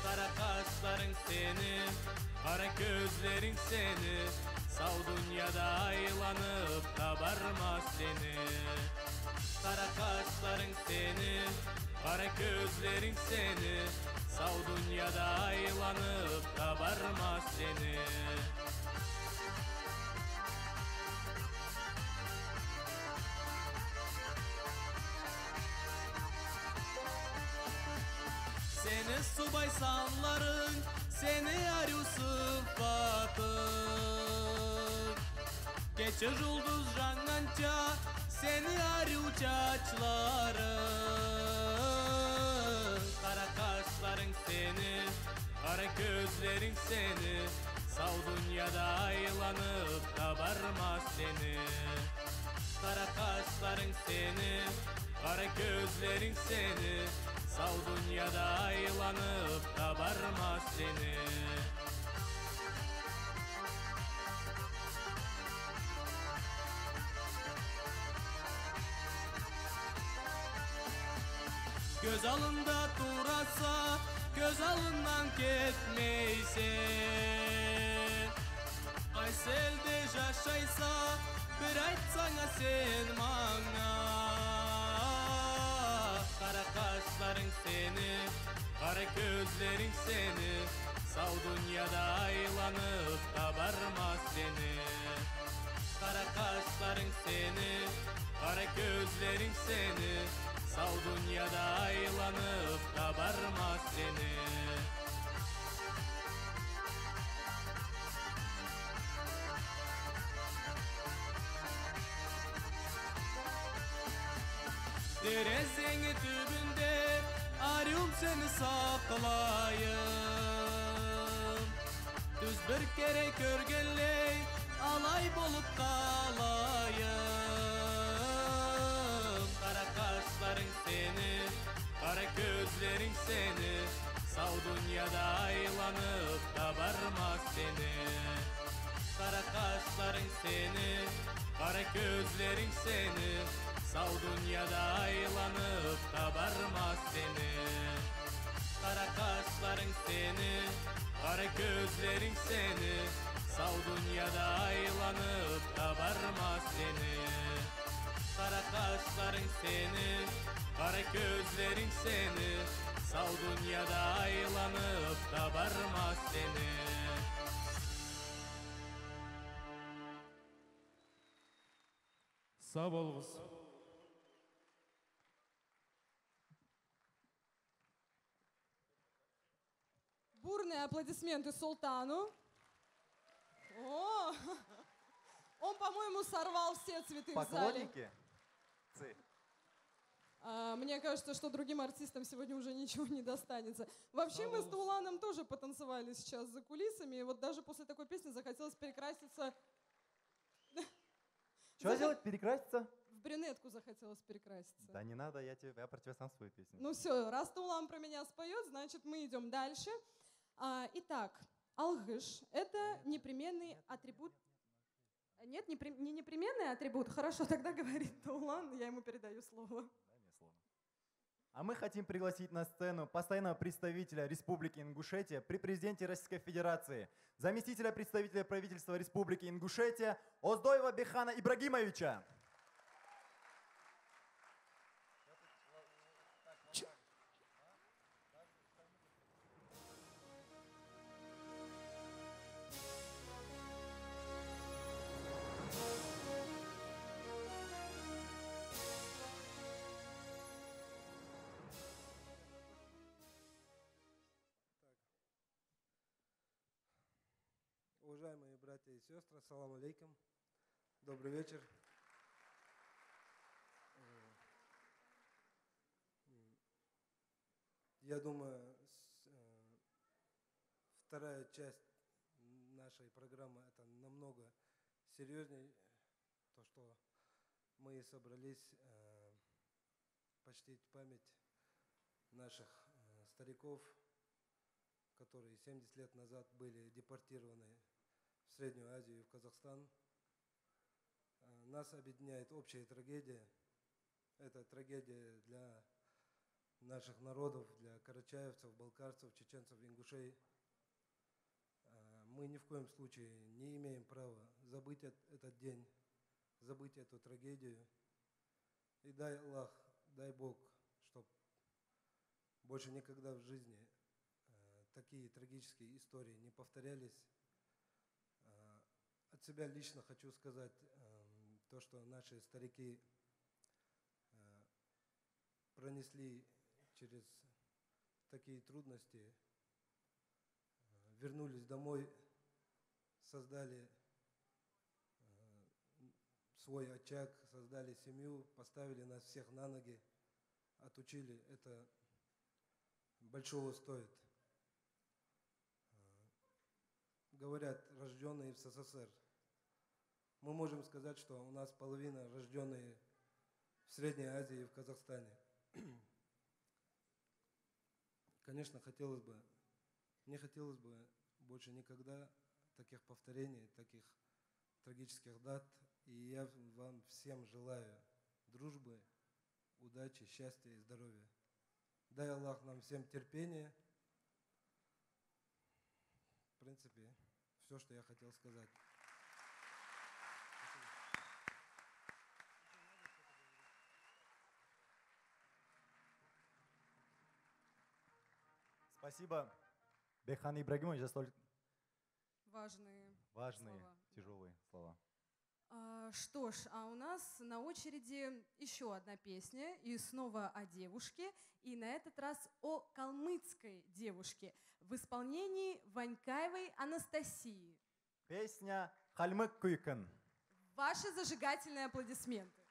Kara kaşların seni, kara gözlerin seni, sağ dünyada aylanıp kabarmaz seni. Kara kaşların seni, kara gözlerin seni, sağ dünyada aylanıp kabarmaz seni. Seni subay salların, seni arıyor sıfatın. Geçer yıldız janganca, seni arıyor çaçların. Kara kaşların seni, kara gözlerin seni, sağ dünyada aylanıp kabarmaz seni. Kara kaşların seni, kara gözlerin seni, sağ dünyada aylanıp kabarmaz seni. Göz alında durasa, göz alından ketmeysen. Ayselde yaşaysa, bir aytsana sen bana. Kara kaşların seni, kara gözlerin seni, sağ dünyada aylanıp kabarmaz seni. Kara kaşların seni, kara gözlerin seni, sağ dünyada aylanıp kabarmaz seni. Terezenin tübünde arıyorum seni saklayayım. Düz bir kere görgenle alay bulup kalayım. Kara kaşların seni, kara gözlerin seni, sağ dünyada aylanıp kabarmaz seni. Kara kaşların seni, kara gözlerin seni, sağ dünyada aylanıp kabarmaz seni. Kara kaşların seni, kara gözlerin seni, sağ dünyada aylanıp kabarmaz seni. Kara kaşların seni, kara gözlerin seni, sağ dünyada aylanıp kabarmaz seni. Sağ ol. бурные аплодисменты Султану. О, он, по-моему, сорвал все цветы в зале. Поклонники? Мне кажется, что другим артистам сегодня уже ничего не достанется. Вообще мы с Тауланом тоже потанцевали сейчас за кулисами, и вот даже после такой песни захотелось перекраситься. Что делать? Перекраситься? В брюнетку захотелось перекраситься. Да не надо, я про тебя сам свою песню. Ну все, раз Таулан про меня споет, значит мы идем дальше. Итак, алгыш — это непременный атрибут. Нет, не непременный атрибут. Хорошо, тогда говорит Таулан, я ему передаю слово. Дай мне слово. А мы хотим пригласить на сцену постоянного представителя Республики Ингушетия при президенте Российской Федерации, заместителя представителя правительства Республики Ингушетия Оздоева Бехана Ибрагимовича. Уважаемые братья и сестры, ассаламу алейкум. Добрый вечер. Я думаю, вторая часть нашей программы это намного серьезнее. То, что мы собрались почтить память наших стариков, которые 70 лет назад были депортированы в Среднюю Азию и в Казахстан. Нас объединяет общая трагедия. Это трагедия для наших народов, для карачаевцев, балкарцев, чеченцев, ингушей. Мы ни в коем случае не имеем права забыть этот день, забыть эту трагедию. И дай Аллах, дай Бог, чтобы больше никогда в жизни такие трагические истории не повторялись. От себя лично хочу сказать то, что наши старики пронесли через такие трудности, вернулись домой, создали свой очаг, создали семью, поставили нас всех на ноги, отучили. Это большого стоит. Говорят, рожденные в СССР. Мы можем сказать, что у нас половина рожденные в Средней Азии и в Казахстане. Конечно, мне хотелось бы больше никогда таких повторений, таких трагических дат. И я вам всем желаю дружбы, удачи, счастья и здоровья. Дай Аллах нам всем терпения. В принципе, все, что я хотел сказать. Спасибо, Бехан Ибрагимович, за столь важные слова. тяжелые слова. Что ж, а у нас на очереди еще одна песня, и снова о девушке, и на этот раз о калмыцкой девушке в исполнении Ванькаевой Анастасии. Песня «Хальмык Куйкан». Ваши зажигательные аплодисменты.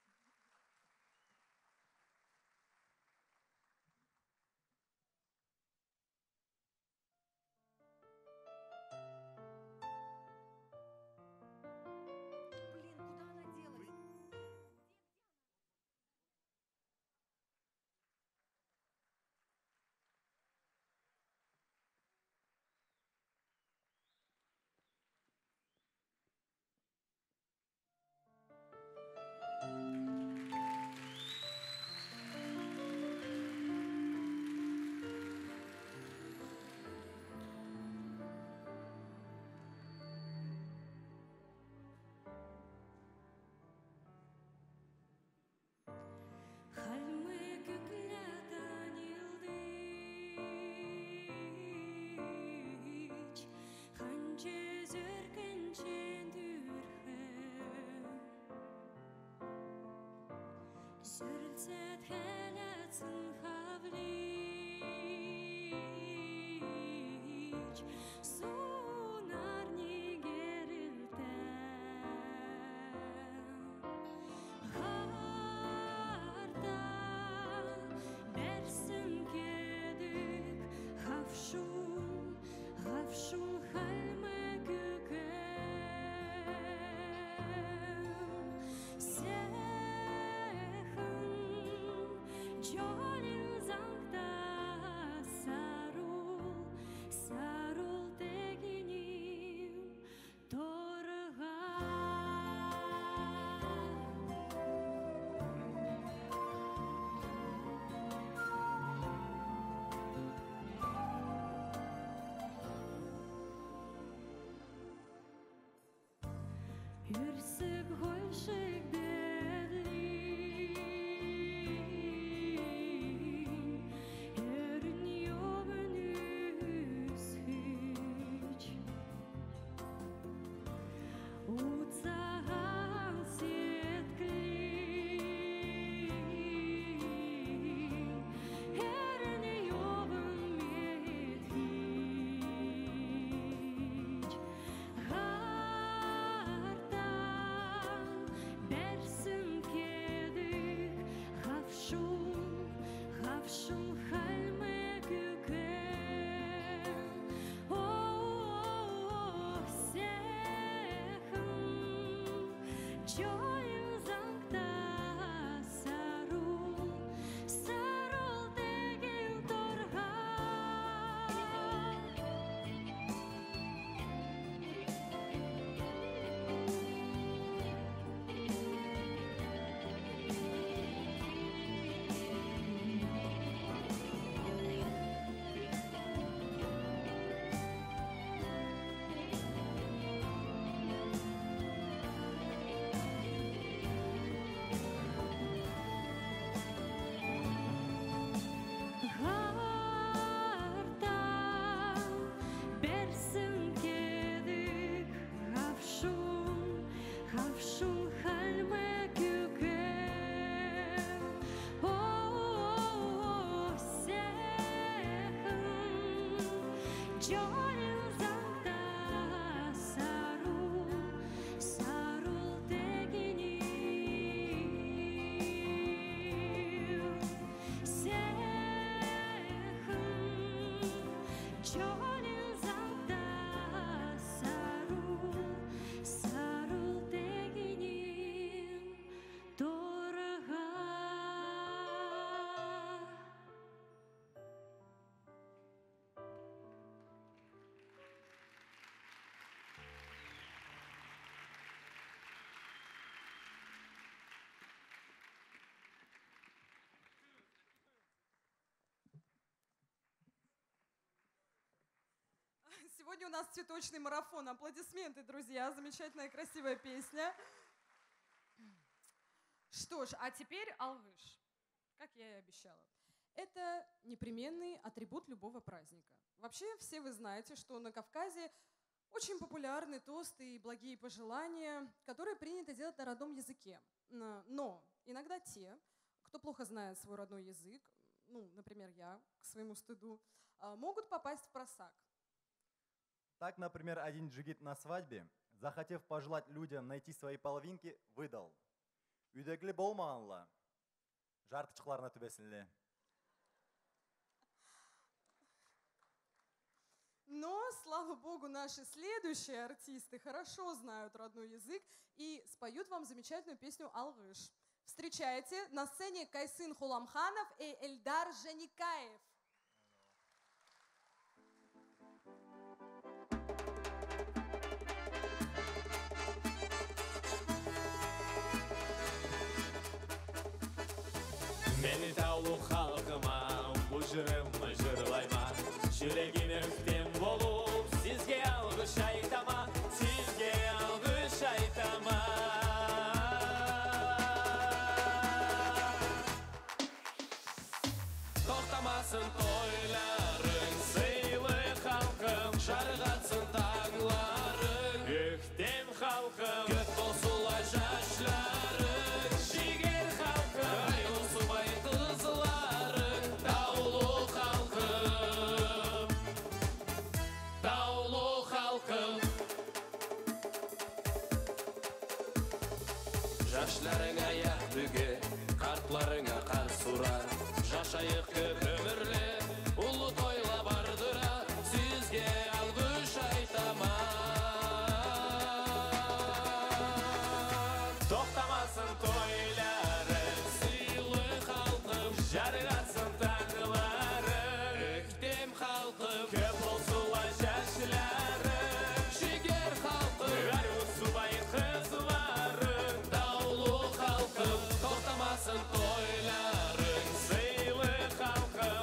Юрсик гойшик берлин, ерін йобын үсхіч. Уцаған сетклин, ерін йобын метхіч. Берсін кедік, ғавшым халмы күкен. Сехім, жойын заңда сарул деген торға. Берсін кедік, ғавшым халмы күкен. Сехім, жойын заңда сарул дегенім. Сехім, жойын заңда сарул дегенім торға. Сегодня у нас цветочный марафон. Аплодисменты, друзья. Замечательная, красивая песня. Что ж, а теперь алгыш. Как я и обещала. Это непременный атрибут любого праздника. Вообще, все вы знаете, что на Кавказе очень популярны тосты и благие пожелания, которые принято делать на родном языке. Но иногда те, кто плохо знает свой родной язык, ну, например, я, к своему стыду, могут попасть в просак. Так, например, один джигит на свадьбе, захотев пожелать людям найти свои половинки, выдал: «Үйдегілі болмағанла, жартычқыларына түбесінле». Но, слава богу, наши следующие артисты хорошо знают родной язык и споют вам замечательную песню «Алгыш». Встречайте на сцене Кайсын Хуламханов и Эльдар Жаникаев. Мені таулу халқыма, бұл жырымы жырлайма. Жүрегіме үктем болып, сізге алғыш айтама, сізге алғыш айтама. Тоқтамасын тойларың, сыйлы халқым, жарғатсын таңларың. Үктем халқым, көк болсылай жашларың, жігер халқым, айылсыбай қызларың, таулы халқым. Яшьләреңә яхтүге, картларыңа кар сура. Жашайык көп өмірле, улы тойла бардыра. Сезге алгыш айтаман. Тоқтамасын тойларың, сыйлы халқым, жарғатсын таңғыларың. Өктем халқым, көп болсулай жашларың. Жігер халқым, ару субай қызларың. Даулы халқым, тоқтамасын тойларың, сыйлы халқым,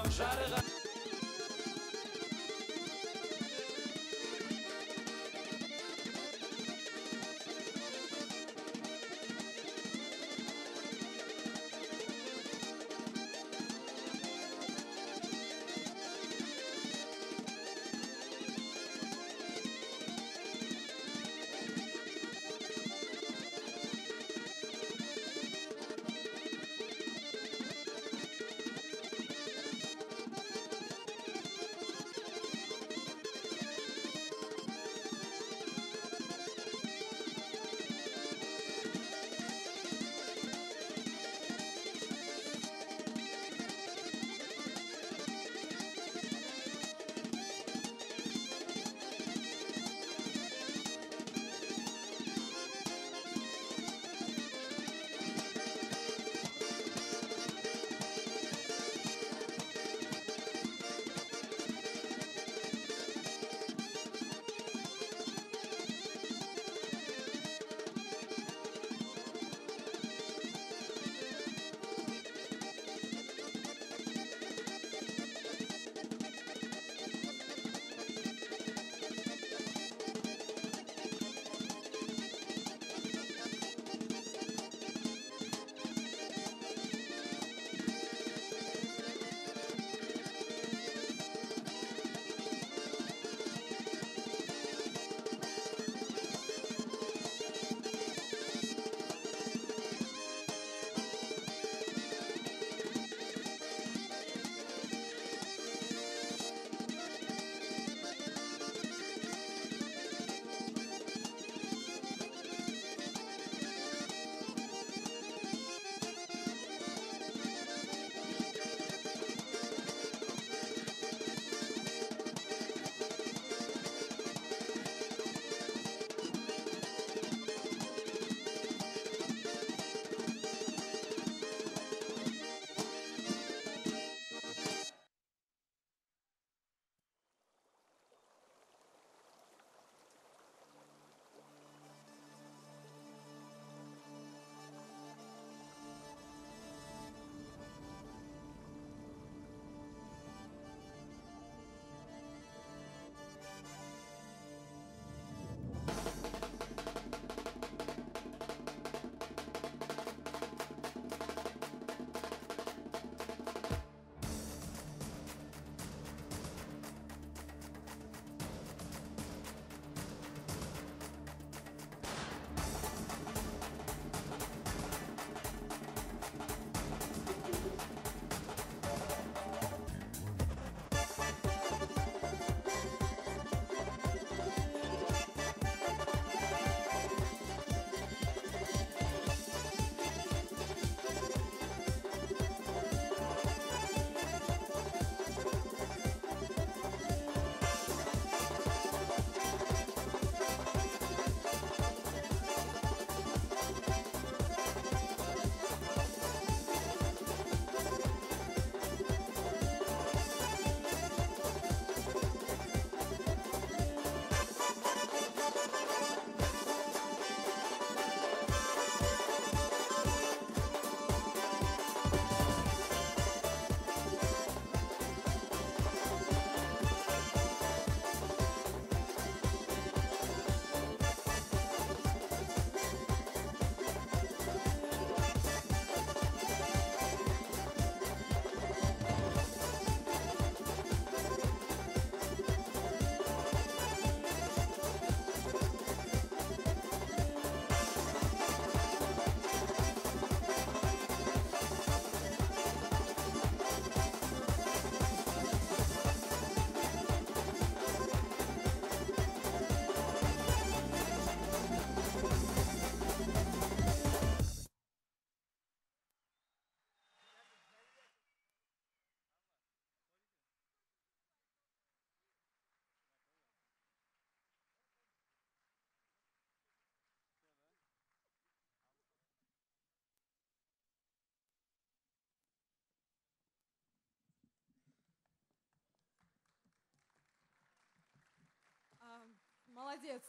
Молодец.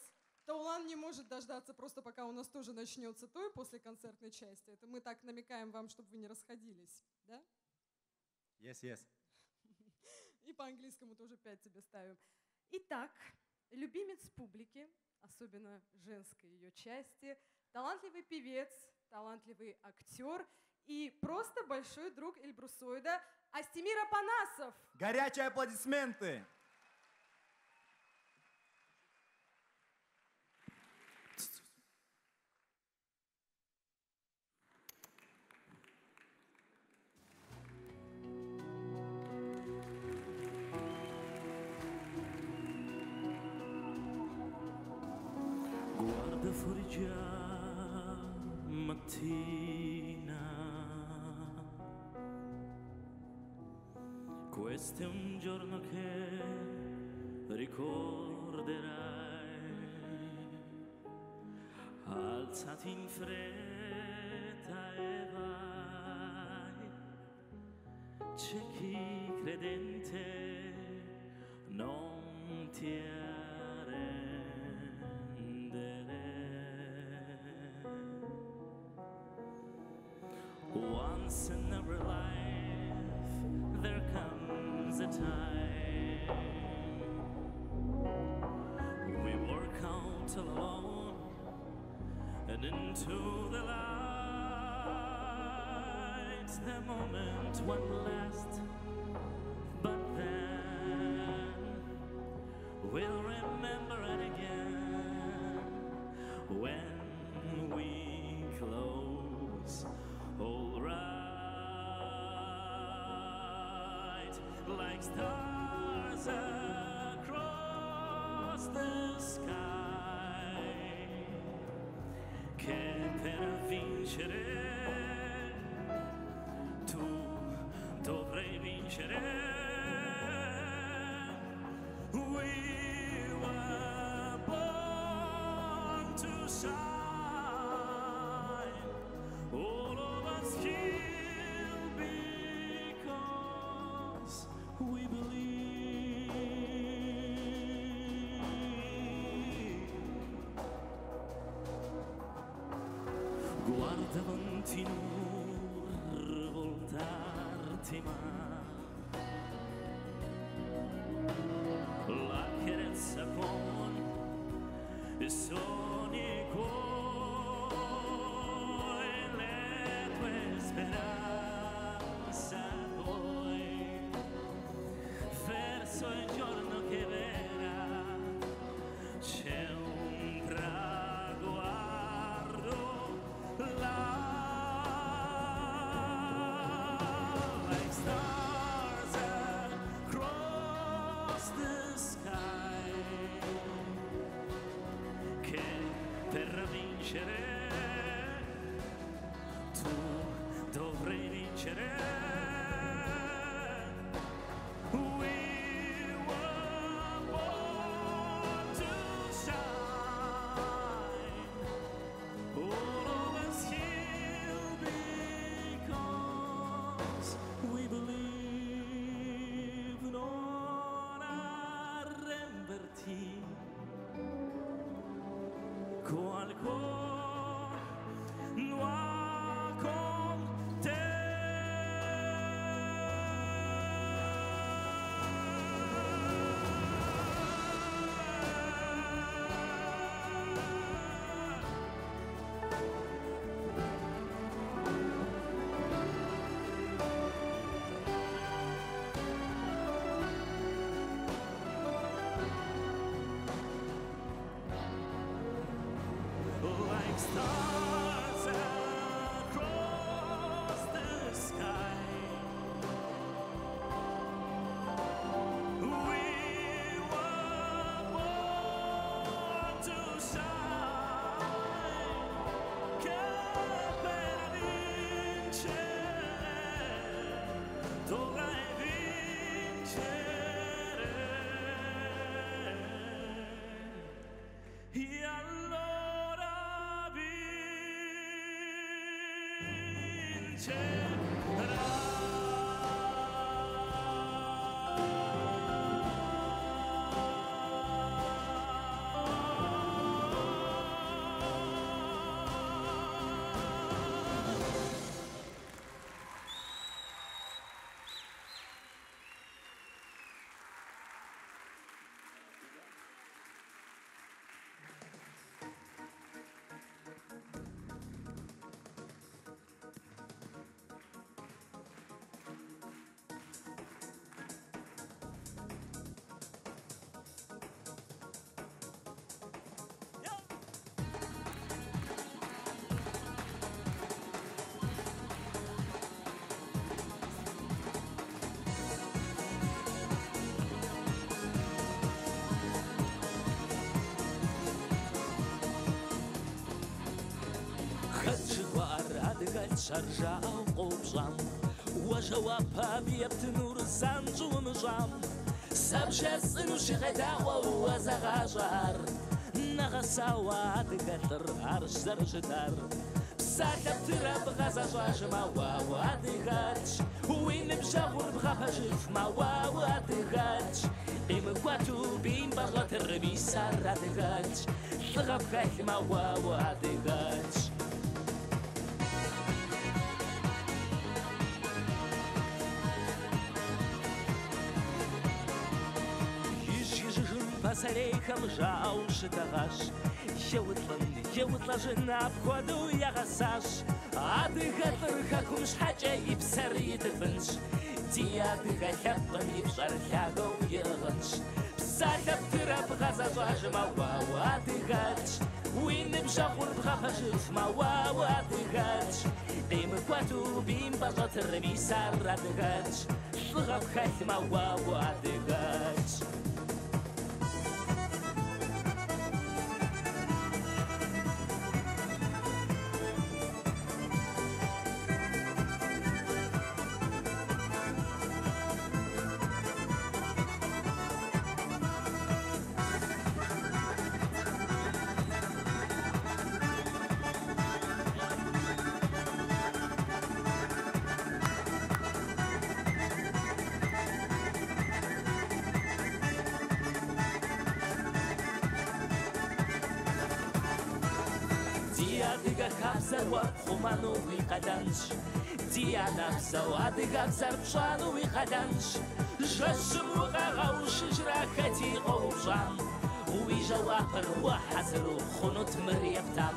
Таулан не может дождаться просто пока у нас тоже начнется той после концертной части. Это мы так намекаем вам, чтобы вы не расходились, да? Yes. И по английскому тоже 5 тебе ставим. Итак, любимец публики, особенно женской ее части, талантливый певец, талантливый актер и просто большой друг Эльбрусоида Астемир Апанасов. Горячие аплодисменты! Guarda fuori già mattina, questo è un giorno che ricorderai. Alzati in fretta e vai, c'è chi credente non ti once in every life there comes a time we work out alone and into the light, the moment won't last, but then we'll remember it again when we close. All right, like stars across the sky, che per vincere tu dovrai vincere. We were born to shine. All of us here because we believe. Guarda avanti, non voltarti mai. La chiarezza con i sogni speranza poi verso il giorno che verrà c'è un traguardo là, like stars across the sky, che per vincere dovrei vincere. We were born to shine. All of us here because we believe. Non arrenderti, qualcuno ha con te. Like stars across the sky, we were born to shine, che per vincere dovrai vincere. E allora vincerà. ادغت شرجا او قوبجام وجوابها بيبتنور سانجو مجام سبجس انو شغدا وزغاجار نغساوا ادغتر ارش زرجدار ساكب تراب غزا جاجما وادغت وين بجاور بغافجف ما وادغت قيم قواتو بين بغلط الربي سار ادغت تغب خيث ما وادغت Посарейкам жауш тагаш Еутлажын обходу ягасаш Адыгатыр хакумш хача ипсар йдыфынш Диадыга хяппан ипшар хягоу йыгынш Псахап тырап газажаж мауау адыгач Уинып жахур бгапажыф мауау адыгач Дымы квату бим бажатыр мисар адыгач Лгап хайт мауау адыгач Диадыга хабзар вапхуману вихаданш Диада псауадыга бзар пшану вихаданш Жашму гагауш жрахати гоужам Уижа вапар вахазру хунут мрьептам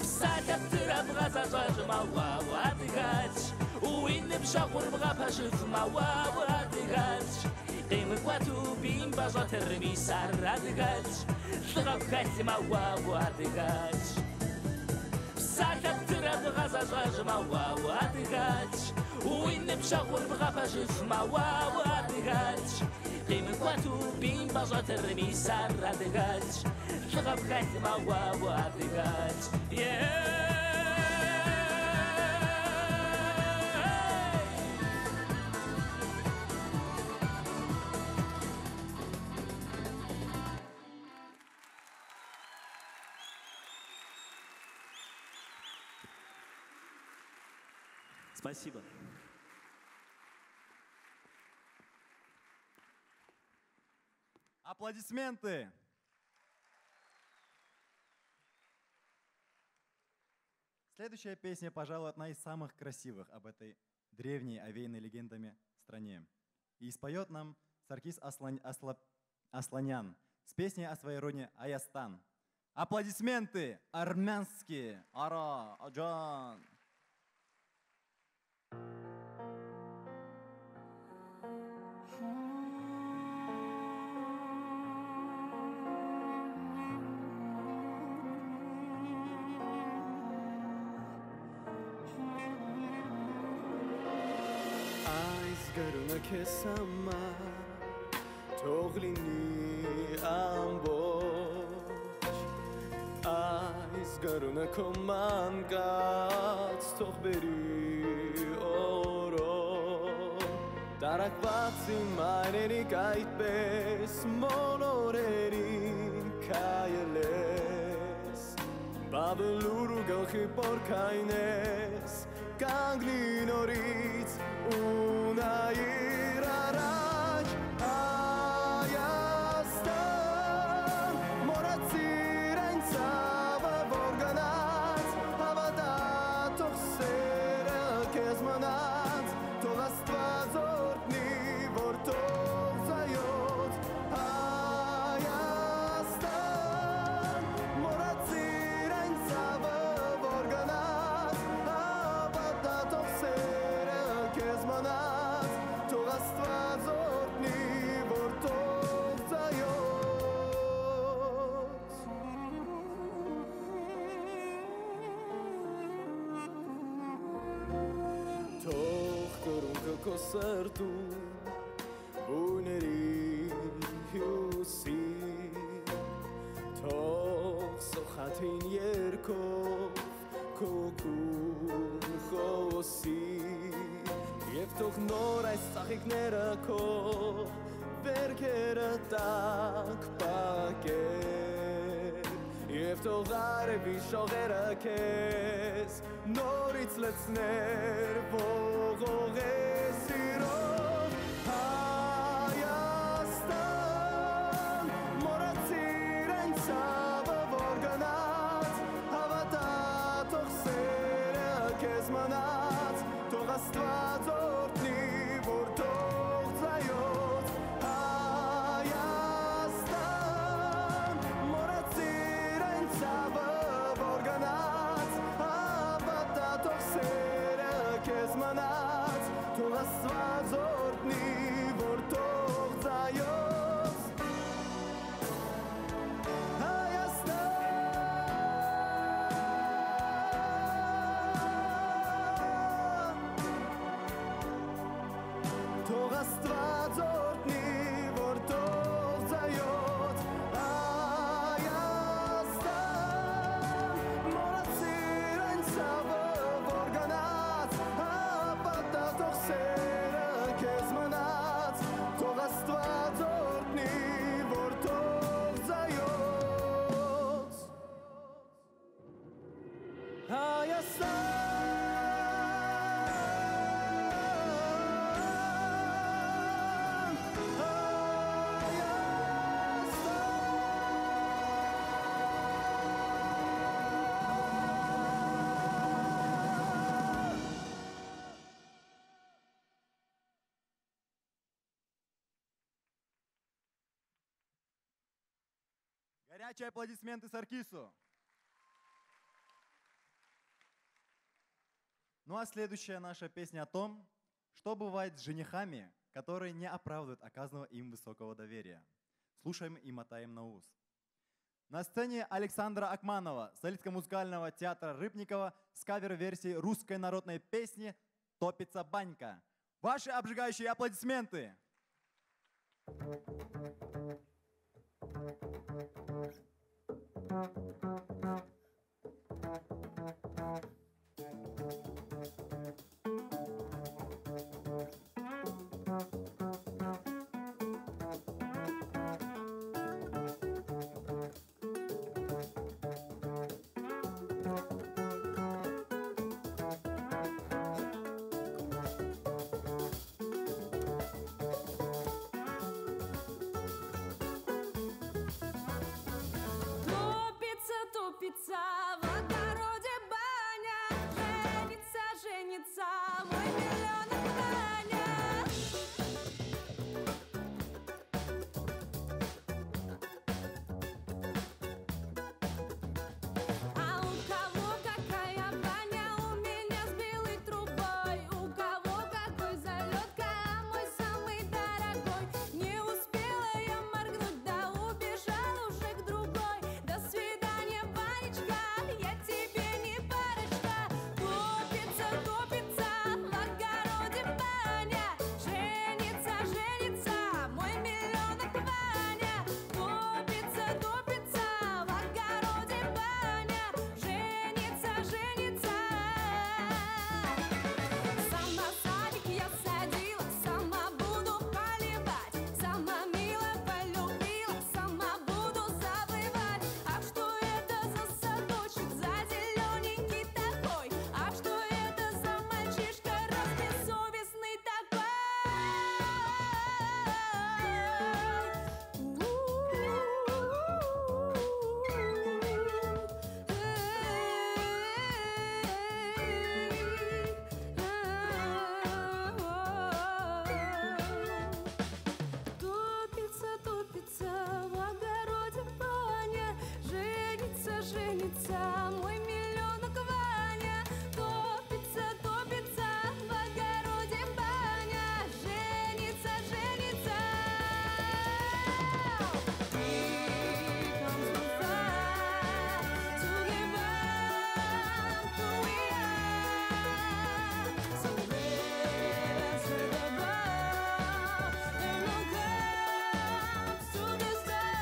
Псатап тыраб газажаж мауадыгач Уин бжагур бгапажыф мауадыгач Дым квату бим бажатыр мисар адыгач Тгаб хать мауадыгач Сахап тыраб газажаж мауадыгач Уин бжагур бгапажыф мауадыгач Дым квату бим бажатыр мисар адыгач Тгаб хать мауадыгач Спасибо. Аплодисменты! Следующая песня, пожалуй, одна из самых красивых об этой древней, овеянной легендами стране. И споет нам Саркис Асланян с песней о своей родине Аястан. Аплодисменты армянские! Ара, Аджан! Garuna kesama toglini amboch Ais garuna koman gats toch beri oro Darak vatsi maineni gait bes monoreri kayeles Babeluru galchi por kaines Gangli noritz una iraraj Ayastan Moratsiren tsava vorganat Havada toch sera kezmanat Togastva zortni vortov zayot Ayastan Moratsiren tsava vorganat Havada toch sera kezmanat Togastva zortni vortov zayot Toch korunka kosertu Buneri hiusi Toch sochatin yerkov Kokun թող նոր այս ծաղիկները քո վերքերը տակ պակեր Եվ թող արևի շողերը քեզ նորից լցներ ողողես սիրով Հայաստան մոռացիր այն ցավը որ գնաց հավատա թող սերը քեզ մնաց թող Աստված օրհնի որ թող ծայոց Հայաստան մոռացիր այն ցավը որ գնաց հավատա թող սերը քեզ մնաց թող Աստված օրհնի որ թող ծայոց Թող Աստված օրհնի, որ թող ծայոց Հայաստան մոռացիր այն ցավը, որ գնաց Հավատա թող սերը քեզ մնաց Թող Աստված օրհնի, որ թող ծայոց Հայաստան Горячие аплодисменты Саркису. Ну а следующая наша песня о том, что бывает с женихами, которые не оправдывают оказанного им высокого доверия. Слушаем и мотаем на ус. На сцене Александра Акманова, солистка музыкального театра Рыбникова с кавер-версией русской народной песни «Топится банька». Ваши обжигающие аплодисменты! Топится в огороде баня, женится, женится мой миллионок Ваня. А у кого какая баня, у меня с белой трубой, у кого какой залетка, мой самый дорогой. Не успела я моргнуть, да убежал уже к другой. До свидания, Ванечка, я тебе не парочка. Топится, топится в огороде баня, женится, женится мой миллионок Ваня. Топится, топится в огороде баня, женится, женится. Сама садик я садила, сама буду поливать, сама мило полюбила, сама буду забывать. А что это за садочек, за зелененький такой? А что это за мальчишка бессовестный такой? Топится, топится в огороде баня, женится, женится мой миллионок Ваня. Топится, топится в огороде баня, женится, женится. Here comes the fire to give up who we are. So let's live above and no comes to the stars.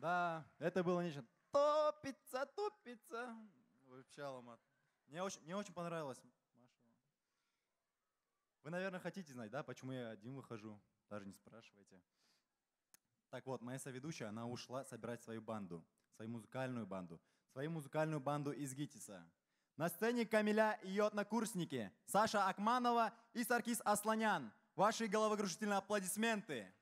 Да, это было нечто. Топится, топится. Вообще, Алмат. Мне очень понравилось. Вы, наверное, хотите знать, да, почему я один выхожу? Даже не спрашивайте. Так вот, моя соведущая, она ушла собирать свою банду, свою музыкальную банду из ГИТИСа. На сцене Камиля и ее однокурсники Саша Акманова и Саркис Асланян. Ваши головокружительные аплодисменты.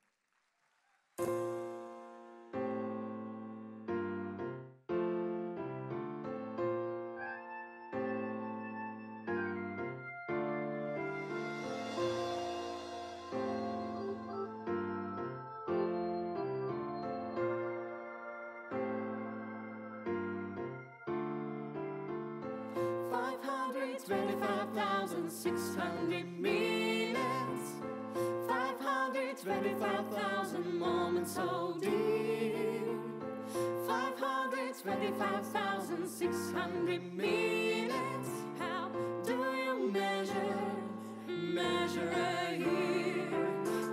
Minutes, 525,000 moments so dear, 525,600 minutes. How do you measure a year?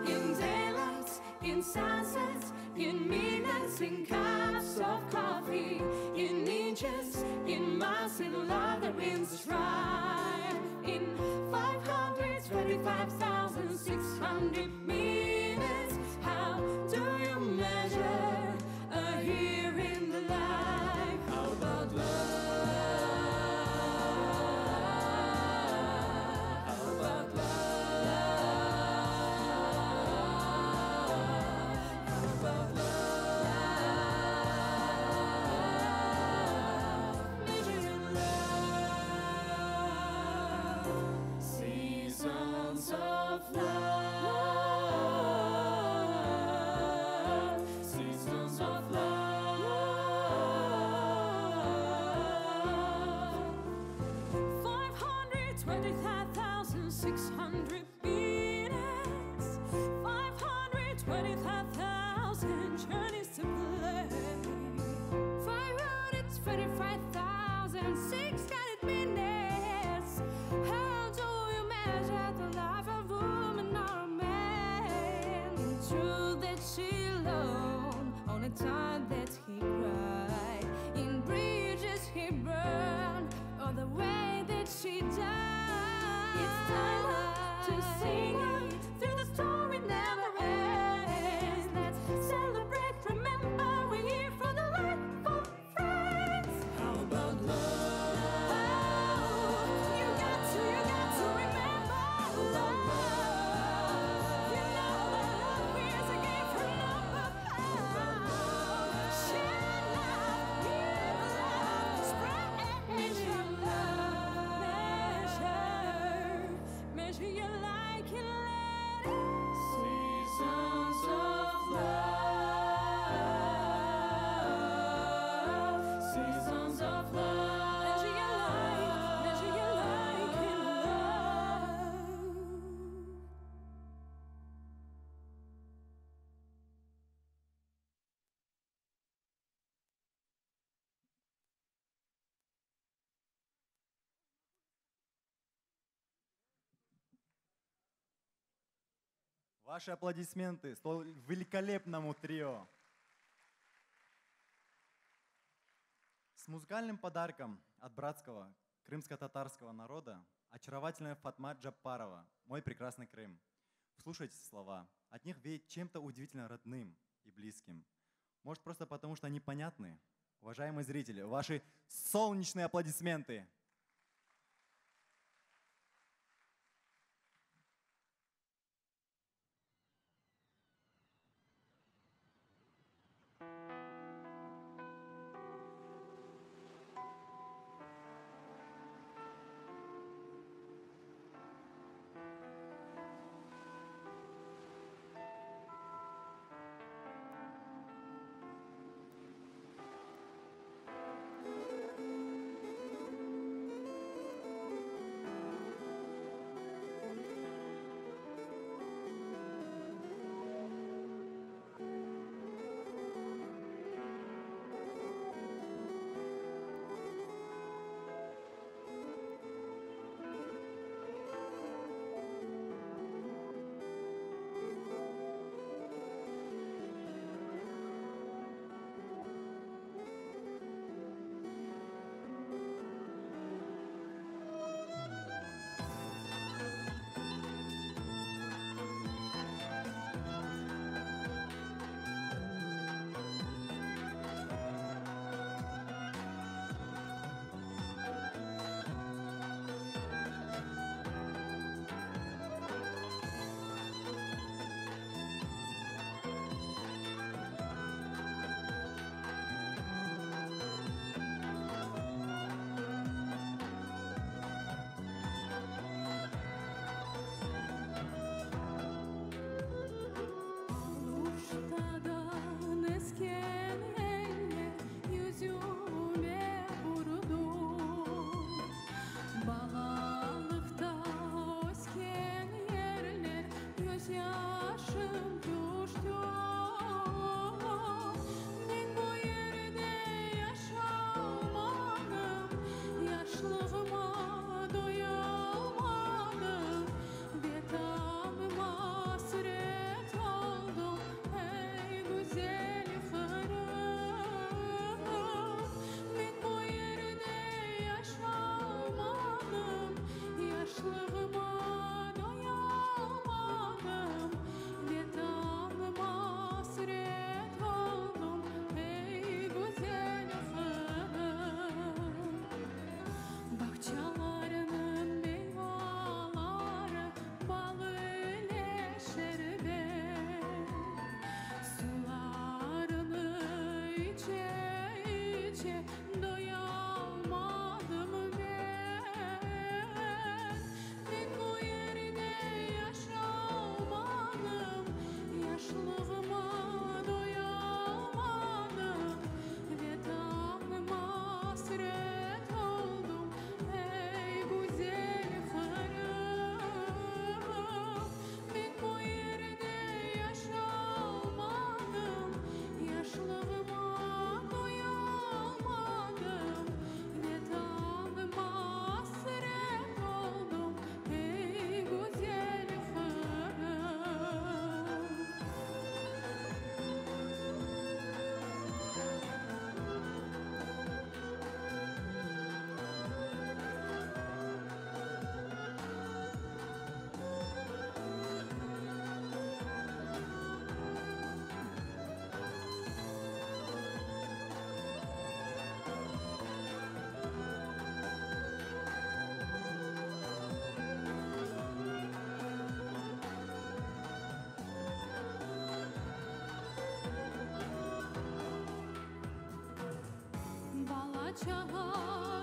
In daylights, in sunsets, in minutes, in cups of coffee, in inches, in miles, in love that wins the strife. In 525,600 minutes, how do you measure a year in the life? How about love? How about love? How about love? Measure your love. Seasons of love, seasons of love. 525,600 minutes, 525,000 journeys to play. 525,600 minutes. How do you measure the life of a woman or a man? True that she alone, on a time that he cried, in bridges he burned, or the way that she died. It's time to sing out through the story never ends. Let's celebrate, remember we're here for the life of friends. How about love? You got to remember love. You know that love is a gift from above. Share love, give love, spread measure love, measure your like and let it. Seasons of love, seasons of love. Measure your like and love. Ваши аплодисменты столь великолепному трио. С музыкальным подарком от братского крымско-татарского народа очаровательная Фатма Джапарова «Мой прекрасный Крым». Слушайте слова. От них веет чем-то удивительно родным и близким. Может, просто потому, что они понятны? Уважаемые зрители, ваши солнечные аплодисменты.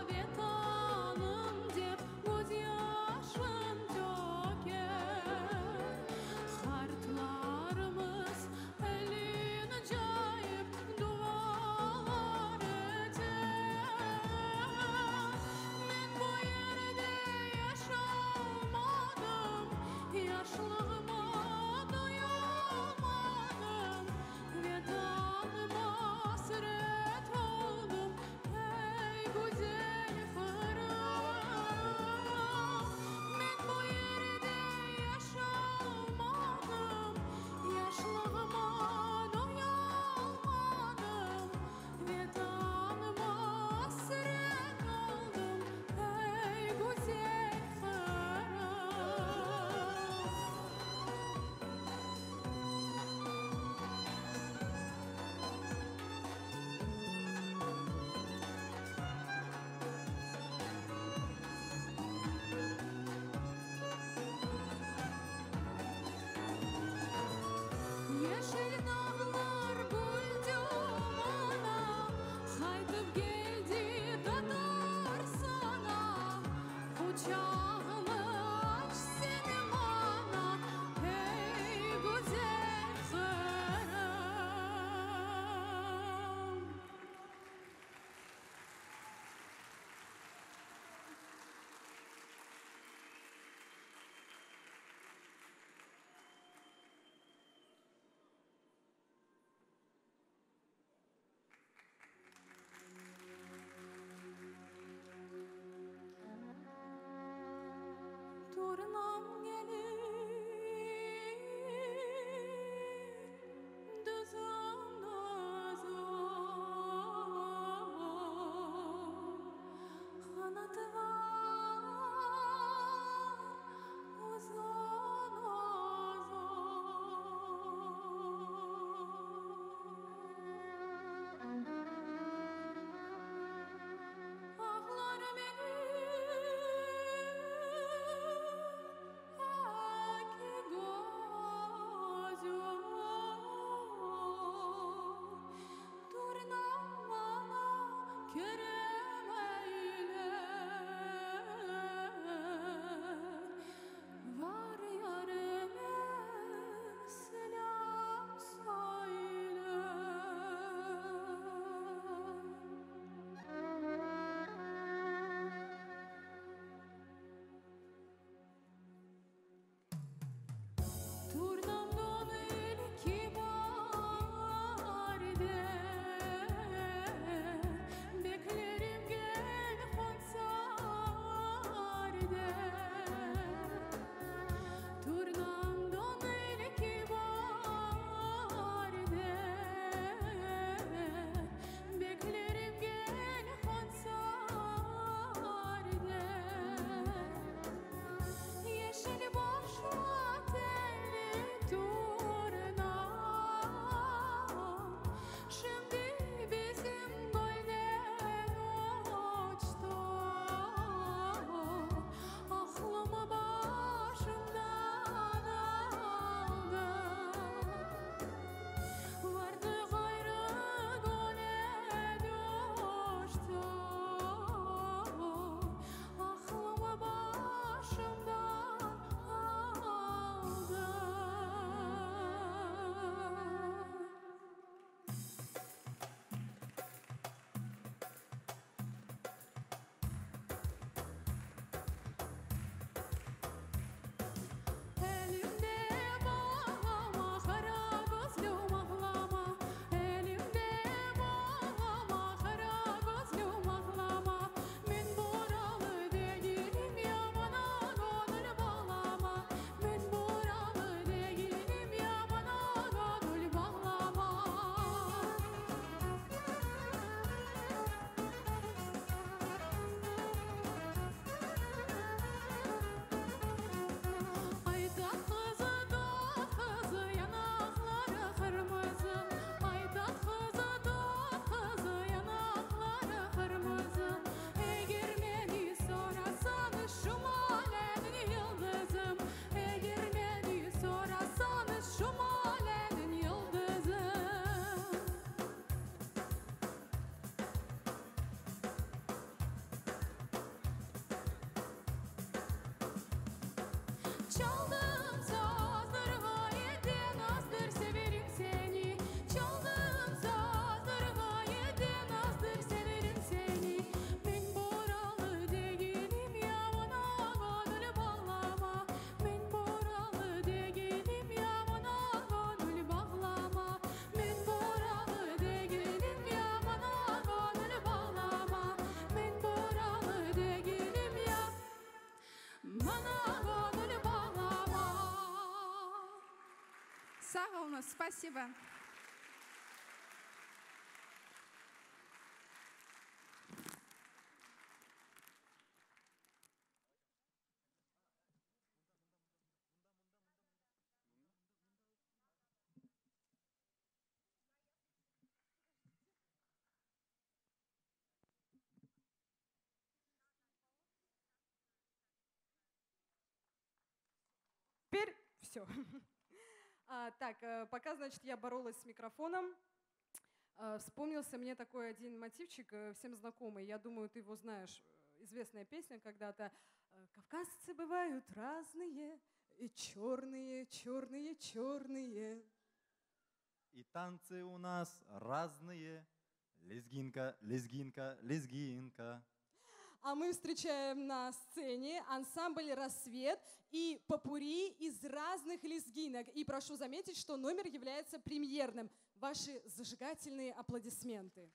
vetanım dep göz yaşın döker. Hartlarımız elini cayıp dualar eder. Men bu yerde yaşamadım, yaşlığıma doyamadım. Vetanıma hasret oldum, ey güzel Çaldım sazlarıma yedin azdır severim seni. Çaldım sazlarıma yedin azdır severim seni. Ben buralı değilim ya bana gönül bağlama. Ben buralı değilim ya bana gönül bağlama. Ben buralı değilim ya bana gönül bağlama. Ben buralı değilim ya bana gönül bağlama. Sağ olun, спасибо. Теперь все. Так, пока, значит, я боролась с микрофоном, вспомнился мне такой один мотивчик, всем знакомый. Я думаю, ты его знаешь. Известная песня когда-то. Кавказцы бывают разные, и черные, черные, черные. И танцы у нас разные. Лезгинка, лезгинка, лезгинка. А мы встречаем на сцене ансамбль «Рассвет» и попурри из разных лезгинок. И прошу заметить, что номер является премьерным. Ваши зажигательные аплодисменты.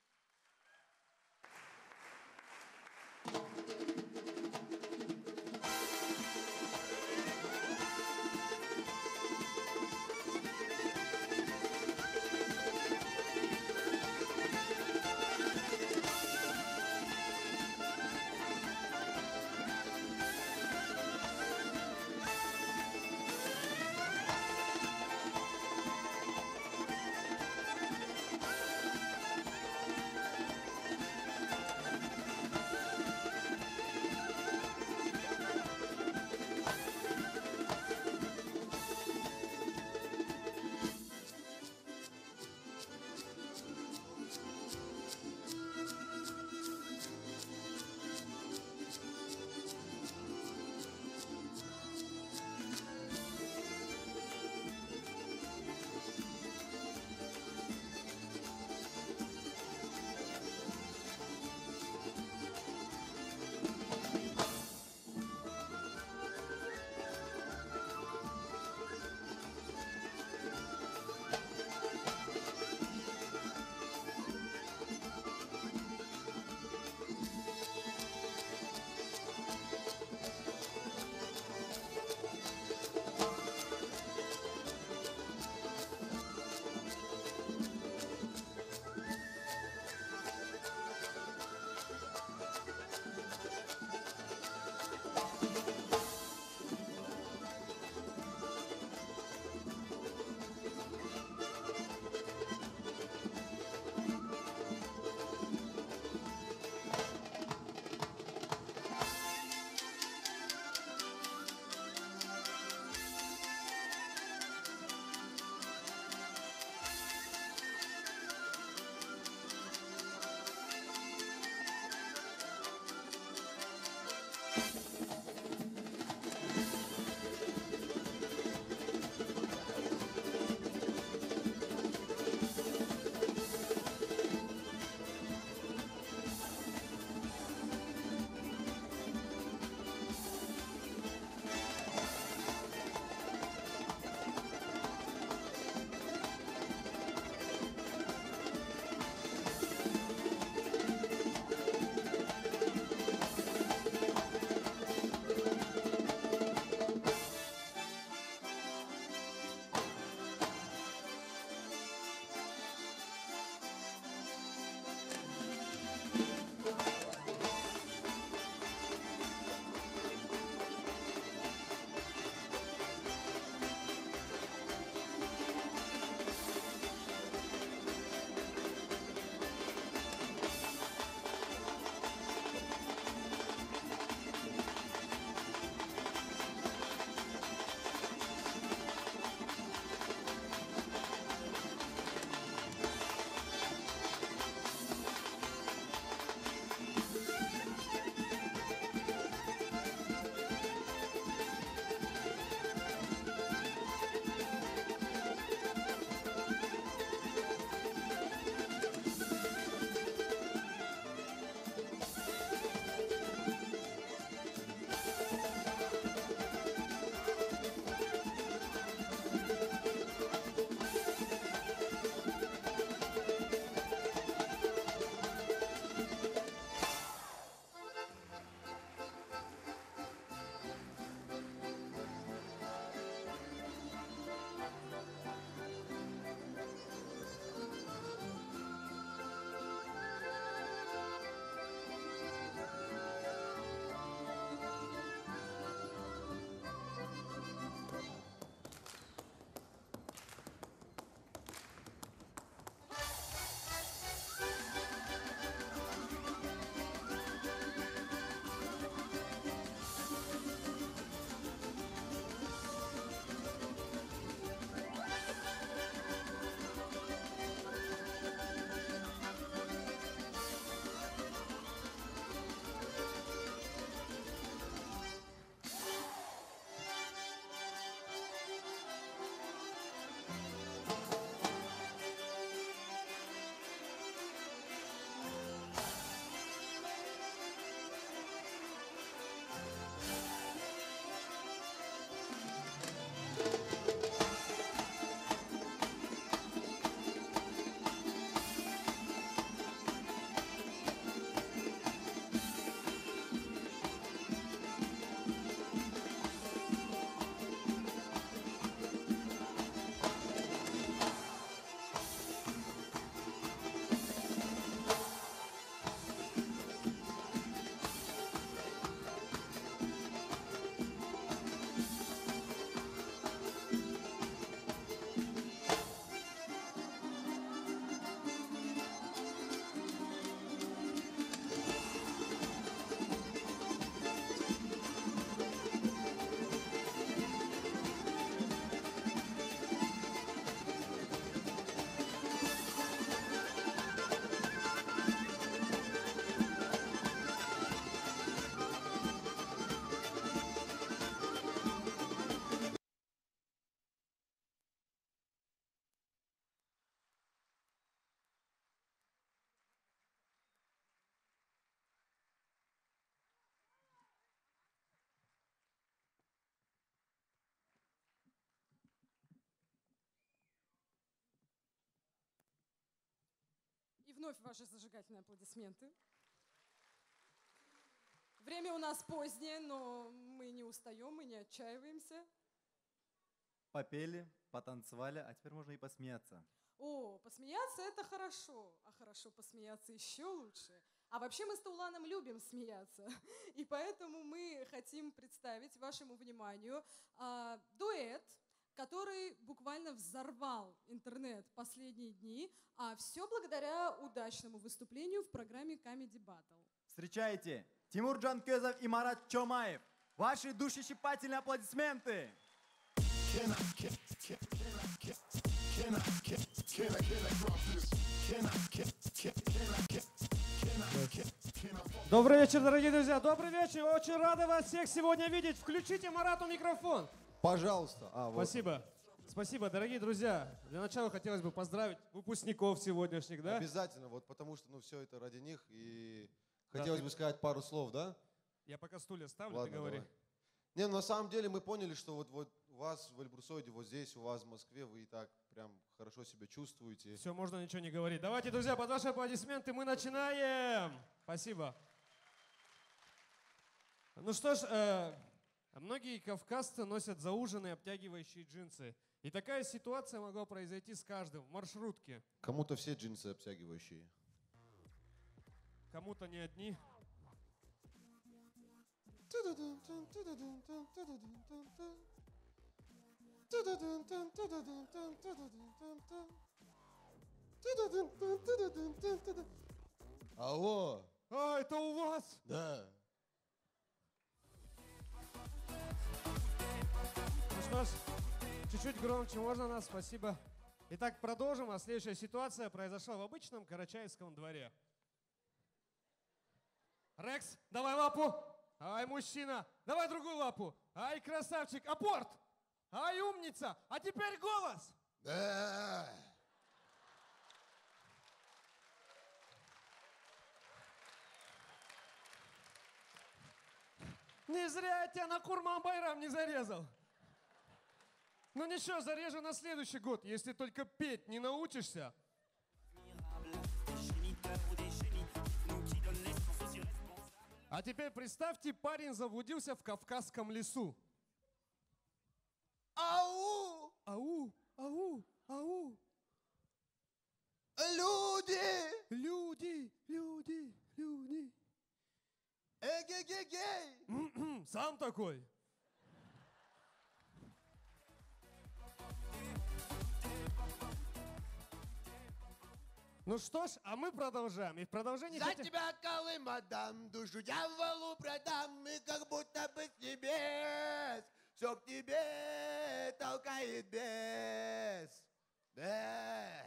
вновь ваши зажигательные аплодисменты. Время у нас позднее, но мы не устаем, мы не отчаиваемся. Попели, потанцевали, а теперь можно и посмеяться. О, посмеяться это хорошо, а хорошо посмеяться еще лучше. А вообще мы с Тауланом любим смеяться, и поэтому мы хотим представить вашему вниманию дуэт, который буквально взорвал интернет последние дни, а все благодаря удачному выступлению в программе Comedy Battle. Встречайте, Тимур Джанкезов и Марат Чомаев. Ваши душещипательные аплодисменты! Добрый вечер, дорогие друзья. Добрый вечер. Очень рада вас всех сегодня видеть. Включите Марату микрофон. Пожалуйста. Спасибо. Спасибо, дорогие друзья. Для начала хотелось бы поздравить выпускников сегодняшних, да? Обязательно, вот потому что все это ради них. И хотелось бы сказать пару слов, да? Я пока стулья ставлю, Ладно, ты говори. давай. Не, на самом деле мы поняли, что вот у вас в Эльбрусойде, вот здесь, у вас в Москве, вы и так прям хорошо себя чувствуете. Все, можно ничего не говорить. Давайте, друзья, под ваши аплодисменты мы начинаем. Спасибо. Ну что ж, многие кавказцы носят зауженные обтягивающие джинсы. И такая ситуация могла произойти с каждым в маршрутке. Кому-то все джинсы обтягивающие. Кому-то не одни. Алло. А, это у вас? Да. Ну что ж, чуть-чуть громче можно нас, спасибо. Итак, продолжим. А следующая ситуация произошла в обычном Карачаевском дворе. Рекс, давай лапу. Ай, мужчина, давай другую лапу. Ай, красавчик, апорт. Ай, умница. А теперь голос. Да. Не зря я тебя на Курман-Байрам не зарезал. Ну ничего, зарежу на следующий год, если только петь не научишься. А теперь представьте, парень заблудился в Кавказском лесу. Ау! Ау! Ау! Ау! Люди! Люди! Люди! Люди! Эгегегей! Сам такой. Ну что ж, а мы продолжаем. И в продолжении... За тебя, Колым, отдам, душу дьяволу продам, и как будто бы с небес все к тебе толкает бес. Да.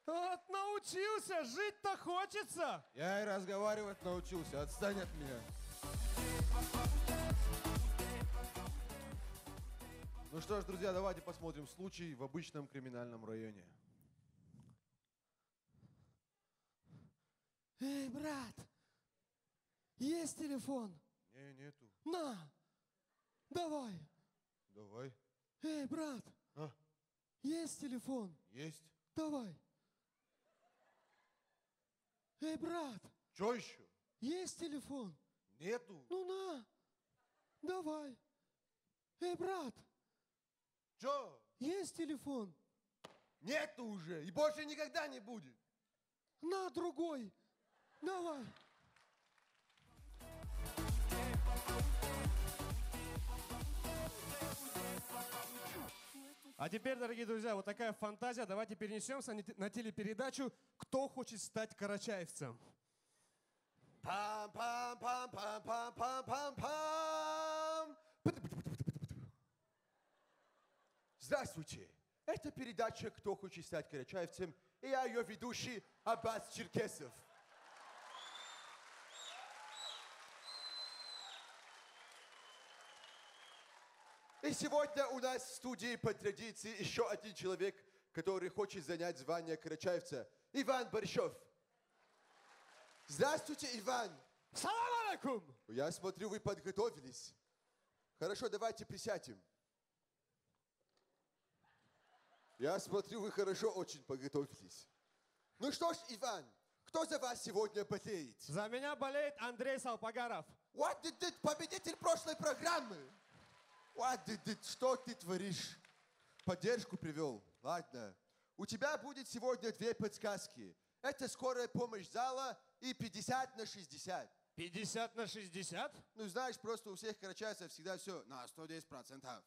Вот научился, жить-то хочется. Я и разговаривать научился, отстань от меня. Ну что ж, друзья, давайте посмотрим случай в обычном криминальном районе. Эй, брат, есть телефон? Не, нету. На, давай. Давай. Эй, брат, есть телефон? Есть. Давай. Эй, брат. Что еще? Есть телефон? Нету. Ну на, давай. Эй, брат. Че? Есть телефон? Нету уже и больше никогда не будет. На, другой. Давай. А теперь, дорогие друзья, вот такая фантазия. Давайте перенесемся на телепередачу «Кто хочет стать карачаевцем?». Пам-пам-пам-пам-пам-пам-пам. Здравствуйте. Это передача «Кто хочет стать карачаевцем?» и я ее ведущий Аббас Черкесов. И сегодня у нас в студии по традиции еще один человек, который хочет занять звание карачаевца. Иван Барышев. Здравствуйте, Иван. Салам алейкум. Я смотрю, вы подготовились. Хорошо, давайте присядем. Я смотрю, вы хорошо очень подготовились. Ну что ж, Иван, кто за вас сегодня болеет? За меня болеет Андрей Салпагаров. What did it? Победитель прошлой программы. What did it? Что ты творишь? Поддержку привел. Ладно. У тебя будет сегодня 2 подсказки. Это скорая помощь зала и 50 на 60. 50 на 60? Ну, знаешь, просто у всех карачайцев всегда все на 110%.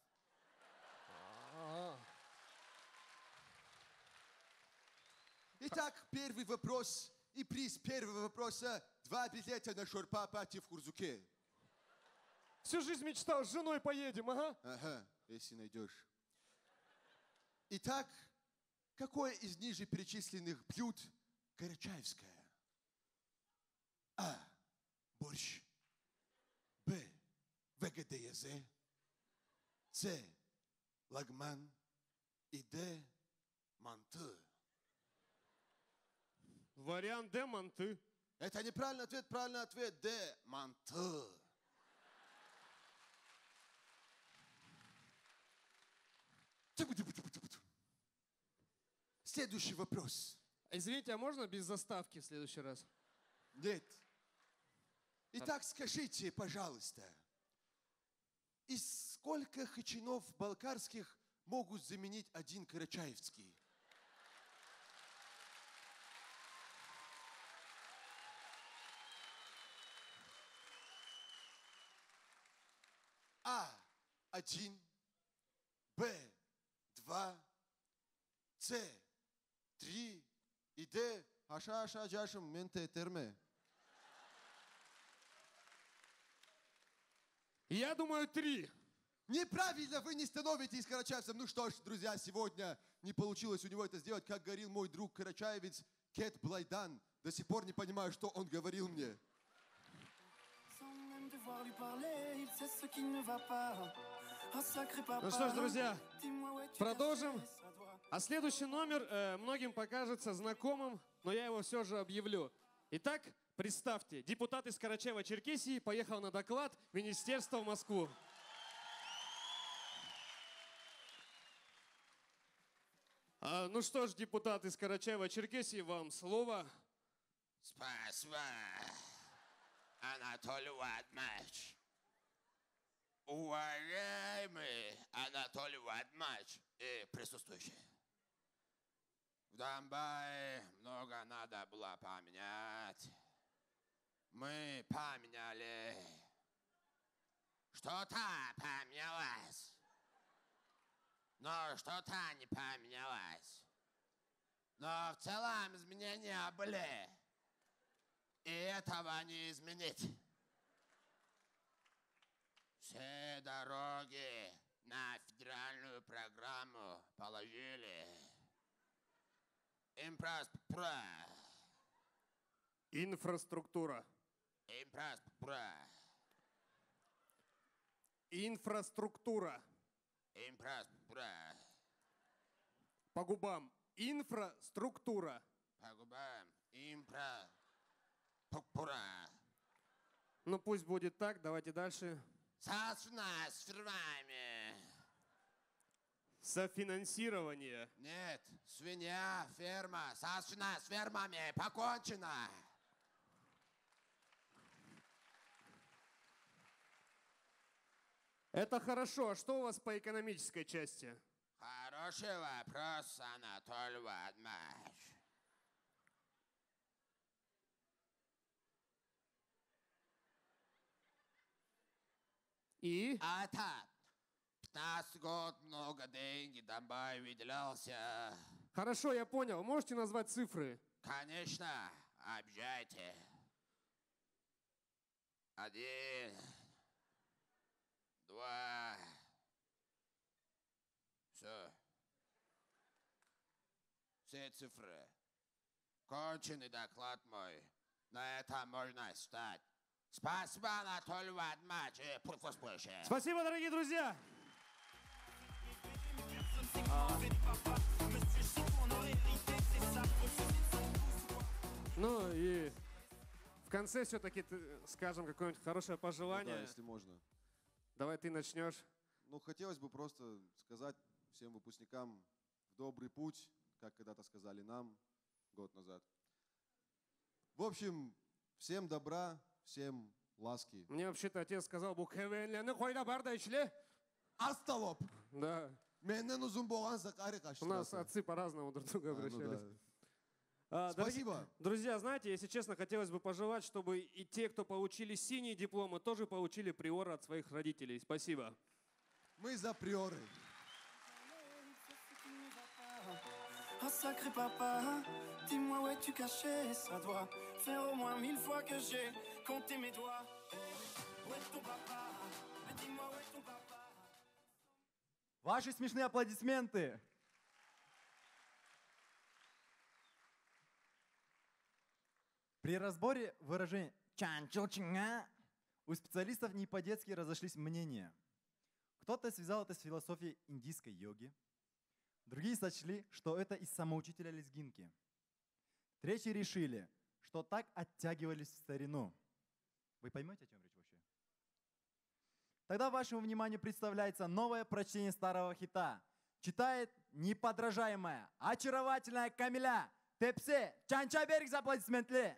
Итак, первый вопрос. И приз первого вопроса – 2 билета на шорпа-пати в Курзуке. Всю жизнь мечтал, с женой поедем, ага. Ага, если найдешь. Итак, какое из ниже перечисленных блюд карачаевское? А. Борщ. Б. ВГДЗ. С. Лагман. И Д. Манты. Вариант Д – манты. Это неправильный ответ. Правильный ответ Д. Манты. Следующий вопрос. Извините, а можно без заставки в следующий раз? Нет. Итак, скажите, пожалуйста, из сколько хачинов балкарских могут заменить один карачаевский? А1, Б2, С3 и Д. Аша джашем менте терме. Я думаю, 3. Неправильно, вы не становитесь карачаевцем. Ну что ж, друзья, сегодня не получилось у него это сделать, как говорил мой друг карачаевец Кет Блайдан. До сих пор не понимаю, что он говорил мне. Ну что ж, друзья, продолжим. А следующий номер многим покажется знакомым, но я его все же объявлю. Итак, представьте, депутат из Карачаева-Черкесии поехал на доклад в министерство в Москву. Ну что ж, депутат из Карачаева-Черкесии, вам слово. Спасибо, Анатолий Владимирович. Уважаемый Анатолий Владимирович и присутствующие. В Донбассе много надо было поменять. Мы поменяли. Что-то поменялось. Но что-то не поменялось. Но в целом изменения были. И этого не изменить. Все дороги на федеральную программу положили. Инфраструктура. Инфраструктура. Инфраструктура. Инфраструктура. Инфраструктура. По губам. Инфраструктура. По губам. Инфраструктура. Ну пусть будет так, давайте дальше. Соответственно, с фирмами. Софинансирование. Нет, свинья, ферма. Соответственно, с фермами покончено. Это хорошо. А что у вас по экономической части? Хороший вопрос, Анатолий Владимирович. И? А так, 15 год, много денег, Донбасс выделялся. Хорошо, я понял. Можете назвать цифры? Конечно, объезжайте. 1, 2. Все. Все цифры. Конченый доклад мой. На этом можно встать. Спасибо, Анатолий Владимирович. Спасибо, дорогие друзья. Ну и В конце все-таки скажем какое-нибудь хорошее пожелание. Да, если можно. Давай ты начнешь. Ну, хотелось бы просто сказать всем выпускникам в добрый путь, как когда-то сказали нам год назад. В общем, всем добра, всем ласки. Мне вообще-то отец сказал, bu kevenlerini koyla barda işle. Астолоп. Да. Менен узун болған закари У нас отцы по-разному друг к другу обращались. Спасибо. Друзья, знаете, если честно, хотелось бы пожелать, чтобы и те, кто получили синие дипломы, тоже получили приоры от своих родителей. Спасибо. Мы за приоры. Oh sacré papa, dis-moi où es-tu caché? Ça doit faire au moins 1000 fois que j'ai compté mes doigts. Où est ton papa? Dis-moi où est ton papa? Ваши смешные аплодисменты. При разборе выражения «чан-чо-чинга» у специалистов не по-детски разошлись мнения. Кто-то связал это с философией индийской йоги, другие сочли, что это из самоучителя лезгинки. Третьи решили, что так оттягивались в старину. Вы поймете, о чем речь вообще? Тогда вашему вниманию представляется новое прочтение старого хита. Читает неподражаемая, очаровательная Камиля Тепсе Чанчаберг за аплодисменты.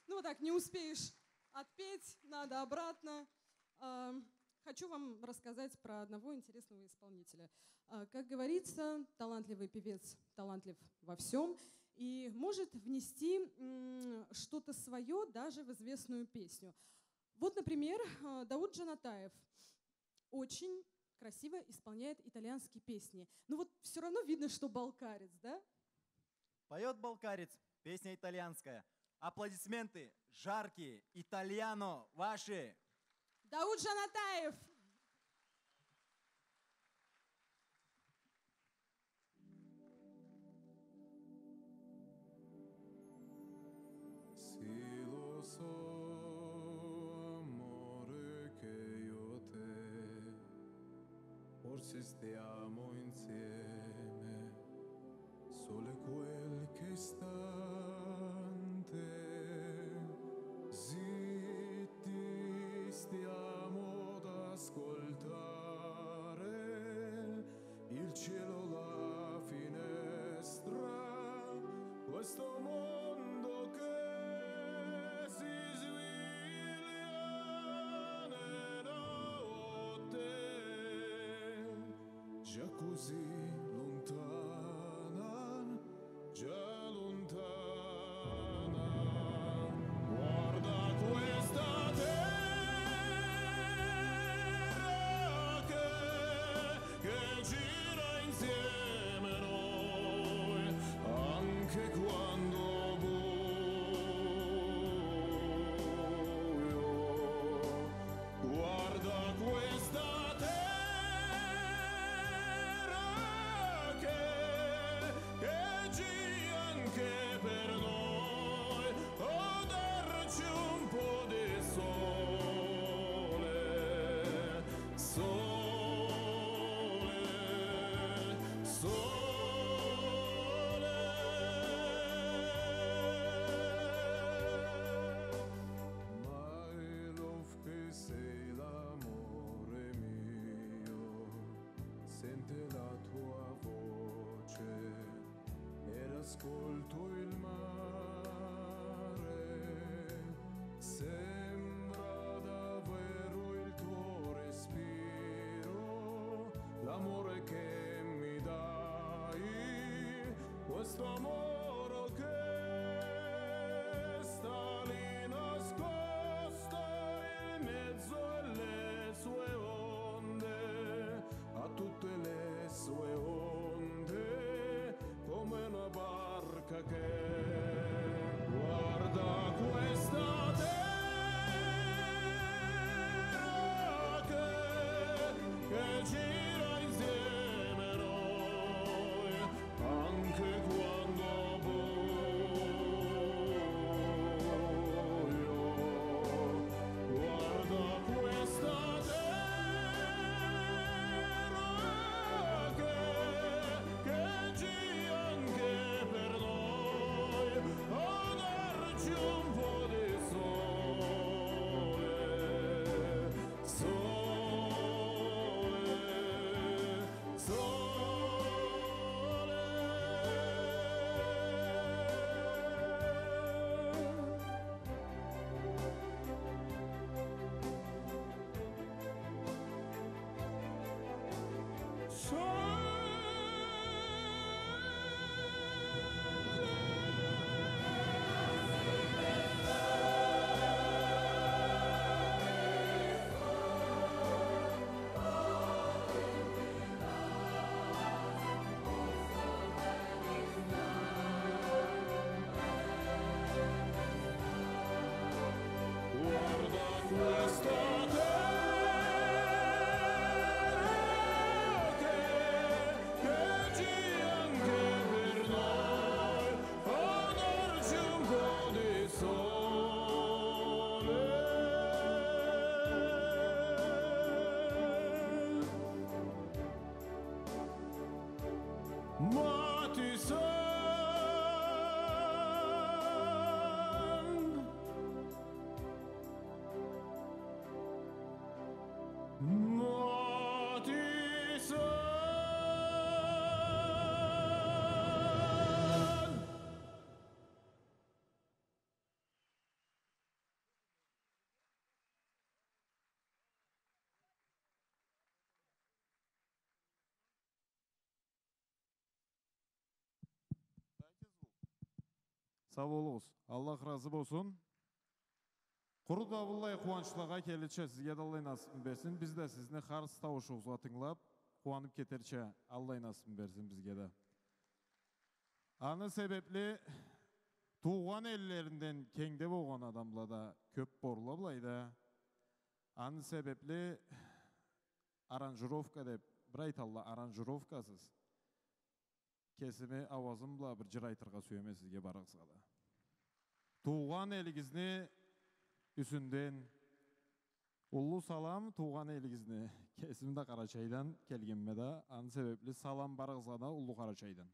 Ну вот так, не успеешь отпеть, надо обратно. Хочу вам рассказать про одного интересного исполнителя. Как говорится, талантливый певец талантлив во всем и может внести что-то свое даже в известную песню. Вот, например, Дауд Джанатаев очень красиво исполняет итальянские песни. Но вот все равно видно, что балкарец, да? Поет балкарец, песня итальянская. Аплодисменты жаркие, итальяно ваши. Дауд Джанатаев. Sì, lo so, amore, che io e te forse stiamo insieme solo qualche istante. Zitti stiamo ad ascoltare il cielo, la finestra, questo mondo che si sveglia nella notte, già così lontana, già lontana. Guarda questa terra che gira insieme a noi, anche quando buio. Guarda questa terra che gira anche per noi, o darci un po' di sole, sole, sole. My love, che sei l'amore mio, sente la tua voce ed ascolto il mare. Sembra davvero il tuo respiro, l'amore che mi dai, questo amore che sta lì nascosto in mezzo alle sue onde, a tutte le sue onde, come una barca che guarda questa terra che gira insieme a noi, anche quando Sağ olunuz. Allah razı olsun. Kuru davulay kuvançlığa kelişe sizge de Allah nasip versin. Biz de sizni xarız tavuşuğuza tınlap, kuanıp keterçe Allah nasip versin bizge de. Anı sebepli tuğan ellerinden kengde boğan adamla da köp borla bulayda. Anı sebepli aranjurovka dep, braytalla aranjurovkasız. Kesimi avazımla bir jıraytırga söyeme sizge baraqsıga da. Tuğan eligizni üsünden ullu salam tuğan eligizni. Kesimde Karaçay'dan kelgenme de. Anı sebepli salam baraqsıga da ullu Karaçay'dan.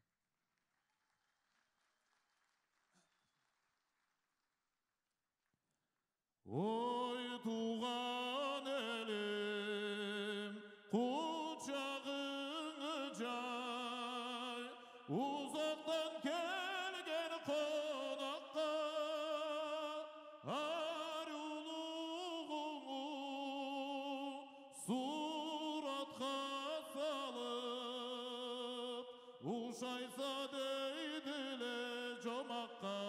Oy tuğan elim, kucağını cay, uzaktan kelgen konakka, aruluğumu suratga salıp, uşaysa deydile comakka.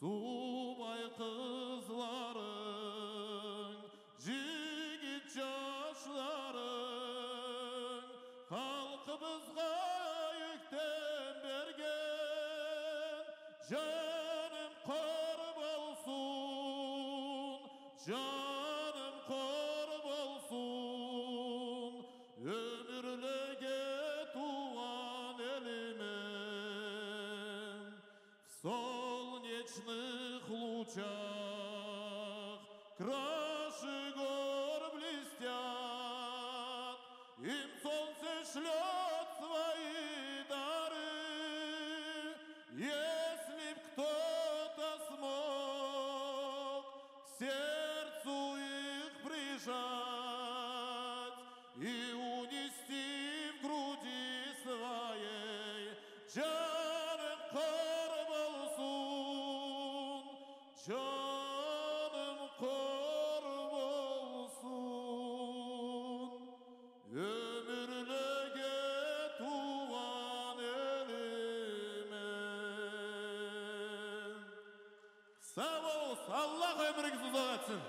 Subay kızların, jigit yaşların, halkımızga yükten bergen, canım korb olsun, canım korb olsun, ömürlege tuğan elimin, солнечных лучах краши гор блестят, им солнце шлет свои дары. Если б кто-то смог к сердцу их прижать и унести в груди своей, canım korb olsun, canım korb olsun, ömürlege tuğan elime. Sağ olun, Allah ömrünüzü uzak etsin.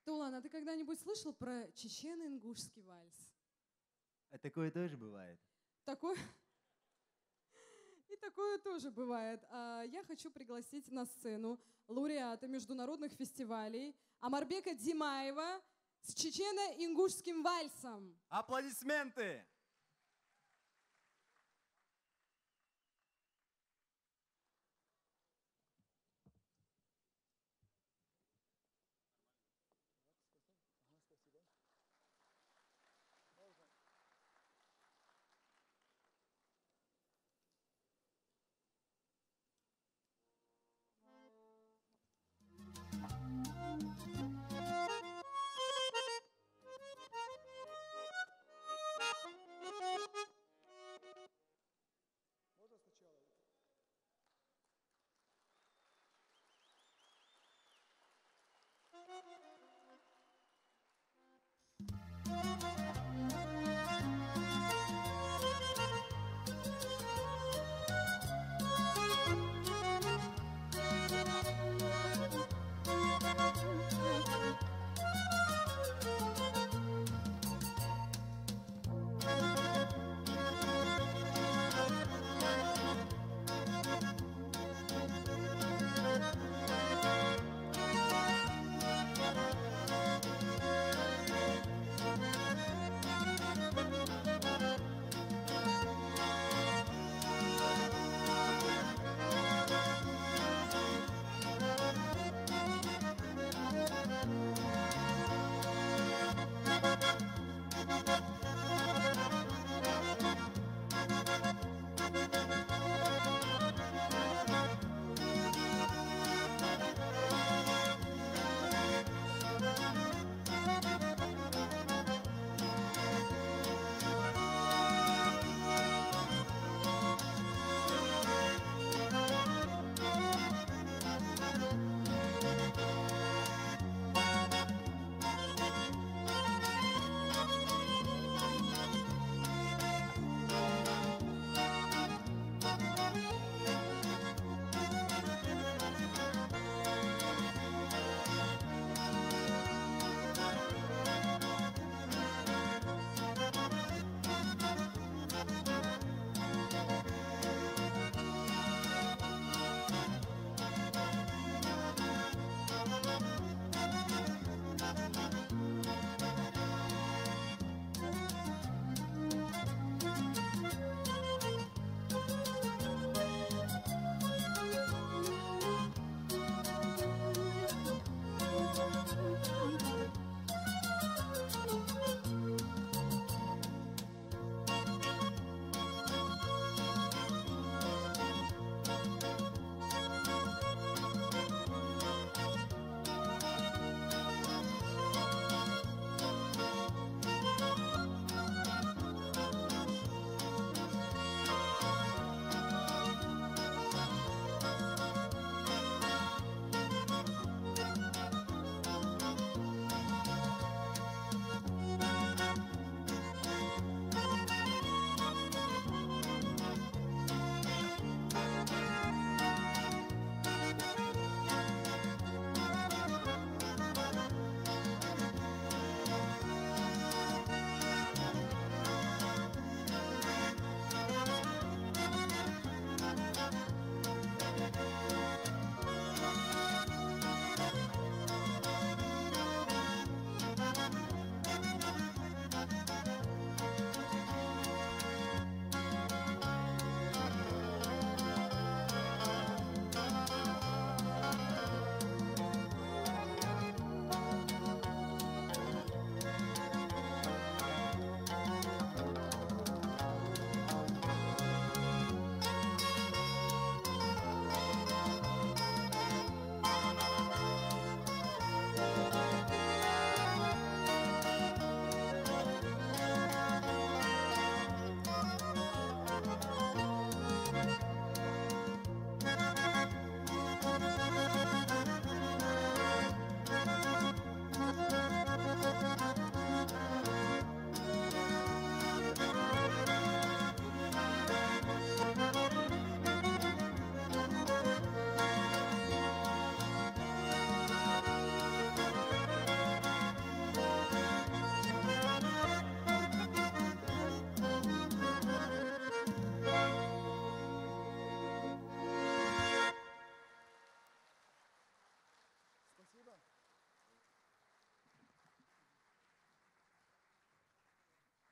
Тулан, а ты когда-нибудь слышал про чечено-ингушский вальс? А такое тоже бывает. Такое? И такое тоже бывает. Я хочу пригласить на сцену лауреата международных фестивалей Омарбека Димаева с чечено-ингушским вальсом. Аплодисменты!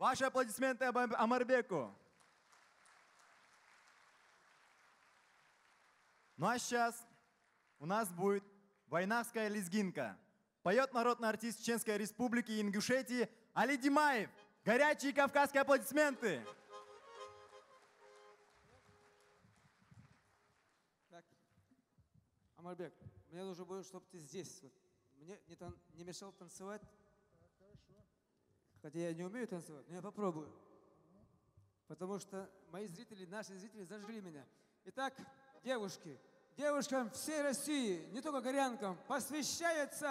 Ваши аплодисменты Омарбеку. Ну а сейчас у нас будет войнавская лезгинка. Поет народный артист Чеченской Республики Ингушетии Али Димаев. Горячие кавказские аплодисменты. Так, Омарбек, мне нужно будет, чтобы ты здесь. Вот. Мне не мешал танцевать. Хотя я не умею танцевать, но я попробую. Потому что мои зрители, наши зрители зажгли меня. Итак, девушки, девушкам всей России, не только горянкам, посвящается...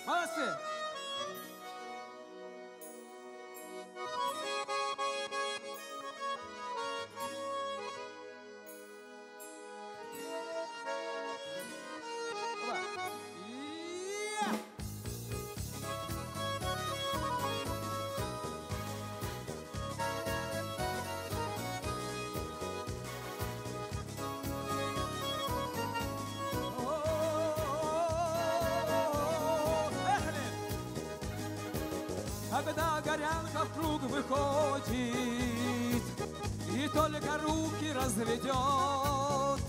Молодцы! Когда горянка в круг выходит и только руки разведет,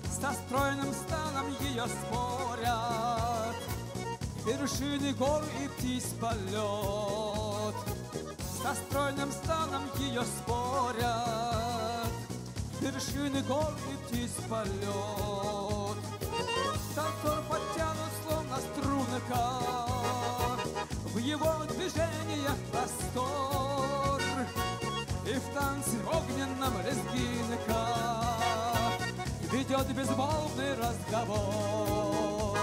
со стройным станом ее спорят вершины гор и птиц полет. Со стройным станом ее спорят вершины гор и птиц полет. Танцор подтянут словно струнка, в его движениях простор, и в танце огненном лезгинка ведет безмолвный разговор.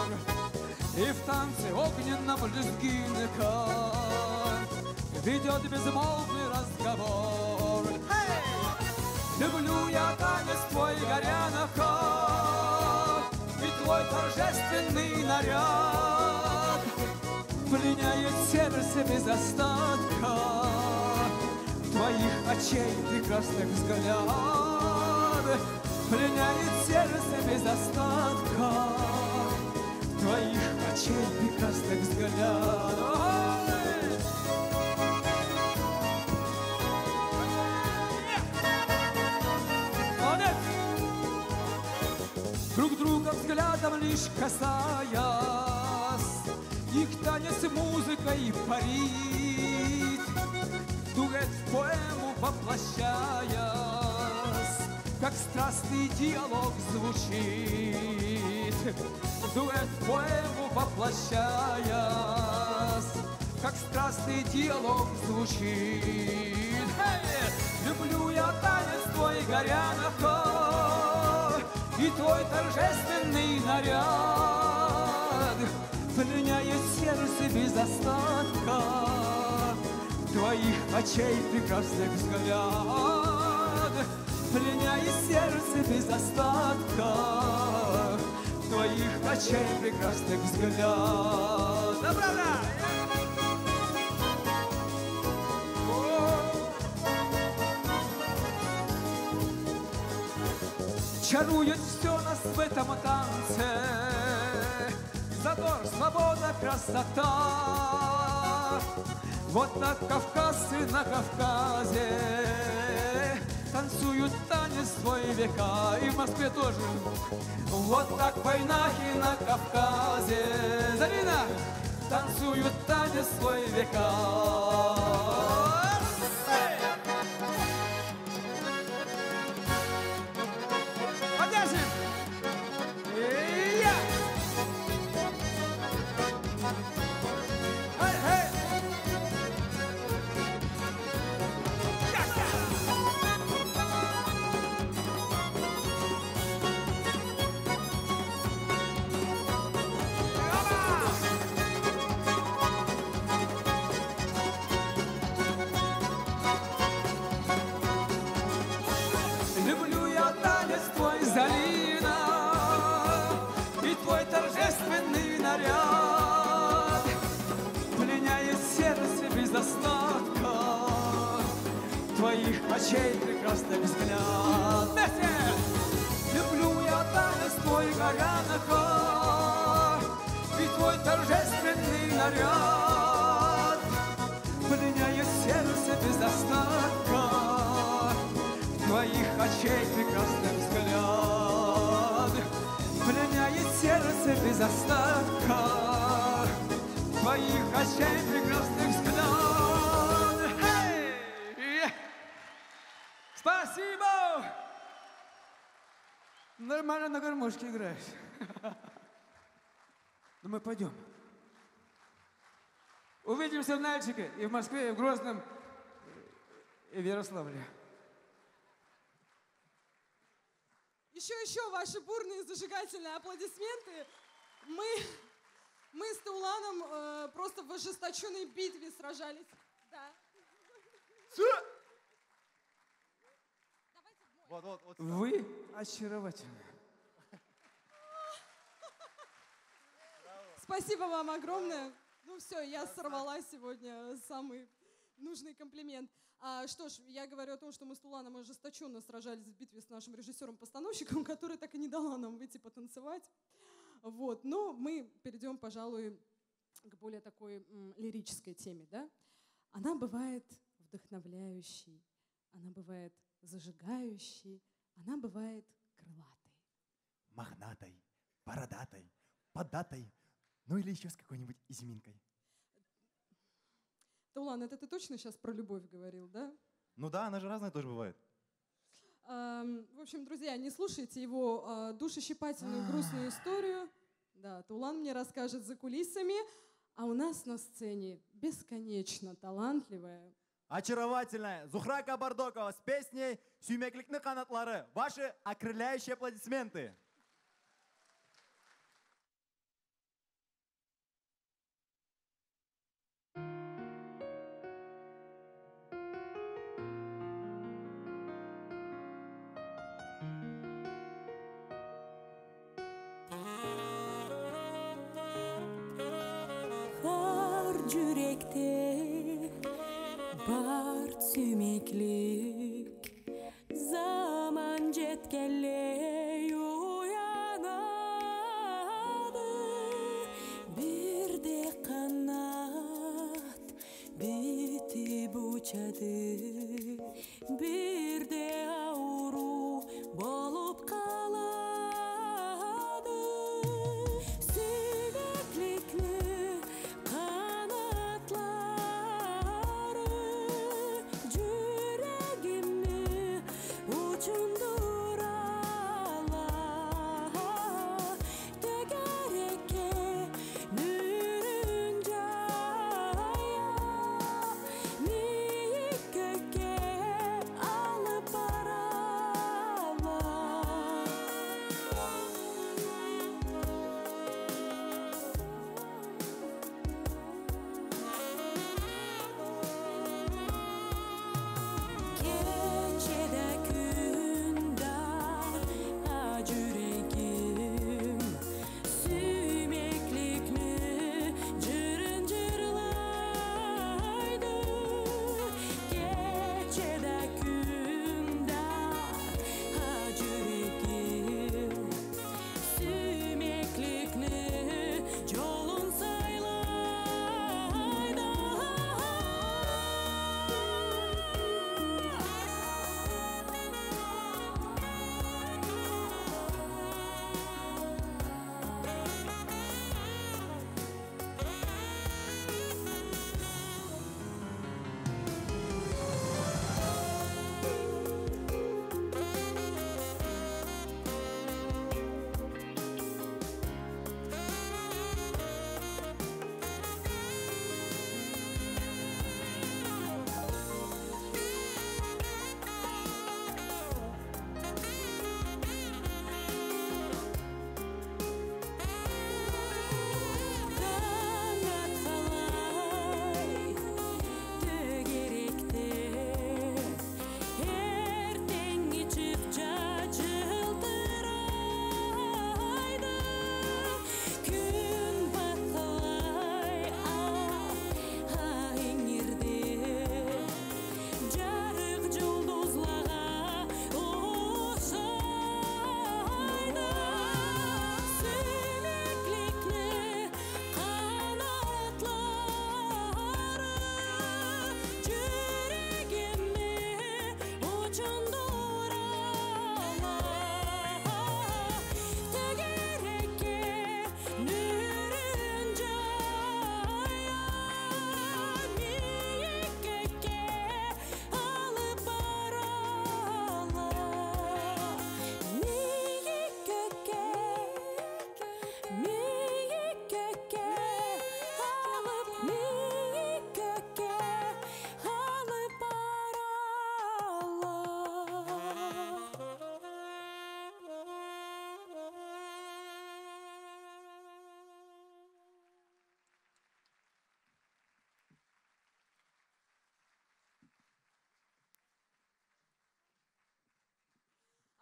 И в танце огненном лезгинка ведет безмолвный разговор. Люблю я танец твой, горяноха, и твой торжественный наряд пленяет сердце без остатка твоих очей прекрасных взгляд. Пленяет сердце без остатка твоих очей прекрасных взгляд. Молодец! Друг друга взглядом лишь касаясь, их танец музыкой парит, дуэт в поэму воплощаясь, как страстный диалог звучит. Дуэт в поэму воплощаясь, как страстный диалог звучит. Люблю я танец твой, горяноха, и твой торжественный наряд пленяет сердце без остатка твоих очей прекрасных взгляд. Пленяет сердце без остатка твоих очей прекрасных взгляд. Добра! Чарует все нас в этом танце, задор, свобода, красота. Вот так кавказцы на Кавказе танцуют танец свой века, и в Москве тоже. Вот так войнахи на Кавказе, Зарина, танцуют танец свой века. Люблю я танец твой, Залина, и твой торжественный наряд пленяет сердце без остатка твоих очей прекрасный взгляд. Люблю я осталась твой горянок и твой торжественный наряд пленяет сердце без остатка твоих очей прекрасный взгляд пленяет сердце без остатка твоих очей прекрасный взгляд. Hey! Спасибо! Нормально на гармошке играешь. Ну мы пойдем. Увидимся в Нальчике и в Москве, и в Грозном, и в Ярославле. Еще ваши бурные зажигательные аплодисменты. Мы с Тауланом просто в ожесточенной битве сражались. Да. Вы очаровательны. Спасибо вам огромное. Ну все, я сорвала сегодня самый нужный комплимент. Что ж, я говорю о том, что мы с Туланом ожесточенно сражались в битве с нашим режиссером-постановщиком, который так и не дала нам выйти потанцевать. Вот. Но мы перейдем, пожалуй, к более такой лирической теме. Да? Она бывает вдохновляющей, она бывает зажигающей, она бывает крылатой. Мохнатой, бородатой, податой, ну или еще с какой-нибудь изюминкой. Таулан, это ты точно сейчас про любовь говорил, да? Ну да, она же разная тоже бывает. В общем, друзья, не слушайте его душещипательную грустную историю. Да, Таулан мне расскажет за кулисами, а у нас на сцене бесконечно талантливая, очаровательная Зухра Кабардокова с песней «Сүймекликны канатлары». Ваши окрыляющие аплодисменты. Var yürekte bar sümeklik zaman cetkelle uyanadı bir de kanat bitip uçadı bir de avru bolup kaladı sümeklikli kanatları yüreğim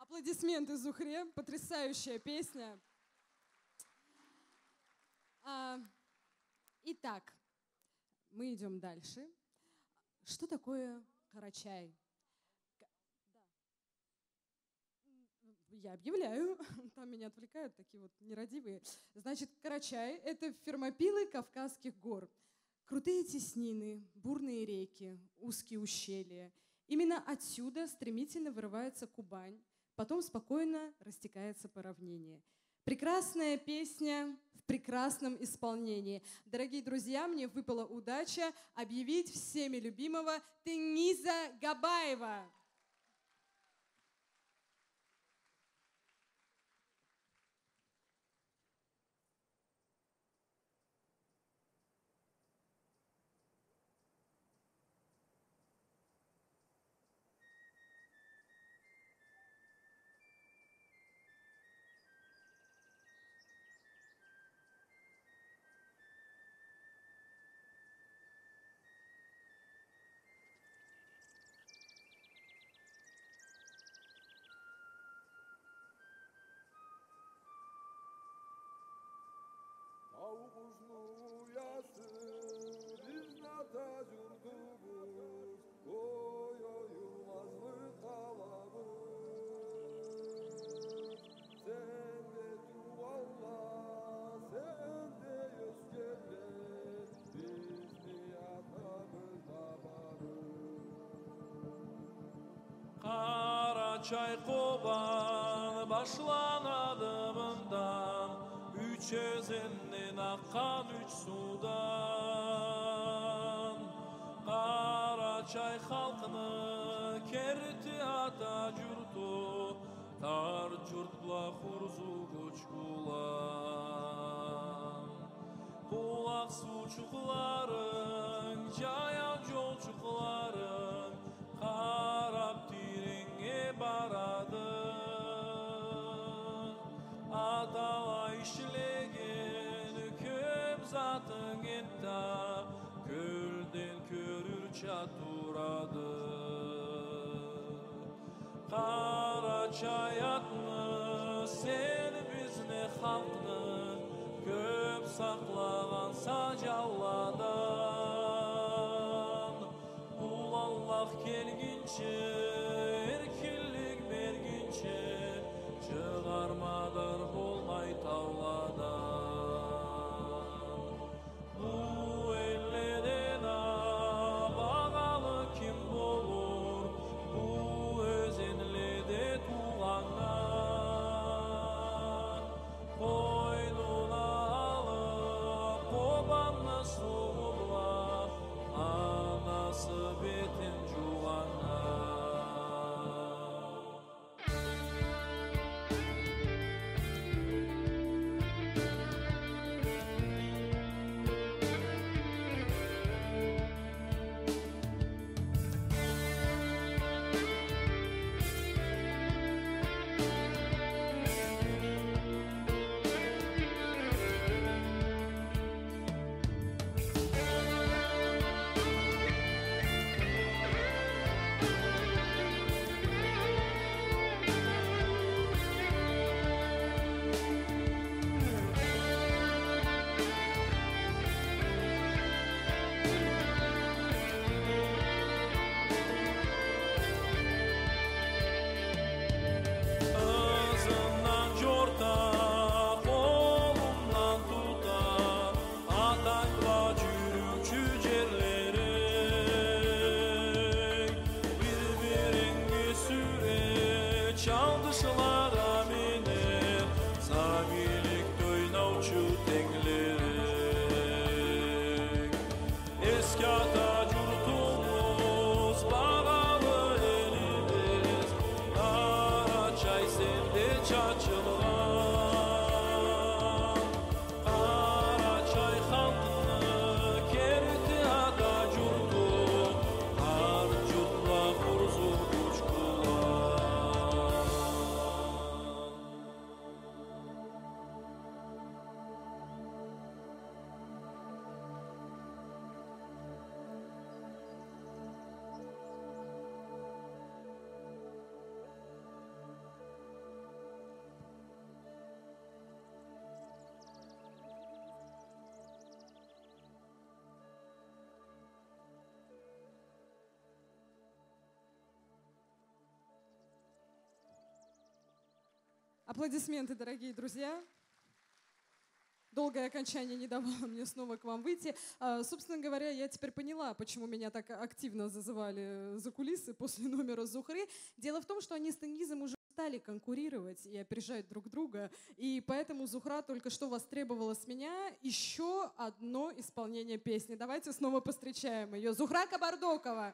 Аплодисменты Зухре, потрясающая песня. Итак, мы идем дальше. Что такое карачай? Я объявляю, там меня отвлекают такие вот нерадивые. Значит, карачай — это фермопилы Кавказских гор. Крутые теснины, бурные реки, узкие ущелья. Именно отсюда стремительно вырывается Кубань, потом спокойно растекается по равнине. Прекрасная песня в прекрасном исполнении. Дорогие друзья, мне выпала удача объявить всеми любимого Тенгиза Габаева. Çay koban başlanadı bundan, üç özünden akkan üç sudan. Karaçay halkını kerti ata jurtu, tar jurtla hurzu koçkulan. Kulak suçukların, jayan jolçukların, karap tirenge baradı. Atala işlegen köp zatın etta, gölden körür çaturadı. Karaçay atını sen bizne halkını köp saklagan sacalladan. Ul Allah kelginçe erkinlik berginçe çıgarmadır bolmay tavladan. Bu elleden bağalı kim bolur, bu özenlede tuğanlar. Koynuna alıp kobanını soğurlar, anası betin juğanlar. Аплодисменты, дорогие друзья. Долгое окончание не давало мне снова к вам выйти. Собственно говоря, я теперь поняла, почему меня так активно зазывали за кулисы после номера Зухры. Дело в том, что они с Тенгизом уже стали конкурировать и опережать друг друга. И поэтому Зухра только что востребовала с меня еще одно исполнение песни. Давайте снова повстречаем ее. Зухра Кабардокова.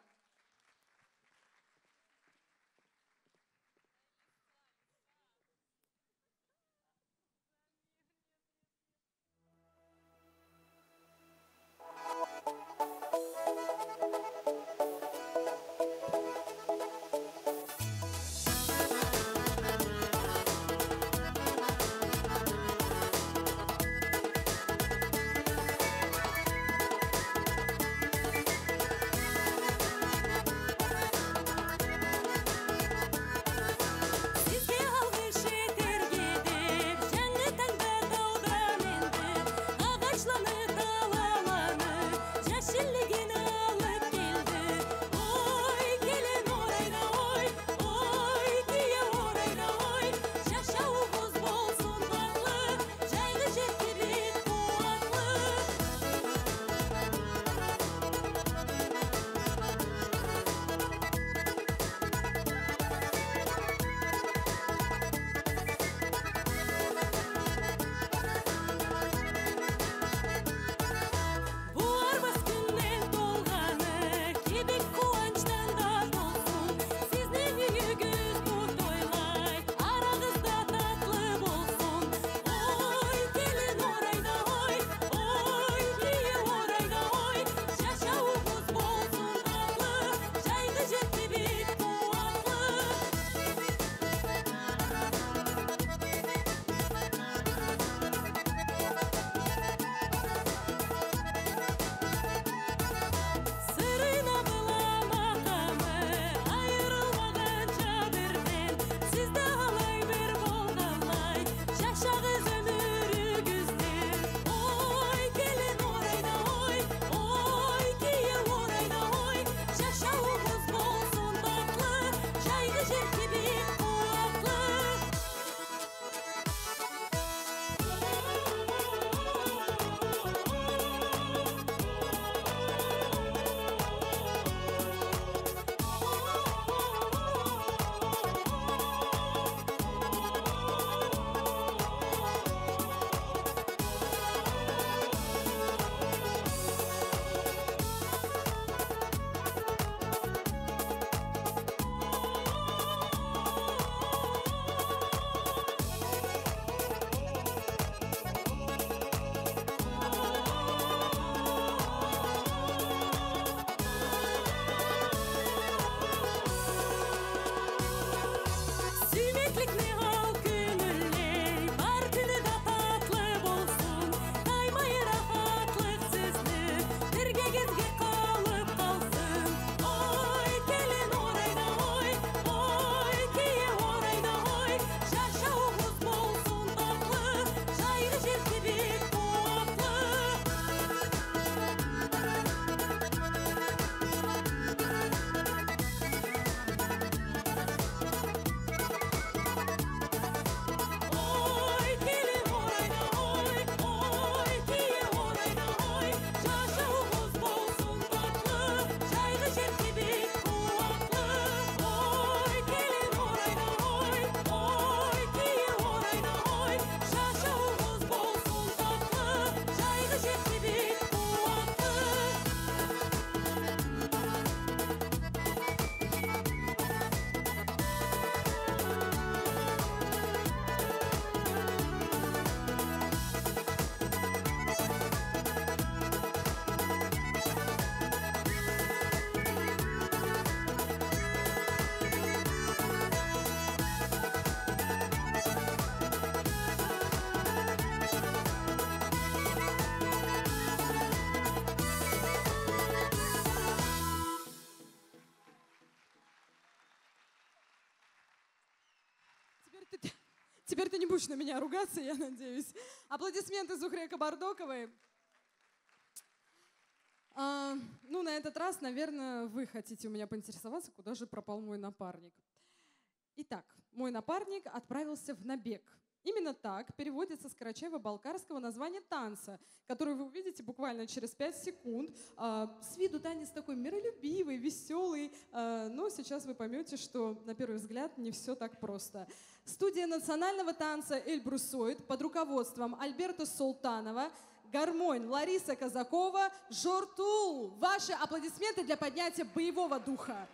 Теперь ты не будешь на меня ругаться, я надеюсь. Аплодисменты Зухре Кабардоковой. Ну, на этот раз, наверное, вы хотите у меня поинтересоваться, куда же пропал мой напарник. Итак, мой напарник отправился в набег. Именно так переводится с карачаево-балкарского название танца, который вы увидите буквально через 5 секунд. С виду танец такой миролюбивый, веселый, но сейчас вы поймете, что на первый взгляд не все так просто. Студия национального танца «Эльбрусоид» под руководством Альберта Султанова, гармонь Лариса Казакова, Жортул. Ваши аплодисменты для поднятия боевого духа.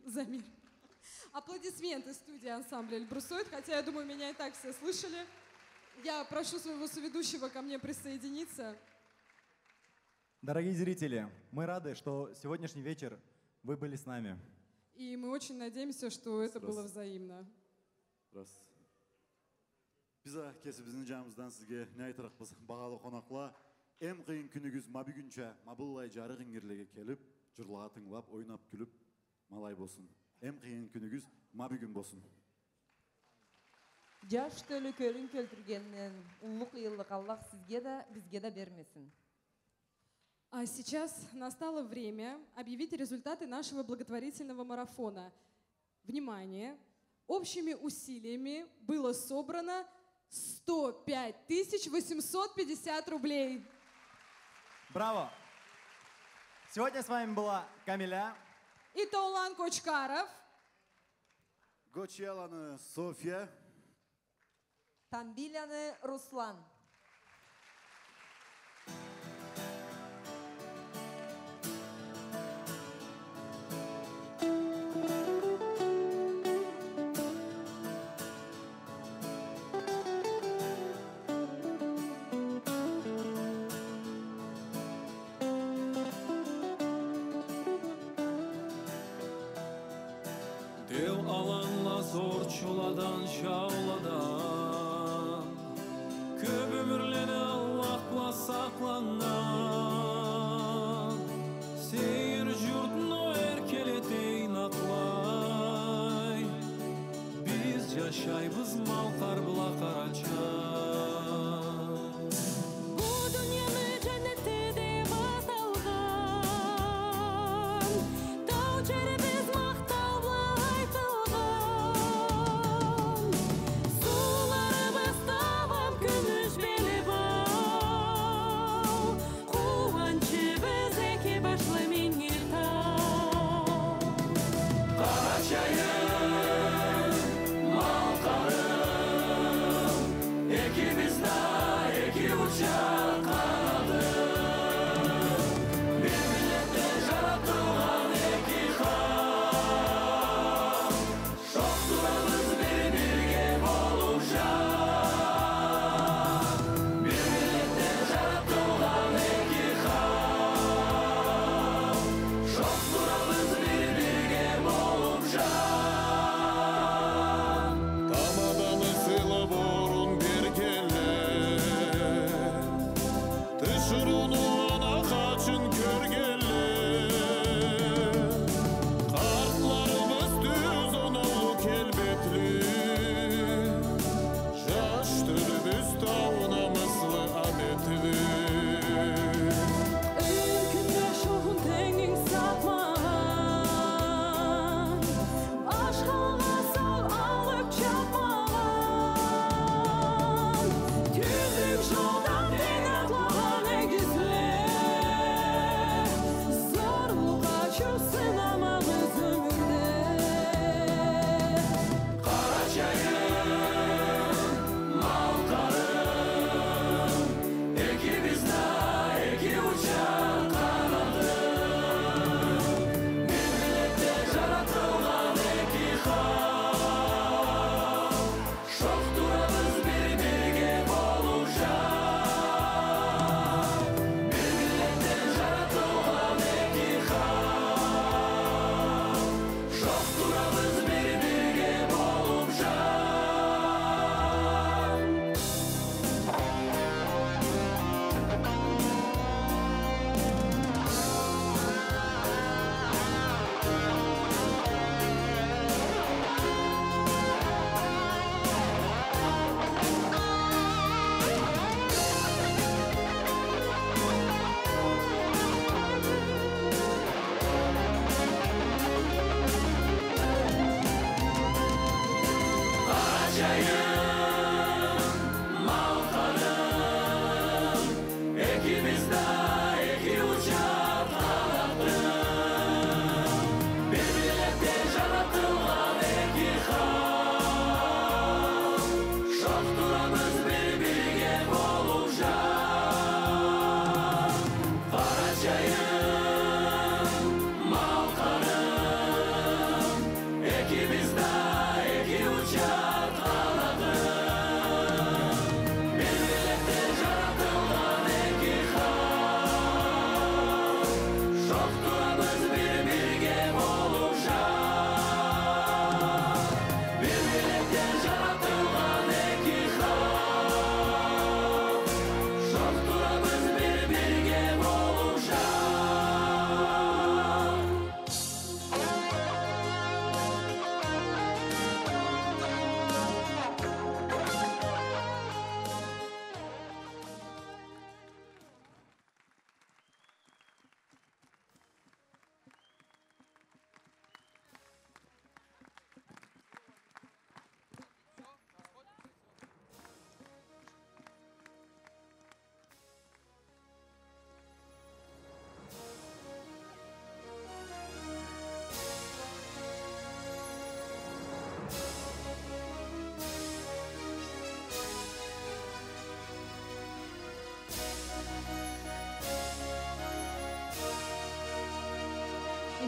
за мир. Аплодисменты студии ансамбля «Эльбрусоид», хотя, я думаю, меня и так все слышали. Я прошу своего соведущего ко мне присоединиться. Дорогие зрители, мы рады, что сегодняшний вечер вы были с нами. И мы очень надеемся, что это было взаимно. Biz kesibizin camımızdan sizge ne aytıraqpız bağalı qonaqlar. Em qıyın günügüz ma bugünçe mabullay jarı gingirlege kelip, jırlağa tınlap, oynap gülüp malay bolsun. Em qıyın günügüz ma bugün bolsun. Жаш төлөкөлүн көлтүргенден уллук ыйылдык Аллах сизге да бизге да бермесин. А сейчас настало время объявить результаты нашего благотворительного марафона. Внимание! Общими усилиями было собрано 105 850 рублей. Браво! Сегодня с вами была Камиля и Таулан Кочкаров, Гочеланы Софья, Тамбиляны Руслан. Dev alanla zor çoladan şavladan Köp ömürleni Allah'la saklanan Seyir jurtunu erkeleteyn aklay Biz yaşaybız malkar bula karaçay Bu dünyanı cennette de basalgan Tau çerebiz mahtavla aytılgan Sularımız tavam gümüş beli bal Kuvançı bizeki başlı mingir tau Karaçayım, malkarım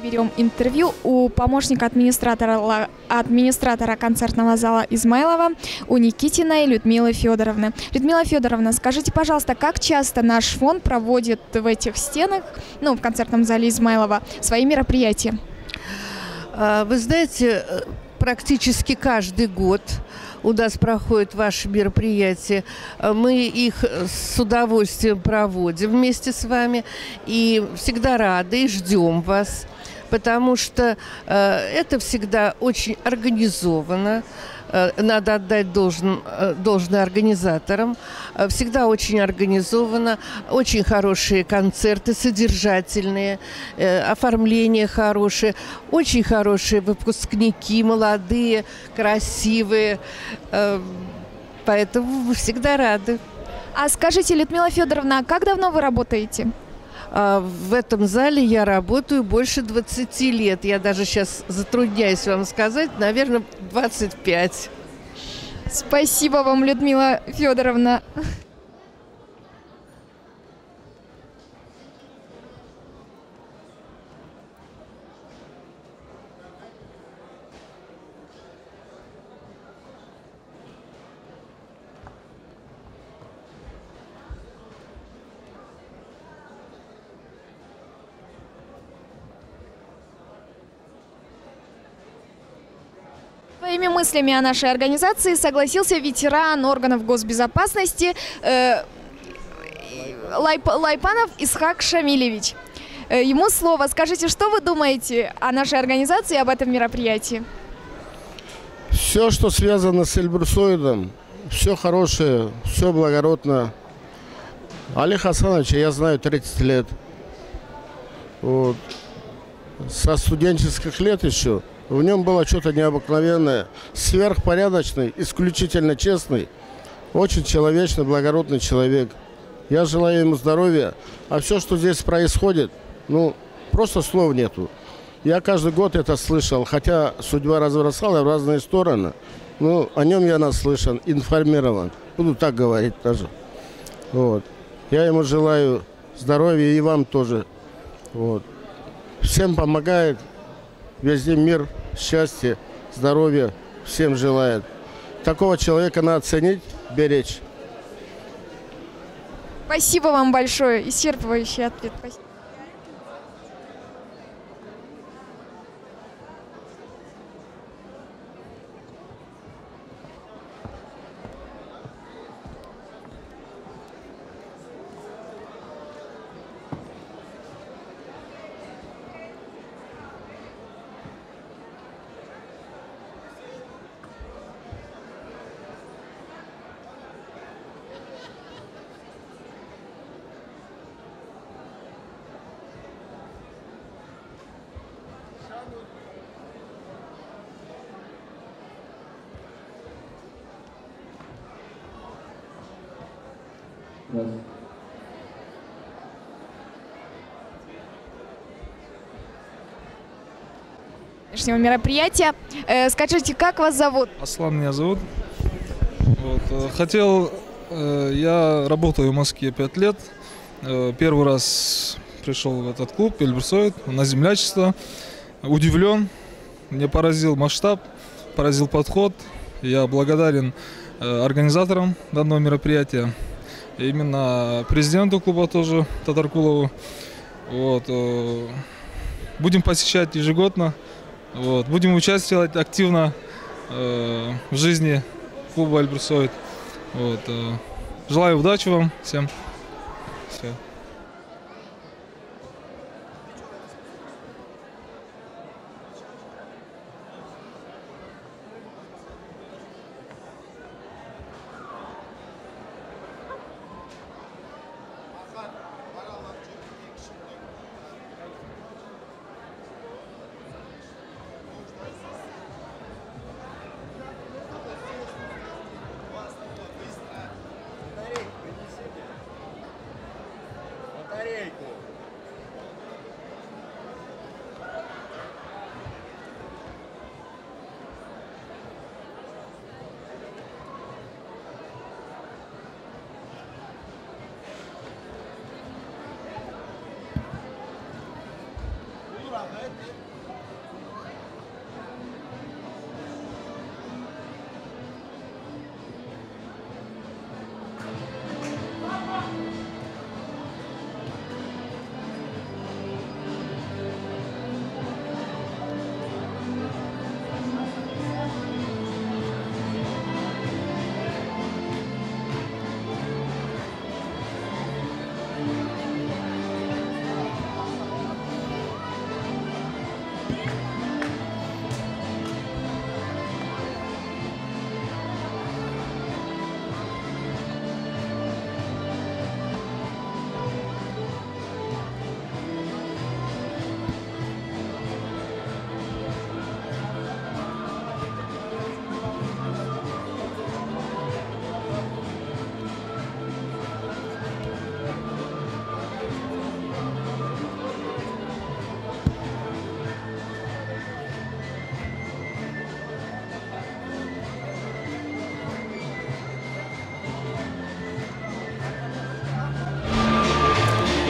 Берем интервью у помощника администратора концертного зала Измайлова, у Никитиной Людмилы Федоровны. Людмила Федоровна, скажите, пожалуйста, как часто наш фонд проводит в этих стенах, ну, в концертном зале Измайлова, свои мероприятия? Вы знаете, практически каждый год у нас проходят ваши мероприятия. Мы их с удовольствием проводим вместе с вами и всегда рады и ждем вас, потому что это всегда очень организовано. Надо отдать должное организаторам. Всегда очень организовано, очень хорошие концерты, содержательные, оформление хорошее, очень хорошие выпускники, молодые, красивые. Поэтому мы всегда рады. А скажите, Людмила Федоровна, как давно вы работаете? В этом зале я работаю больше 20 лет. Я даже сейчас затрудняюсь вам сказать, наверное, 25. Спасибо вам, Людмила Федоровна. Своими мыслями о нашей организации согласился ветеран органов госбезопасности Лайпанов Исхак Шамилевич. Ему слово. Скажите, что вы думаете о нашей организации и об этом мероприятии? Все, что связано с Эльбрусоидом, все хорошее, все благородно. Али Хасановича я знаю 30 лет. Вот. Со студенческих лет еще. В нем было что-то необыкновенное, сверхпорядочный, исключительно честный, очень человечный, благородный человек. Я желаю ему здоровья, а все, что здесь происходит, ну, просто слов нету. Я каждый год это слышал, хотя судьба разбросала в разные стороны, но о нем я наслышан, информирован, буду так говорить даже. Вот. Я ему желаю здоровья и вам тоже. Вот. Всем помогает. Везде мир, счастье, здоровье всем желает. Такого человека надо ценить, беречь. Спасибо вам большое. Исчерпывающий ответ. Спасибо. Сегодняшнего мероприятия. Скажите, как вас зовут? Аслан меня зовут. Вот, я работаю в Москве 5 лет. Первый раз пришел в этот клуб Эльбрусоид на землячество. Удивлен. Меня поразил масштаб, поразил подход. Я благодарен организаторам данного мероприятия. Именно президенту клуба тоже, Татаркулову. Вот, будем посещать ежегодно. Вот, будем участвовать активно в жизни клуба Эльбрусоид. Вот, желаю удачи вам всем. Все.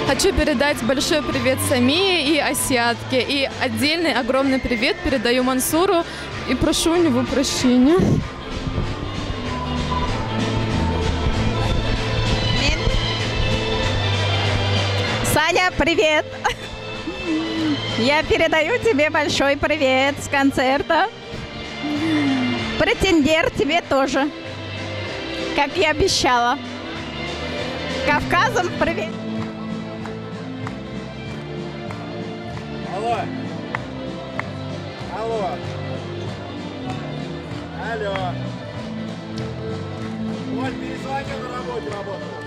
Хочу передать большой привет Самии и Асиатке. И отдельный огромный привет передаю Мансуру и прошу у него прощения. Саня, привет! Я передаю тебе большой привет с концерта. Претендер тебе тоже, как я обещала. Кавказом привет! Алло! Алло! Алло! Вот, перезвонил на работе, работаю.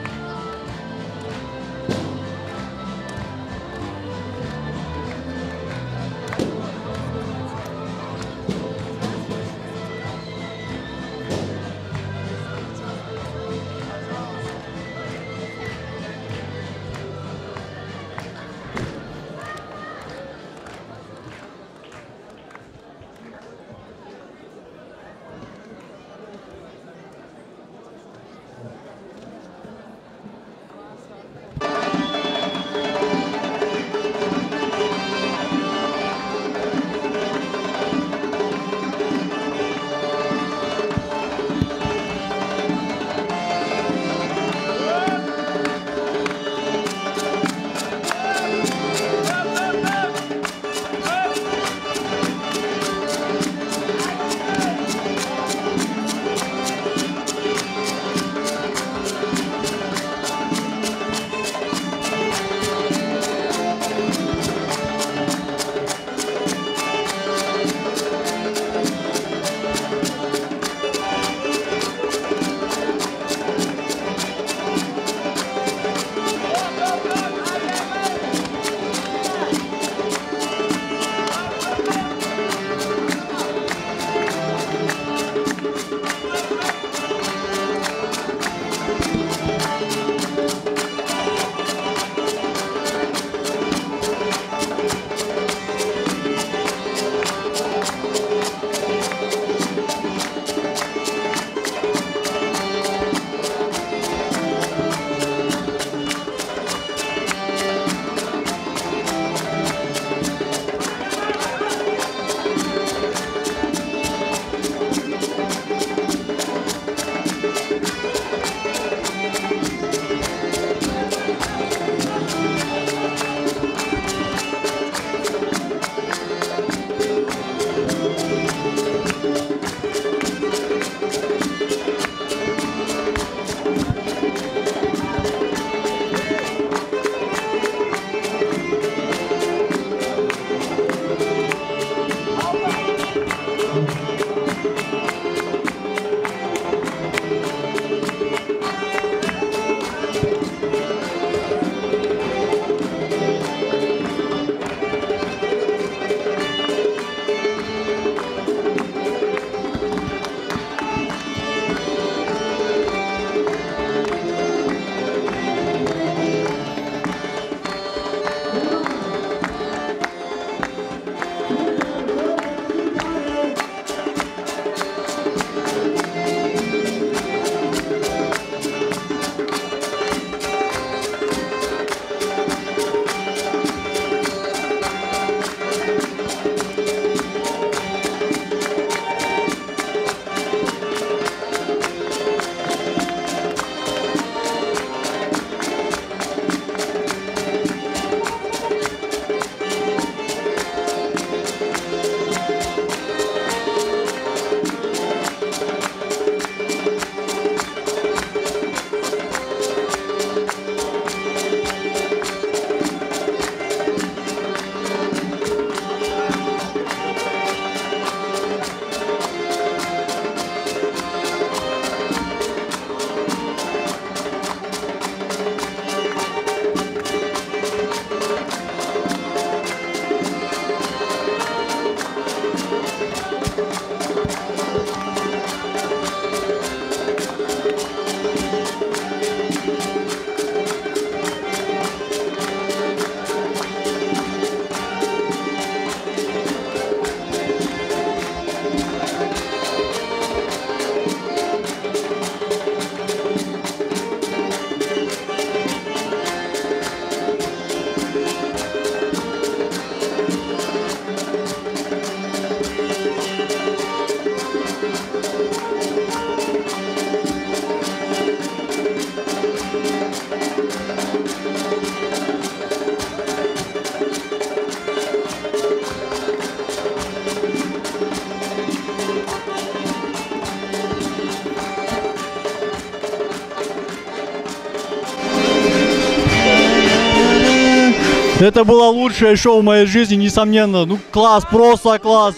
Это было лучшее шоу в моей жизни, несомненно. Ну, класс, просто класс.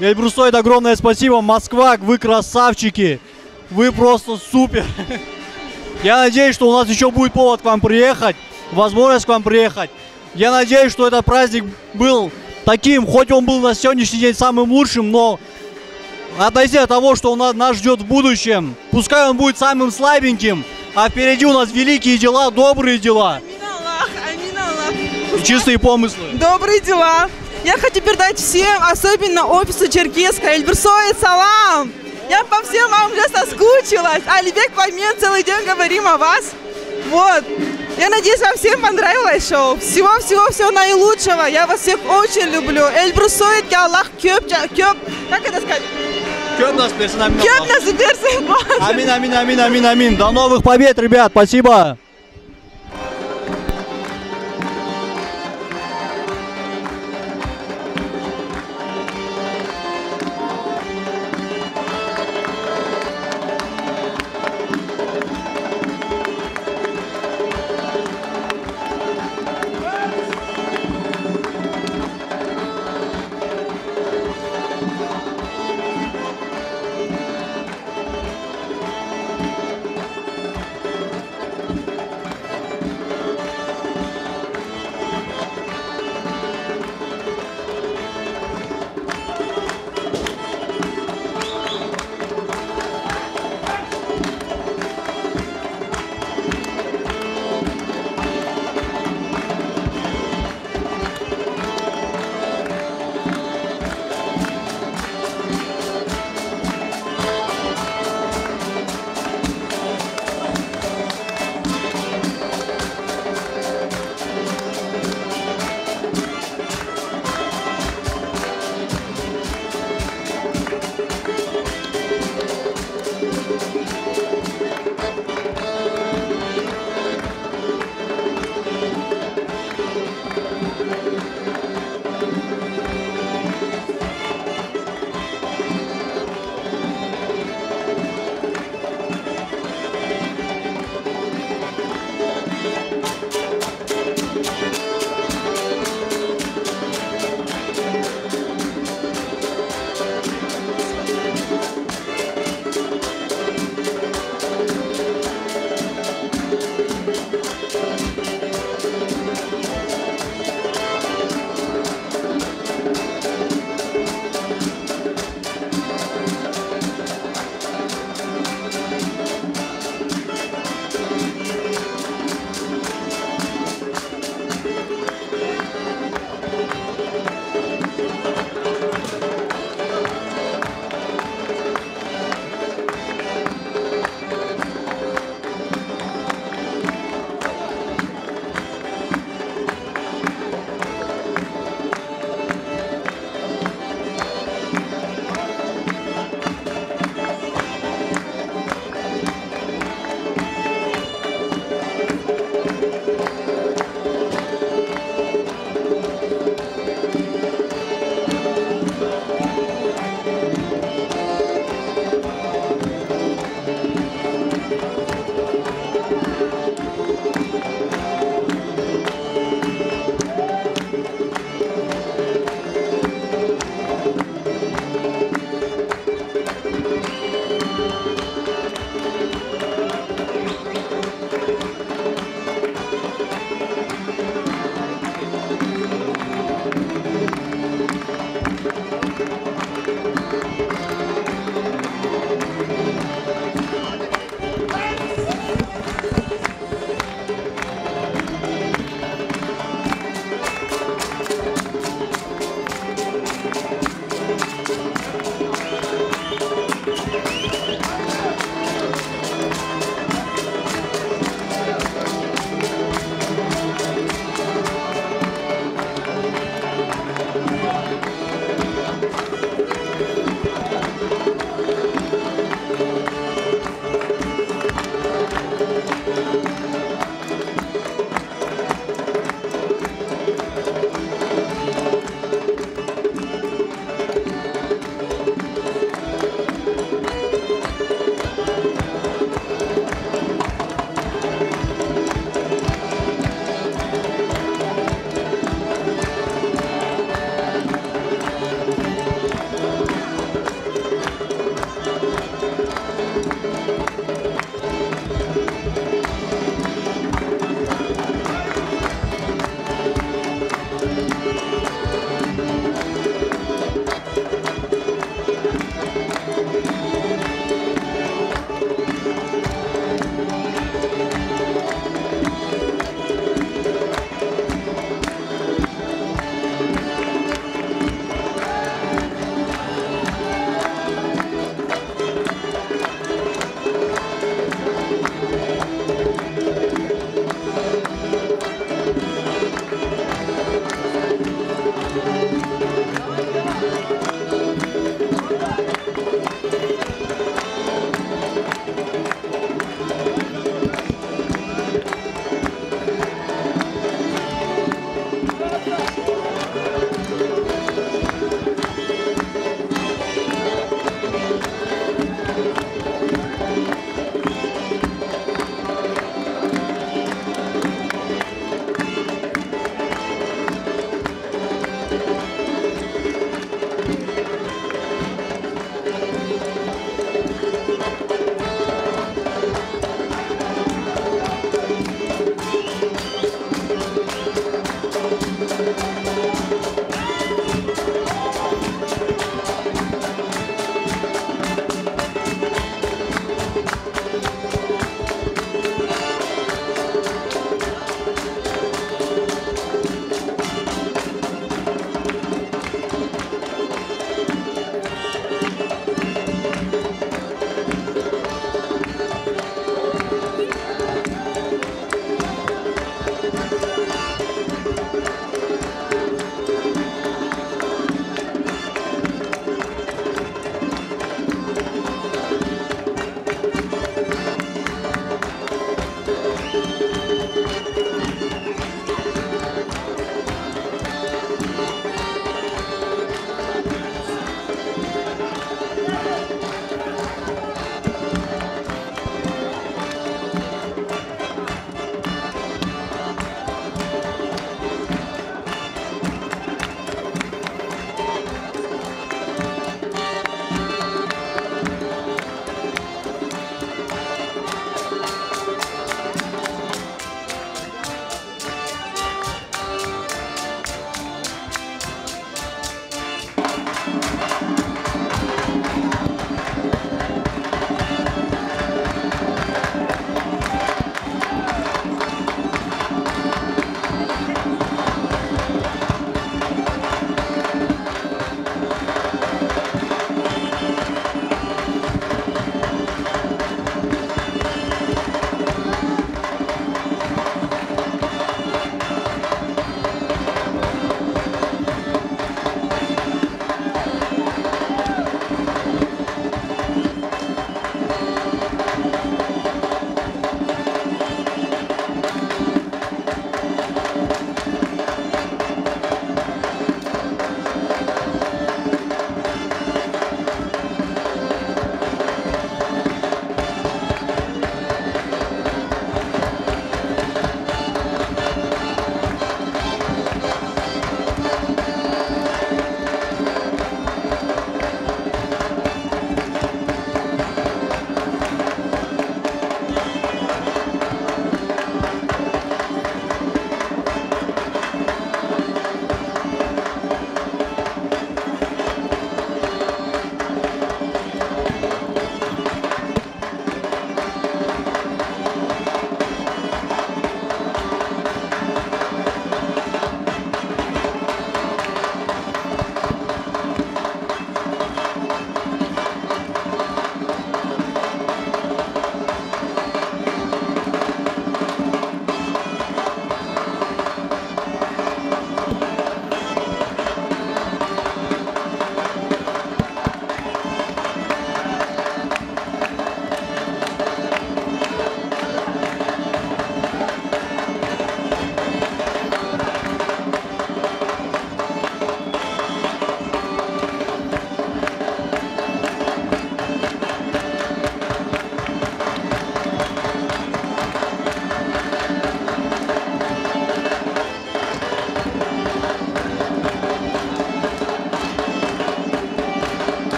Эльбрусойд, огромное спасибо. Москва, вы красавчики. Вы просто супер. Я надеюсь, что у нас еще будет повод к вам приехать. Возможность к вам приехать. Я надеюсь, что этот праздник был таким, хоть он был на сегодняшний день самым лучшим, но отойдя от того, что нас ждет в будущем, пускай он будет самым слабеньким, а впереди у нас великие дела, добрые дела. И чистые помыслы. Добрые дела. Я хочу передать всем, особенно офису Черкесска, Эльбрусойд, салам. Я по всем вам уже соскучилась. Алибек, Поймен, целый день говорим о вас. Вот. Я надеюсь, вам всем понравилось шоу. Всего наилучшего. Я вас всех очень люблю. Эльбрусойд, Аллах, как это сказать? Köp nasip etsin, amin. Köp nasip etsin. Amin, amin, amin, amin, amin. До новых побед, ребят. Спасибо.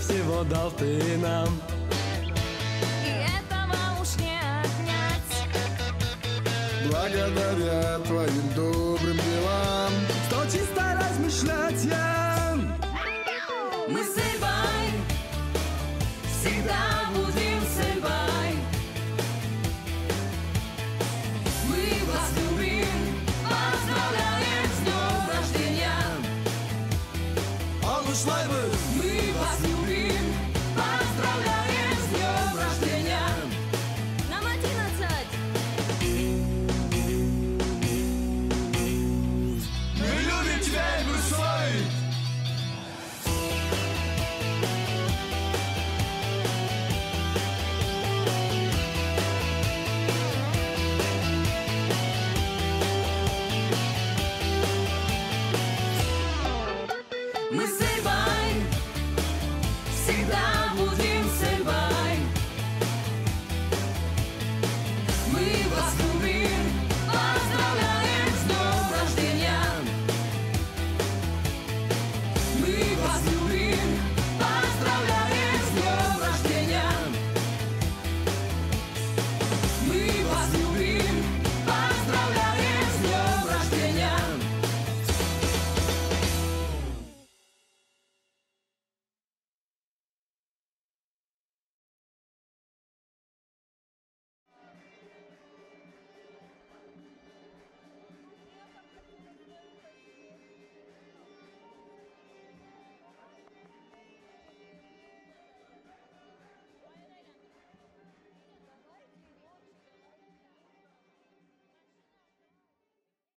всего дал ты нам. И этого уж не отнять. Благодаря твоим добрым делам стал чисто размышлять я. Мы с Эльбой всегда будем с Эльбой. Мы вас любим, поздравляем с днем рождения. Алышлай бы